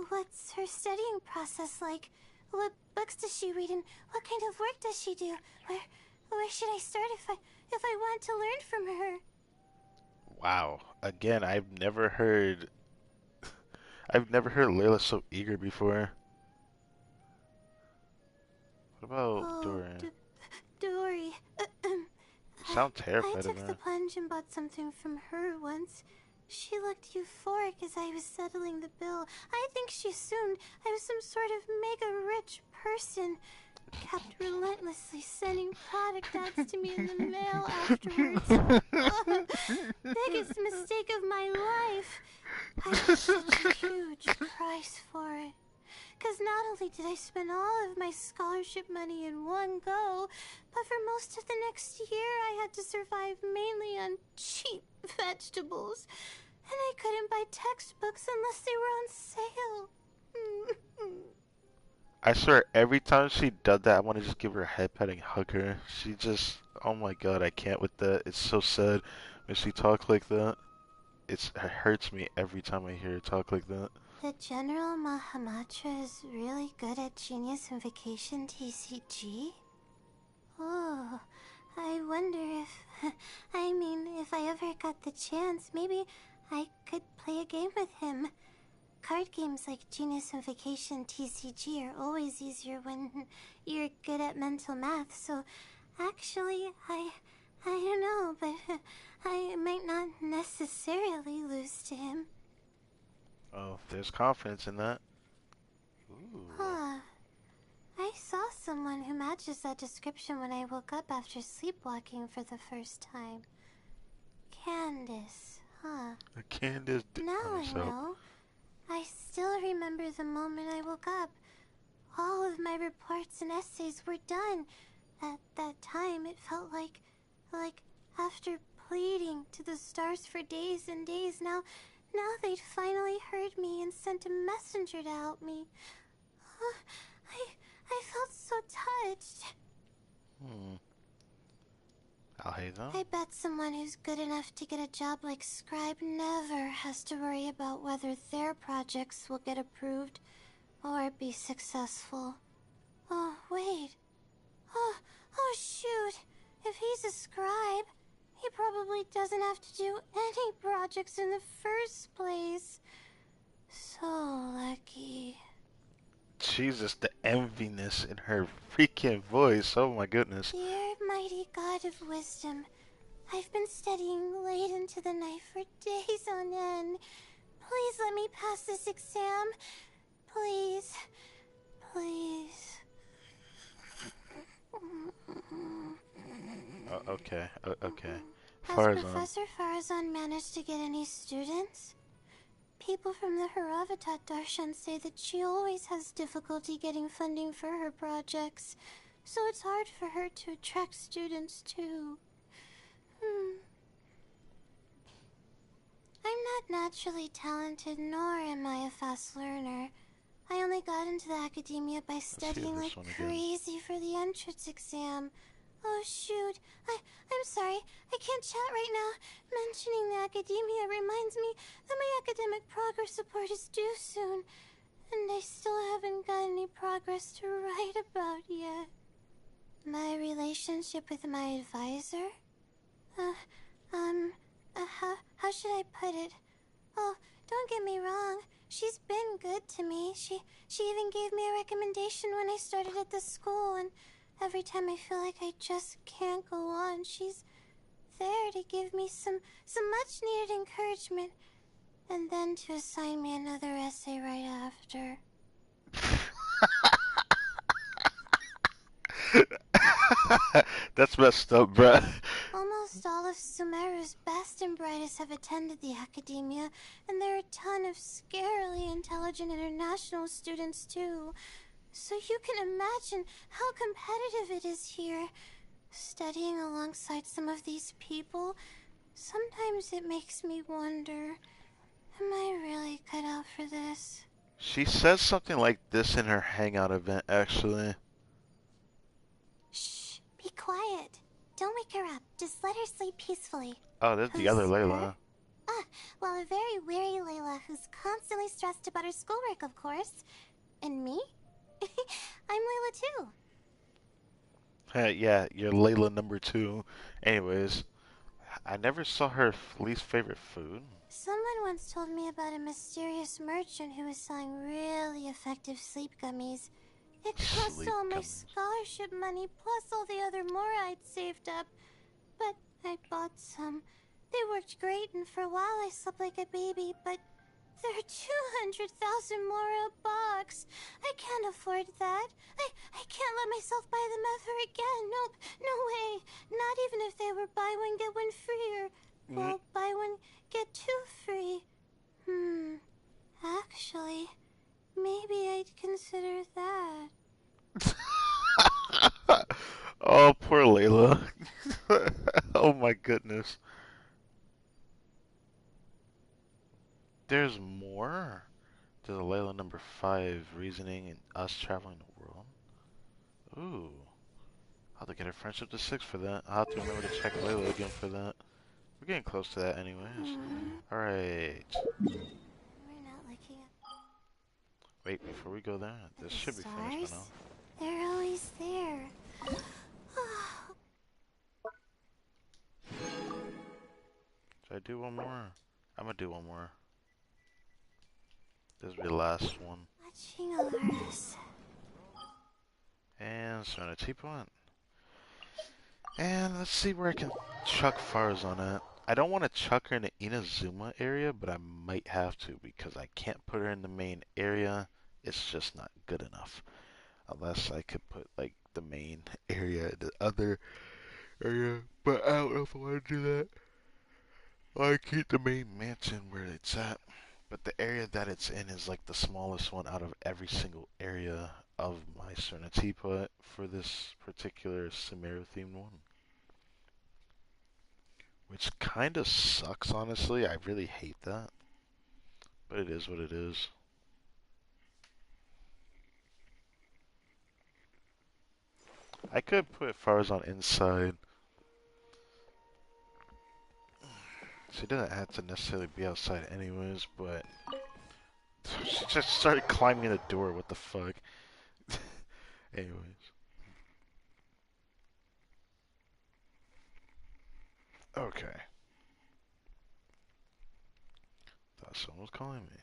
what's her studying process like? What books does she read and what kind of work does she do? Where should I start if I want to learn from her? Wow. Again, I've never heard Layla so eager before. What about Dory? Dory. You sound I terrified of took the her. plunge and bought something from her once. She looked euphoric as I was settling the bill. I think she assumed I was some sort of mega rich person. Kept relentlessly sending product ads to me in the mail afterwards. Biggest mistake of my life. I paid such a huge price for it. Because not only did I spend all of my scholarship money in one go, but for most of the next year I had to survive mainly on cheap vegetables. And I couldn't buy textbooks unless they were on sale. I swear, every time she does that, I want to just give her a head pat and hug her. She just, oh my god, I can't with that. It's so sad when she talks like that. It hurts me every time I hear her talk like that. The General Mahamatra is really good at Genius and Vacation TCG? Oh, I wonder if... if I ever got the chance, maybe I could play a game with him. Card games like Genius and Vacation TCG are always easier when you're good at mental math, so actually, I don't know, but I might not necessarily lose to him. Oh, there's confidence in that. Ooh. Huh. I saw someone who matches that description when I woke up after sleepwalking for the first time. Candace, huh? Candace did Now I herself. know. I still remember the moment I woke up. All of my reports and essays were done. At that time, it felt like after pleading to the stars for days and days, now they'd finally heard me and sent a messenger to help me. I felt so touched. I bet someone who's good enough to get a job like Scribe never has to worry about whether their projects will get approved or be successful. Oh, wait. Oh, shoot. If he's a Scribe, he probably doesn't have to do any projects in the first place. So lucky. Jesus, the enviness in her freaking voice. Oh my goodness. Dear mighty God of wisdom, I've been studying late into the night for days on end. Please let me pass this exam. Please. Please. Okay. Has Farzan. Professor Farazan managed to get any students? People from the Haravatat Darshan say that she always has difficulty getting funding for her projects, so it's hard for her to attract students too. I'm not naturally talented, nor am I a fast learner. I only got into the academia by studying like crazy for the entrance exam. Oh shoot, I'm sorry, I can't chat right now. Mentioning the academia reminds me that my academic progress report is due soon, and I still haven't got any progress to write about yet. My relationship with my advisor? How should I put it? Oh, don't get me wrong, she's been good to me. She even gave me a recommendation when I started at the school, and every time I feel like I just can't go on, she's there to give me some much needed encouragement, and then to assign me another essay right after. That's messed up, bruh. Almost all of Sumeru's best and brightest have attended the academia, and there are a ton of scarily intelligent international students too. So you can imagine how competitive it is here. Studying alongside some of these people, sometimes it makes me wonder, am I really cut out for this? She says something like this in her hangout event, actually. Shh, be quiet. Don't wake her up. Just let her sleep peacefully. Oh, there's the other Layla. Well, a very weary Layla who's constantly stressed about her schoolwork, of course. And me? I'm Layla too. Yeah, you're Layla number 2. Anyways, I never saw her least favorite food. Someone once told me about a mysterious merchant who was selling really effective sleep gummies. It cost Sleep all my gummies. scholarship money plus all the other more I'd saved up. But I bought some. They worked great, and for a while I slept like a baby, but they're 200,000 more a box. I can't afford that. I can't let myself buy them ever again. Nope, no way. Not even if they were buy one, get one free, or, well, buy one, get two free. Actually, maybe I'd consider that. Oh, poor Layla. Oh my goodness. There's more? There's a Layla number 5, reasoning and us traveling the world. Ooh. I'll have to get a friendship to 6 for that. I'll have to remember to check Layla again for that. We're getting close to that anyways. Alright. We're not looking at Wait, before we go there, this should be finished by now. They're always there. Should I do one more? I'm gonna do one more. This will be the last one. Watching Alaris. And Serenity Point. And let's see where I can chuck Farazan at. I don't want to chuck her in the Inazuma area, but I might have to because I can't put her in the main area. It's just not good enough. Unless I could put like the main area in the other area. But I don't know if I want to do that. I keep the main mansion where it's at. But the area that it's in is like the smallest one out of every single area of my Serenity Put for this particular Sumeru themed one. Which kind of sucks, honestly. I really hate that. But it is what it is. I could put Farazan inside. She doesn't have to necessarily be outside anyways, but she just started climbing the door. What the fuck? Anyways. Okay. Thought someone was calling me.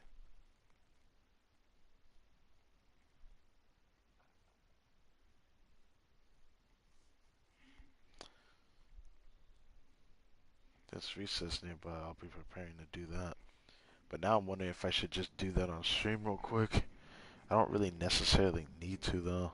There's recess nearby. I'll be preparing to do that. But now I'm wondering if I should just do that on stream real quick. I don't really necessarily need to though.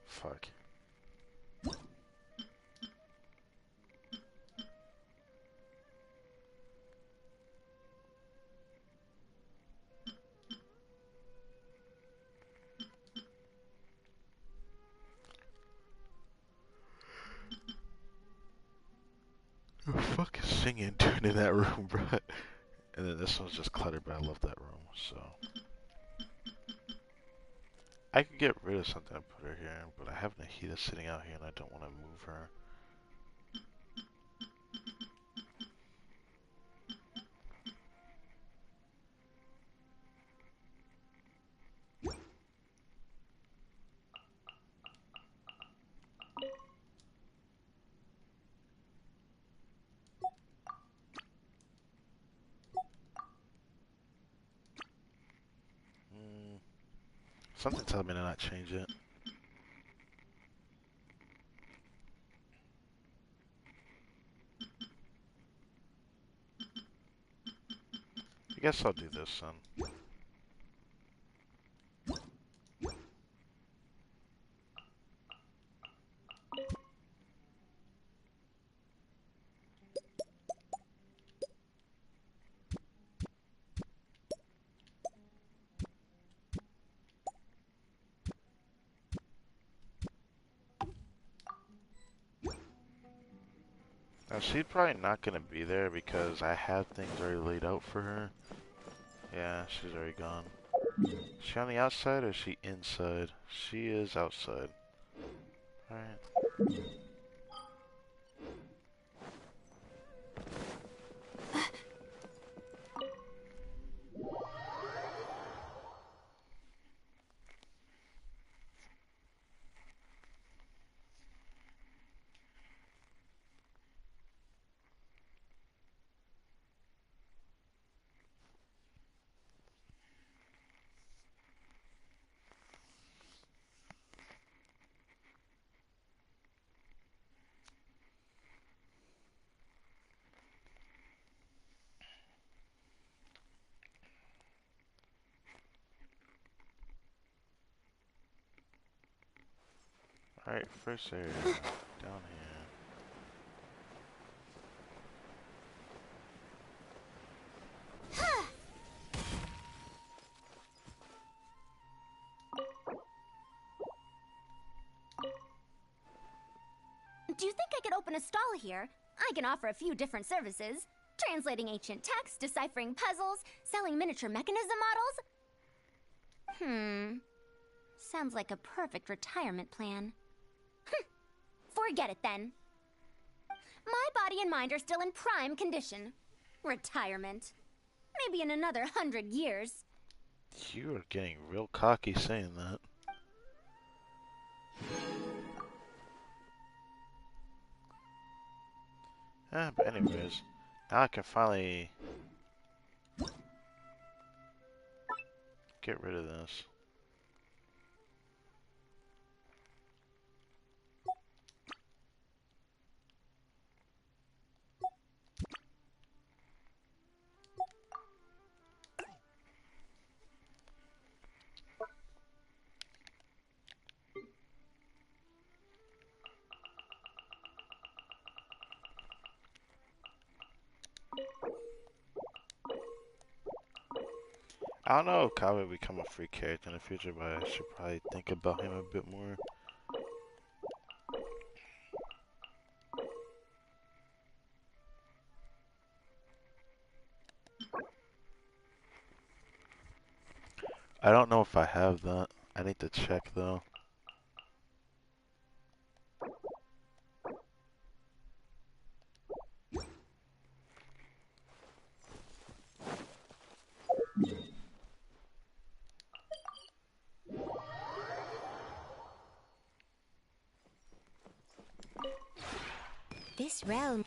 Fuck. Who the fuck is singing dude in that room, bro? And then this one's just cluttered, but I love that room, so. I could get rid of something and put her here, but I have Nahida sitting out here and I don't want to move her. Something tells me to not change it. I guess I'll do this then. Now she's probably not gonna be there because I have things already laid out for her. Yeah, she's already gone. Is she on the outside or is she inside? She is outside. Alright. Alright, first area. Down here. Do you think I could open a stall here? I can offer a few different services. Translating ancient text, deciphering puzzles, selling miniature mechanism models. Sounds like a perfect retirement plan. Forget it then. My body and mind are still in prime condition. Retirement. Maybe in another 100 years. You are getting real cocky saying that. But anyways, now I can finally get rid of this. I don't know if Kyle will become a free character in the future, but I should probably think about him a bit more. I don't know if I have that. I need to check though. This realm.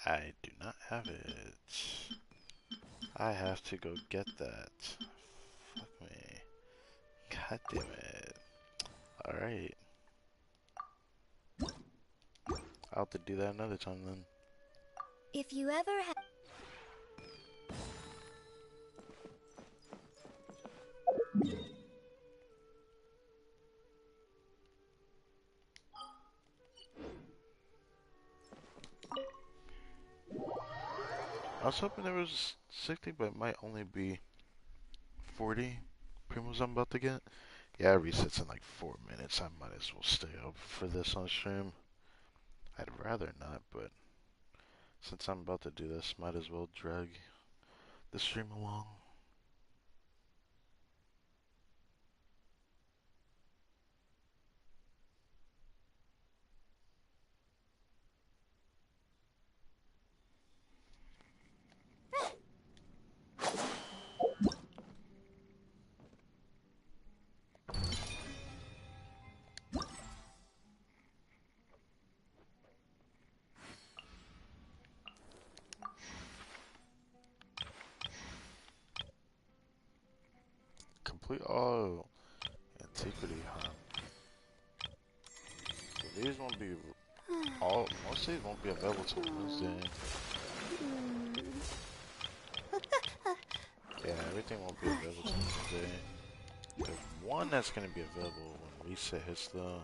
I do not have it. I have to go get that. Fuck me. God damn it. Alright. I'll have to do that another time then. If you ever have. I was hoping there was 60, but it might only be 40 primos I'm about to get. Yeah, it resets in like 4 minutes. I might as well stay up for this on stream. I'd rather not, but since I'm about to do this, might as well drag the stream along. Complete all antiquity, huh? So these won't be most of these won't be available till Wednesday. Yeah, everything won't be available till Wednesday. There's one that's gonna be available when reset hits though.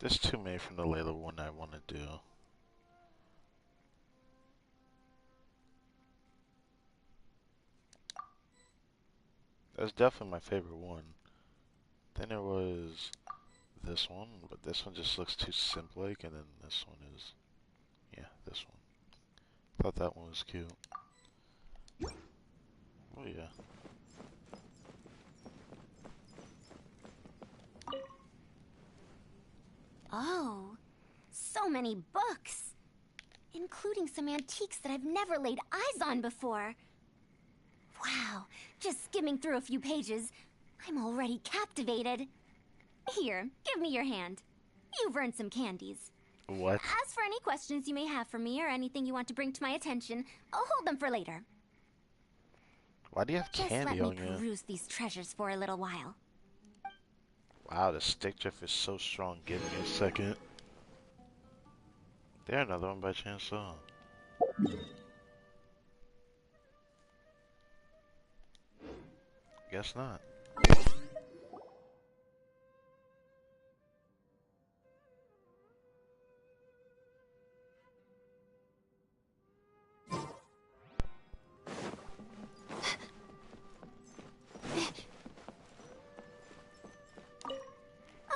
There's too many from the Layla one I want to do. That's definitely my favorite one. Then there was this one, but this one just looks too simple-like, and then this one is, yeah, this one. Thought that one was cute. Oh yeah. Oh, so many books! Including some antiques that I've never laid eyes on before. Wow, just skimming through a few pages, I'm already captivated. Here, give me your hand. You've earned some candies. What? As for any questions you may have for me or anything you want to bring to my attention, I'll hold them for later. Why do you have candy on you? Just let me peruse these treasures for a little while. Wow, the stick drift is so strong. Give me a second. There another one by chance? Oh. Guess not.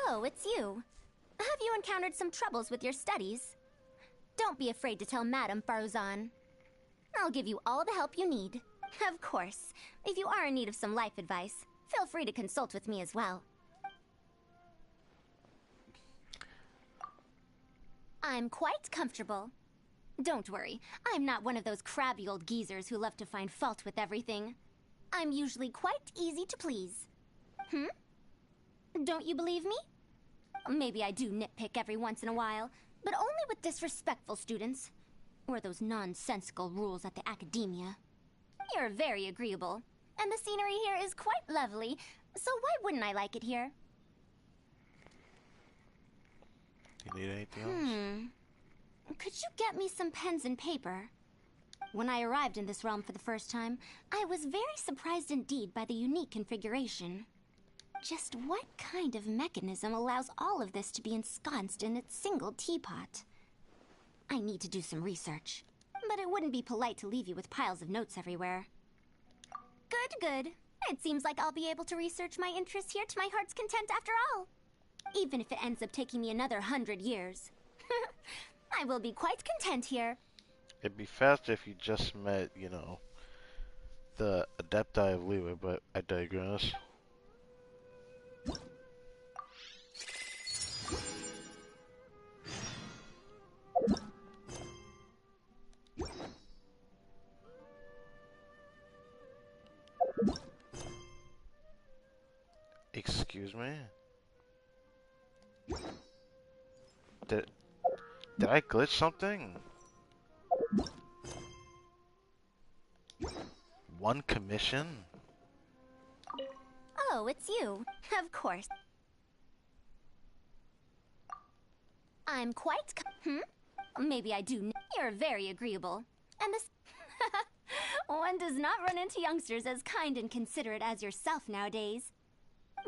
Oh, it's you. Have you encountered some troubles with your studies? Don't be afraid to tell Madame Farzan. I'll give you all the help you need. Of course, if you are in need of some life advice, feel free to consult with me as well. I'm quite comfortable. Don't worry, I'm not one of those crabby old geezers who love to find fault with everything. I'm usually quite easy to please. Don't you believe me? Maybe I do nitpick every once in a while, but only with disrespectful students. Or those nonsensical rules at the academia. You're very agreeable, and the scenery here is quite lovely, so why wouldn't I like it here? You need anything else? Could you get me some pens and paper? When I arrived in this realm for the first time, I was very surprised indeed by the unique configuration. Just what kind of mechanism allows all of this to be ensconced in its single teapot? I need to do some research, but it wouldn't be polite to leave you with piles of notes everywhere. Good. It seems like I'll be able to research my interests here to my heart's content after all. Even if it ends up taking me another 100 years. I will be quite content here. It'd be faster if you just met, you know, the Adepti of Leeway, but I digress. Excuse me? Did I glitch something? One commission? Oh, it's you. Of course. I'm quite Maybe I do. You're very agreeable. And this... One does not run into youngsters as kind and considerate as yourself nowadays.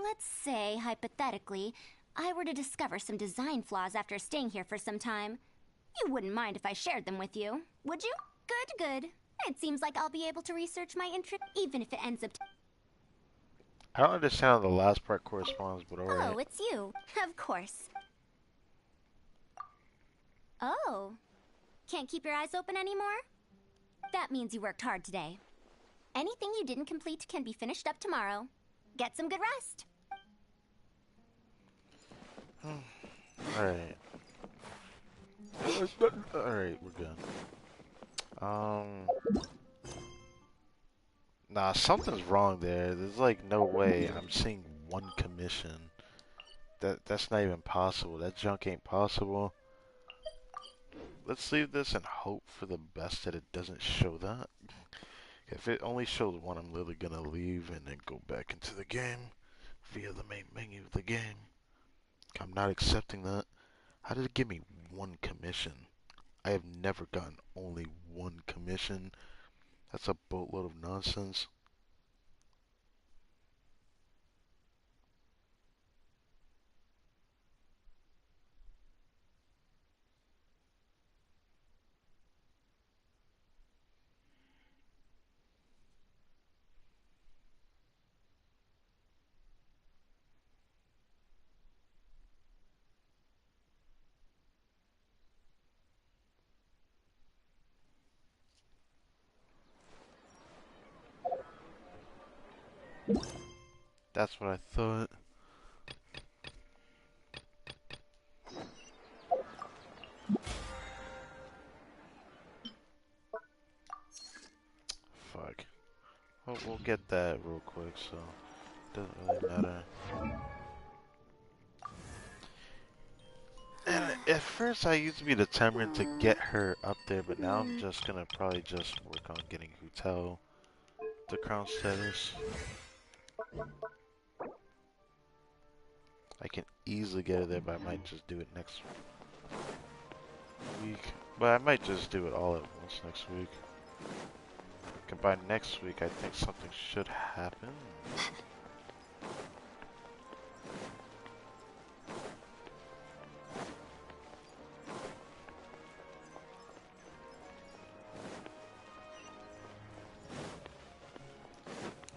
Let's say, hypothetically, I were to discover some design flaws after staying here for some time. You wouldn't mind if I shared them with you, would you? Good. It seems like I'll be able to research my interest, even if it ends up... I don't understand how the last part corresponds, but alright. Oh, it's you. Of course. Oh. Can't keep your eyes open anymore? That means you worked hard today. Anything you didn't complete can be finished up tomorrow. Get some good rest. Alright. Alright, we're good. Nah, something's wrong there. There's like no way I'm seeing one commission. That's not even possible. That junk ain't possible. Let's leave this and hope for the best that it doesn't show that. If it only shows one, I'm literally gonna leave and then go back into the game via the main menu of the game. I'm not accepting that. How did it give me one commission? I have never gotten only one commission. That's a boatload of nonsense. That's what I thought. Fuck. Well, we'll get that real quick, so doesn't really matter. And at first I used to be determined to get her up there, but now I'm just gonna probably just work on getting Hotel the crown status. I can easily get her there, but I might just do it next week. But I might just do it all at once next week. And by next week, I think something should happen.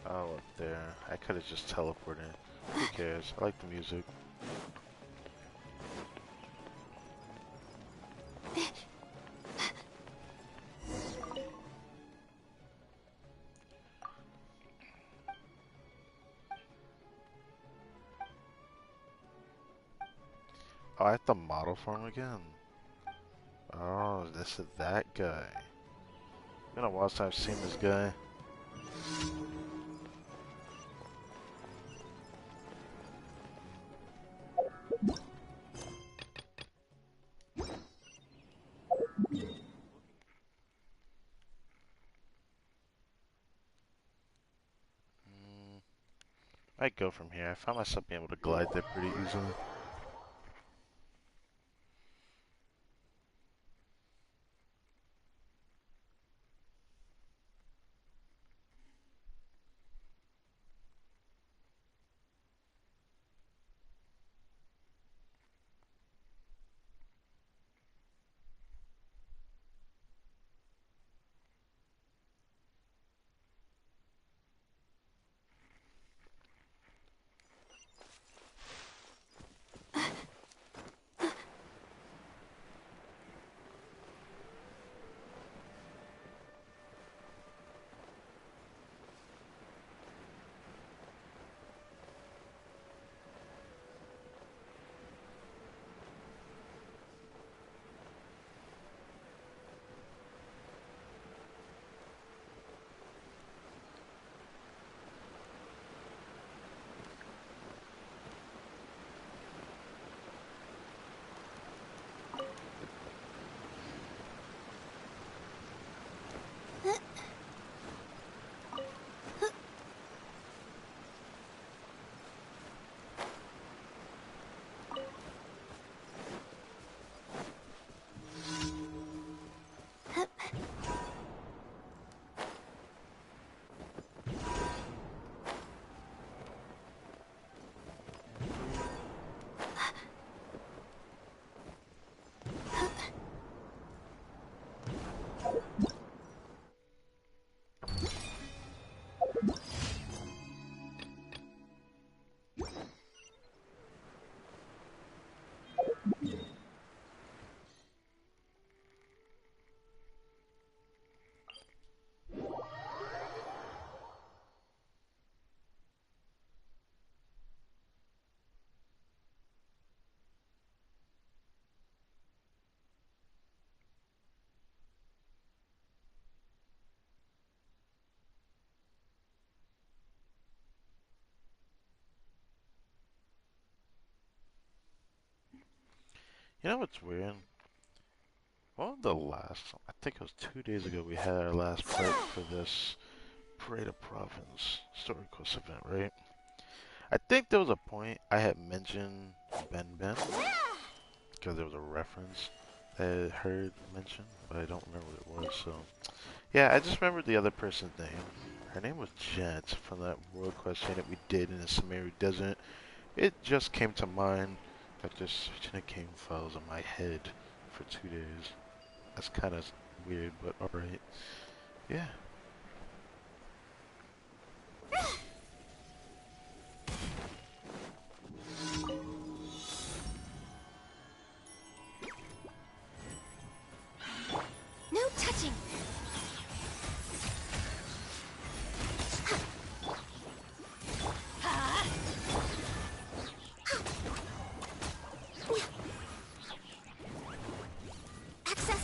Oh, up there. I could have just teleported. Who cares? I like the music. Oh, I have to model for him again. Oh, this is that guy. Been a while since I've seen this guy. I'd go from here. I found myself being able to glide there pretty easily. You know what's weird? Well, I think it was 2 days ago, we had our last part for this Parade of Province story quest event, right? I think there was a point I had mentioned Ben Ben, because there was a reference I had heard mentioned, but I don't remember what it was, so... Yeah, I just remembered the other person's name. Her name was Jet, from that world quest chain that we did in the Sumeru Desert. It just came to mind after searching the game files in my head for 2 days. That's kind of weird, but alright. Yeah. No touching!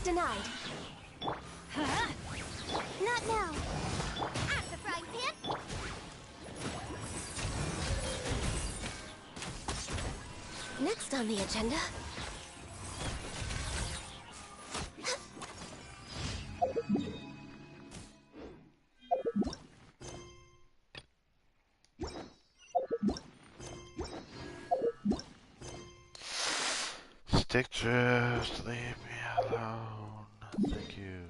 denied. Not now. At the frying pan. Next on the agenda. Stick drift, leave me alone. Thank you.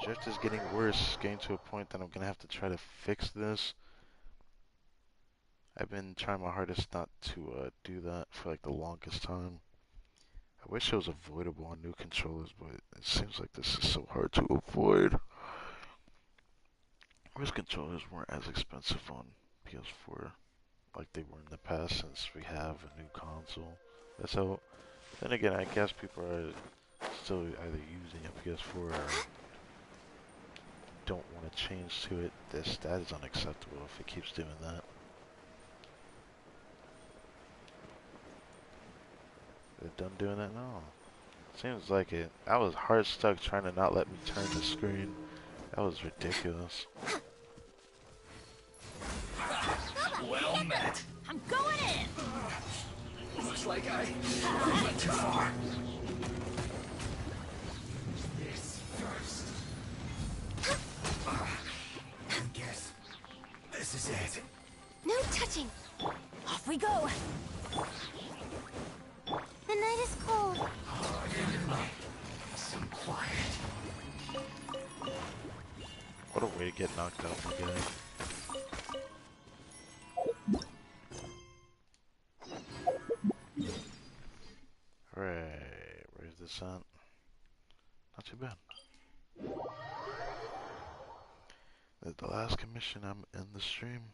Drift is getting worse, getting to a point that I'm gonna have to try to fix this. I've been trying my hardest not to do that for like the longest time. I wish it was avoidable on new controllers, but it seems like this is so hard to avoid. Wish controllers weren't as expensive on PS4 like they were in the past since we have a new console. So, then again, I guess people are still either using a PS4 or don't want to change to it. That is unacceptable if it keeps doing that. They're done doing that now. Seems like it. I was hard stuck trying to not let me turn the screen. That was ridiculous. Well met. I'm going in! Looks like I went too far. This first. I guess this is it. No touching! Off we go! The night is cold. Some quiet. What a way to get knocked out, my guy. Alright, where's this at? Not too bad. That's the last commission I'm in the stream.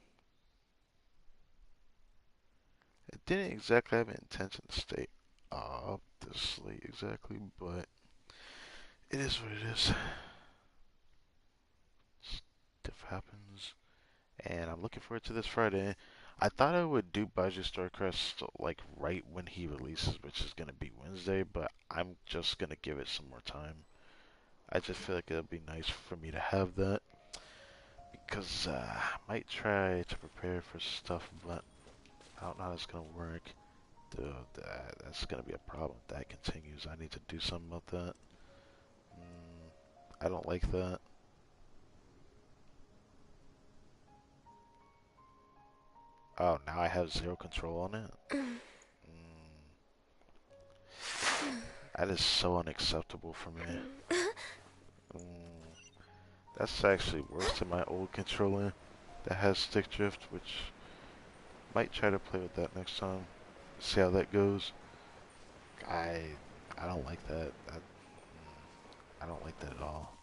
It didn't exactly have an intention to stay up this late exactly, but it is what it is. Stuff happens. And I'm looking forward to this Friday. I thought I would do Budget Starcrest like right when he releases, which is going to be Wednesday, but I'm just going to give it some more time. I just feel like it'll be nice for me to have that, because I might try to prepare for stuff, but I don't know how it's going to work. Dude, that's going to be a problem if that continues. I need to do something about that. I don't like that. Oh, now I have zero control on it? That is so unacceptable for me. That's actually worse than my old controller that has stick drift, which might try to play with that next time. See how that goes. I don't like that. I don't like that at all.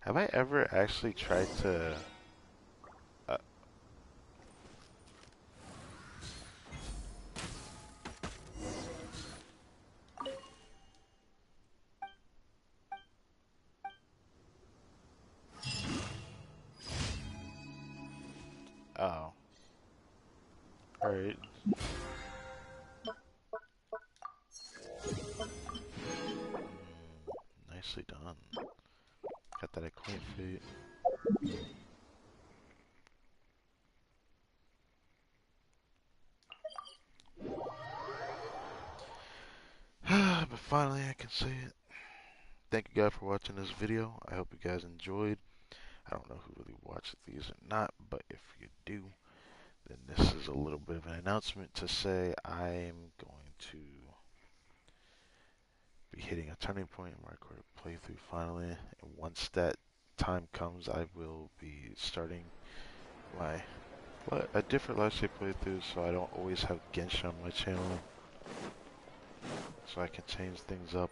Have I ever actually tried to... Oh. Alright. Nicely done. Got that at Queen Fate. But finally I can say it. Thank you guys for watching this video. I hope you guys enjoyed. I don't know who really watches these or not, but if you do, then this is a little bit of an announcement to say I'm going to be hitting a turning point in my recorded playthrough finally, and once that time comes, I will be starting a different Let's Play playthrough, so I don't always have Genshin on my channel, so I can change things up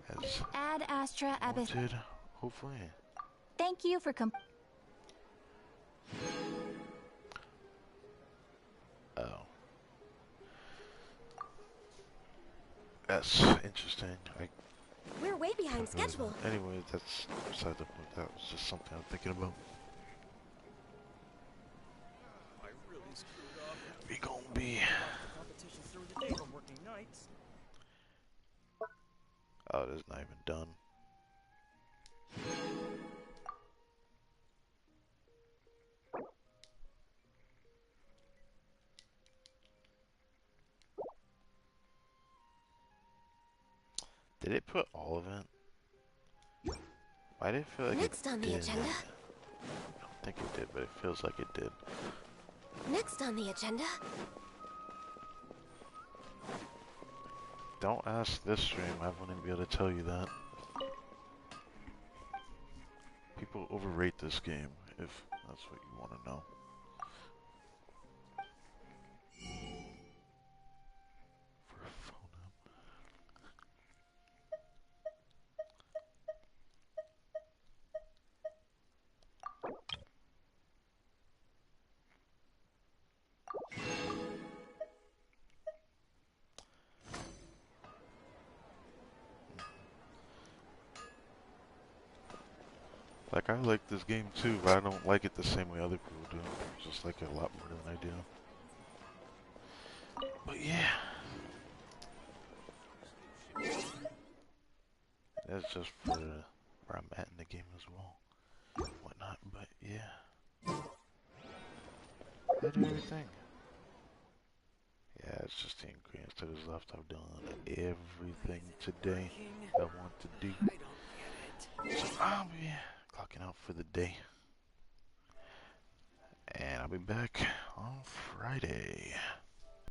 as Ad Astra Abyss. wanted, hopefully. Thank you for Oh. That's interesting. We're way behind schedule. Anyway, that's beside the point. That was just something I'm thinking about. I really screwed up. We gon' be. Competitions during the day from working nights. Oh, this is not even done. Did it put all of it? Why did it feel like Next it on the did? agenda. I don't think it did, but it feels like it did. Next on the agenda. Don't ask this stream, I wouldn't be able to tell you that. People overrate this game, if that's what you want to know. For a phone app. Like, I like this game too, but I don't like it the same way other people do. I just like it a lot more than I do. But yeah. That's just for where I'm at in the game as well. Whatnot, but yeah. I do everything. Yeah, it's just the ingredients that is left. I've done everything today I want to do. So I'll be clocking out for the day. And I'll be back on Friday.